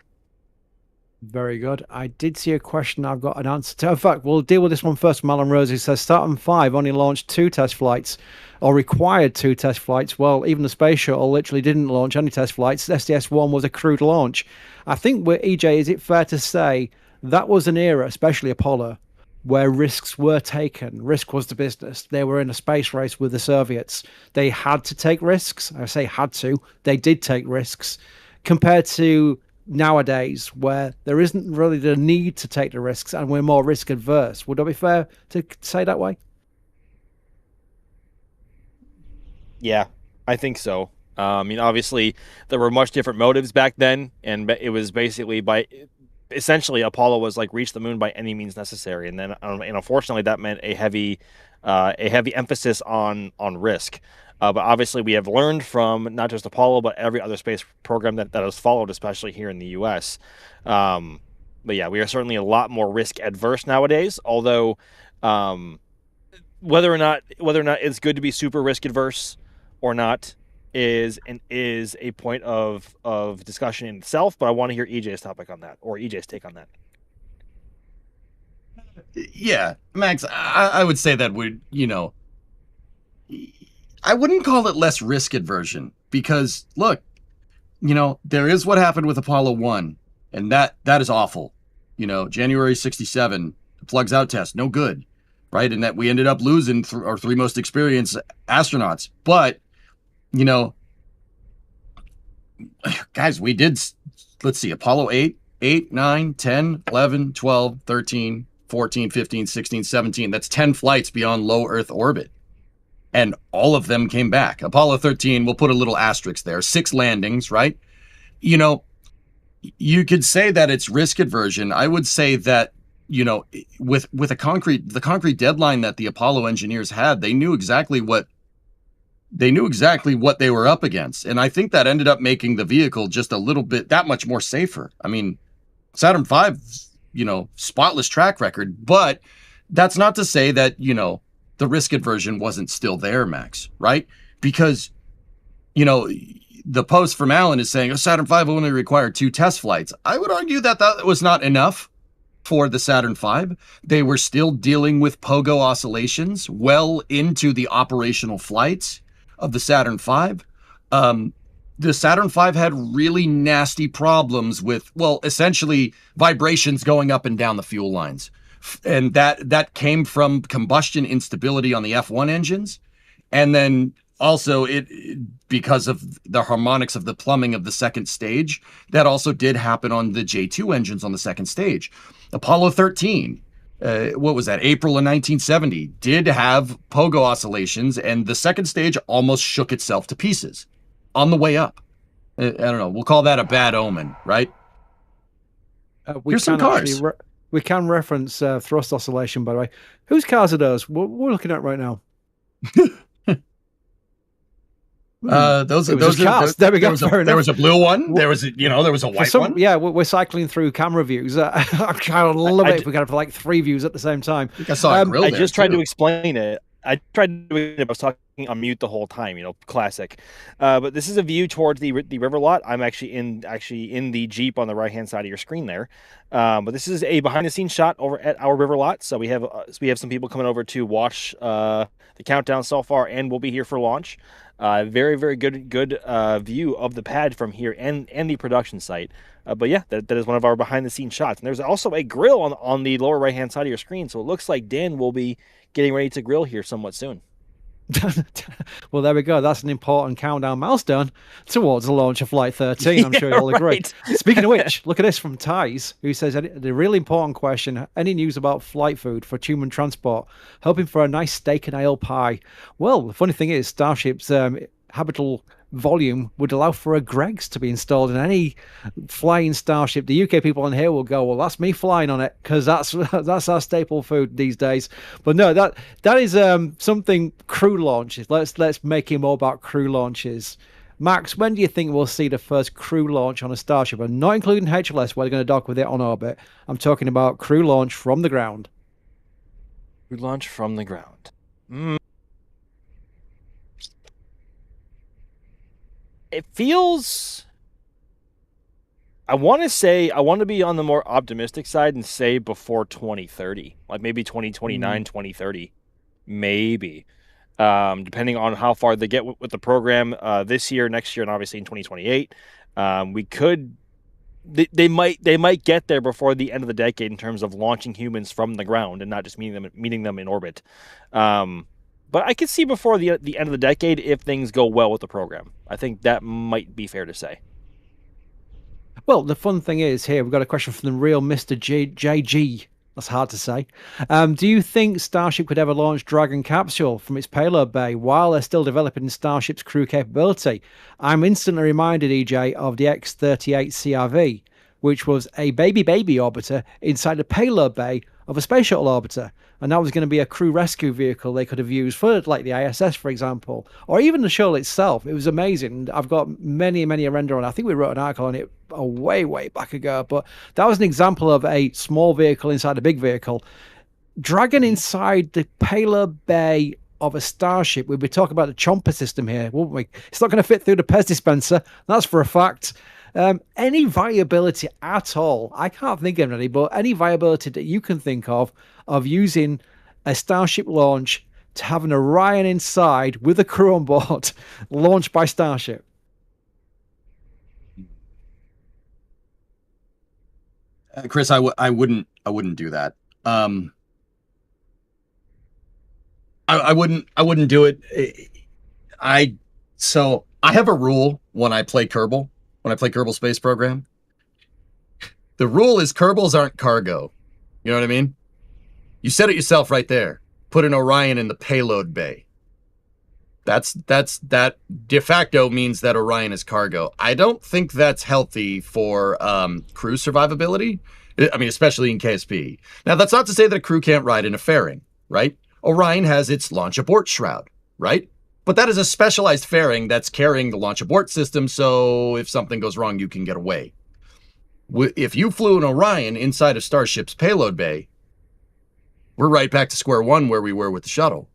Very good. I did see a question I've got an answer to. In fact, we'll deal with this one first from Alan Rose, who says Saturn V only launched 2 test flights, or required 2 test flights. Well, even the space shuttle literally didn't launch any test flights. STS-1 was a crewed launch. I think, EJ, is it fair to say that was an era, especially Apollo, where risks were taken? Risk was the business. They were in a space race with the Soviets. They had to take risks. I say had to. They did take risks, compared to nowadays, where there isn't really the need to take the risks and we're more risk adverse. Would that be fair to say that way? Yeah, I think so. I mean, obviously, there were much different motives back then, and it was basically essentially Apollo was like reach the moon by any means necessary, and then and unfortunately that meant a heavy emphasis on risk. But obviously, we have learned from not just Apollo, but every other space program that has followed, especially here in the U.S. But yeah, we are certainly a lot more risk adverse nowadays. Although, whether or not it's good to be super risk adverse or not is a point of discussion in itself. But I want to hear EJ's topic on that, or EJ's take on that. Yeah, Max, I would say that I wouldn't call it less risk aversion, because look, there is what happened with Apollo 1, and that is awful. January 1967, the plugs out test, no good, right? And that we ended up losing our 3 most experienced astronauts. But, guys, we did, let's see, Apollo 8, 8, 9, 10, 11, 12, 13, 14, 15, 16, 17. That's 10 flights beyond low Earth orbit. And all of them came back. Apollo 13, we'll put a little asterisk there. 6 landings, right? You know, you could say that it's risk aversion. I would say that, you know, with the concrete deadline that the Apollo engineers had, they knew exactly what they were up against. And I think that ended up making the vehicle just a little bit that much more safer. I mean, Saturn V, you know, spotless track record, but that's not to say that, you know, the risk aversion wasn't still there, Max, right? Because, you know, the post from Alan is saying, Saturn V only required 2 test flights. I would argue that that was not enough for the Saturn V. They were still dealing with pogo oscillations well into the operational flights of the Saturn V. The Saturn V had really nasty problems with, well, essentially vibrations going up and down the fuel lines. And that came from combustion instability on the F1 engines. And then also because of the harmonics of the plumbing of the second stage, that also did happen on the J2 engines on the second stage. Apollo 13, what was that, April of 1970, did have pogo oscillations, and the second stage almost shook itself to pieces on the way up. I don't know, we'll call that a bad omen, right? Here's some cars. We can reference thrust oscillation, by the way. Whose cars are those? What we're looking at right now? Those are cars. There we go. There was a blue one. There was a white one. Yeah, we're cycling through camera views. I kind of love it if we got for like 3 views at the same time. I think I saw a grill there, just tried to explain it. I was talking on mute the whole time, you know, classic. But this is a view towards the river lot. I'm actually in the Jeep on the right hand side of your screen there. But this is a behind the scenes shot over at our river lot. So we have some people coming over to watch the countdown so far, and we'll be here for launch. Very, very good view of the pad from here and the production site. But yeah, that is one of our behind the scenes shots. And there's also a grill on the lower right hand side of your screen. So it looks like Dan will be getting ready to grill here somewhat soon. Well, there we go. That's an important countdown milestone towards the launch of Flight 13. I'm sure you'll agree. Speaking of which, look at this from Thais, who says, the really important question, any news about flight food for human transport? Hoping for a nice steak and ale pie. Well, the funny thing is, Starship's habitable volume would allow for a Greggs to be installed in any flying Starship. The UK people on here will go, well, that's me flying on it, because that's our staple food these days. But no, that is something crew launches. Let's make it more about crew launches. Max, when do you think we'll see the first crew launch on a Starship? I'm not including HLS, where they're going to dock with it on orbit. I'm talking about crew launch from the ground. Crew launch from the ground. It feels, I want to be on the more optimistic side and say before 2030, like maybe 2029, 2030, maybe, depending on how far they get with the program this year, next year, and obviously in 2028. They might get there before the end of the decade in terms of launching humans from the ground and not just meeting them in orbit. But I could see before the end of the decade if things go well with the program. I think that might be fair to say. Well, the fun thing is here, we've got a question from the real Mr. JG. That's hard to say. Do you think Starship could ever launch Dragon capsule from its payload bay while they're still developing Starship's crew capability? I'm instantly reminded, EJ, of the X-38 CRV, which was a baby orbiter inside the payload bay of a space shuttle orbiter. And that was going to be a crew rescue vehicle they could have used for, like the ISS, for example, or even the shuttle itself. It was amazing. I've got many a render on. I think we wrote an article on it way back ago, but that was an example of a small vehicle inside a big vehicle. Dragon inside the payload bay of a Starship. We'd be talking about the chomper system here, wouldn't we? It's not going to fit through the Pez dispenser. That's for a fact. Any viability at all, I can't think of any, but any viability that you can think of using a Starship launch to have an Orion inside with a crew on board launched by Starship? Chris, I wouldn't do that. I wouldn't do it. I have a rule when I play Kerbal Space Program. The rule is Kerbals aren't cargo. You know what I mean? You said it yourself right there. Put an Orion in the payload bay. That de facto means that Orion is cargo. I don't think that's healthy for crew survivability. I mean, especially in KSP. Now, that's not to say that a crew can't ride in a fairing, right? Orion has its launch abort shroud, right? But that is a specialized fairing that's carrying the launch abort system, so if something goes wrong, you can get away. If you flew an Orion inside of Starship's payload bay, we're right back to square one where we were with the shuttle.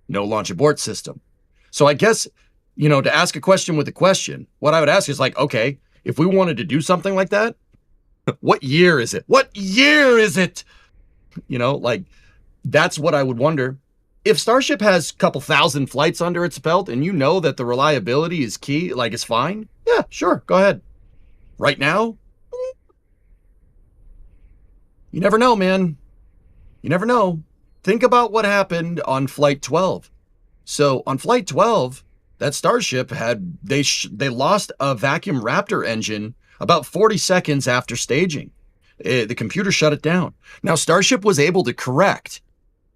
No launch abort system. So I guess, you know, to ask a question with a question, what I would ask is like, okay, if we wanted to do something like that, what year is it? What year is it? You know, like, that's what I would wonder. If Starship has a couple thousand flights under its belt and you know that the reliability is key, like it's fine, yeah, sure, go ahead. Right now, you never know, man. You never know. Think about what happened on Flight 12. So on Flight 12, that Starship had, they lost a vacuum Raptor engine about 40 seconds after staging. The computer shut it down. Now, Starship was able to correct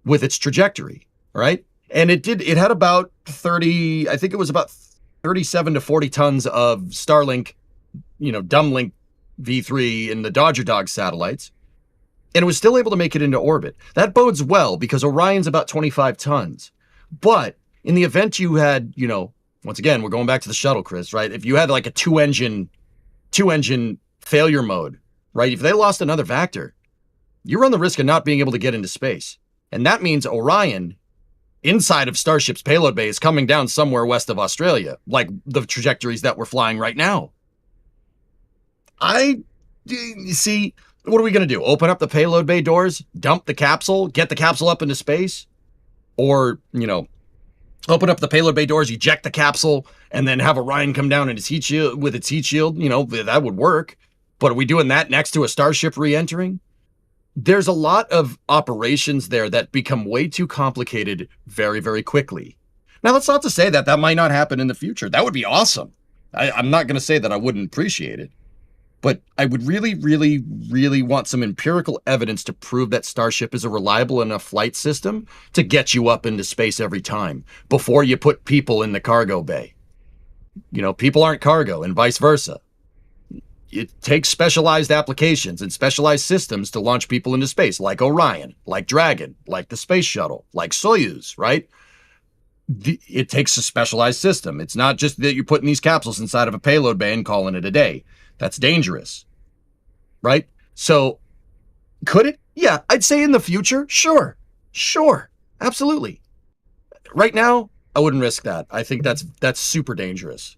with its trajectory, right? And it had about 30, I think it was about 37 to 40 tons of Starlink, you know, Dumblink V3 in the Dodger Dog satellites. And it was still able to make it into orbit. That bodes well because Orion's about 25 tons. But in the event you had, you know, once again, we're going back to the shuttle, Chris, right? If you had like a two engine failure mode, right? If they lost another Vector, you run the risk of not being able to get into space. And that means Orion, inside of Starship's payload bay, is coming down somewhere west of Australia, like the trajectories that we're flying right now. You see, what are we going to do? Open up the payload bay doors, dump the capsule, get the capsule up into space? Or, you know, open up the payload bay doors, eject the capsule, and then have Orion come down in its heat shield, with its heat shield? You know, that would work. But are we doing that next to a Starship re-entering? There's a lot of operations there that become way too complicated very, very quickly. Now, that's not to say that that might not happen in the future. That would be awesome. I'm not going to say that I wouldn't appreciate it. But I would really, really, really want some empirical evidence to prove that Starship is a reliable enough flight system to get you up into space every time before you put people in the cargo bay. You know, people aren't cargo and vice versa. It takes specialized applications and specialized systems to launch people into space, like Orion, like Dragon, like the Space Shuttle, like Soyuz, right? It takes a specialized system. It's not just that you're putting these capsules inside of a payload bay and calling it a day. That's dangerous, right? So could it? Yeah, I'd say in the future, sure, absolutely. Right now, I wouldn't risk that. I think that's super dangerous.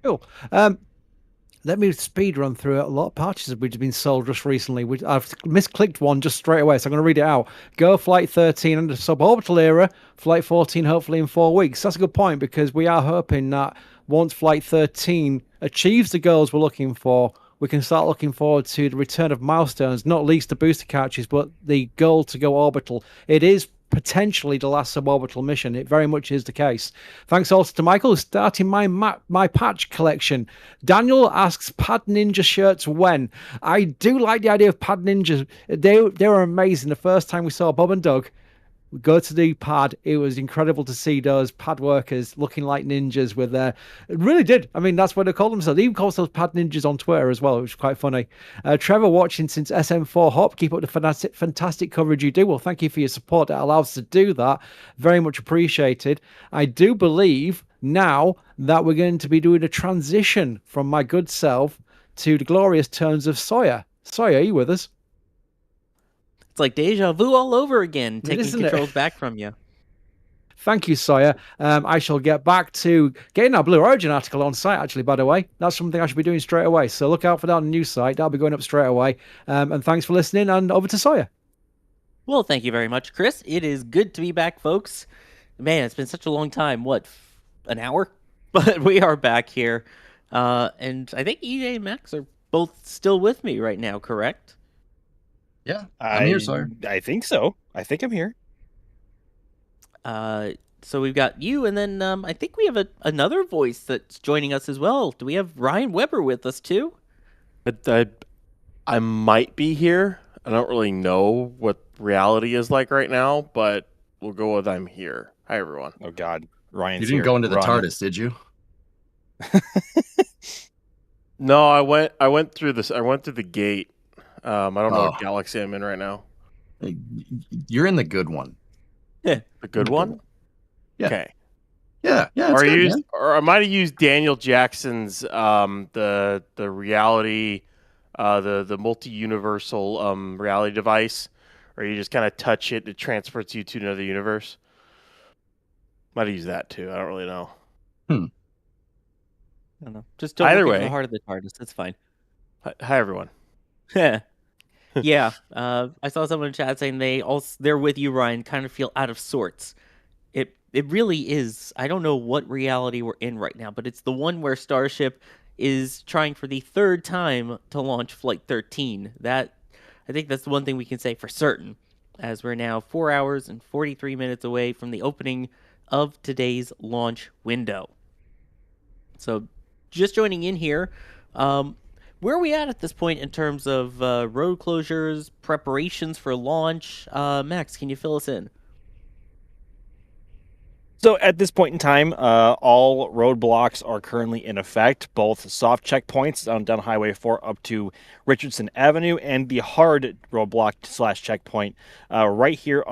Cool. Let me speed run through a lot of patches which have been sold just recently. I've misclicked one just straight away, so I'm going to read it out. Go Flight 13 under suborbital era, Flight 14 hopefully in 4 weeks. That's a good point because we are hoping that once Flight 13 achieves the goals we're looking for, we can start looking forward to the return of milestones, not least the booster couches, but the goal to go orbital. It is potentially the last suborbital mission. It very much is the case. Thanks also to Michael, who's starting my patch collection. Daniel asks, Pad Ninja shirts when? I do like the idea of Pad Ninjas. They were amazing. The first time we saw Bob and Doug go to the pad, it was incredible to see those pad workers looking like ninjas with their... It really did. I mean, that's what they call themselves. They even call themselves pad ninjas on Twitter as well, which is quite funny. Trevor watching since SM4 Hop. Keep up the fantastic coverage you do. Well, thank you for your support. That allows us to do that. Very much appreciated. I do believe now that we're going to be doing a transition from my good self to the glorious tones of Sawyer. Sawyer, are you with us? It's like deja vu all over again, taking Isn't controls back from you. Thank you, Sawyer. I shall get back to getting our Blue Origin article on site, actually, by the way. That's something I should be doing straight away. So look out for that on the news site. That'll be going up straight away. And thanks for listening, and over to Sawyer. Well, thank you very much, Chris. It is good to be back, folks. Man, it's been such a long time. What, an hour? But we are back here. And I think EJ and Max are both still with me right now, correct? Yeah, I'm here, Sawyer. I think so. I think I'm here. So we've got you, and then I think we have another voice that's joining us as well. Do we have Ryan Weber with us too? I might be here. I don't really know what reality is like right now, but we'll go with I'm here. Hi, everyone. Oh, God. Ryan's You didn't here. go into the Run. TARDIS, did you? No, I went through this. I went through the gate. I don't know what Oh. galaxy I'm in right now. You're in the good one. The good one? Yeah. Okay. Yeah, it's Or good, used, man. or I might have used Daniel Jackson's the reality, the multi-universal reality device, where you just kind of touch it, it transports you to another universe. Might have used that too. I don't really know. I don't know. Just don't Either look in way. the heart of the TARDIS. That's fine. Hi, everyone. Yeah. I saw someone in chat saying they're with you, Ryan. Kind of feel out of sorts. It really is. I don't know what reality we're in right now, but it's the one where Starship is trying for the third time to launch Flight 13. I think that's the one thing we can say for certain, as we're now 4 hours and 43 minutes away from the opening of today's launch window. So, just joining in here, where are we at this point in terms of road closures, preparations for launch? Max, can you fill us in? So at this point in time, all roadblocks are currently in effect, both soft checkpoints down Highway 4 up to Richardson Avenue, and the hard roadblock / checkpoint right here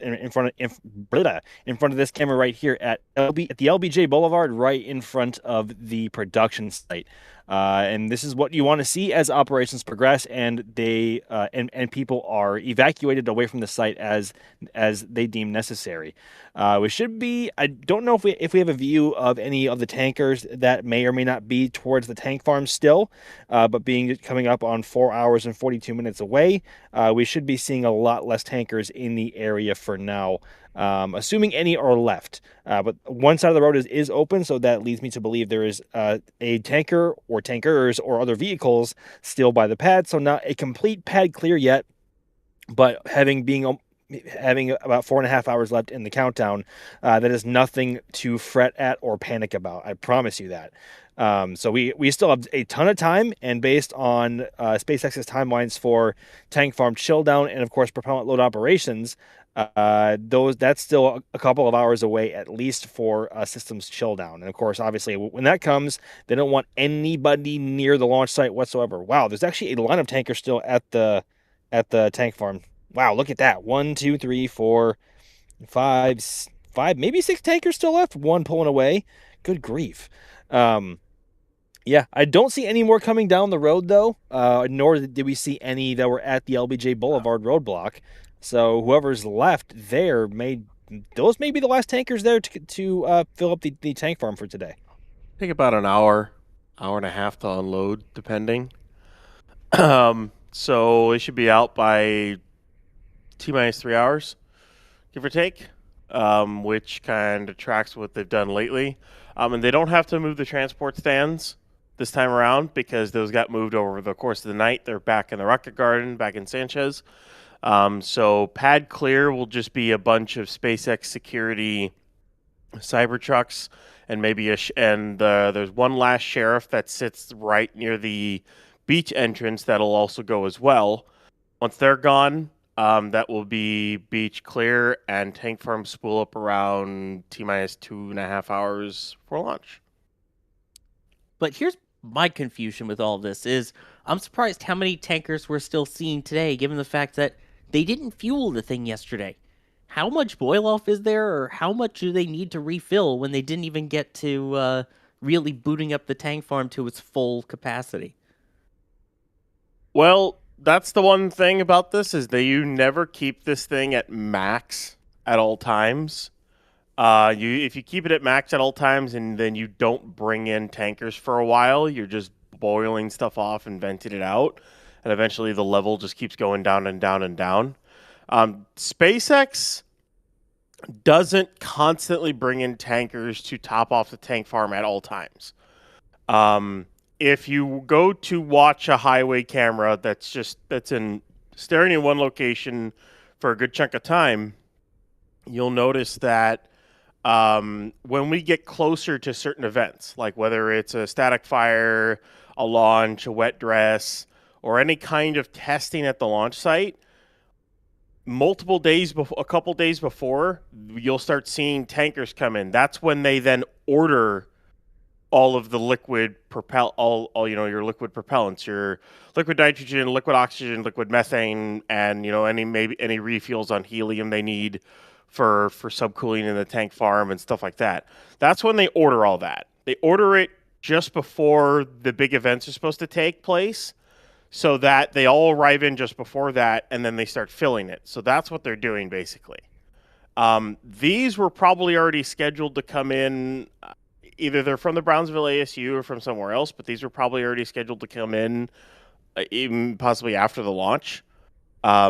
in front of this camera right here at the LBJ Boulevard, right in front of the production site. And this is what you want to see as operations progress, and they and people are evacuated away from the site as they deem necessary. We should be. I don't know if we have a view of any of the tankers that may or may not be towards the tank farm still, but coming up on 4 hours and 42 minutes away, we should be seeing a lot less tankers in the area for now. Assuming any are left. But one side of the road is open, so that leads me to believe there is a tanker or tankers or other vehicles still by the pad, so not a complete pad clear yet, but having about 4.5 hours left in the countdown, that is nothing to fret at or panic about. I promise you that. So we still have a ton of time, and based on SpaceX's timelines for tank farm chill down and of course propellant load operations, that's still a couple of hours away at least for systems chill down. And of course, obviously, when that comes, they don't want anybody near the launch site whatsoever. Wow, there's actually a line of tankers still at the tank farm. Wow, look at that. 1, 2, 3, 4, 5, maybe 6 tankers still left. One pulling away. Good grief. Yeah, I don't see any more coming down the road, though, nor did we see any that were at the LBJ Boulevard roadblock. So whoever's left there those may be the last tankers there to fill up the tank farm for today. Take about an hour and a half to unload, depending. So they should be out by T-minus 3 hours, give or take, which kind of tracks what they've done lately. And they don't have to move the transport stands this time around because those got moved over the course of the night. They're back in the Rocket Garden, back in Sanchez. So pad clear will just be a bunch of SpaceX security Cybertrucks and maybe there's one last sheriff that sits right near the beach entrance that'll also go as well. Once they're gone, that will be beach clear and tank farm spool up around T-minus 2.5 hours for launch. But here's my confusion with all of this is I'm surprised how many tankers we're still seeing today, given the fact that they didn't fuel the thing yesterday. How much boil off is there, or how much do they need to refill when they didn't even get to really booting up the tank farm to its full capacity? Well, that's the one thing about this is that you never keep this thing at max at all times. If you keep it at max at all times and then you don't bring in tankers for a while, you're just boiling stuff off and venting it out, and eventually the level just keeps going down and down and down. SpaceX doesn't constantly bring in tankers to top off the tank farm at all times. If you go to watch a highway camera that's staring in one location for a good chunk of time, you'll notice that when we get closer to certain events, like whether it's a static fire a launch, a wet dress, or any kind of testing at the launch site, a couple days before, you'll start seeing tankers come in. That's when they then order all of the liquid your liquid propellants, your liquid nitrogen, liquid oxygen, liquid methane, and any refuels on helium they need for subcooling in the tank farm and stuff like that. That's when they order all that. They order it just before the big events are supposed to take place, so that they all arrive in just before that, and then they start filling it. So that's what they're doing, basically. These were probably already scheduled to come in. Either they're from the Brownsville ASU or from somewhere else, but these were probably already scheduled to come in, even possibly after the launch. I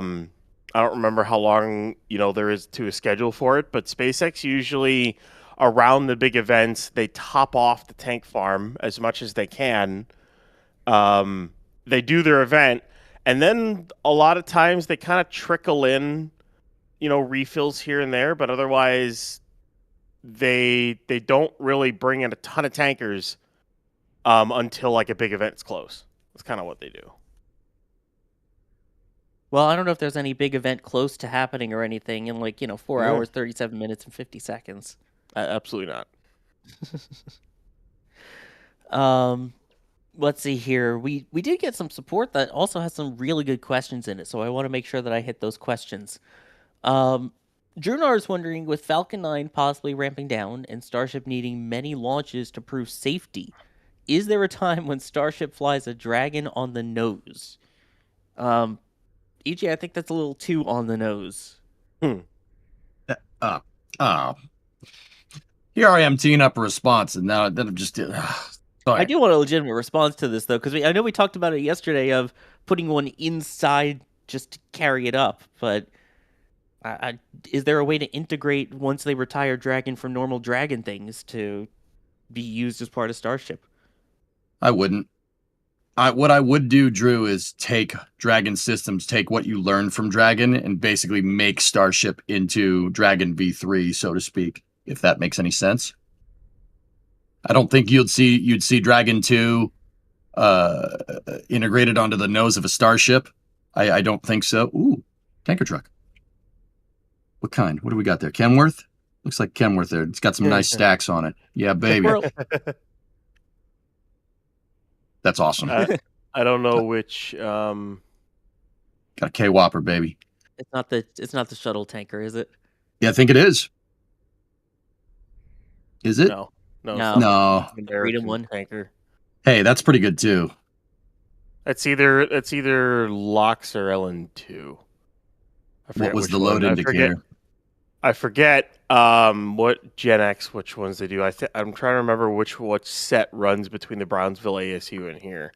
don't remember how long there is to a schedule for it, but SpaceX usually around the big events, they top off the tank farm as much as they can. They do their event, and then a lot of times they kind of trickle in, refills here and there, but otherwise they don't really bring in a ton of tankers until like a big event's close. That's kind of what they do. Well, I don't know if there's any big event close to happening or anything in 4 hours, 37 minutes, and 50 seconds. Absolutely not. Let's see here. We did get some support that also has some really good questions in it, so I want to make sure that I hit those questions. Drunar is wondering, with Falcon 9 possibly ramping down and Starship needing many launches to prove safety, is there a time when Starship flies a Dragon on the nose? EJ, I think that's a little too on the nose. Here I am teeing up a response, and now I'm just... sorry. I do want a legitimate response to this, though, because I know we talked about it yesterday of putting one inside just to carry it up, but... is there a way to integrate once they retire Dragon from normal Dragon things to be used as part of Starship? I wouldn't. What I would do, Drew, is take Dragon systems, take what you learned from Dragon, and basically make Starship into Dragon V3, so to speak, if that makes any sense. I don't think you'd see Dragon 2 integrated onto the nose of a Starship. I don't think so. Ooh, tanker truck. What kind? What do we got there? Kenworth? Looks like Kenworth there. It's got some nice stacks on it. Yeah, baby. That's awesome. I don't know which. Got a K-Whopper, baby. It's not the shuttle tanker, is it? Yeah, I think it is. Is it? No. The Freedom one tanker. Hey, that's pretty good too. It's either LOX or LN2. What was the load indicator? I forget what Gen X, which ones they do. I'm trying to remember which set runs between the Brownsville ASU and here.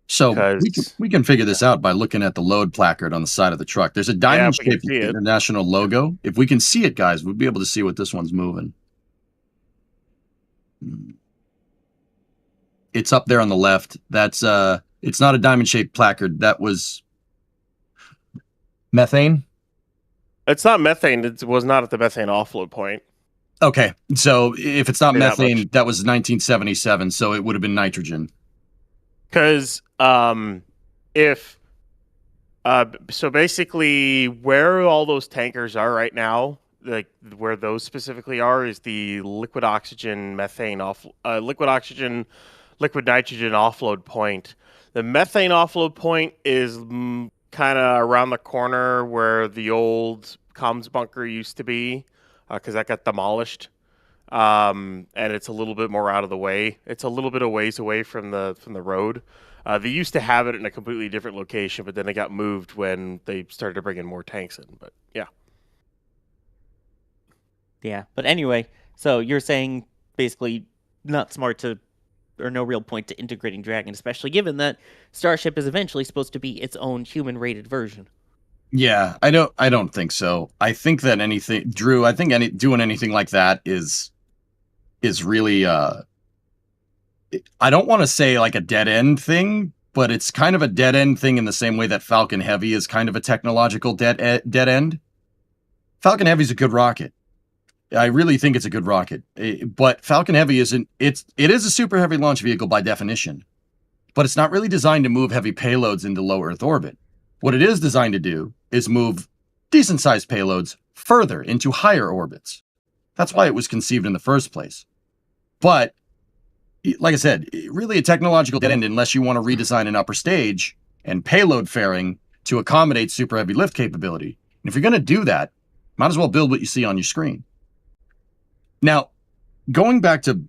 So we can figure this out by looking at the load placard on the side of the truck. There's a diamond-shaped international logo. If we can see it, guys, we'll be able to see what this one's moving. It's up there on the left. That's it's not a diamond-shaped placard. That was methane. It's not methane. It was not at the methane offload point. Okay, so if it's not methane, that was 1977, so it would have been nitrogen. Because so basically where all those tankers are right now, like where those specifically are, is the liquid oxygen, liquid oxygen, liquid nitrogen offload point. The methane offload point is kind of around the corner where the old comms bunker used to be, because that got demolished, and it's a little bit more out of the way. It's a little bit of ways away from the road. They used to have it in a completely different location, but then it got moved when they started to bring in more tanks in. But yeah. But anyway, so you're saying basically not smart to, or no real point to integrating Dragon, especially given that Starship is eventually supposed to be its own human-rated version. Yeah, I don't think so. I think that Drew, I think doing anything like that is really I don't want to say like a dead end thing, but it's kind of a dead end thing in the same way that Falcon Heavy is kind of a technological dead end. Falcon Heavy is a good rocket. I really think it's a good rocket, but Falcon Heavy it is a super heavy launch vehicle by definition. but it's not really designed to move heavy payloads into low Earth orbit. What it is designed to do is move decent-sized payloads further into higher orbits. That's why it was conceived in the first place. But, like I said, really a technological dead end unless you want to redesign an upper stage and payload fairing to accommodate super heavy lift capability. And if you're going to do that, might as well build what you see on your screen. Now, going back to,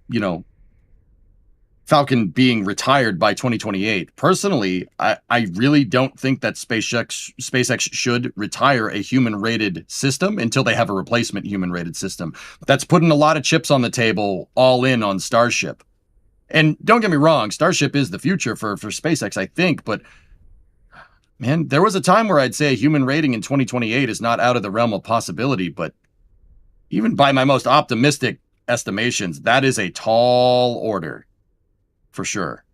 Falcon being retired by 2028, personally, I really don't think that SpaceX should retire a human-rated system until they have a replacement human-rated system. That's putting a lot of chips on the table, all in on Starship. And don't get me wrong, Starship is the future for SpaceX, I think, but man, there was a time where I'd say a human rating in 2028 is not out of the realm of possibility, but even by my most optimistic estimations, that is a tall order. For sure.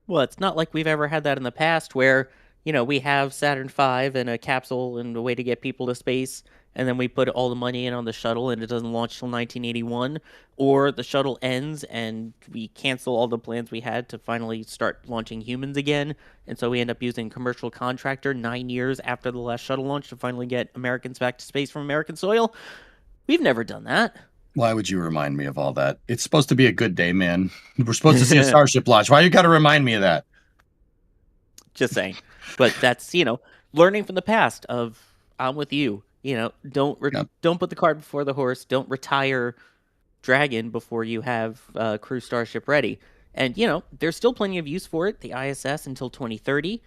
Well, it's not like we've ever had that in the past where, we have Saturn V and a capsule and a way to get people to space, and then we put all the money in on the shuttle and it doesn't launch till 1981, or the shuttle ends and we cancel all the plans we had to finally start launching humans again, and so we end up using a commercial contractor 9 years after the last shuttle launch to finally get Americans back to space from American soil. We've never done that. Why would you remind me of all that? It's supposed to be a good day, man. We're supposed to see a Starship launch. Why you got to remind me of that? Just saying. But that's, learning from the past of, I'm with you. Don't put the cart before the horse. Don't retire Dragon before you have Crew Starship ready. And, there's still plenty of use for it. The ISS until 2030.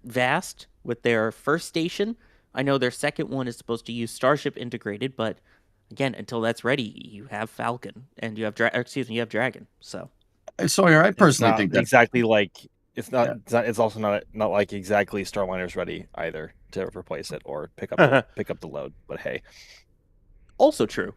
Vast with their first station. I know their second one is supposed to use Starship integrated, but again, until that's ready, you have Falcon and you have you have Dragon. So, Sawyer, I personally think that's exactly like it's not. Yeah. It's also not like exactly Starliner's ready either to replace it or pick up the load. But hey, also true.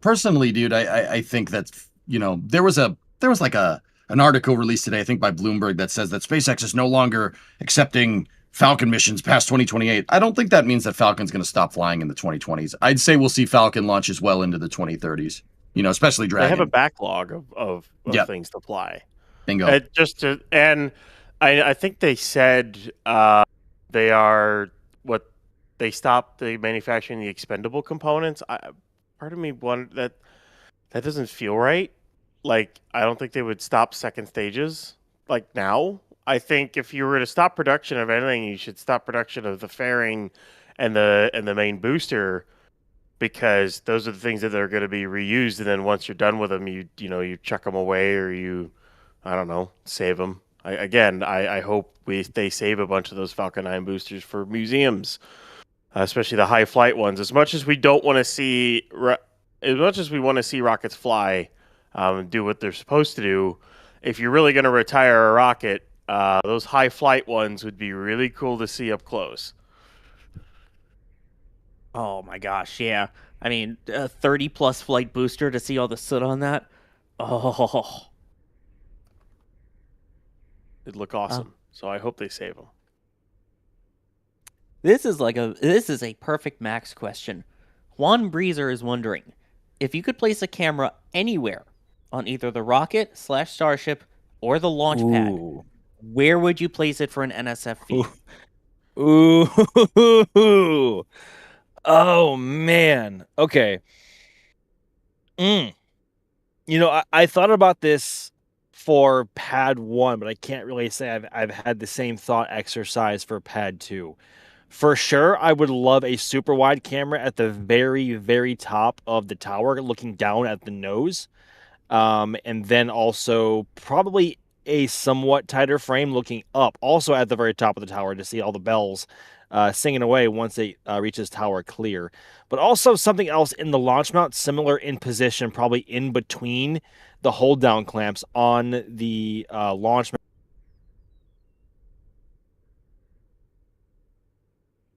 Personally, dude, I think that's there was like an article released today, I think by Bloomberg, that says that SpaceX is no longer accepting Falcon missions past 2028. I don't think that means that Falcon's going to stop flying in the 2020s. I'd say we'll see Falcon launches well into the 2030s, especially Dragon. They have a backlog of things to fly. Bingo. I think they said they stopped the manufacturing the expendable components. Part of me wondered that doesn't feel right. Like, I don't think they would stop second stages like now. I think if you were to stop production of anything, you should stop production of the fairing and the main booster, because those are the things that are going to be reused. And then once you're done with them, you chuck them away, or save them. I hope they save a bunch of those Falcon 9 boosters for museums, especially the high flight ones. As much as we want to see rockets fly, do what they're supposed to do, if you're really going to retire a rocket, those high flight ones would be really cool to see up close. Oh my gosh, yeah. I mean, a 30-plus flight booster to see all the soot on that. Oh. It'd look awesome. So I hope they save them. This is a perfect Max question. Juan Breezer is wondering, if you could place a camera anywhere on either the rocket / Starship or the launch pad, where would you place it for an NSF feed? Ooh. Oh, man. Okay. I thought about this for Pad 1, but I can't really say I've had the same thought exercise for Pad 2. For sure, I would love a super wide camera at the very, very top of the tower, looking down at the nose. And then also probably a somewhat tighter frame looking up, also at the very top of the tower, to see all the bells singing away once it reaches tower clear. But also something else in the launch mount, similar in position, probably in between the hold down clamps on the launch mount.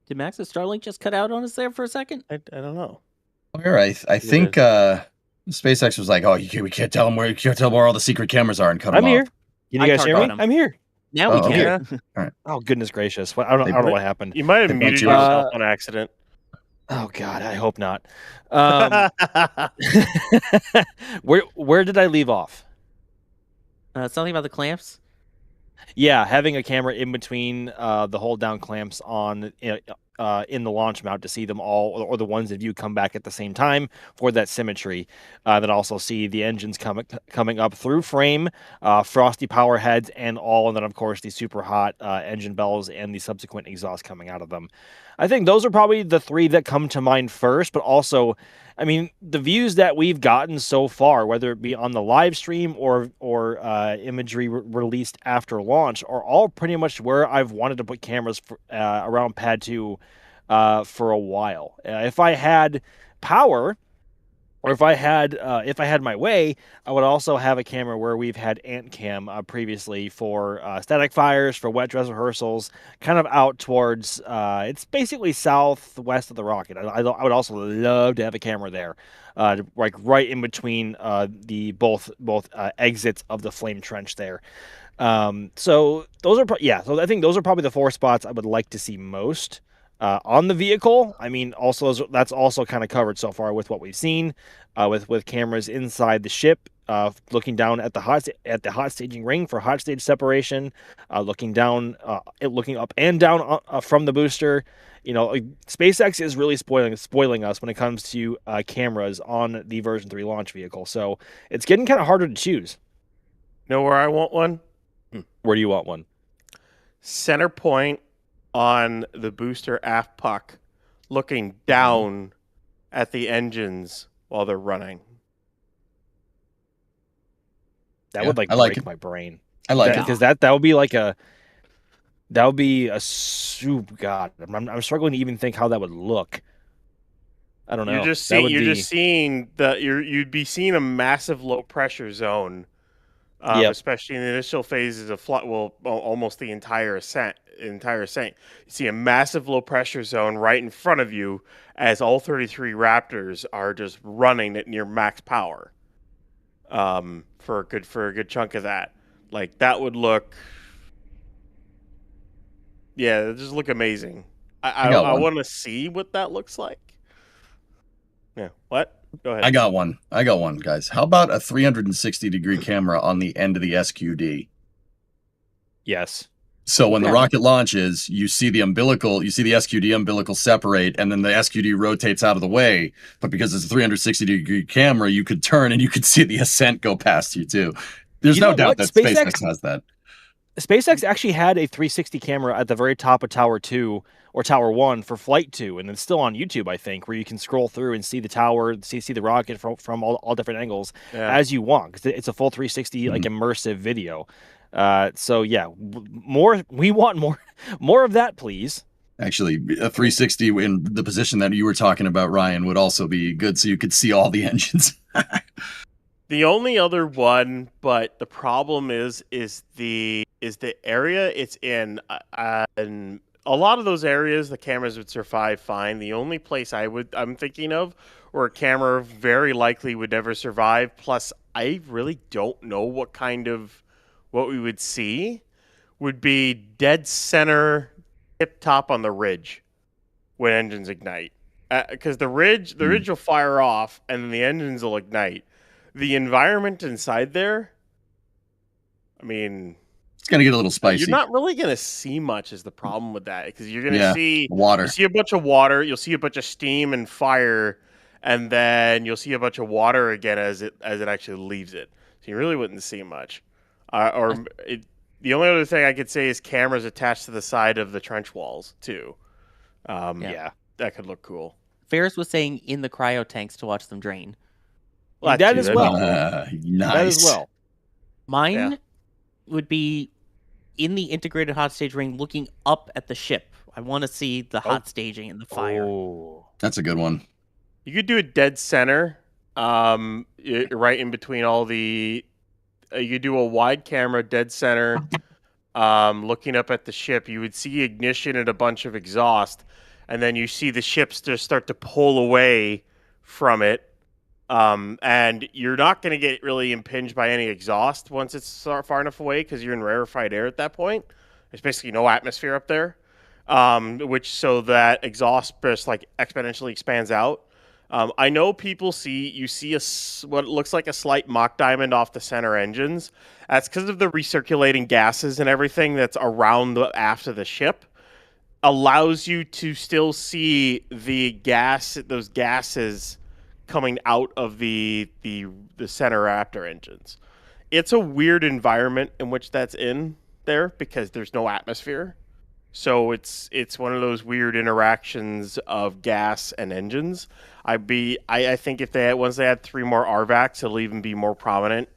Did Max's Starlink just cut out on us there for a second? I don't know. All right. I think SpaceX was like, we can't tell them where all the secret cameras are and cut them off. I'm here. Can you guys hear me? I'm here. Now we can. All right. Oh, goodness gracious. I don't know what happened. You might have muted yourself on accident. Oh God, I hope not. Where did I leave off? Something about the clamps. Yeah, having a camera in between the hold down clamps on in the launch mount to see them all, or the ones that you come back at the same time for that symmetry. Then also see the engines coming up through frame, frosty power heads, and all, and then of course the super hot engine bells and the subsequent exhaust coming out of them. I think those are probably the three that come to mind first, but also, I mean, the views that we've gotten so far, whether it be on the live stream or imagery released after launch, are all pretty much where I've wanted to put cameras for, around Pad 2 for a while. If I had power, or if I had my way, I would also have a camera where we've had ant cam previously for static fires, for wet dress rehearsals, kind of out towards it's basically southwest of the rocket. I would also love to have a camera there, like right in between the both exits of the flame trench there. So those are so I think those are probably the 4 spots I would like to see most. On the vehicle, I mean, also that's also kind of covered so far with what we've seen, with cameras inside the ship, looking down at the hot staging ring for hot stage separation, looking up and down from the booster. You know, SpaceX is really spoiling us when it comes to cameras on the version 3 launch vehicle. So it's getting kind of harder to choose. Know where I want one? Where do you want one? Center point on the booster aft puck, looking down at the engines while they're running. That would break my brain. I like it because that would be like a God. I'm struggling to even think how that would look. I don't know. You'd be seeing a massive low pressure zone, especially in the initial phases of flight. Well, almost the entire ascent. You see a massive low pressure zone right in front of you as all 33 Raptors are just running at near max power. For a good chunk of that, like that would look, it just look amazing. I want to see what that looks like. Yeah. What? Go ahead. I got one, guys. How about a 360-degree camera on the end of the SQD? Yes. So when the rocket launches, you see the SQD umbilical separate, and then the SQD rotates out of the way. But because it's a 360-degree camera, you could turn and you could see the ascent go past you too. There's no doubt that SpaceX has that. SpaceX actually had a 360 camera at the very top of Tower 2 or Tower 1 for Flight 2, and it's still on YouTube, I think, where you can scroll through and see the tower, see the rocket from all different angles as you want. 'Cause it's a full 360 like immersive video. So yeah, we want more of that, please. Actually, a 360 in the position that you were talking about, Ryan, would also be good, so you could see all the engines. The only other one, but the problem is the area it's in. And a lot of those areas, the cameras would survive fine. The only place I'm thinking of where a camera very likely would never survive. Plus, I really don't know what we would see would be dead center, tip top on the ridge when engines ignite. Because the ridge will fire off and then the engines will ignite. The environment inside there, I mean, it's going to get a little spicy. You're not really going to see much is the problem with that, because you're going to see water. You see a bunch of water, you'll see a bunch of steam and fire, and then you'll see a bunch of water again as it actually leaves it. So you really wouldn't see much. The only other thing I could say is cameras attached to the side of the trench walls too. That could look cool. Ferris was saying in the cryo tanks to watch them drain. Well, that as well. Nice. That as well. Mine would be in the integrated hot stage ring, looking up at the ship. I want to see the hot staging and the fire. Oh, that's a good one. You could do a dead center, right in between all the. You could do a wide camera, dead center, looking up at the ship. You would see ignition and a bunch of exhaust, and then you see the ships just start to pull away from it. And you're not going to get really impinged by any exhaust once it's far enough away, because you're in rarefied air at that point. There's basically no atmosphere up there. which so that exhaust just like exponentially expands out. I know people you see what looks like a slight mock diamond off the center engines. That's because of the recirculating gases and everything that's around the aft of the ship. Allows you to still see those gases coming out of the center Raptor engines. It's a weird environment in which that's in there because there's no atmosphere. So it's one of those weird interactions of gas and engines. I think once they add 3 more RVACs, it'll even be more prominent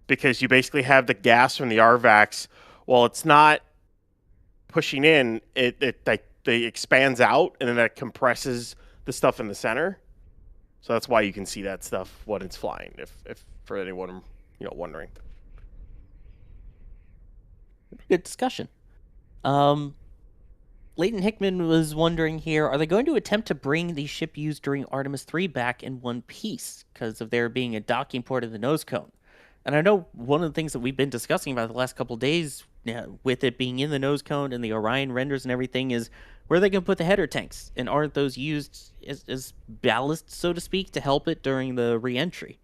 because you basically have the gas from the RVACs. Well, it's not pushing in, it expands out and then that compresses the stuff in the center. So that's why you can see that stuff when it's flying. If for anyone wondering. Good discussion. Leighton Hickman was wondering here, are they going to attempt to bring the ship used during Artemis 3 back in one piece because of there being a docking port in the nose cone? And I know one of the things that we've been discussing about the last couple of days with it being in the nose cone and the Orion renders and everything is where they can put the header tanks. And aren't those used as ballast, so to speak, to help it during the re-entry?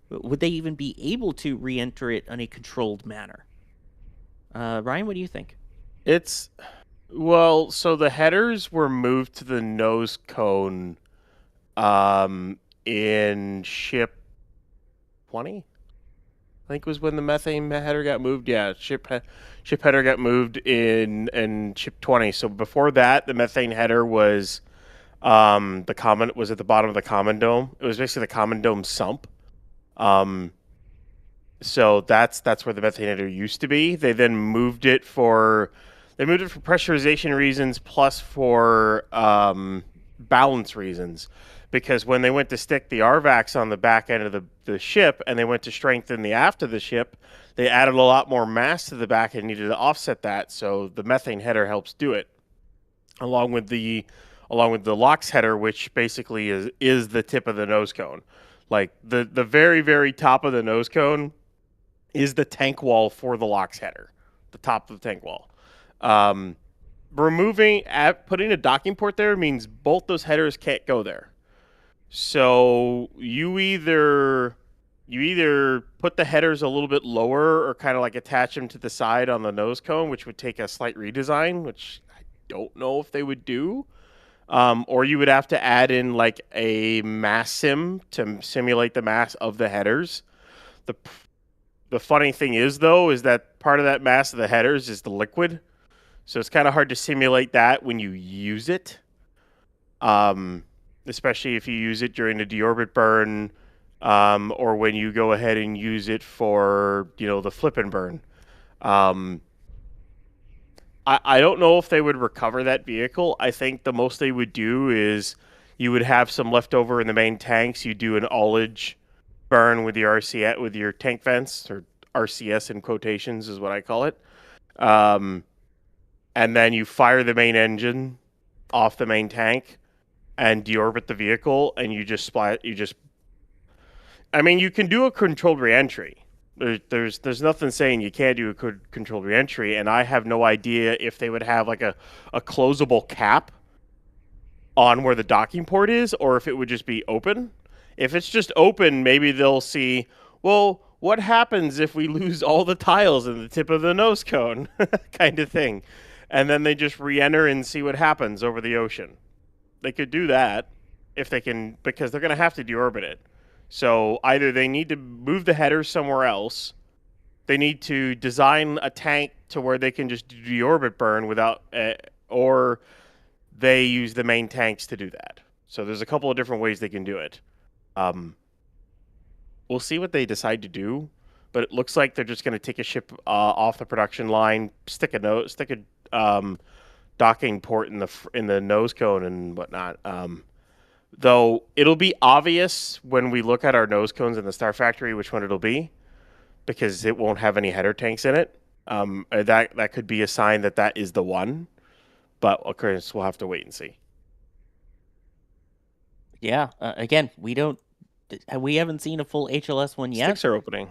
Would they even be able to re-enter it in a controlled manner? Ryan, what do you think? So the headers were moved to the nose cone in ship 20. I think was when the methane header got moved. Yeah, ship header got moved in ship 20. So before that, the methane header was was at the bottom of the common dome. It was basically the common dome sump. So that's where the methane header used to be. They then moved it for pressurization reasons plus for balance reasons. Because when they went to stick the RVACs on the back end of the ship and they went to strengthen the aft of the ship, they added a lot more mass to the back and needed to offset that. So the methane header helps do it, along with the LOX header, which basically is the tip of the nose cone. Like the very, very top of the nose cone is the tank wall for the LOX header, the top of the tank wall. Putting a docking port there means both those headers can't go there. So you either put the headers a little bit lower or kind of like attach them to the side on the nose cone, which would take a slight redesign, which I don't know if they would do. Or you would have to add in like a mass sim to simulate the mass of the headers. The funny thing is, though, is that part of that mass of the headers is the liquid. So it's kind of hard to simulate that when you use it. Especially if you use it during the deorbit burn, or when you go ahead and use it for, the flip and burn. I don't know if they would recover that vehicle. I think the most they would do is you would have some left over in the main tanks. You do an ullage burn with your RCS, with your tank vents, or RCS in quotations is what I call it. And then you fire the main engine off the main tank and deorbit the vehicle, and you can do a controlled reentry. There's nothing saying you can't do a controlled reentry, and I have no idea if they would have like a closable cap on where the docking port is, or if it would just be open. If it's just open, maybe they'll see, well, what happens if we lose all the tiles in the tip of the nose cone kind of thing. And then they just re-enter and see what happens over the ocean. They could do that if they can, because they're going to have to deorbit it. So either they need to move the headers somewhere else, they need to design a tank to where they can just do deorbit burn without, or they use the main tanks to do that. So there's a couple of different ways they can do it. We'll see what they decide to do, but it looks like they're just going to take a ship off the production line, stick a docking port in the nose cone and whatnot. Though it'll be obvious when we look at our nose cones in the Star Factory which one it'll be, because it won't have any header tanks in it. That could be a sign that is the one, but of course we'll have to wait and see. Yeah. Again, we haven't seen a full HLS one yet. Sticks are opening.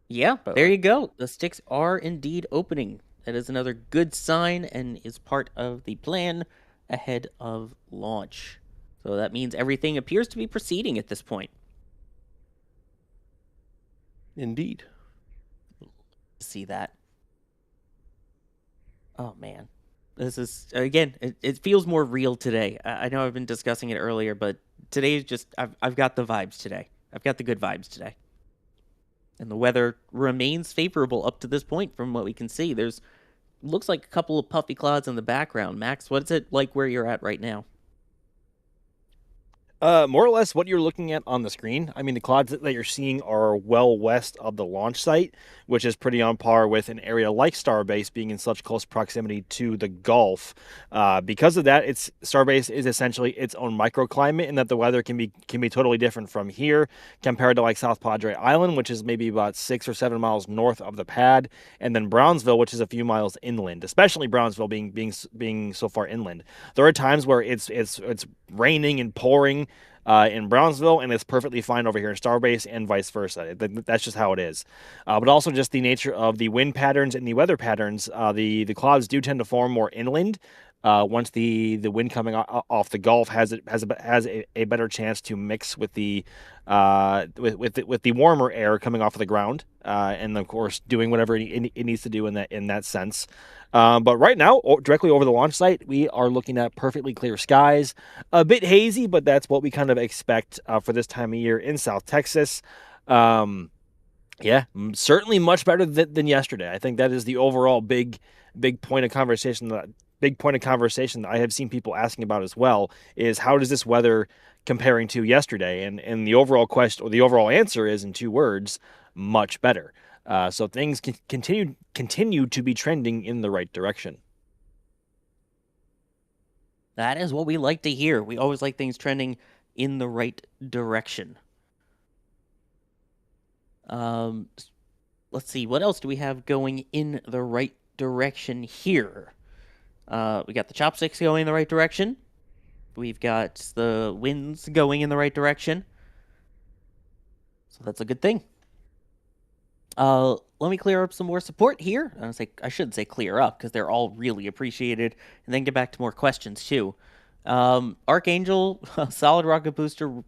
Yeah, there you go. The sticks are indeed opening. That is another good sign and is part of the plan ahead of launch. So that means everything appears to be proceeding at this point. Indeed. See that. Oh, man. This is, again, it feels more real today. I know I've been discussing it earlier, but today is just, I've got the vibes today. I've got the good vibes today. And the weather remains favorable up to this point from what we can see. There's, looks like a couple of puffy clouds in the background. Max, what's it like where you're at right now? More or less what you're looking at on the screen. I mean, the clouds that you're seeing are well west of the launch site, which is pretty on par with an area like Starbase being in such close proximity to the Gulf. Because of that, Starbase is essentially its own microclimate, and that the weather can be totally different from here compared to like South Padre Island, which is maybe about 6 or 7 miles north of the pad, and then Brownsville, which is a few miles inland. Especially Brownsville being so far inland. There are times where it's raining and pouring in Brownsville, and it's perfectly fine over here in Starbase, and vice versa. That's just how it is. But also just the nature of the wind patterns and the weather patterns. The clouds do tend to form more inland. Once the wind coming off the Gulf has a better chance to mix with the warmer air coming off of the ground, and of course doing whatever it needs to do in that sense. But right now, directly over the launch site, we are looking at perfectly clear skies. A bit hazy, but that's what we kind of expect for this time of year in South Texas. Yeah, certainly much better than yesterday. I think that is the overall big point of conversation that I have seen people asking about as well, is how does this weather comparing to yesterday? And the overall question, or the overall answer is, in 2 words, much better. So things continue to be trending in the right direction. That is what we like to hear. We always like things trending in the right direction. Let's see, what else do we have going in the right direction here? We got the chopsticks going in the right direction. We've got the winds going in the right direction. So that's a good thing. Let me clear up some more support here. I shouldn't say clear up, because they're all really appreciated, and then get back to more questions too. Archangel, a solid rocket booster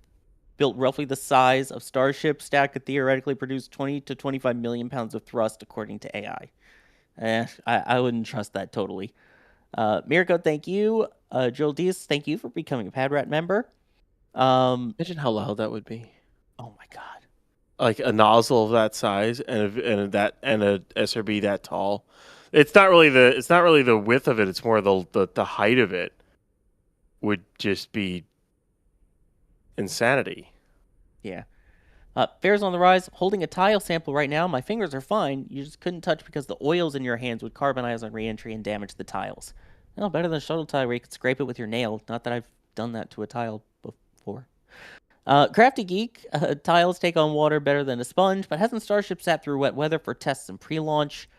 built roughly the size of Starship, Stack could theoretically produce 20 to 25 million pounds of thrust, according to AI. I wouldn't trust that totally. Mirko, thank you. Joel Diaz, thank you for becoming a Padrat member. Imagine how loud that would be. Oh my god. Like a nozzle of that size and a SRB that tall. It's not really the width of it, it's more the height of it would just be insanity. Yeah. Fares on the rise. Holding a tile sample right now. My fingers are fine. You just couldn't touch because the oils in your hands would carbonize on re-entry and damage the tiles. Well, better than a shuttle tile where you could scrape it with your nail. Not that I've done that to a tile before. Crafty Geek. Tiles take on water better than a sponge, but hasn't Starship sat through wet weather for tests and pre-launch?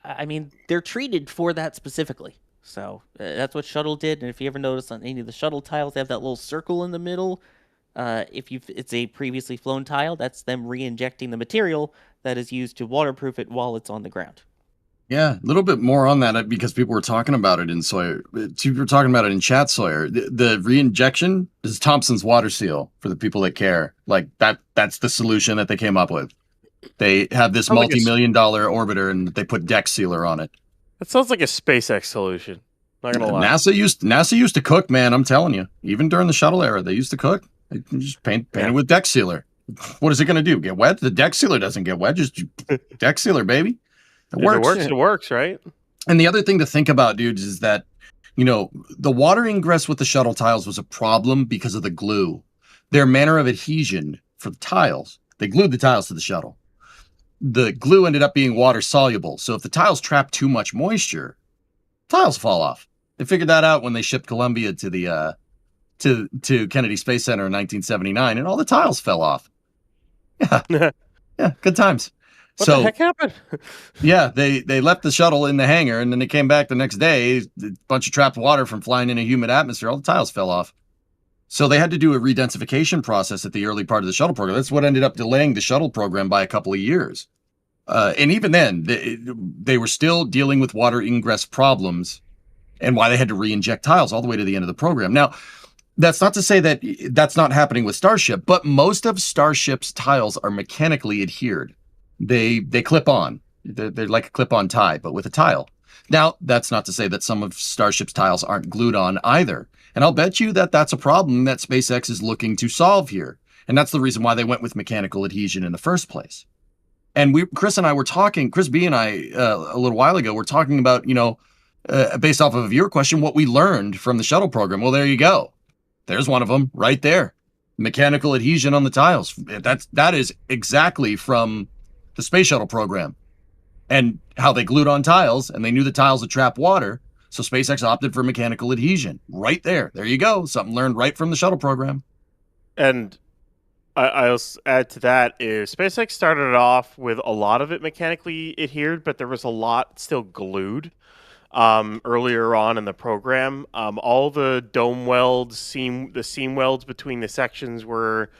I mean, they're treated for that specifically. So that's what Shuttle did. And if you ever notice on any of the Shuttle tiles, they have that little circle in the middle. It's a previously flown tile, that's them re-injecting the material that is used to waterproof it while it's on the ground. Yeah, a little bit more on that, because people were talking about it in Sawyer. People were talking about it in chat, Sawyer. The re-injection is Thompson's water seal for the people that care. Like that's the solution that they came up with. They have this multi-million-dollar orbiter, and they put Deck Sealer on it. That sounds like a SpaceX solution. Not gonna lie. NASA used to cook, man. I'm telling you. Even during the shuttle era, they used to cook. They just paint it with Deck Sealer. What is it going to do? Get wet? The Deck Sealer doesn't get wet. Just Deck Sealer, baby. It works. It works, right? And the other thing to think about, dudes, is that, the water ingress with the shuttle tiles was a problem because of the glue. Their manner of adhesion for the tiles, they glued the tiles to the shuttle. The glue ended up being water soluble. So if the tiles trap too much moisture, tiles fall off. They figured that out when they shipped Columbia to the to Kennedy Space Center in 1979, and all the tiles fell off. Yeah, good times. What the heck happened? Yeah, they left the shuttle in the hangar, and then they came back the next day. A bunch of trapped water from flying in a humid atmosphere. All the tiles fell off. So they had to do a redensification process at the early part of the shuttle program. That's what ended up delaying the shuttle program by a couple of years. And even then, they were still dealing with water ingress problems, and why they had to re-inject tiles all the way to the end of the program. Now, that's not to say that that's not happening with Starship, but most of Starship's tiles are mechanically adhered. They clip on. They're like a clip-on tie, but with a tile. Now, that's not to say that some of Starship's tiles aren't glued on either. And I'll bet you that that's a problem that SpaceX is looking to solve here. And that's the reason why they went with mechanical adhesion in the first place. And Chris and I were talking, Chris B and I, a little while ago, we're talking about, based off of your question, what we learned from the shuttle program. Well, there you go. There's one of them right there. Mechanical adhesion on the tiles. That is exactly from the space shuttle program, and how they glued on tiles, and they knew the tiles would trap water. So SpaceX opted for mechanical adhesion right there. There you go. Something learned right from the shuttle program. And I'll add to that is SpaceX started it off with a lot of it mechanically adhered, but there was a lot still glued earlier on in the program. All the dome welds, the seam welds between the sections were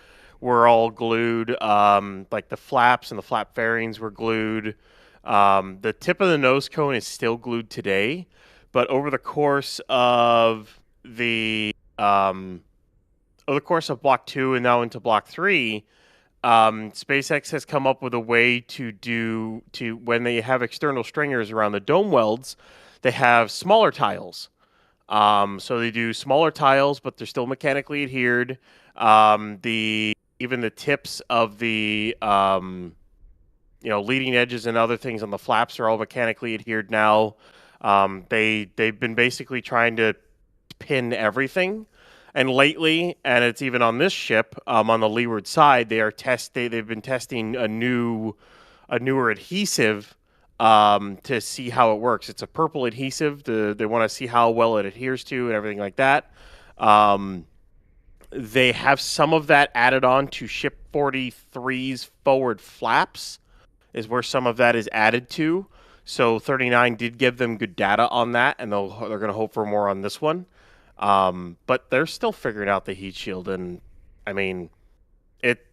all glued. Like the flaps and the flap fairings were glued. The tip of the nose cone is still glued today, but over the course of Block 2 and now into Block 3, SpaceX has come up with a way to when they have external stringers around the dome welds, they have smaller tiles. So they do smaller tiles, but they're still mechanically adhered. Even the tips of the leading edges and other things on the flaps are all mechanically adhered now. They've been basically trying to pin everything. And lately, and it's even on this ship, on the leeward side, they've been testing a newer adhesive to see how it works. It's a purple adhesive. They want to see how well it adheres to and everything like that. They have some of that added on to Ship 43's forward flaps, is where some of that is added to. So 39 did give them good data on that, and they're going to hope for more on this one. But they're still figuring out the heat shield, and I mean, it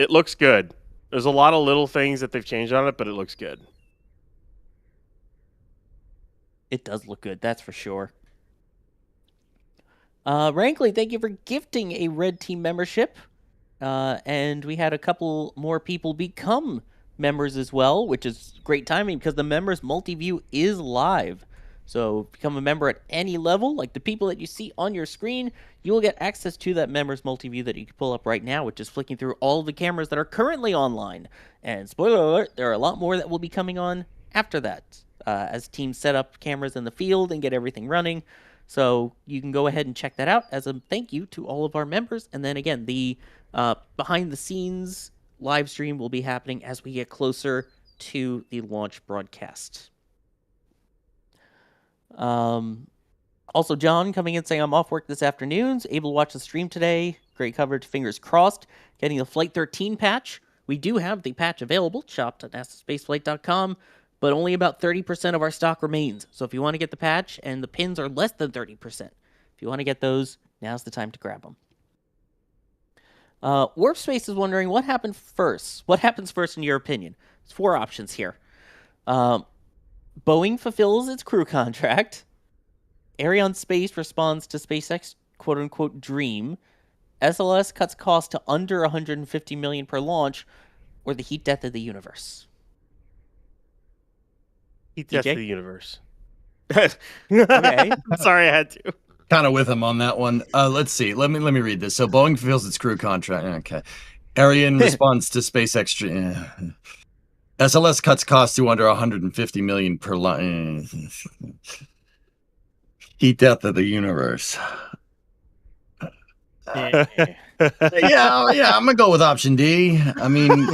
looks good. There's a lot of little things that they've changed on it, but it looks good. It does look good, that's for sure. Rankley, thank you for gifting a Red Team membership. And we had a couple more people become members as well, which is great timing because the members multi-view is live. So become a member at any level, like the people that you see on your screen, you will get access to that members multi-view that you can pull up right now, which is flicking through all the cameras that are currently online. And spoiler alert, there are a lot more that will be coming on after that, as teams set up cameras in the field and get everything running. So you can go ahead and check that out as a thank you to all of our members. And then again, the behind the scenes live stream will be happening as we get closer to the launch broadcast. Also, John coming in saying, I'm off work this afternoon, so able to watch the stream today. Great coverage, fingers crossed. Getting the Flight 13 patch. We do have the patch available, shop.nasaspaceflight.com, but only about 30% of our stock remains. So if you want to get the patch, and the pins are less than 30%, if you want to get those, now's the time to grab them. Warp Space is wondering, what happened first? What happens first in your opinion? There's 4 options here. Boeing fulfills its crew contract. Ariane Space responds to SpaceX quote-unquote dream. SLS cuts costs to under $150 million per launch, or the heat death of the universe. Heat death of the universe. Okay. Sorry, I had to. Kind of with him on that one. Let's see. Let me read this. So Boeing fulfills its crew contract. Okay. Ariane responds to SpaceX dream. SLS cuts costs to under $150 million per line. Heat death of the universe. Yeah, I'm gonna go with option D. I mean,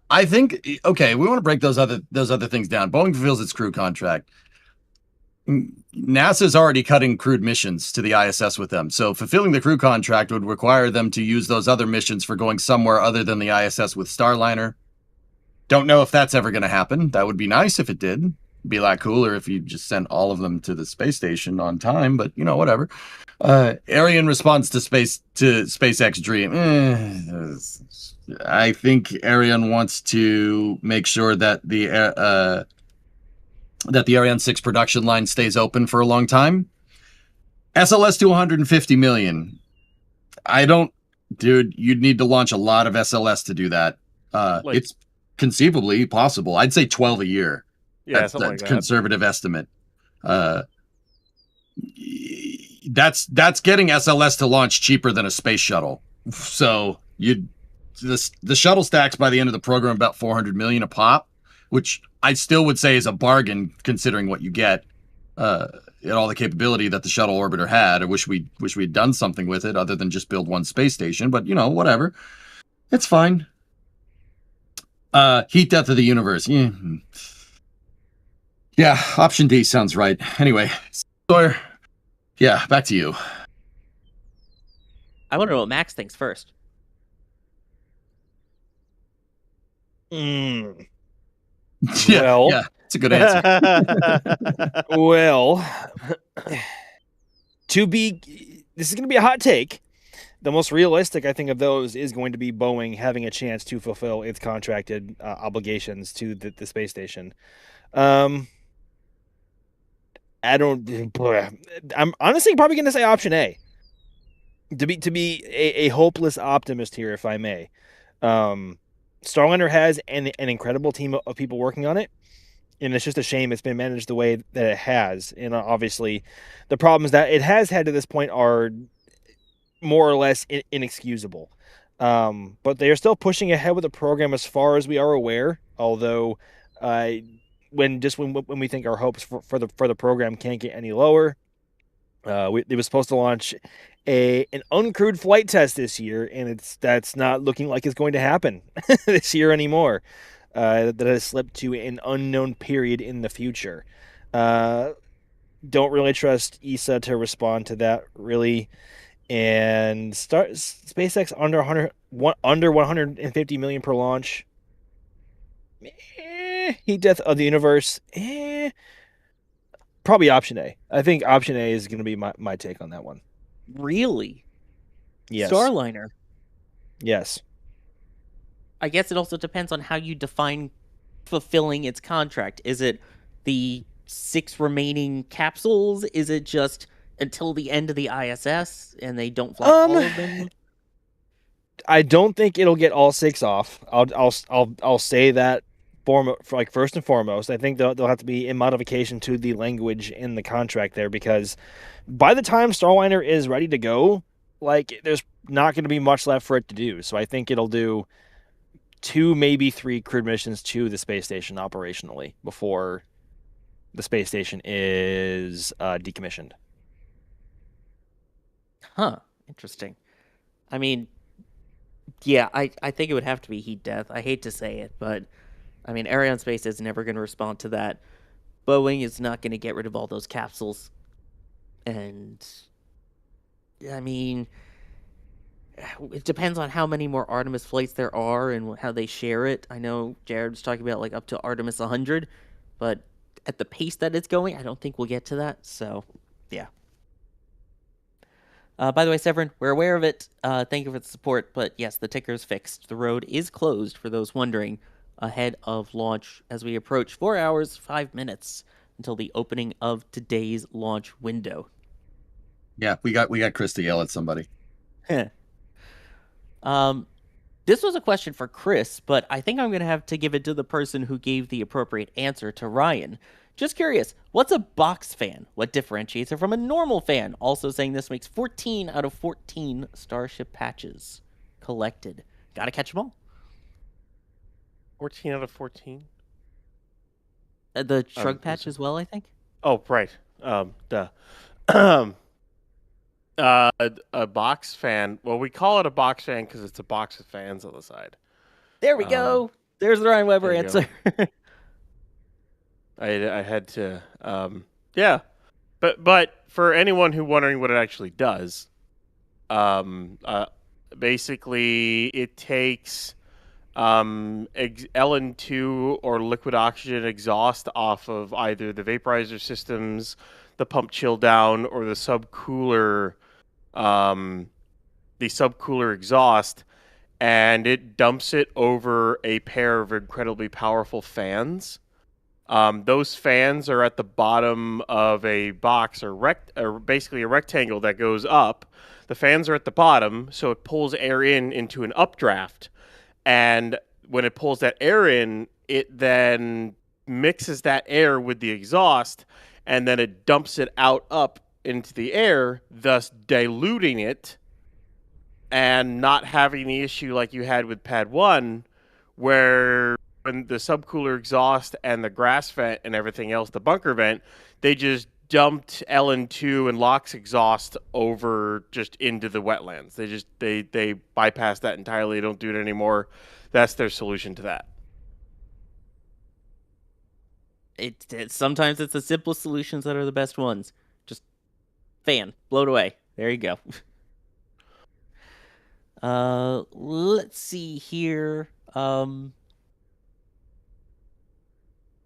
I think okay. We want to break those other things down. Boeing fulfills its crew contract. NASA's already cutting crewed missions to the ISS with them, so fulfilling the crew contract would require them to use those other missions for going somewhere other than the ISS with Starliner. Don't know if that's ever going to happen. That would be nice if it did, Be a lot cooler if you just sent all of them to the space station on time, but whatever. Arian responds to SpaceX Dream. I think Arian wants to make sure that the Ariane 6 production line stays open for a long time. SLS to 150 million. Dude, you'd need to launch a lot of SLS to do that. It's conceivably possible. I'd say 12 a year. Yeah, that's something like that. Conservative estimate. That's getting SLS to launch cheaper than a space shuttle. So the shuttle stacks by the end of the program about 400 million a pop, which I still would say is a bargain considering what you get. And all the capability that the shuttle orbiter had. I wish we'd done something with it other than just build one space station, but whatever. It's fine. Heat death of the universe. Yeah, option D sounds right. Anyway, Sawyer, yeah, back to you. I want to know what Max thinks first. Well, yeah, it's a good answer. Well, this is going to be a hot take. The most realistic, I think, of those is going to be Boeing having a chance to fulfill its contracted obligations to the space station. I'm honestly probably going to say option A. To be a hopeless optimist here, if I may. Starliner has an incredible team of people working on it, and it's just a shame it's been managed the way that it has. And obviously, the problems that it has had to this point are more or less inexcusable. But they are still pushing ahead with the program as far as we are aware. Although, when we think our hopes for the program can't get any lower, it was supposed to launch an uncrewed flight test this year, and that's not looking like it's going to happen this year anymore. That has slipped to an unknown period in the future. Don't really trust ESA to respond to that, really. And SpaceX under 150 million per launch. Heat death of the universe. Probably option A. I think option A is going to be my take on that one. Really? Yes. Starliner. Yes. I guess it also depends on how you define fulfilling its contract. Is it the 6 remaining capsules? Is it just until the end of the ISS and they don't fly all of them? I don't think it'll get all 6 off. I'll say that first and foremost. I think there'll have to be a modification to the language in the contract there, because by the time Starliner is ready to go, there's not going to be much left for it to do. So I think it'll do 2, maybe 3 crewed missions to the space station operationally before the space station is decommissioned. Huh. Interesting. I mean, yeah, I think it would have to be heat death. I hate to say it, but I mean, Arianespace is never going to respond to that. Boeing is not going to get rid of all those capsules. And, I mean, it depends on how many more Artemis flights there are and how they share it. I know Jared was talking about up to Artemis 100, but at the pace that it's going, I don't think we'll get to that. So, yeah. By the way, Severin, we're aware of it. Thank you for the support. But yes, the ticker is fixed. The road is closed, for those wondering, ahead of launch as we approach 4 hours, 5 minutes until the opening of today's launch window. Yeah, we got Chris to yell at somebody. This was a question for Chris, but I think I'm going to have to give it to the person who gave the appropriate answer to Ryan. Just curious, what's a box fan? What differentiates it from a normal fan? Also saying this makes 14 out of 14 Starship patches collected. Gotta catch them all. 14 out of 14? The shrug patch as well, I think? Oh, right. A box fan. Well, we call it a box fan because it's a box of fans on the side. There we go. There's the Ryan Weber answer. I had to, yeah. But for anyone who wondering what it actually does, basically it takes LN2 or liquid oxygen exhaust off of either the vaporizer systems, the pump chill down, or the subcooler exhaust, and it dumps it over a pair of incredibly powerful fans. Those fans are at the bottom of a box or basically a rectangle that goes up. The fans are at the bottom, so it pulls air into an updraft. And when it pulls that air in, it then mixes that air with the exhaust, and then it dumps it out up into the air, thus diluting it and not having the issue like you had with Pad 1, where when the subcooler exhaust and the grass vent and everything else, the bunker vent, they just dumped LN2 and LOX exhaust over just into the wetlands. They bypass that entirely. They don't do it anymore. That's their solution to that. Sometimes it's the simplest solutions that are the best ones. Just fan, blow it away. There you go. Let's see here.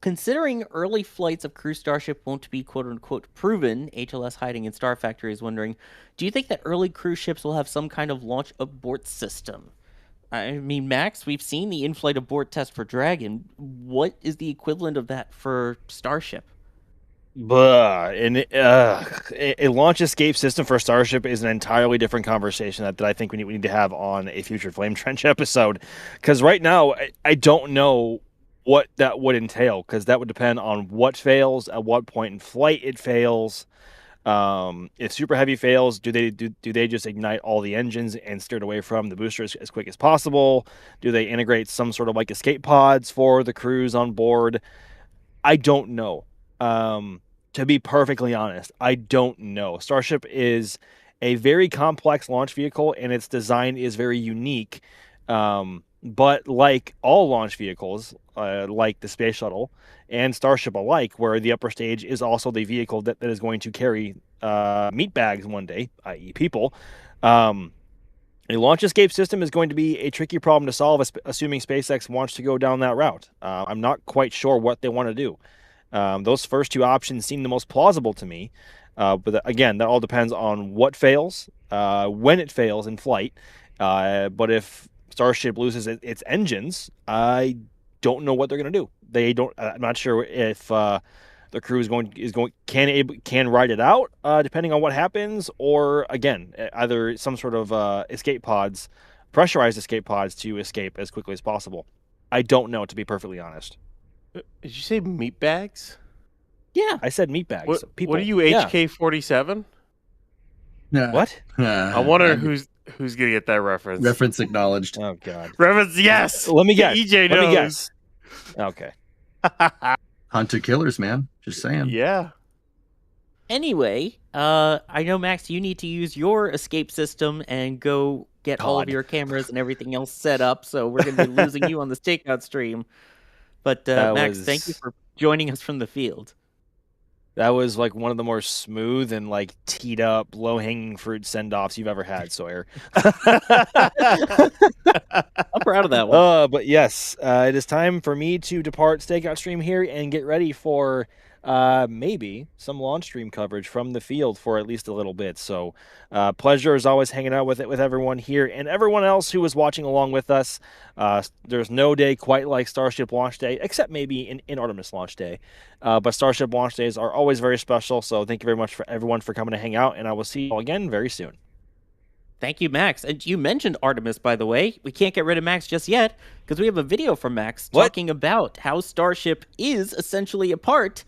Considering early flights of Crew Starship won't be quote-unquote proven, HLS Hiding in Star Factory is wondering, do you think that early cruise ships will have some kind of launch abort system? I mean, Max, we've seen the in-flight abort test for Dragon. What is the equivalent of that for Starship? A launch escape system for Starship is an entirely different conversation that I think we need to have on a future Flame Trench episode. Because right now, I don't know what that would entail, because that would depend on what fails, at what point in flight it fails. If Super Heavy fails, do they just ignite all the engines and steer it away from the boosters as quick as possible? Do they integrate some sort of like escape pods for the crews on board? I don't know. To be perfectly honest, I don't know. Starship is a very complex launch vehicle, and its design is very unique. But like all launch vehicles, like the Space Shuttle and Starship alike, where the upper stage is also the vehicle that is going to carry meat bags one day, i.e. people, a launch escape system is going to be a tricky problem to solve, assuming SpaceX wants to go down that route. I'm not quite sure what they want to do. Those first two options seem the most plausible to me. But again, that all depends on what fails, when it fails in flight. But if Starship loses its engines, I don't know what they're going to do. I'm not sure if the crew can ride it out, depending on what happens, or again, either some sort of pressurized escape pods to escape as quickly as possible. I don't know, to be perfectly honest. Did you say meat bags? Yeah, I said meat bags. What are you, HK-47? Yeah. What? I wonder who's gonna get that reference. Reference acknowledged. Oh God. Reference, yes. Let me guess. EJ knows. Let me guess. Okay. Hunter killers, man. Just saying. Yeah. Anyway, I know, Max, you need to use your escape system and go get all of your cameras and everything else set up, so we're going to be losing you on the Stakeout stream. But, Max, thank you for joining us from the field. That was like one of the more smooth and like teed up, low-hanging fruit send-offs you've ever had, Sawyer. I'm proud of that one. But yes, it is time for me to depart Stakeout stream here and get ready for maybe some launch stream coverage from the field for at least a little bit. So pleasure as always hanging out with everyone here and everyone else who was watching along with us. There's no day quite like Starship launch day, except maybe in Artemis launch day. But Starship launch days are always very special. So thank you very much for everyone for coming to hang out, and I will see you all again very soon. Thank you, Max. And you mentioned Artemis, by the way. We can't get rid of Max just yet, because we have a video from Max talking about how Starship is essentially a part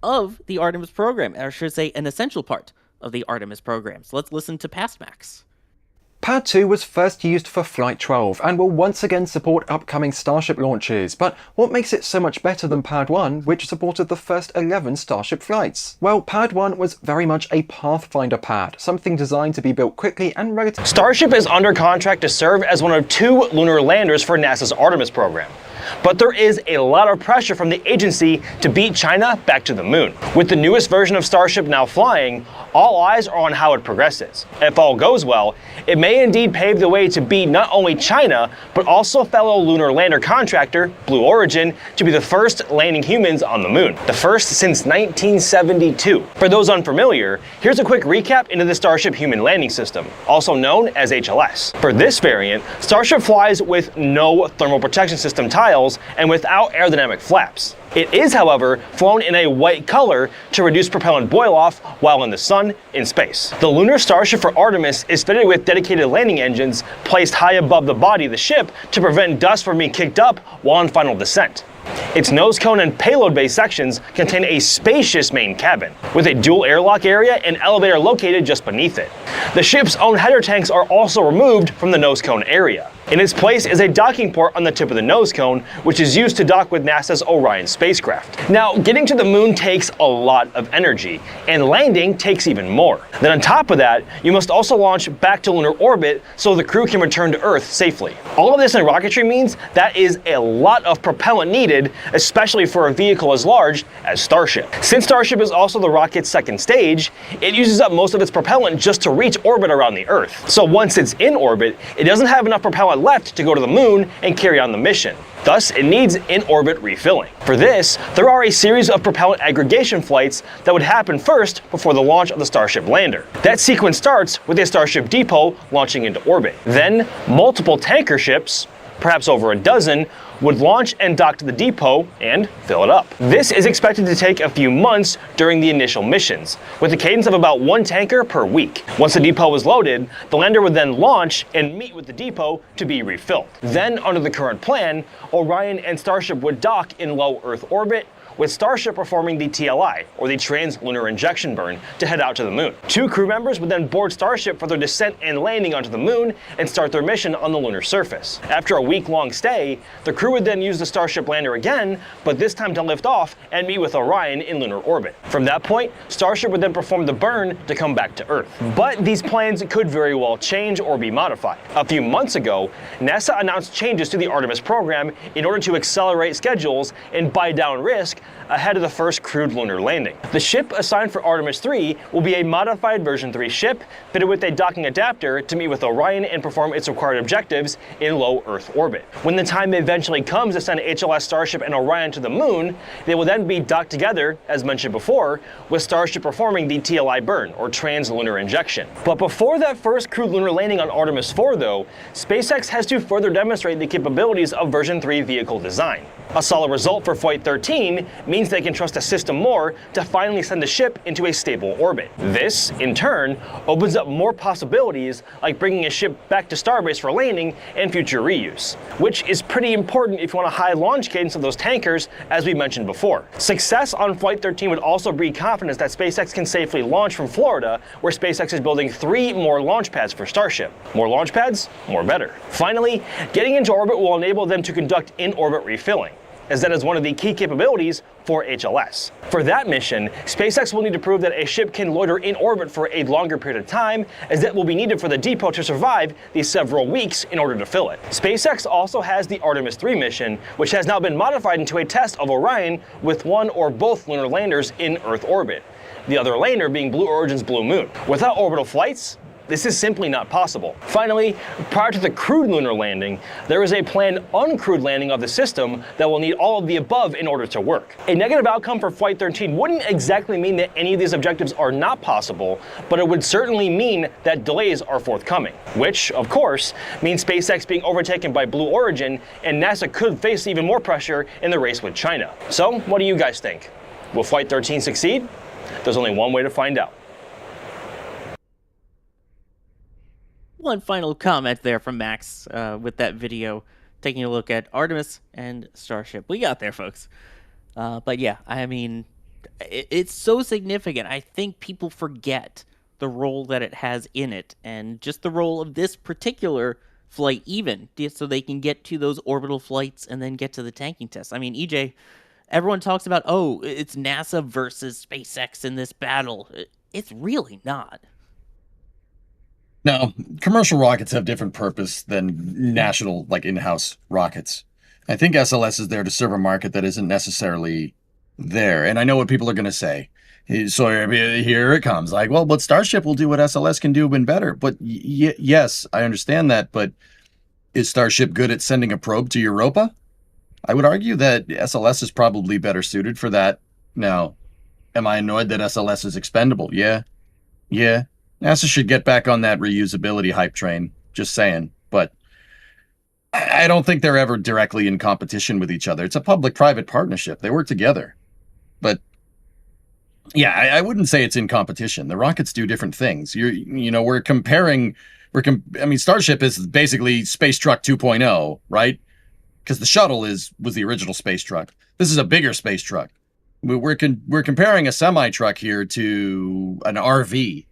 of the Artemis program, or I should say an essential part of the Artemis program. So let's listen to past Max. Pad 2 was first used for Flight 12 and will once again support upcoming Starship launches, but what makes it so much better than Pad 1, which supported the first 11 Starship flights? Well, Pad 1 was very much a Pathfinder pad, something designed to be built quickly and relatively... Starship is under contract to serve as one of 2 lunar landers for NASA's Artemis program. But there is a lot of pressure from the agency to beat China back to the moon. With the newest version of Starship now flying, all eyes are on how it progresses. If all goes well, it may indeed pave the way to beat not only China, but also fellow lunar lander contractor, Blue Origin, to be the first landing humans on the moon. The first since 1972. For those unfamiliar, here's a quick recap into the Starship Human Landing System, also known as HLS. For this variant, Starship flies with no thermal protection system tiles and without aerodynamic flaps. It is, however, flown in a white color to reduce propellant boil-off while in the sun in space. The lunar Starship for Artemis is fitted with dedicated landing engines placed high above the body of the ship to prevent dust from being kicked up while on final descent. Its nose cone and payload bay sections contain a spacious main cabin, with a dual airlock area and elevator located just beneath it. The ship's own header tanks are also removed from the nose cone area. In its place is a docking port on the tip of the nose cone, which is used to dock with NASA's Orion spacecraft. Now, getting to the moon takes a lot of energy, and landing takes even more. Then on top of that, you must also launch back to lunar orbit so the crew can return to Earth safely. All of this in rocketry means that is a lot of propellant needed, especially for a vehicle as large as Starship. Since Starship is also the rocket's second stage, it uses up most of its propellant just to reach orbit around the Earth. So once it's in orbit, it doesn't have enough propellant left to go to the moon and carry on the mission. Thus, it needs in-orbit refilling. For this, there are a series of propellant aggregation flights that would happen first before the launch of the Starship lander. That sequence starts with a Starship depot launching into orbit. Then, multiple tanker ships, perhaps over a dozen, would launch and dock to the depot and fill it up. This is expected to take a few months during the initial missions, with a cadence of about 1 tanker per week. Once the depot was loaded, the lander would then launch and meet with the depot to be refilled. Then, under the current plan, Orion and Starship would dock in low Earth orbit, with Starship performing the TLI, or the Trans-Lunar Injection Burn, to head out to the moon. 2 crew members would then board Starship for their descent and landing onto the moon and start their mission on the lunar surface. After a week-long stay, the crew would then use the Starship lander again, but this time to lift off and meet with Orion in lunar orbit. From that point, Starship would then perform the burn to come back to Earth. But these plans could very well change or be modified. A few months ago, NASA announced changes to the Artemis program in order to accelerate schedules and buy down risk ahead of the first crewed lunar landing. The ship assigned for Artemis 3 will be a modified version 3 ship fitted with a docking adapter to meet with Orion and perform its required objectives in low Earth orbit. When the time eventually comes to send HLS Starship and Orion to the moon, they will then be docked together, as mentioned before, with Starship performing the TLI burn, or Trans-Lunar Injection. But before that first crewed lunar landing on Artemis 4 though, SpaceX has to further demonstrate the capabilities of version 3 vehicle design. A solid result for Flight 13 means they can trust the system more to finally send the ship into a stable orbit. This, in turn, opens up more possibilities like bringing a ship back to Starbase for landing and future reuse, which is pretty important if you want a high launch cadence of those tankers, as we mentioned before. Success on Flight 13 would also breed confidence that SpaceX can safely launch from Florida, where SpaceX is building 3 more launch pads for Starship. More launch pads, more better. Finally, getting into orbit will enable them to conduct in-orbit refilling, as that is one of the key capabilities for HLS. For that mission, SpaceX will need to prove that a ship can loiter in orbit for a longer period of time, as that will be needed for the depot to survive these several weeks in order to fill it. SpaceX also has the Artemis 3 mission, which has now been modified into a test of Orion with 1 or both lunar landers in Earth orbit, the other lander being Blue Origin's Blue Moon. Without orbital flights, this is simply not possible. Finally, prior to the crewed lunar landing, there is a planned uncrewed landing of the system that will need all of the above in order to work. A negative outcome for Flight 13 wouldn't exactly mean that any of these objectives are not possible, but it would certainly mean that delays are forthcoming, which, of course, means SpaceX being overtaken by Blue Origin, and NASA could face even more pressure in the race with China. So, what do you guys think? Will Flight 13 succeed? There's only one way to find out. One final comment there from Max with that video, taking a look at Artemis and Starship. We got there, folks. But yeah, I mean, it's so significant. I think people forget the role that it has in it, and just the role of this particular flight even, so they can get to those orbital flights and then get to the tanking tests. I mean, EJ, everyone talks about, oh, it's NASA versus SpaceX in this battle. It's really not. No, commercial rockets have different purpose than national, like in-house rockets. I think SLS is there to serve a market that isn't necessarily there. And I know what people are going to say. So here it comes. Like, well, but Starship will do what SLS can do and better. But yes, I understand that. But is Starship good at sending a probe to Europa? I would argue that SLS is probably better suited for that. Now, am I annoyed that SLS is expendable? Yeah. NASA should get back on that reusability hype train. Just saying. But I don't think they're ever directly in competition with each other. It's a public-private partnership. They work together. But yeah, I wouldn't say it's in competition. The rockets do different things. We're comparing. Starship is basically Space Truck 2.0, right? Because the shuttle was the original space truck. This is a bigger space truck. We're comparing a semi-truck here to an RV.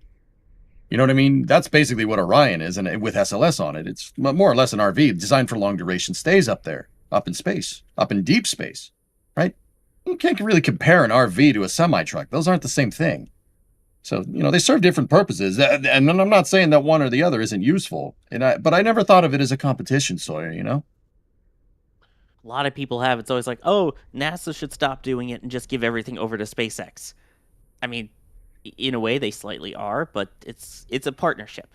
You know what I mean? That's basically what Orion is, and with SLS on it, it's more or less an RV designed for long duration stays up there, up in space, up in deep space, right? You can't really compare an RV to a semi-truck. Those aren't the same thing. So, they serve different purposes. And I'm not saying that one or the other isn't useful, but I never thought of it as a competition, Sawyer, A lot of people have. It's always like, oh, NASA should stop doing it and just give everything over to SpaceX. I mean, in a way, they slightly are, but it's a partnership.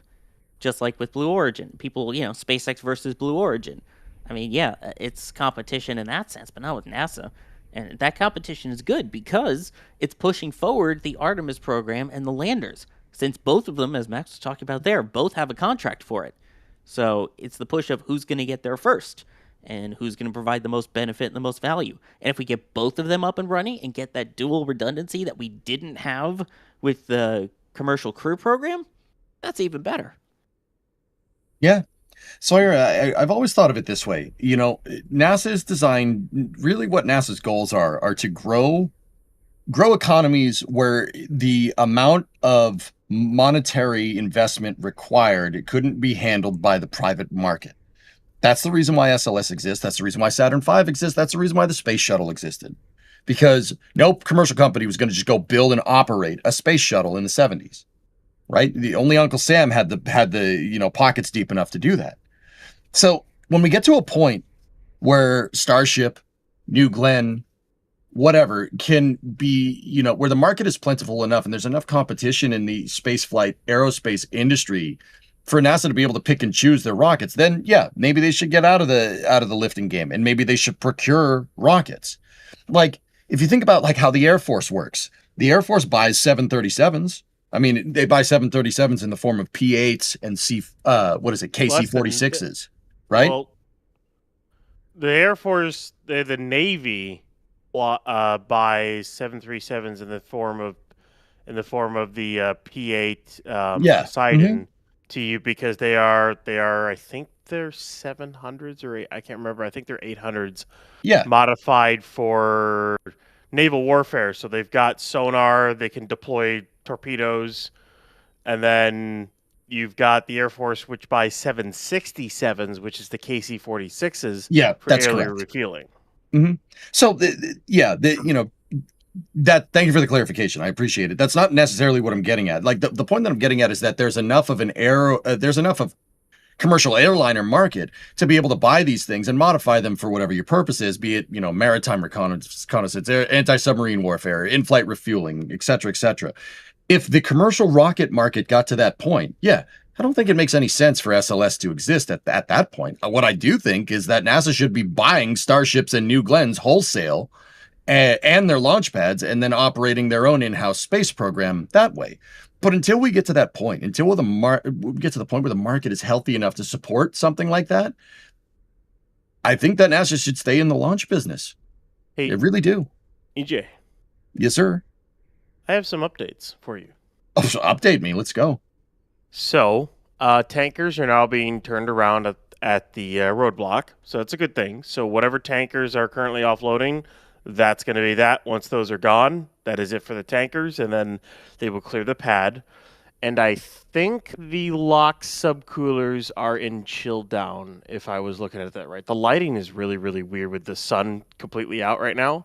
Just like with Blue Origin. People, SpaceX versus Blue Origin. I mean, yeah, it's competition in that sense, but not with NASA. And that competition is good because it's pushing forward the Artemis program and the landers. Since both of them, as Max was talking about there, both have a contract for it. So it's the push of who's going to get there first and who's going to provide the most benefit and the most value. And if we get both of them up and running and get that dual redundancy that we didn't have with the Commercial Crew program, that's even better. Yeah. Sawyer, I've always thought of it this way. NASA is designed, really what NASA's goals are to grow economies where the amount of monetary investment required couldn't be handled by the private market. That's the reason why SLS exists. That's the reason why Saturn V exists. That's the reason why the space shuttle existed. Because no commercial company was going to just go build and operate a space shuttle in the 70s. Right? The only Uncle Sam had the pockets deep enough to do that. So when we get to a point where Starship, New Glenn, whatever can be, where the market is plentiful enough and there's enough competition in the spaceflight aerospace industry for NASA to be able to pick and choose their rockets, then yeah, maybe they should get out of the lifting game and maybe they should procure rockets. Like if you think about like how the Air Force works, the Air Force buys 737s. I mean, they buy 737s in the form of P8s and KC-46s, right? Well, the Air Force, the Navy buys 737s in the form of the P8 Poseidon to you because they are I think they're 700s or I can't remember. I think they're 800s. Yeah, modified for naval warfare. So they've got sonar. They can deploy torpedoes, and then you've got the Air Force, which buys 767s, which is the KC-46s. Yeah, for that's aerial correct. refueling. Mm-hmm. So, thank you for the clarification. I appreciate it. That's not necessarily what I'm getting at. Like the point that I'm getting at is that there's enough of commercial airliner market to be able to buy these things and modify them for whatever your purpose is, be it, maritime reconnaissance, anti-submarine warfare, in-flight refueling, et cetera, et cetera. If the commercial rocket market got to that point, yeah, I don't think it makes any sense for SLS to exist at that point. What I do think is that NASA should be buying Starships and New Glenns wholesale and their launch pads and then operating their own in-house space program that way. But until we get to that point, we get to the point where the market is healthy enough to support something like that, I think that NASA should stay in the launch business. Hey, I really do. EJ. Yes, sir. I have some updates for you. Oh, so update me. Let's go. So, tankers are now being turned around at the roadblock. So that's a good thing. So whatever tankers are currently offloading, that's going to be that. Once those are gone, that is it for the tankers, and then they will clear the pad. And I think the lock subcoolers are in chill down, if I was looking at that right. The lighting is really, really weird with the sun completely out right now.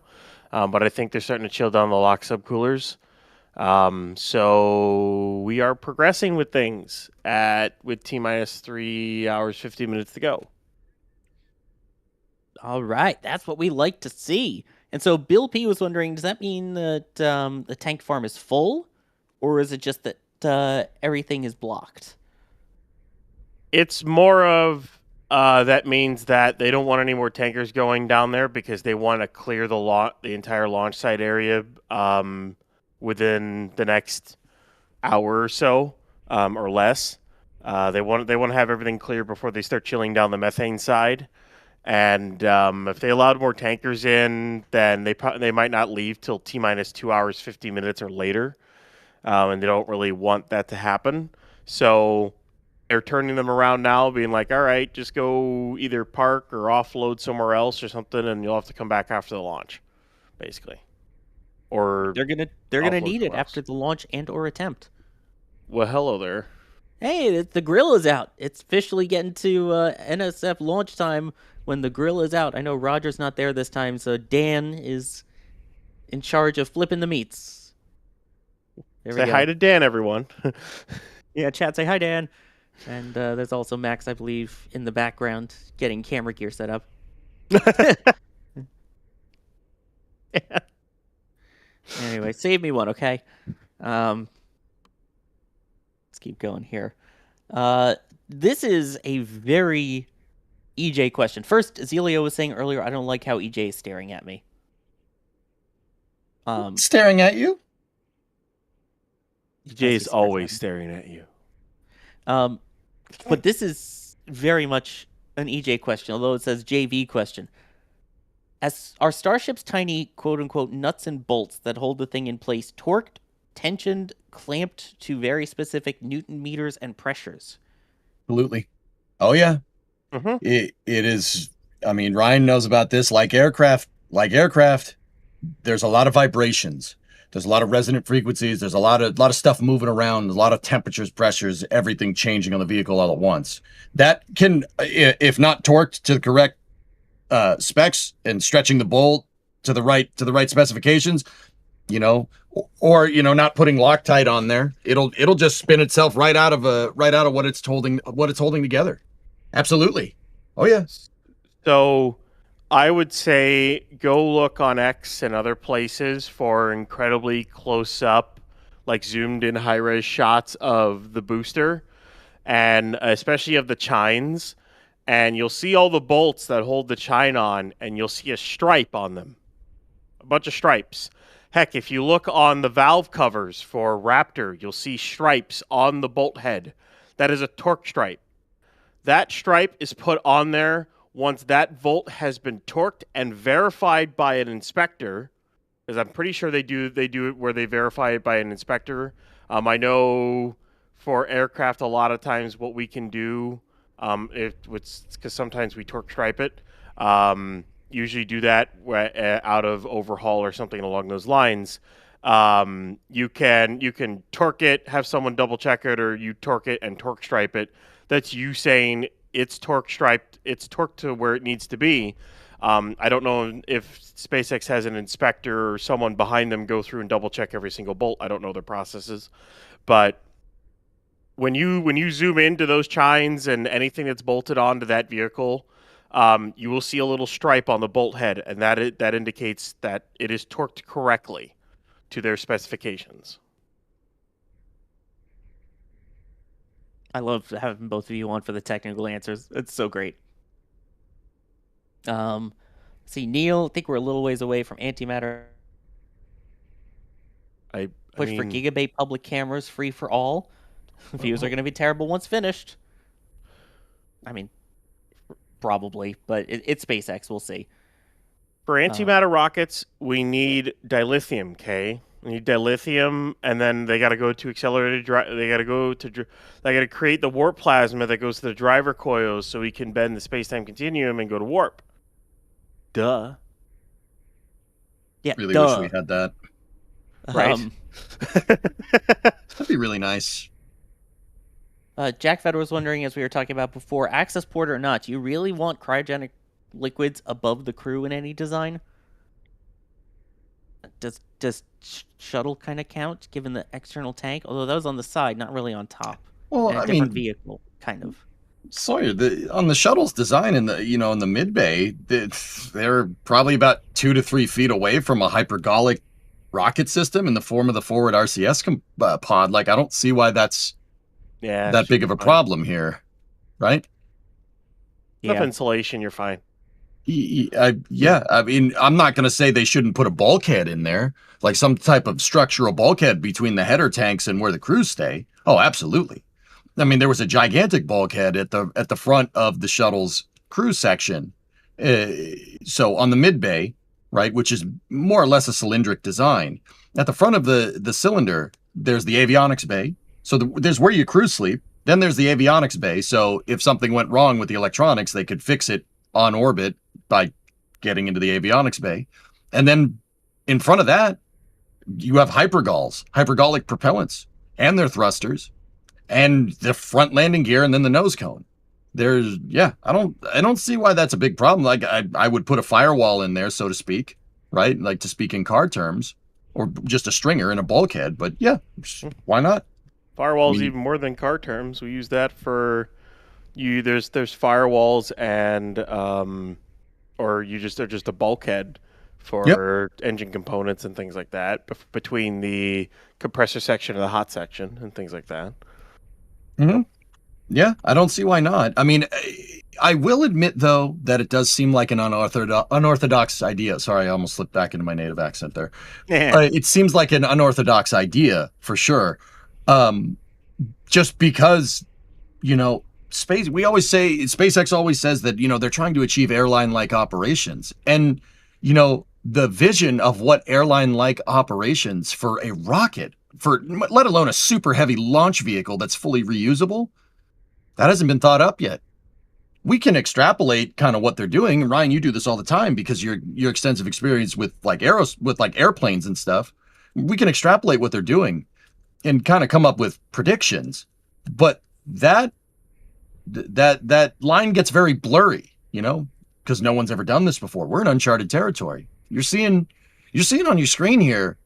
But I think they're starting to chill down the lock subcoolers. So we are progressing with things with T-minus 3 hours, 50 minutes to go. All right, that's what we like to see. And so Bill P was wondering, does that mean that the tank farm is full, or is it just that everything is blocked? It's more of that means that they don't want any more tankers going down there because they want to clear the entire launch site area within the next hour or so or less. They want to have everything clear before they start chilling down the methane side. And if they allowed more tankers in, then they might not leave till T-minus 2 hours, 50 minutes or later. And they don't really want that to happen. So they're turning them around now, being like, all right, just go either park or offload somewhere else or something, and you'll have to come back after the launch, basically. Or they're gonna need it after the launch and or attempt. Well, hello there. Hey, the grill is out. It's officially getting to NSF launch time when the grill is out. I know Roger's not there this time, so Dan is in charge of flipping the meats. Say hi to Dan, everyone. Yeah, chat, say hi, Dan. And there's also Max, I believe, in the background getting camera gear set up. Yeah. Anyway, save me one, okay? Let's keep going here. This is a very EJ question. First, Zelio was saying earlier, I don't like how EJ is staring at me. Staring at you? EJ is always staring at you. But this is very much an EJ question, although it says JV question. As are Starship's tiny quote-unquote nuts and bolts that hold the thing in place torqued, tensioned, clamped to very specific Newton meters and pressures? Absolutely. Oh, yeah. Mm-hmm. It is. I mean, Ryan knows about this. Like aircraft, there's a lot of vibrations. There's a lot of resonant frequencies. There's a lot of stuff moving around. A lot of temperatures, pressures, everything changing on the vehicle all at once. That can, if not torqued to the correct specs and stretching the bolt to the right specifications, or not putting Loctite on there, it'll just spin itself right out of what it's holding together. Absolutely. Oh yeah. So I would say go look on X and other places for incredibly close up, like zoomed in high res shots of the booster, and especially of the chines. And you'll see all the bolts that hold the chine on, and you'll see a stripe on them. A bunch of stripes. Heck, if you look on the valve covers for Raptor, you'll see stripes on the bolt head. That is a torque stripe. That stripe is put on there once that volt has been torqued and verified by an inspector, because I'm pretty sure they do it where they verify it by an inspector. I know for aircraft, a lot of times what we can do, because sometimes we torque stripe it, usually do that out of overhaul or something along those lines. You can torque it, have someone double check it, or you torque it and torque stripe it. That's you saying it's torque striped, it's torqued to where it needs to be. I don't know if SpaceX has an inspector or someone behind them go through and double check every single bolt. I don't know their processes, but when you zoom into those chines and anything that's bolted onto that vehicle, you will see a little stripe on the bolt head, and that indicates that it is torqued correctly to their specifications. I love having both of you on for the technical answers. It's so great. See, Neil, I think we're a little ways away from antimatter. Push for gigabit public cameras free for all. Views are going to be terrible once finished. I mean, probably, but it's SpaceX. We'll see. For antimatter rockets, we need dilithium, okay? We need dilithium, and then they got to go to accelerated drive. They got to create the warp plasma that goes to the driver coils, so we can bend the space-time continuum and go to warp. Duh. Yeah. Really wish we had that. Right. That'd be really nice. Jack Feder was wondering, as we were talking about before, access port or not, do you really want cryogenic liquids above the crew in any design? Does shuttle kind of count, given the external tank? Although that was on the side, not really on top. Well, and a different vehicle, kind of. Sawyer, on the shuttle's design in the in the mid bay, they're probably about 2 to 3 feet away from a hypergolic rocket system in the form of the forward RCS pod. Like, I don't see why that's that big of a problem here, right? Enough insulation, you're fine. Yeah, I mean, I'm not going to say they shouldn't put a bulkhead in there, like some type of structural bulkhead between the header tanks and where the crews stay. Oh, absolutely. I mean, there was a gigantic bulkhead at the front of the shuttle's crew section. So on the mid bay, right, which is more or less a cylindric design, at the front of the cylinder, there's the avionics bay. So there's where your crews sleep. Then there's the avionics bay. So if something went wrong with the electronics, they could fix it on orbit by getting into the avionics bay. And then in front of that, you have hypergolic propellants and their thrusters and the front landing gear and then the nose cone. I don't see why that's a big problem. Like, I would put a firewall in there, so to speak, right? Like, to speak in car terms, or just a stringer and a bulkhead. But yeah, why not? Firewalls even more than car terms. We use that for there's firewalls and or they're just a bulkhead for engine components and things like that between the compressor section and the hot section and things like that. Mm-hmm. Yeah, I don't see why not. I mean, I will admit, though, that it does seem like an unorthodox idea. Sorry, I almost slipped back into my native accent there. It seems like an unorthodox idea, for sure. Just because, SpaceX always says that, they're trying to achieve airline-like operations. And, the vision of what airline-like operations for a rocket, let alone a super heavy launch vehicle that's fully reusable, that hasn't been thought up yet. We can extrapolate kind of what they're doing. And Ryan, you do this all the time because your extensive experience with airplanes and stuff. We can extrapolate what they're doing and kind of come up with predictions. But that line gets very blurry, because no one's ever done this before. We're in uncharted territory. You're seeing on your screen here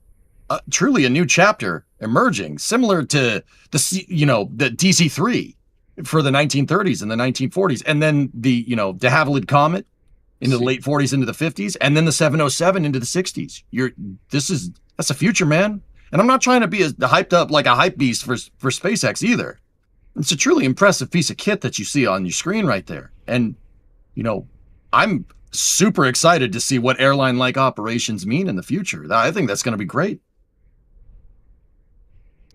truly a new chapter emerging, similar to the DC-3 for the 1930s and the 1940s, and then the de Havilland Comet into the late 40s into the 50s, and then the 707 into the 60s. That's the future, man. And I'm not trying to be as hyped up like a hype beast for SpaceX either. It's a truly impressive piece of kit that you see on your screen right there. And I'm super excited to see what airline-like operations mean in the future. I think that's going to be great.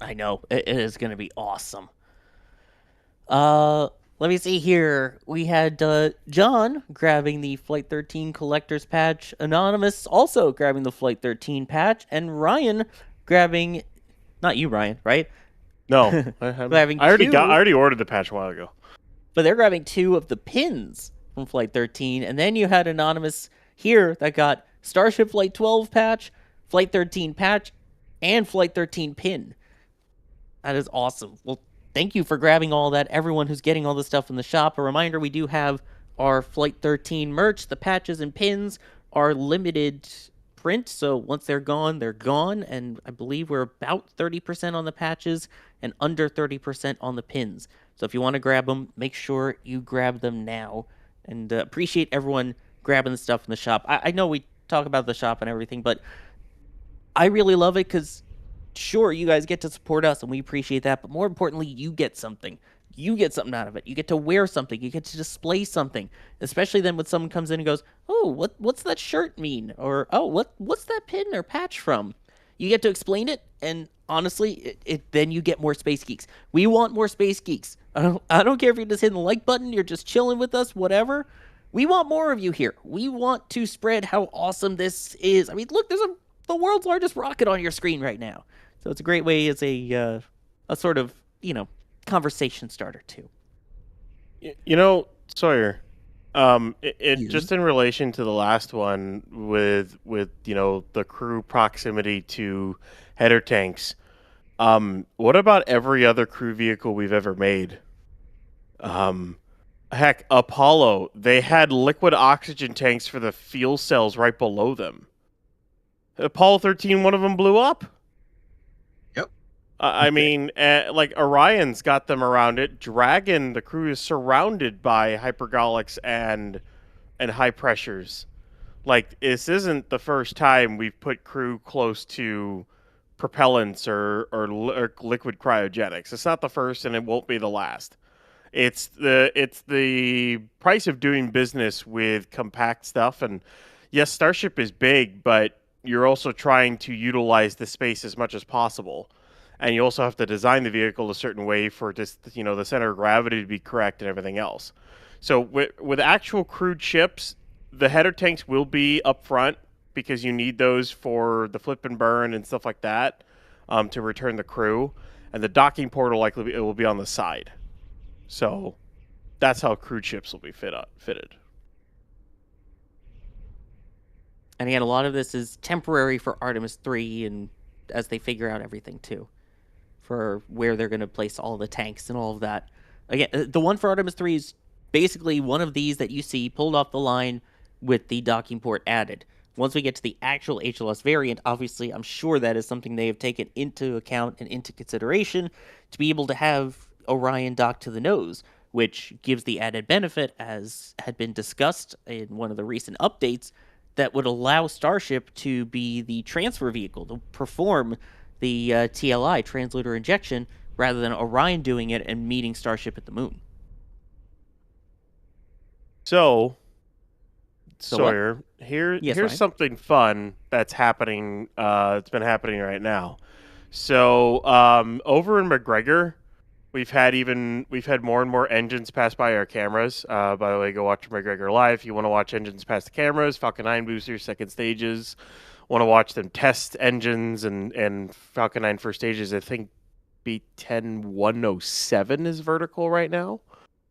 I know. It is going to be awesome. Let me see here. We had John grabbing the Flight 13 Collector's Patch, Anonymous also grabbing the Flight 13 patch, and Ryan grabbing... Not you, Ryan, right? No. I already ordered the patch a while ago. But they're grabbing 2 of the pins from Flight 13, and then you had Anonymous here that got Starship Flight 12 patch, Flight 13 patch, and Flight 13 pin. That is awesome. Well, thank you for grabbing all that, everyone who's getting all this stuff in the shop. A reminder, we do have our Flight 13 merch. The patches and pins are limited print, so once they're gone, and I believe we're about 30% on the patches and under 30% on the pins. So if you want to grab them, make sure you grab them now. And appreciate everyone grabbing the stuff in the shop. I know we talk about the shop and everything, but I really love it because, sure, you guys get to support us, and we appreciate that, but more importantly, you get something. You get something out of it. You get to wear something. You get to display something, especially then when someone comes in and goes, oh, what's that shirt mean? Or, oh, what's that pin or patch from? You get to explain it, and honestly, then you get more Space Geeks. We want more Space Geeks. I don't care if you're just hitting the like button, you're just chilling with us, whatever. We want more of you here. We want to spread how awesome this is. I mean, look, there's the world's largest rocket on your screen right now. So it's a great way as a sort of, conversation starter too. Sawyer, just in relation to the last one with the crew proximity to header tanks, what about every other crew vehicle we've ever made? Heck, Apollo, they had liquid oxygen tanks for the fuel cells right below them. Apollo 13, one of them blew up. Yep. I mean, like Orion's got them around it. Dragon, the crew is surrounded by hypergolics and high pressures. Like, this isn't the first time we've put crew close to propellants or liquid cryogenics. It's not the first, and it won't be the last. It's the price of doing business with compact stuff. And yes, Starship is big, but you're also trying to utilize the space as much as possible. And you also have to design the vehicle a certain way for just, the center of gravity to be correct and everything else. So with actual crewed ships, the header tanks will be up front because you need those for the flip and burn and stuff like that to return the crew. And the docking port will be on the side. So that's how crewed ships will be fitted. And again, a lot of this is temporary for Artemis 3 and as they figure out everything too, for where they're going to place all the tanks and all of that. Again, the one for Artemis 3 is basically one of these that you see pulled off the line with the docking port added. Once we get to the actual HLS variant, obviously, I'm sure that is something they have taken into account and into consideration to be able to have Orion dock to the nose, which gives the added benefit, as had been discussed in one of the recent updates, that would allow Starship to be the transfer vehicle to perform the TLI, translunar injection, rather than Orion doing it and meeting Starship at the moon. So Sawyer, Yes, here's Ryan? something fun that's happening. It's been happening right now. So over in McGregor, we've had more and more engines pass by our cameras. By the way, go watch McGregor live if you want to watch engines pass the cameras. Falcon 9 boosters, second stages. Want to watch them test engines and Falcon 9 first stages. I think B10 107 is vertical right now.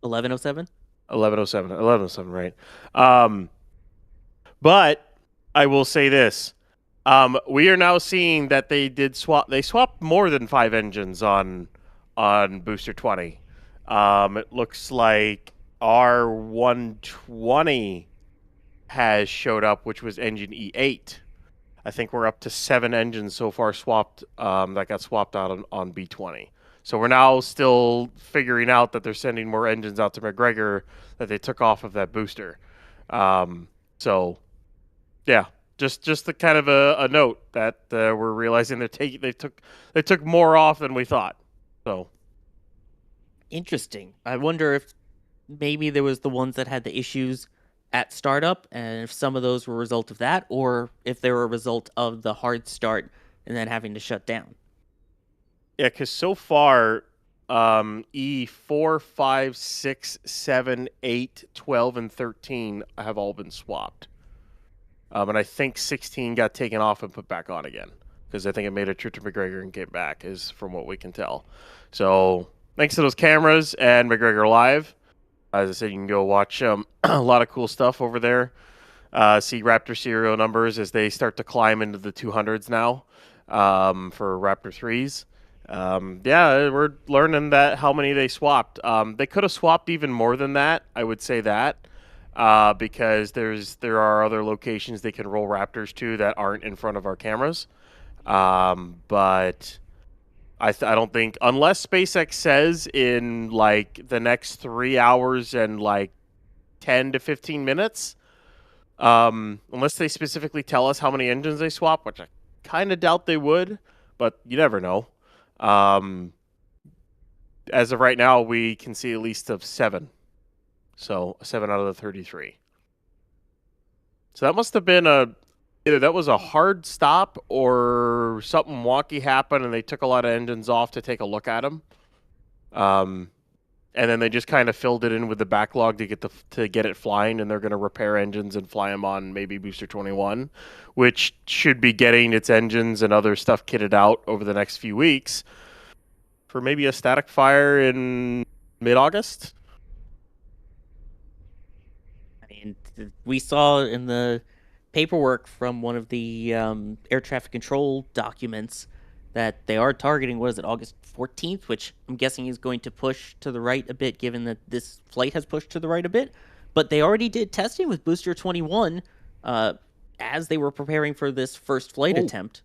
1107. 1107, right. But I will say this. We are now seeing that they swapped more than 5 engines on Booster 20. It looks like R120 has showed up, which was engine E8. I think we're up to 7 engines so far swapped that got swapped out on B20. So we're now still figuring out that they're sending more engines out to McGregor that they took off of that booster. So, yeah, just the kind of a note that we're realizing they took more off than we thought. So Interesting. I wonder if maybe there was the ones that had the issues at startup, and if some of those were a result of that, or if they were a result of the hard start and then having to shut down. Yeah, because so far, E4, 5, 6, 7, 8, 12, and 13 have all been swapped. And I think 16 got taken off and put back on again, because I think it made a trip to McGregor and came back, is from what we can tell. So thanks to those cameras and McGregor Live, as I said, you can go watch a lot of cool stuff over there. See Raptor serial numbers as they start to climb into the 200s now for Raptor 3s. Yeah, we're learning that how many they swapped. They could have swapped even more than that. I would say that because there are other locations they can roll Raptors to that aren't in front of our cameras. But I don't think, unless SpaceX says in like the next 3 hours and like 10 to 15 minutes, unless they specifically tell us how many engines they swap, which I kind of doubt they would, but you never know. As of right now, we can see at least of 7. So 7 out of the 33. So that must have been either that was a hard stop or something wonky happened and they took a lot of engines off to take a look at them. And then they just kind of filled it in with the backlog to get it flying, and they're going to repair engines and fly them on maybe Booster 21, which should be getting its engines and other stuff kitted out over the next few weeks for maybe a static fire in mid-August. I mean, we saw in the paperwork from one of the air traffic control documents that they are targeting, what is it, August 14th, which I'm guessing is going to push to the right a bit, given that this flight has pushed to the right a bit. But they already did testing with Booster 21 as they were preparing for this first flight attempt.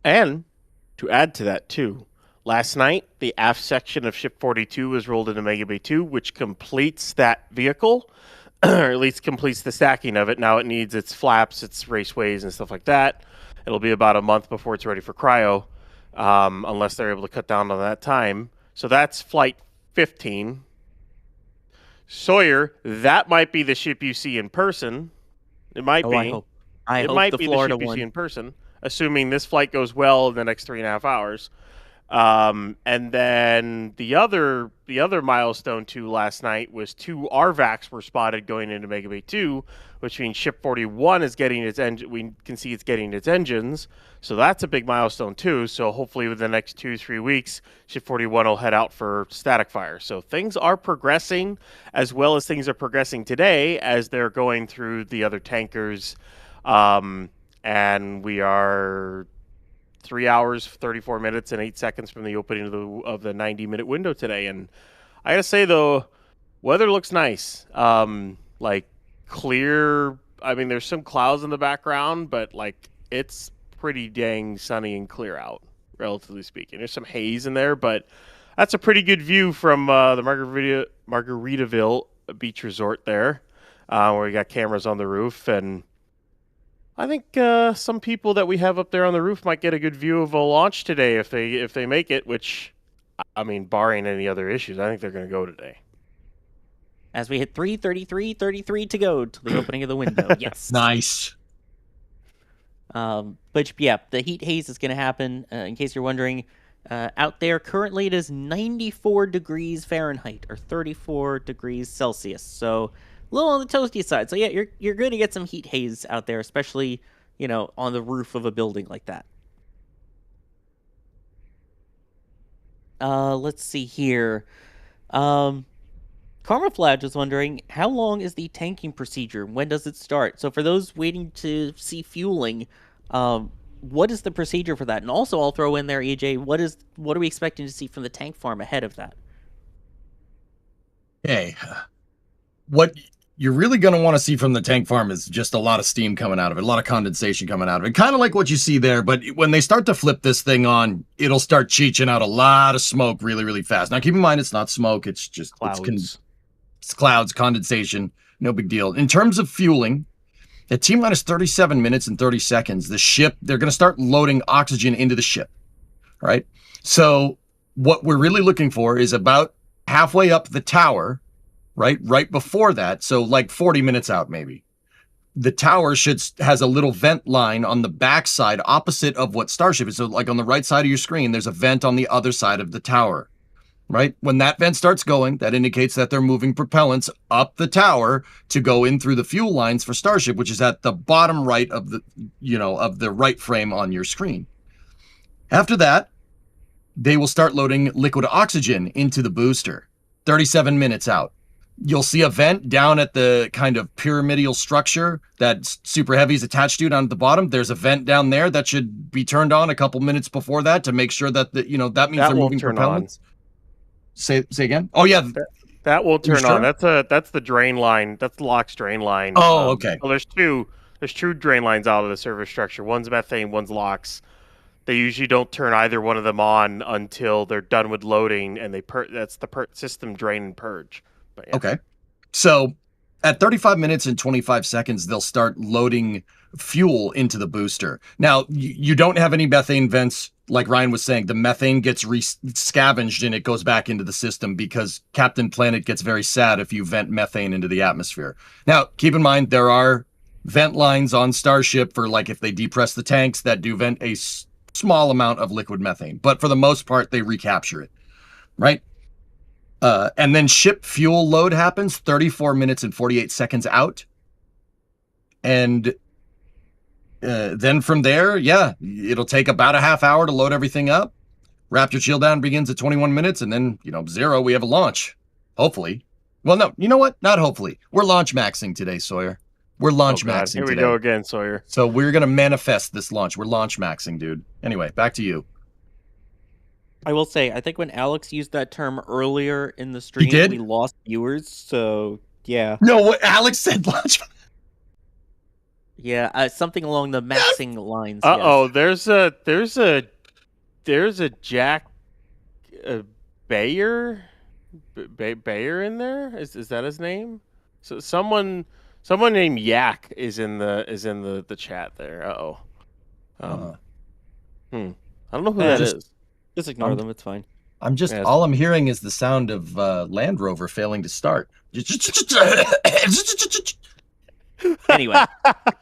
And To add to that, too, last night, the aft section of Ship 42 was rolled into Mega Bay 2, which completes that vehicle, or at least completes the stacking of it. Now it needs its flaps, its raceways, and stuff like that. It'll be about a month before it's ready for cryo, unless they're able to cut down on that time. So that's Flight 15. Sawyer, that might be the ship you see in person. It might be. I it hope might the be Florida the ship you one. see in person, assuming this flight goes well in the next 3.5 hours. And then the other milestone too last night was 2 RVACs were spotted going into Mega Bay 2, which means Ship 41 is getting its engine. We can see it's getting its engines, so that's a big milestone too. So hopefully within the next 2-3 weeks, Ship 41 will head out for static fire. So things are progressing, as well as things are progressing today as they're going through the other tankers, and we are 3 hours, 34 minutes, and 8 seconds from the opening of the 90-minute window today. And I gotta say, though, weather looks nice. Like, clear. I mean, there's some clouds in the background, but, like, it's pretty dang sunny and clear out, relatively speaking. There's some haze in there, but that's a pretty good view from the Margaritaville Beach Resort there, where we got cameras on the roof. And I think some people that we have up there on the roof might get a good view of a launch today if they make it, which, I mean, barring any other issues, I think they're going to go today. As we hit 3:33 to go to the opening of the window. Yes. Nice. But yeah, the heat haze is going to happen. In case you're wondering, out there currently it is 94 degrees Fahrenheit or 34 degrees Celsius. So a little on the toasty side. So yeah, you're going to get some heat haze out there, especially, you know, on the roof of a building like that. Let's see here. Karmaflage was wondering, how long is the tanking procedure? When does it start? So for those waiting to see fueling, what is the procedure for that? And also, I'll throw in there, EJ, what are we expecting to see from the tank farm ahead of that? Hey, what you're really going to want to see from the tank farm is just a lot of steam coming out of it, a lot of condensation coming out of it. Kind of like what you see there, but when they start to flip this thing on, it'll start cheeching out a lot of smoke really, really fast. Now, keep in mind, it's not smoke. It's just clouds. It's clouds, condensation, no big deal. In terms of fueling, at T-minus 37 minutes and 30 seconds, the ship, they're going to start loading oxygen into the ship, right? So what we're really looking for is about halfway up the tower, right before that, so like 40 minutes out maybe. The tower has a little vent line on the backside opposite of what Starship is. So like on the right side of your screen, there's a vent on the other side of the tower, right? When that vent starts going, that indicates that they're moving propellants up the tower to go in through the fuel lines for Starship, which is at the bottom right of the, of the right frame on your screen. After that, they will start loading liquid oxygen into the booster, 37 minutes out. You'll see a vent down at the kind of pyramidal structure that Super Heavy is attached to down at the bottom. There's a vent down there that should be turned on a couple minutes before that to make sure that that means they're moving propellants. Say again? Oh yeah, that will turn on. That's the drain line. That's the LOX drain line. Oh, okay. Well, there's two drain lines out of the service structure. One's methane, one's LOX. They usually don't turn either one of them on until they're done with loading, and that's the system drain and purge. But yeah. Okay. So at 35 minutes and 25 seconds, they'll start loading fuel into the booster. Now, you don't have any methane vents. Like Ryan was saying, the methane gets scavenged and it goes back into the system because Captain Planet gets very sad if you vent methane into the atmosphere. Now, keep in mind, there are vent lines on Starship for like if they depress the tanks that do vent a small amount of liquid methane. But for the most part, they recapture it, right? And then ship fuel load happens 34 minutes and 48 seconds out. And then from there, yeah, it'll take about a half hour to load everything up. Raptor chill down begins at 21 minutes. And then, 0, we have a launch. Hopefully. Well, no, you know what? Not hopefully. We're launch maxing today, Sawyer. We're launch maxing today. Here we go again, Sawyer. So we're going to manifest this launch. We're launch maxing, dude. Anyway, back to you. I will say, I think when Alex used that term earlier in the stream, we lost viewers. So yeah. No, what Alex said launch. Yeah, something along the maxing lines. Yes. There's a there's a Jack Bayer Bayer in there. Is that his name? So someone named Yak is in the chat there. I don't know who that is. Just ignore them. It's fine. I'm just all I'm hearing is the sound of Land Rover failing to start. Anyway,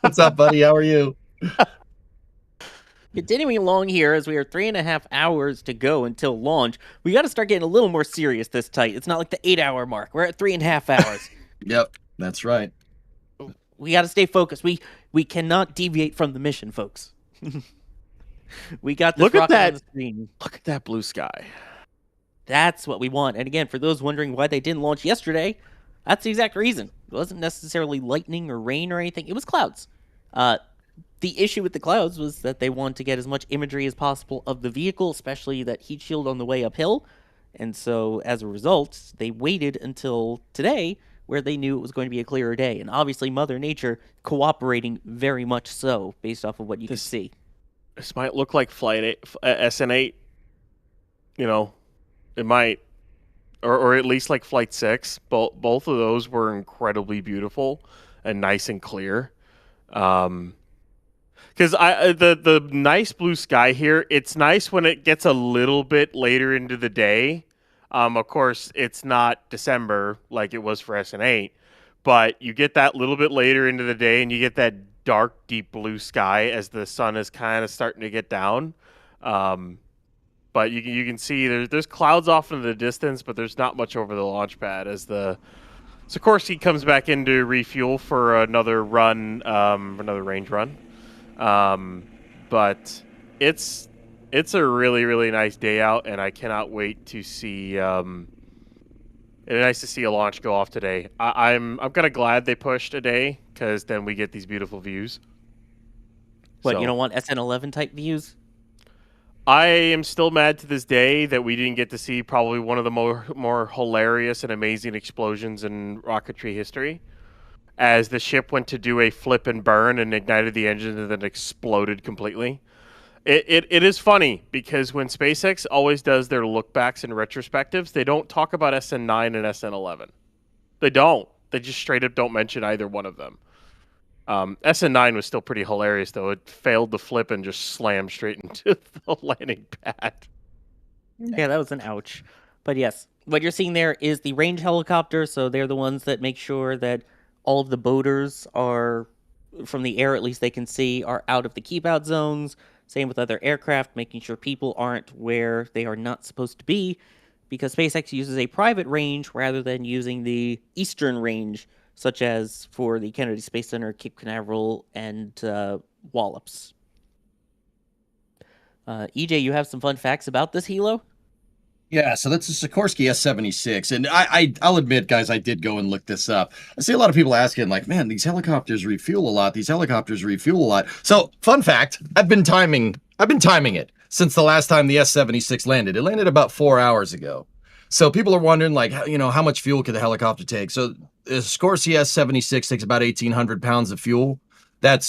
what's up, buddy? How are you? Continuing along here, as we are 3.5 hours to go until launch, we got to start getting a little more serious this tight. It's not like the 8-hour mark. We're at 3.5 hours. Yep, that's right. We got to stay focused. We cannot deviate from the mission, folks. We got this. Look at rocket that on the screen. Look at that blue sky. That's what we want. And again, for those wondering why they didn't launch yesterday, that's the exact reason. It wasn't necessarily lightning or rain or anything. It was clouds. The issue with the clouds was that they wanted to get as much imagery as possible of the vehicle, especially that heat shield on the way uphill. And so, as a result, they waited until today, where they knew it was going to be a clearer day. And obviously, Mother Nature cooperating very much so, based off of what you can see. This might look like SN8. You know, it might, or at least like Flight 6. Both of those were incredibly beautiful and nice and clear. Because the nice blue sky here, it's nice when it gets a little bit later into the day. Of course, it's not December like it was for SN8, but you get that little bit later into the day, and you get that dark, deep blue sky as the sun is kind of starting to get down. But you can see there's clouds off in the distance, but there's not much over the launch pad as the Sikorsky comes back in to refuel for another run, another range run. But it's a really, really nice day out, and I cannot wait to see. It's nice to see a launch go off today. I'm kind of glad they pushed a day, because then we get these beautiful views. What, you don't want SN11 type views? I am still mad to this day that we didn't get to see probably one of the more hilarious and amazing explosions in rocketry history, as the ship went to do a flip and burn and ignited the engine and then exploded completely. It is funny, because when SpaceX always does their lookbacks and retrospectives, they don't talk about SN9 and SN11. They don't. They just straight up don't mention either one of them. SN9 was still pretty hilarious, though. It failed to flip and just slammed straight into the landing pad. Yeah, that was an ouch. But yes, what you're seeing there is the range helicopter, so they're the ones that make sure that all of the boaters are, from the air at least they can see, are out of the keep out zones. Same with other aircraft, making sure people aren't where they are not supposed to be, because SpaceX uses a private range rather than using the eastern range, such as for the Kennedy Space Center, Cape Canaveral, and Wallops. EJ, you have some fun facts about this helo? Yeah, so that's a Sikorsky S-76, and I'll admit, guys, I did go and look this up. I see a lot of people asking, like, man, these helicopters refuel a lot. So, fun fact, I've been timing it since the last time the S-76 landed. It landed about 4 hours ago. So people are wondering, like, how much fuel could the helicopter take? So the Sikorsky S-76 takes about 1,800 pounds of fuel. That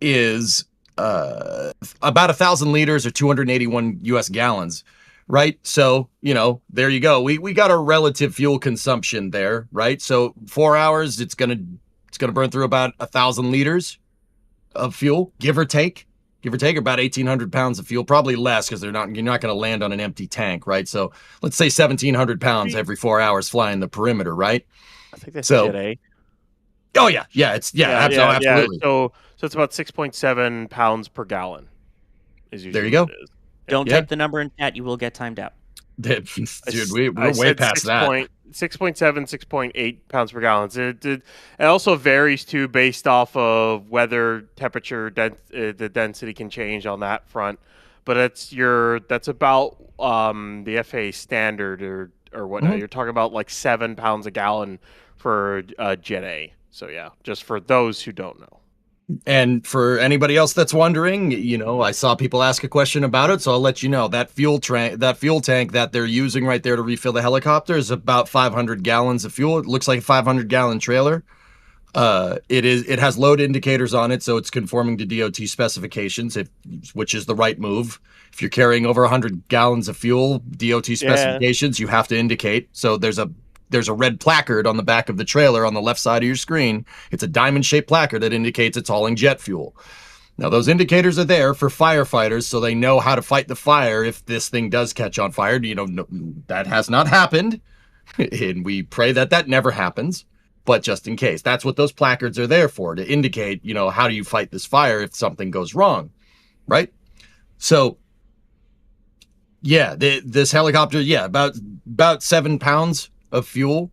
is about 1,000 liters or 281 U.S. gallons, right? So, there you go. We got a relative fuel consumption there, right? So 4 hours, it's gonna burn through about 1,000 liters of fuel, give or take about 1,800 pounds of fuel, probably less, because you're not going to land on an empty tank, right? So let's say 1,700 pounds every 4 hours flying the perimeter, right? I think that's Jet A. Oh yeah, absolutely. So it's about 6.7 pounds per gallon. There you go. Don't type the number in chat; you will get timed out. Dude, we're way past that. 6.7, 6.8 pounds per gallon. It also varies too, based off of weather, temperature, the density can change on that front. But that's about the FAA standard or whatnot. Mm-hmm. You're talking about like 7 pounds a gallon for Jet A. So yeah, just for those who don't know. And for anybody else that's wondering, I saw people ask a question about it, so I'll let you know. That fuel tank that they're using right there to refill the helicopter is about 500 gallons of fuel. It looks like a 500-gallon trailer. It has load indicators on it, so it's conforming to DOT specifications, which is the right move. If you're carrying over 100 gallons of fuel, DOT specifications, you have to indicate. So there's a red placard on the back of the trailer on the left side of your screen. It's a diamond-shaped placard that indicates it's hauling jet fuel. Now, those indicators are there for firefighters, so they know how to fight the fire if this thing does catch on fire. That has not happened, and we pray that never happens. But just in case, that's what those placards are there for, to indicate, how do you fight this fire if something goes wrong, right? So, yeah, this helicopter, about 7 pounds of fuel,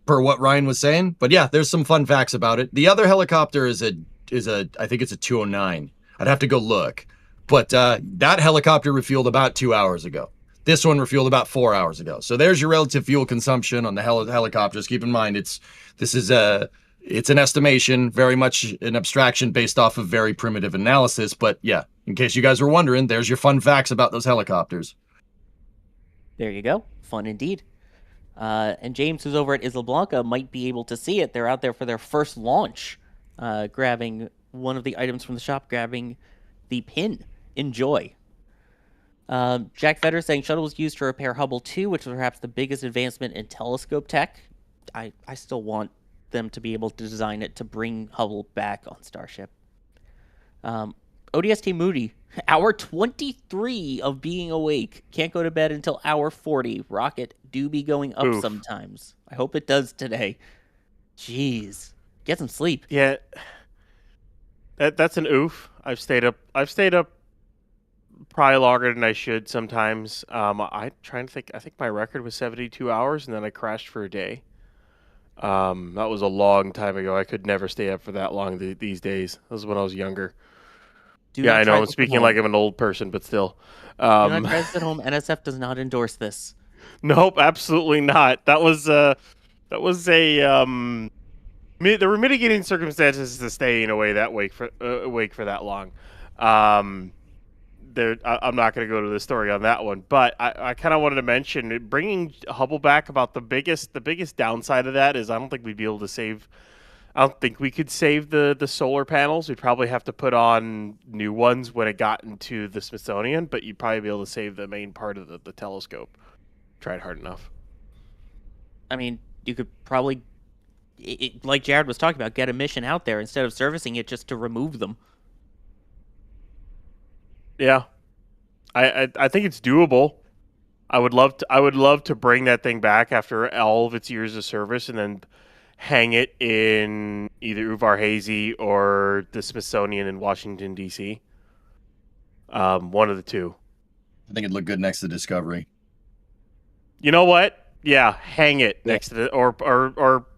per what Ryan was saying. But yeah, there's some fun facts about it. The other helicopter is I think it's a 209. I'd have to go look, but that helicopter refueled about 2 hours ago. This one refueled about 4 hours ago. So there's your relative fuel consumption on the helicopters. Keep in mind, it's an estimation, very much an abstraction based off of very primitive analysis. But yeah, in case you guys were wondering, there's your fun facts about those helicopters. There you go. Fun indeed. And James, who's over at Isla Blanca, might be able to see it. They're out there for their first launch, grabbing one of the items from the shop, grabbing the pin. Enjoy. Jack Vedder saying shuttle was used to repair Hubble 2, which was perhaps the biggest advancement in telescope tech. I still want them to be able to design it to bring Hubble back on Starship. ODST Moody, hour 23 of being awake. Can't go to bed until hour 40. Rocket do be going up sometimes. I hope it does today. Jeez. Get some sleep. Yeah. That's an oof. I've stayed up probably longer than I should sometimes. I'm trying to think. I think my record was 72 hours, and then I crashed for a day. That was a long time ago. I could never stay up for that long these days. That was when I was younger. I know I'm speaking like I'm an old person, but still. Do not try this at home. NSF does not endorse this. Nope, absolutely not. That was there were mitigating circumstances to staying awake for that long. I'm not going to go to the story on that one, but I kind of wanted to mention bringing Hubble back. About the biggest downside of that is I don't think we'd be able to save. I don't think we could save the solar panels. We'd probably have to put on new ones when it got into the Smithsonian, but you'd probably be able to save the main part of the telescope. Tried hard enough. I mean, you could probably, like Jared was talking about, get a mission out there instead of servicing it just to remove them. Yeah, I think it's doable. I would love to bring that thing back after all of its years of service and then hang it in either Uvar Hazy or the Smithsonian in Washington D.C. One of the two. I think it'd look good next to Discovery. You know what? Yeah, hang it next to or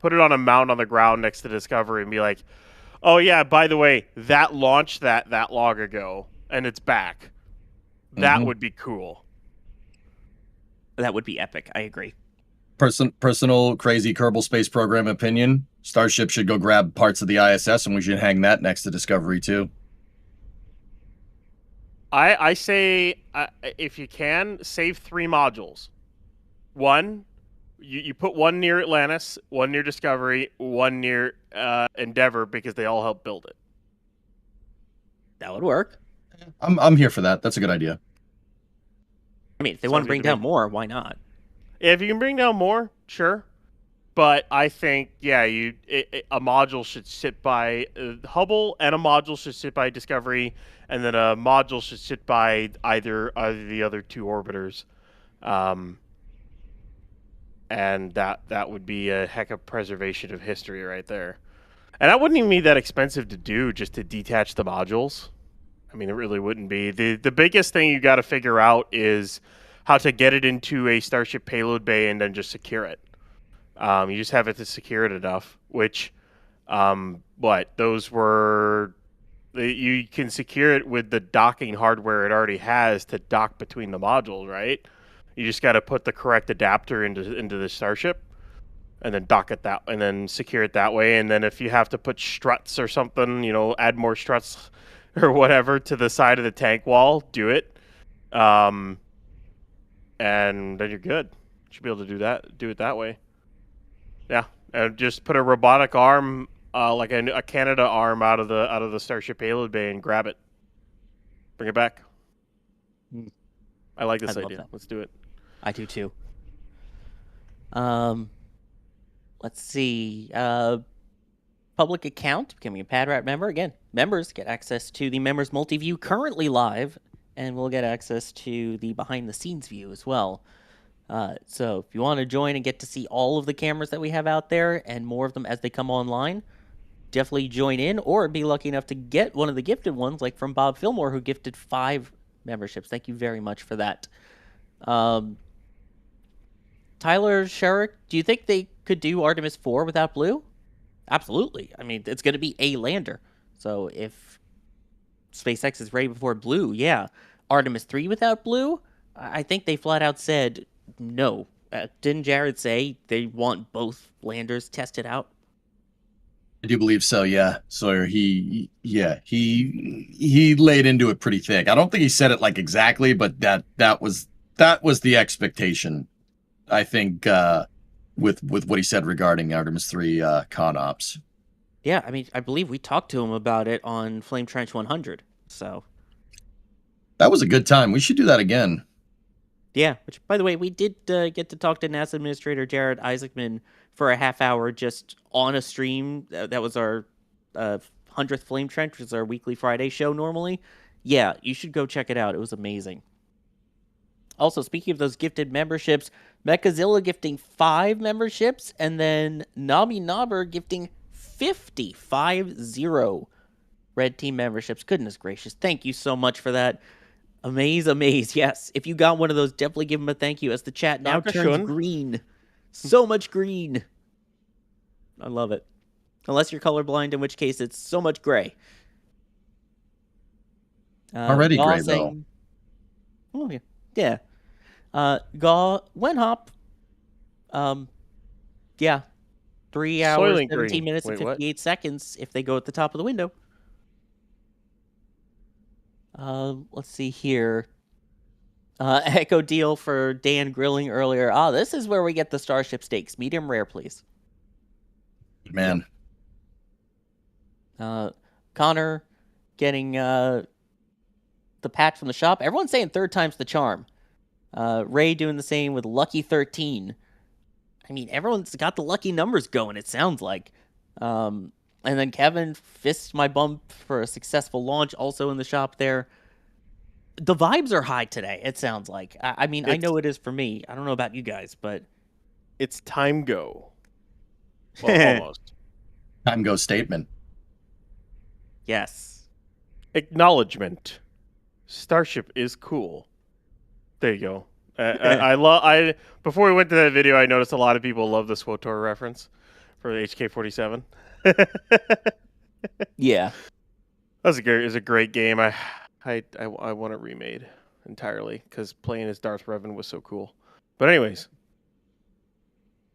put it on a mount on the ground next to Discovery and be like, oh yeah, by the way, that launched that long ago. And it's back. That would be cool. That would be epic. I agree. Personal crazy Kerbal Space Program opinion. Starship should go grab parts of the ISS, and we should hang that next to Discovery too. I say if you can, save 3 modules. One, you put one near Atlantis, one near Discovery, one near Endeavor because they all help build it. That would work. I'm here for that. That's a good idea. I mean, if they want to bring down more, why not? Yeah, if you can bring down more, sure. But I think, a module should sit by Hubble, and a module should sit by Discovery, and then a module should sit by either the other 2 orbiters. And that would be a heck of preservation of history right there. And that wouldn't even be that expensive to do, just to detach the modules. I mean, it really wouldn't be. The biggest thing you got to figure out is how to get it into a Starship payload bay and then just secure it. You just have it to secure it enough, which, those were... You can secure it with the docking hardware it already has to dock between the modules, right? You just got to put the correct adapter into the Starship and then dock it and then secure it that way. And then if you have to put struts or something, add more struts or whatever to the side of the tank wall, do it. And then you're good. You should be able to do it that way. Yeah, and just put a robotic arm, like a Canada arm, out of the Starship payload bay and grab it. Bring it back. I like this idea. Let's do it. I do too. Let's see. Public account, becoming a PadRat member. Again, members get access to the members multi-view currently live, and we'll get access to the behind-the-scenes view as well. So if you want to join and get to see all of the cameras that we have out there and more of them as they come online, definitely join in, or be lucky enough to get one of the gifted ones, like from Bob Fillmore, who gifted 5 memberships. Thank you very much for that. Tyler Sherrick, do you think they could do Artemis 4 without Blue? Absolutely. I mean, it's going to be a lander. So if SpaceX is ready before Blue, yeah. Artemis 3 without Blue? I think they flat out said no. Didn't Jared say they want both landers tested out? I do believe so, yeah. Sawyer, he laid into it pretty thick. I don't think he said it like exactly, but that was the expectation. I think with what he said regarding Artemis 3 con ops. Yeah, I mean, I believe we talked to him about it on Flame Trench 100. So that was a good time. We should do that again. Yeah, which, by the way, we did get to talk to NASA Administrator Jared Isaacman for a half hour just on a stream. That was our 100th Flame Trench, which is our weekly Friday show normally. Yeah, you should go check it out. It was amazing. Also, speaking of those gifted memberships, Mechazilla gifting 5 memberships, and then Nobby Knobber gifting 50 Red Team memberships. Goodness gracious. Thank you so much for that. Amaze. Yes. If you got one of those, definitely give him a thank you as the chat now turns green. So much green. I love it. Unless you're colorblind, in which case it's so much gray. Already gray, though. Oh, yeah. Yeah. Wenhop. Yeah. 3 hours, 17 minutes, and 58 seconds if they go at the top of the window. Let's see here. Echo deal for Dan grilling earlier. This is where we get the Starship steaks. Medium rare, please. Man. Connor getting the patch from the shop. Everyone's saying 3rd time's the charm. Ray doing the same with Lucky 13. I mean, everyone's got the lucky numbers going, it sounds like. And then Kevin fists my bump for a successful launch also in the shop there. The vibes are high today, it sounds like. I mean, I know it is for me. I don't know about you guys, but... It's time go. Well, almost. Time go statement. Yes. Acknowledgement. Starship is cool. There you go. Before we went to that video, I noticed a lot of people love the SWTOR reference for the HK-47. Yeah, It was a great game. I want it remade entirely because playing as Darth Revan was so cool. But anyways,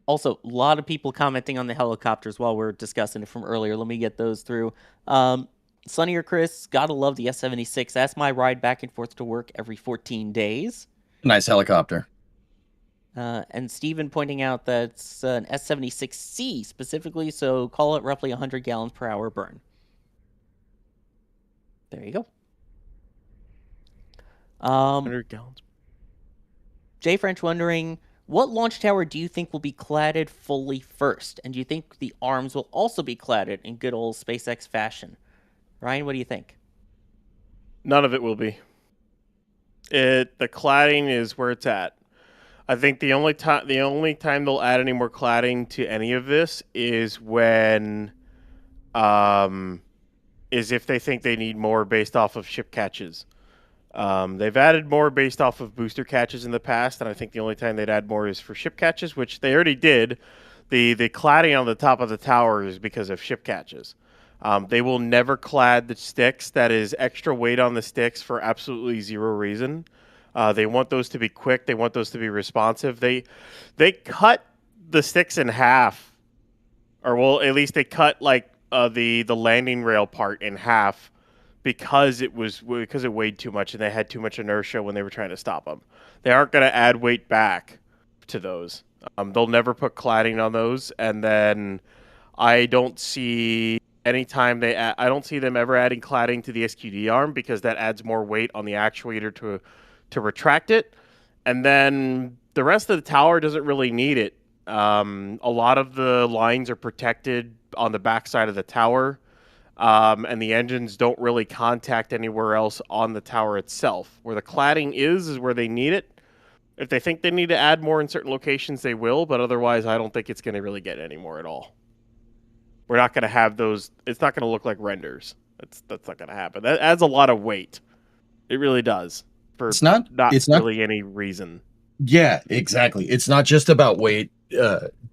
also a lot of people commenting on the helicopters while we're discussing it from earlier. Let me get those through. Sonny or Chris, gotta love the S-76. That's my ride back and forth to work every 14 days. Nice helicopter. And Steven pointing out that it's an S-76C specifically, so call it roughly 100 gallons per hour burn. There you go. 100 gallons. Jay French wondering, what launch tower do you think will be cladded fully first? And do you think the arms will also be cladded in good old SpaceX fashion? Ryan, what do you think? None of it will be. The cladding is where it's at. I think the only time they'll add any more cladding to any of this is when is if they think they need more based off of ship catches. They've added more based off of booster catches in the past, and I think the only time they'd add more is for ship catches, which they already did. The cladding on the top of the tower is because of ship catches. They will never clad the sticks. That is extra weight on the sticks for absolutely zero reason. They want those to be quick. They want those to be responsive. They cut the sticks in half, or well, at least they cut like the landing rail part in half because it weighed too much and they had too much inertia when they were trying to stop them. They aren't going to add weight back to those. They'll never put cladding on those, and then I don't see I don't see them ever adding cladding to the SQD arm because that adds more weight on the actuator to retract it, and then the rest of the tower doesn't really need it. A lot of the lines are protected on the backside of the tower, and the engines don't really contact anywhere else on the tower itself. Where the cladding is where they need it. If they think they need to add more in certain locations, they will, but otherwise I don't think it's going to really get any more at all. We're not going to have those. It's not going to look like renders. That's not going to happen. That adds a lot of weight. It really does. For It's not really any reason. Yeah, exactly. It's not just about weight,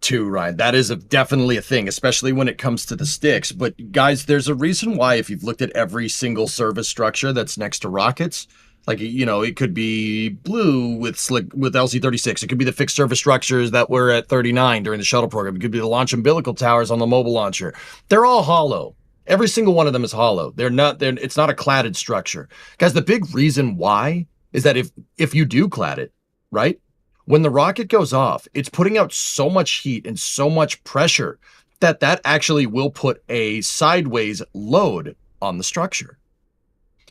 too, Ryan. That is definitely a thing, especially when it comes to the sticks. But guys, there's a reason why, if you've looked at every single service structure that's next to rockets, like, you know, it could be blue with LC-36. It could be the fixed service structures that were at 39 during the shuttle program. It could be the launch umbilical towers on the mobile launcher. They're all hollow. Every single one of them is hollow. It's not a cladded structure. Guys, the big reason why is that if you do clad it, right? When the rocket goes off, it's putting out so much heat and so much pressure that actually will put a sideways load on the structure.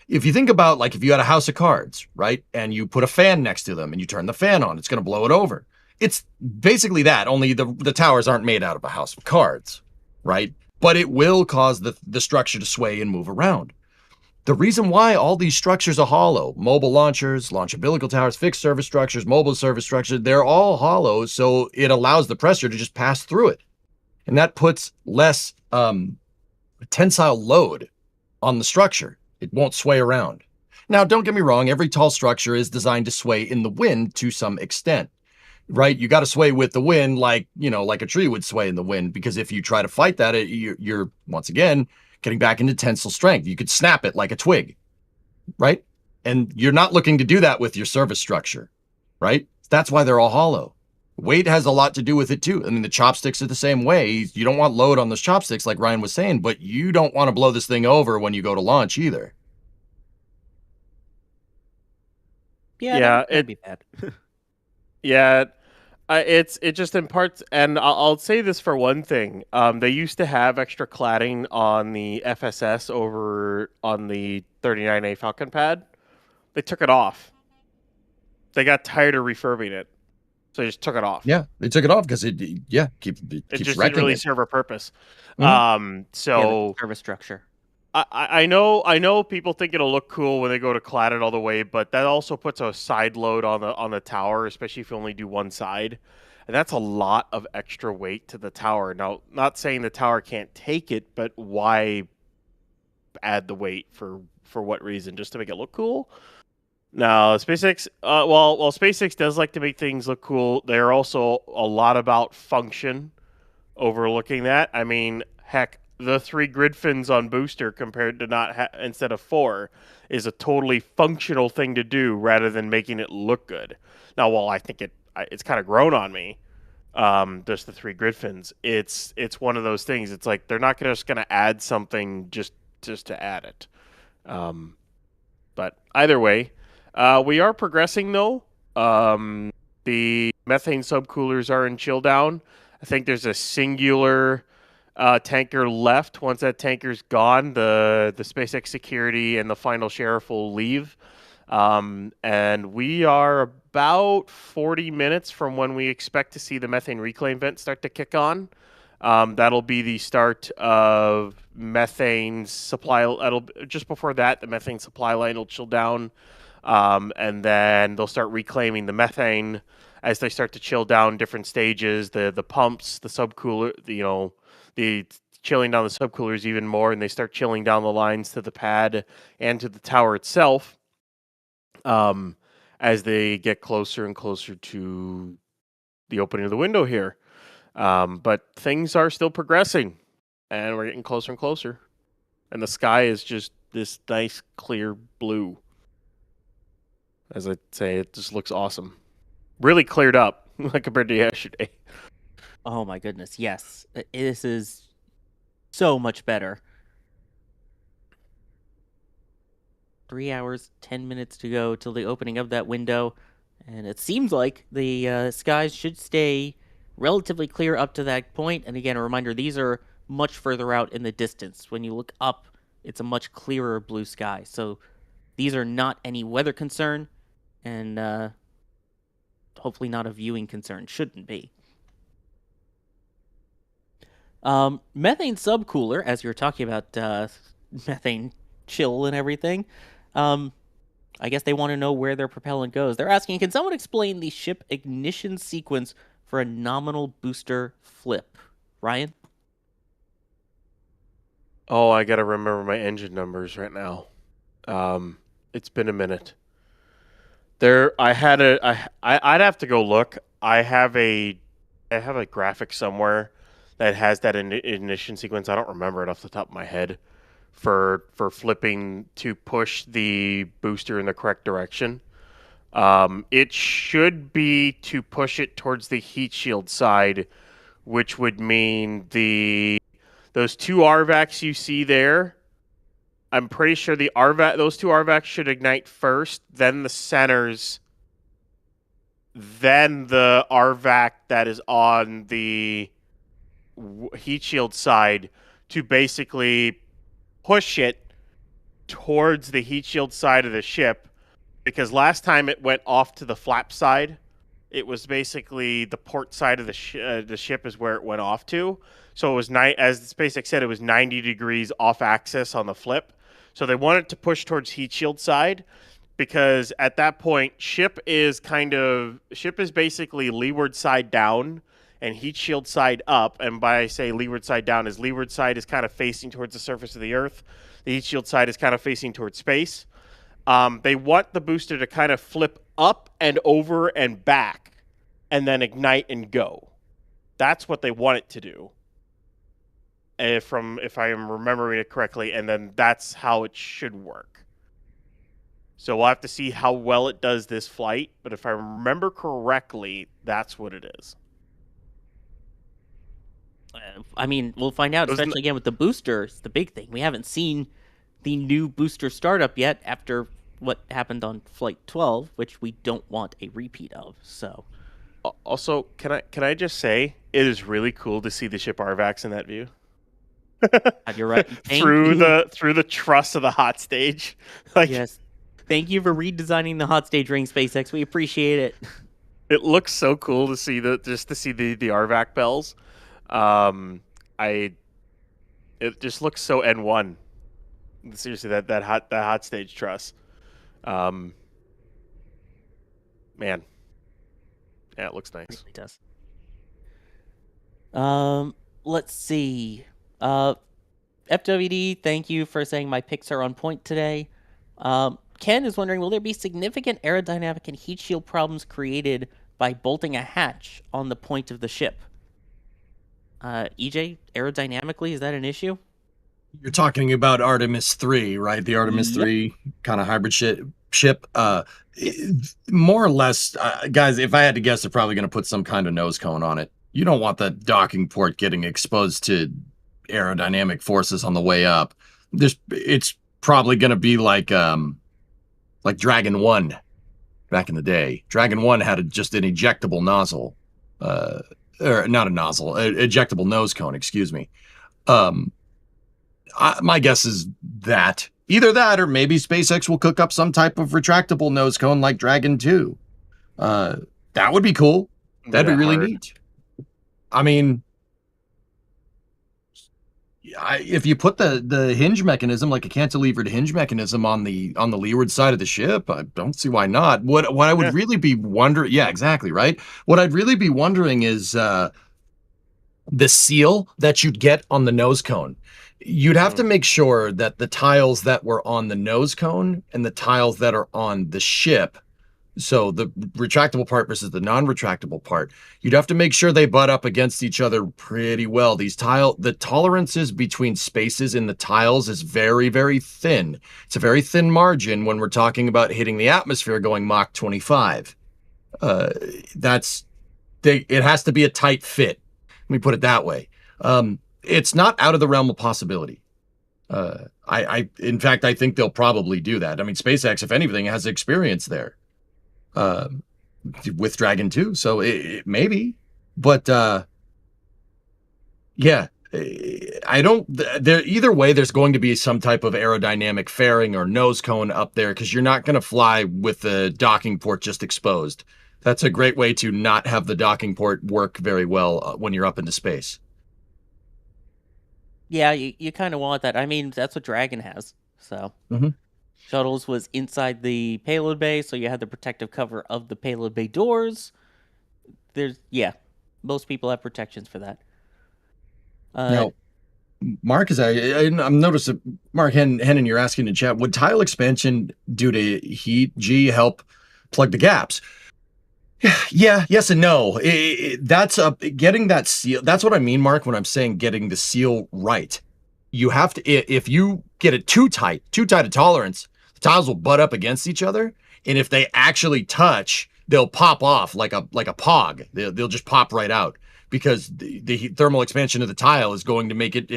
If you think about, like, if you had a house of cards, right, and you put a fan next to them and you turn the fan on, it's going to blow it over. It's basically that, only the towers aren't made out of a house of cards, right? But it will cause the structure to sway and move around. The reason why all these structures are hollow, mobile launchers, launch umbilical towers, fixed service structures, mobile service structures, they're all hollow, so it allows the pressure to just pass through it. And that puts less tensile load on the structure. It won't sway around. Now, don't get me wrong, every tall structure is designed to sway in the wind to some extent, right? You got to sway with the wind like a tree would sway in the wind, because if you try to fight that, you're once again getting back into tensile strength. You could snap it like a twig, right? And you're not looking to do that with your service structure, right? That's why they're all hollow. Weight has a lot to do with it too. I mean, the chopsticks are the same way. You don't want load on those chopsticks like Ryan was saying, but you don't want to blow this thing over when you go to launch either. Yeah, it'd be bad. Yeah, it just imparts, and I'll say this for one thing. They used to have extra cladding on the FSS over on the 39A Falcon pad. They took it off. They got tired of refurbing it, so they just took it off. Yeah, they took it off because it just keeps didn't really serve a purpose. The So service structure. I know people think it'll look cool when they go to clad it all the way, but that also puts a side load on the tower, especially if you only do one side. And that's a lot of extra weight to the tower. Now, not saying the tower can't take it, but why add the weight for what reason? Just to make it look cool? Now, SpaceX, while SpaceX does like to make things look cool, they're also a lot about function overlooking that. I mean, heck, the 3 grid fins on booster compared to instead of 4 is a totally functional thing to do rather than making it look good. Now, while I think it's kind of grown on me, just the 3 grid fins, it's one of those things. It's like they're not just going to add something just to add it. But either way, we are progressing though. The methane subcoolers are in chill down. I think there's a singular tanker left. Once that tanker's gone, the SpaceX security and the final sheriff will leave. And we are about 40 minutes from when we expect to see the methane reclaim vent start to kick on. That'll be the start of methane supply. Just before that, the methane supply line will chill down. And then they'll start reclaiming the methane as they start to chill down different stages. The pumps, the subcooler, the chilling down the subcoolers even more, and they start chilling down the lines to the pad and to the tower itself as they get closer and closer to the opening of the window here. But things are still progressing, and we're getting closer and closer. And the sky is just this nice, clear blue. As I say, it just looks awesome. Really cleared up compared to yesterday. Oh my goodness, yes. This is so much better. 3 hours, 10 minutes to go till the opening of that window. And it seems like the skies should stay relatively clear up to that point. And again, a reminder, these are much further out in the distance. When you look up, it's a much clearer blue sky. So these are not any weather concern, and hopefully not a viewing concern. Shouldn't be. Methane subcooler, as you're talking about methane chill and everything, I guess they want to know where their propellant goes. They're asking, can someone explain the ship ignition sequence for a nominal booster flip? Ryan? Oh, I gotta remember my engine numbers right now. It's been a minute. I'd have to go look. I have a graphic somewhere that has that ignition sequence. I don't remember it off the top of my head for flipping to push the booster in the correct direction. It should be to push it towards the heat shield side, which would mean those two RVACs you see there. I'm pretty sure those two RVACs should ignite first, then the centers, then the RVAC that is on the heat shield side to basically push it towards the heat shield side of the ship, because last time it went off to the flap side, it was basically the port side of the ship is where it went off to. So it was as SpaceX said, it was 90 degrees off axis on the flip. So they wanted to push towards heat shield side, because at that point ship is basically leeward side down and heat shield side up. And by I say leeward side down, is leeward side is kind of facing towards the surface of the Earth. The heat shield side is kind of facing towards space. They want the booster to kind of flip up and over and back and then ignite and go. That's what they want it to do. If I am remembering it correctly, and then that's how it should work. So we'll have to see how well it does this flight, but if I remember correctly, that's what it is. I mean, we'll find out, especially again with the boosters, the big thing. We haven't seen the new booster startup yet after what happened on Flight 12, which we don't want a repeat of. So, also, can I just say, it is really cool to see the ship RVACs in that view. You're right. through the truss of the hot stage. Yes. Thank you for redesigning the hot stage ring, SpaceX. We appreciate it. It looks so cool to see the RVAC bells. It just looks so N1. Seriously, that hot stage truss. Man. Yeah, it looks nice. It really does. Let's see. FWD, thank you for saying my picks are on point today. Ken is wondering, will there be significant aerodynamic and heat shield problems created by bolting a hatch on the point of the ship? EJ, aerodynamically, is that an issue? You're talking about Artemis 3, right? The Artemis 3 kind of hybrid ship. More or less, guys, if I had to guess, they're probably going to put some kind of nose cone on it. You don't want that docking port getting exposed to aerodynamic forces on the way up. It's probably going to be like Dragon 1 back in the day. Dragon 1 had just an ejectable nozzle. Or not a nozzle, ejectable nose cone, excuse me. My guess is that. Either that, or maybe SpaceX will cook up some type of retractable nose cone like Dragon 2. That would be cool. That'd be really neat. I mean, if you put the hinge mechanism, like a cantilevered hinge mechanism on the leeward side of the ship, I don't see why not. What I would really be wondering, yeah, exactly, right? What I'd really be wondering is the seal that you'd get on the nose cone. You'd have to make sure that the tiles that were on the nose cone and the tiles that are on the ship, so the retractable part versus the non-retractable part, you'd have to make sure they butt up against each other pretty well. The tolerances between spaces in the tiles is very, very thin. It's a very thin margin when we're talking about hitting the atmosphere going Mach 25. It has to be a tight fit. Let me put it that way. It's not out of the realm of possibility. In fact, I think they'll probably do that. I mean, SpaceX, if anything, has experience there with Dragon 2, so maybe. But yeah, I don't. There either way, there's going to be some type of aerodynamic fairing or nose cone up there because you're not going to fly with the docking port just exposed. That's a great way to not have the docking port work very well when you're up into space. Yeah, you kind of want that. I mean, that's what Dragon has. So Shuttles was inside the payload bay, so you had the protective cover of the payload bay doors. Most people have protections for that. Now, Mark, I'm noticing, Mark Hennon, you're asking in chat, would tile expansion due to heat G help plug the gaps? Yeah, yes and no. That's getting that seal. That's what I mean, Mark, when I'm saying getting the seal right. You have to, if you get it too tight a tolerance, the tiles will butt up against each other, and if they actually touch, they'll pop off like a pog. They'll just pop right out because the thermal expansion of the tile is going to make it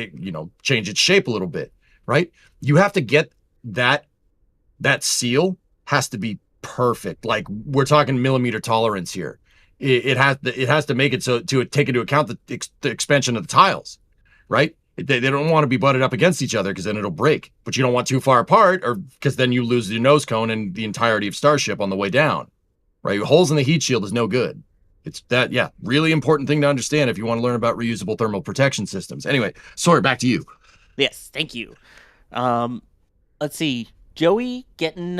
change its shape a little bit, right? You have to get that seal has to be perfect. Like we're talking millimeter tolerance here. It has to make it so to take into account the expansion of the tiles, right? They don't want to be butted up against each other because then it'll break. But you don't want too far apart, or because then you lose your nose cone and the entirety of Starship on the way down, right? Holes in the heat shield is no good. It's that, really important thing to understand if you want to learn about reusable thermal protection systems. Anyway, Sawyer, back to you. Yes, thank you. Let's see. Joey getting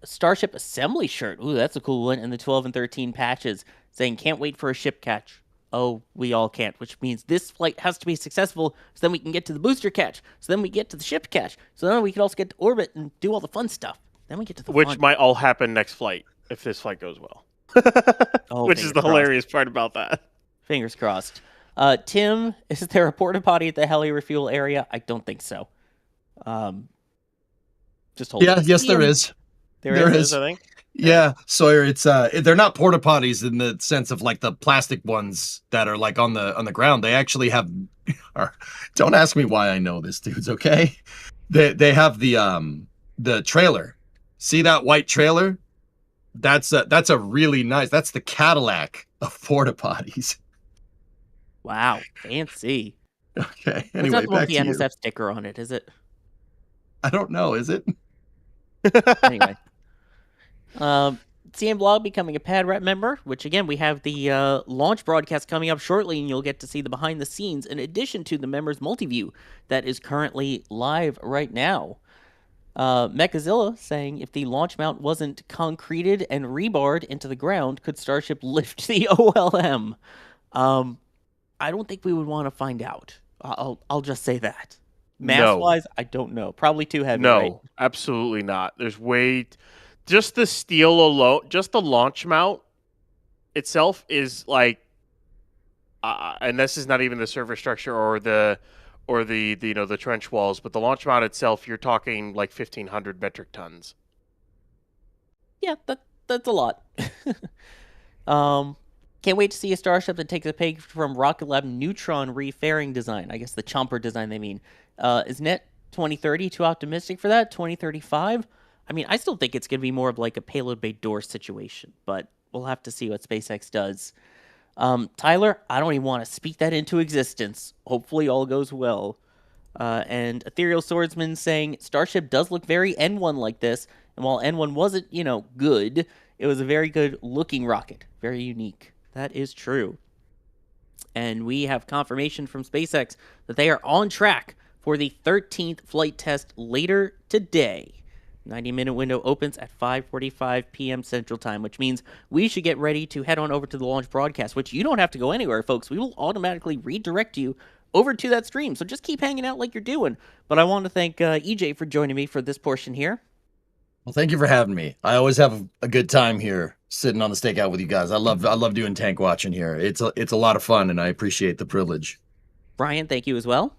Starship assembly shirt. Ooh, that's a cool one. And the 12 and 13 patches saying, can't wait for a ship catch. Oh, we all can't, which means this flight has to be successful so then we can get to the booster catch. So then we get to the ship catch. So then we can also get to orbit and do all the fun stuff. Then we get to the Which fun. might all happen next flight if this flight goes well. Which is the hilarious part about that. Fingers crossed. Tim, is there a porta potty at the heli refuel area? I don't think so. Just hold it. Yes, there is. There is, I think. Yeah, Sawyer, it's they're not porta potties in the sense of like the plastic ones that are like on the ground. They actually have don't ask me why I know this, dudes, okay? They have the trailer. See that white trailer? That's a really nice. That's the Cadillac of porta potties. Wow, fancy. Okay. Anyway, it's not the one with the NSF sticker on it, is it? I don't know. Is it? Anyway. CM Blog becoming a pad rep member, which again, we have the launch broadcast coming up shortly, and you'll get to see the behind the scenes in addition to the members multi-view that is currently live right now. Mechazilla saying, if the launch mount wasn't concreted and rebarred into the ground, could Starship lift the OLM? I don't think we would want to find out. I'll just say that. Mass-wise, I don't know. Probably too heavy, No, right? Absolutely not. There's weight. Just the steel alone, just the launch mount itself is like, and this is not even the server structure or the the trench walls, but the launch mount itself, you're talking like 1,500 metric tons. Yeah, that's a lot. Can't wait to see a Starship that takes a page from Rocket Lab Neutron refairing design. I guess the Chomper design they mean. Is net 2030 too optimistic for that? 2035? I mean, I still think it's going to be more of like a payload bay door situation, but we'll have to see what SpaceX does. Tyler, I don't even want to speak that into existence. Hopefully all goes well. And Ethereal Swordsman saying, Starship does look very N1 like this, and while N1 wasn't, good, it was a very good looking rocket. Very unique. That is true. And we have confirmation from SpaceX that they are on track for the 13th flight test later today. 90-minute window opens at 5:45 p.m. Central Time, which means we should get ready to head on over to the launch broadcast, which you don't have to go anywhere, folks. We will automatically redirect you over to that stream, so just keep hanging out like you're doing. But I want to thank EJ for joining me for this portion here. Well, thank you for having me. I always have a good time here sitting on the Stakeout with you guys. I love doing tank watching here. It's a lot of fun, and I appreciate the privilege. Brian, thank you as well.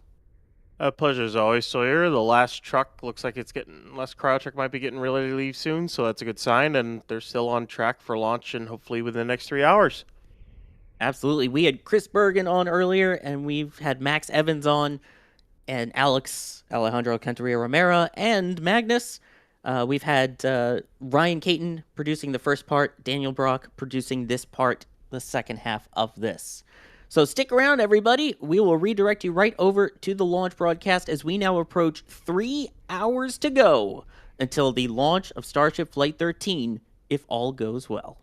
A pleasure as always, Sawyer. The last truck looks like it's getting, last cryo truck might be getting ready to leave soon, so that's a good sign, and they're still on track for launch and hopefully within the next 3 hours. Absolutely. We had Chris Bergen on earlier, and we've had Max Evans on, and Alejandro Cantarilla Romero, and Magnus. We've had Ryan Caton producing the first part, Daniel Brock producing this part the second half of this. So stick around, everybody. We will redirect you right over to the launch broadcast as we now approach 3 hours to go until the launch of Starship Flight 13, if all goes well.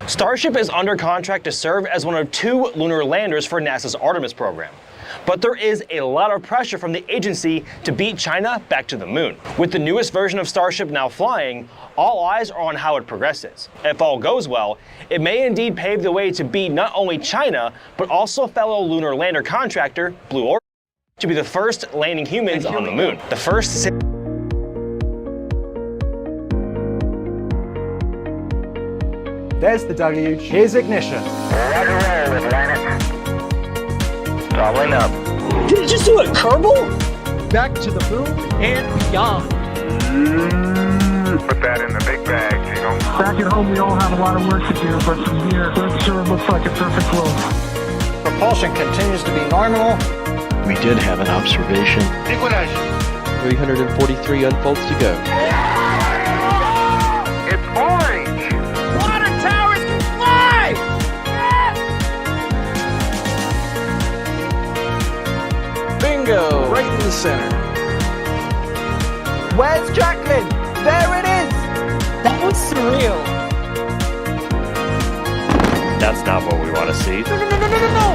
Starship is under contract to serve as one of 2 lunar landers for NASA's Artemis program. But there is a lot of pressure from the agency to beat China back to the moon. With the newest version of Starship now flying, all eyes are on how it progresses. If all goes well, it may indeed pave the way to beat not only China, but also fellow lunar lander contractor Blue Origin to be the first landing humans on the moon. The first There's the deluge. Here's ignition. Doubling up. Did he just do a kerbal? Back to the moon and beyond. Put that in the big bag, Jingle. Back at home, we all have a lot of work to do, but from here, it sure looks like a perfect world. Propulsion continues to be normal. We did have an observation. Equalize. 343 unfolds to go. It's orange. Water towers can fly! Bingo! Right in the center. Where's Jacqueline? There it is! That was surreal. That's not what we want to see. No!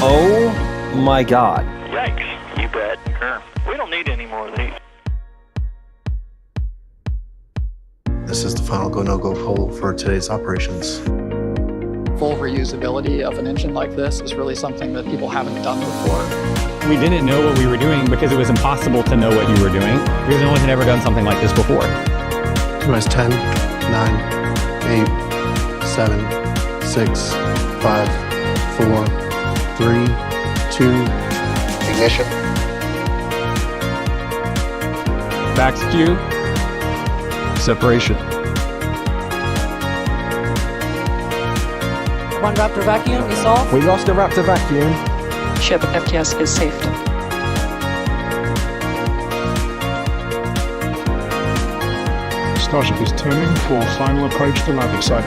Oh my god. Yikes. You bet. Sure. We don't need any more of these. This is the final go no-go poll for today's operations. Full reusability of an engine like this is really something that people haven't done before. We didn't know what we were doing because it was impossible to know what you were doing because no one had ever done something like this before. T-minus 10, 9, 8, 7, 6, 5, 4, 3, 2, ignition. Back skew. Separation. One Raptor vacuum is off. We lost a Raptor vacuum. Ship FTS is saved. Starship is turning for final approach to landing site.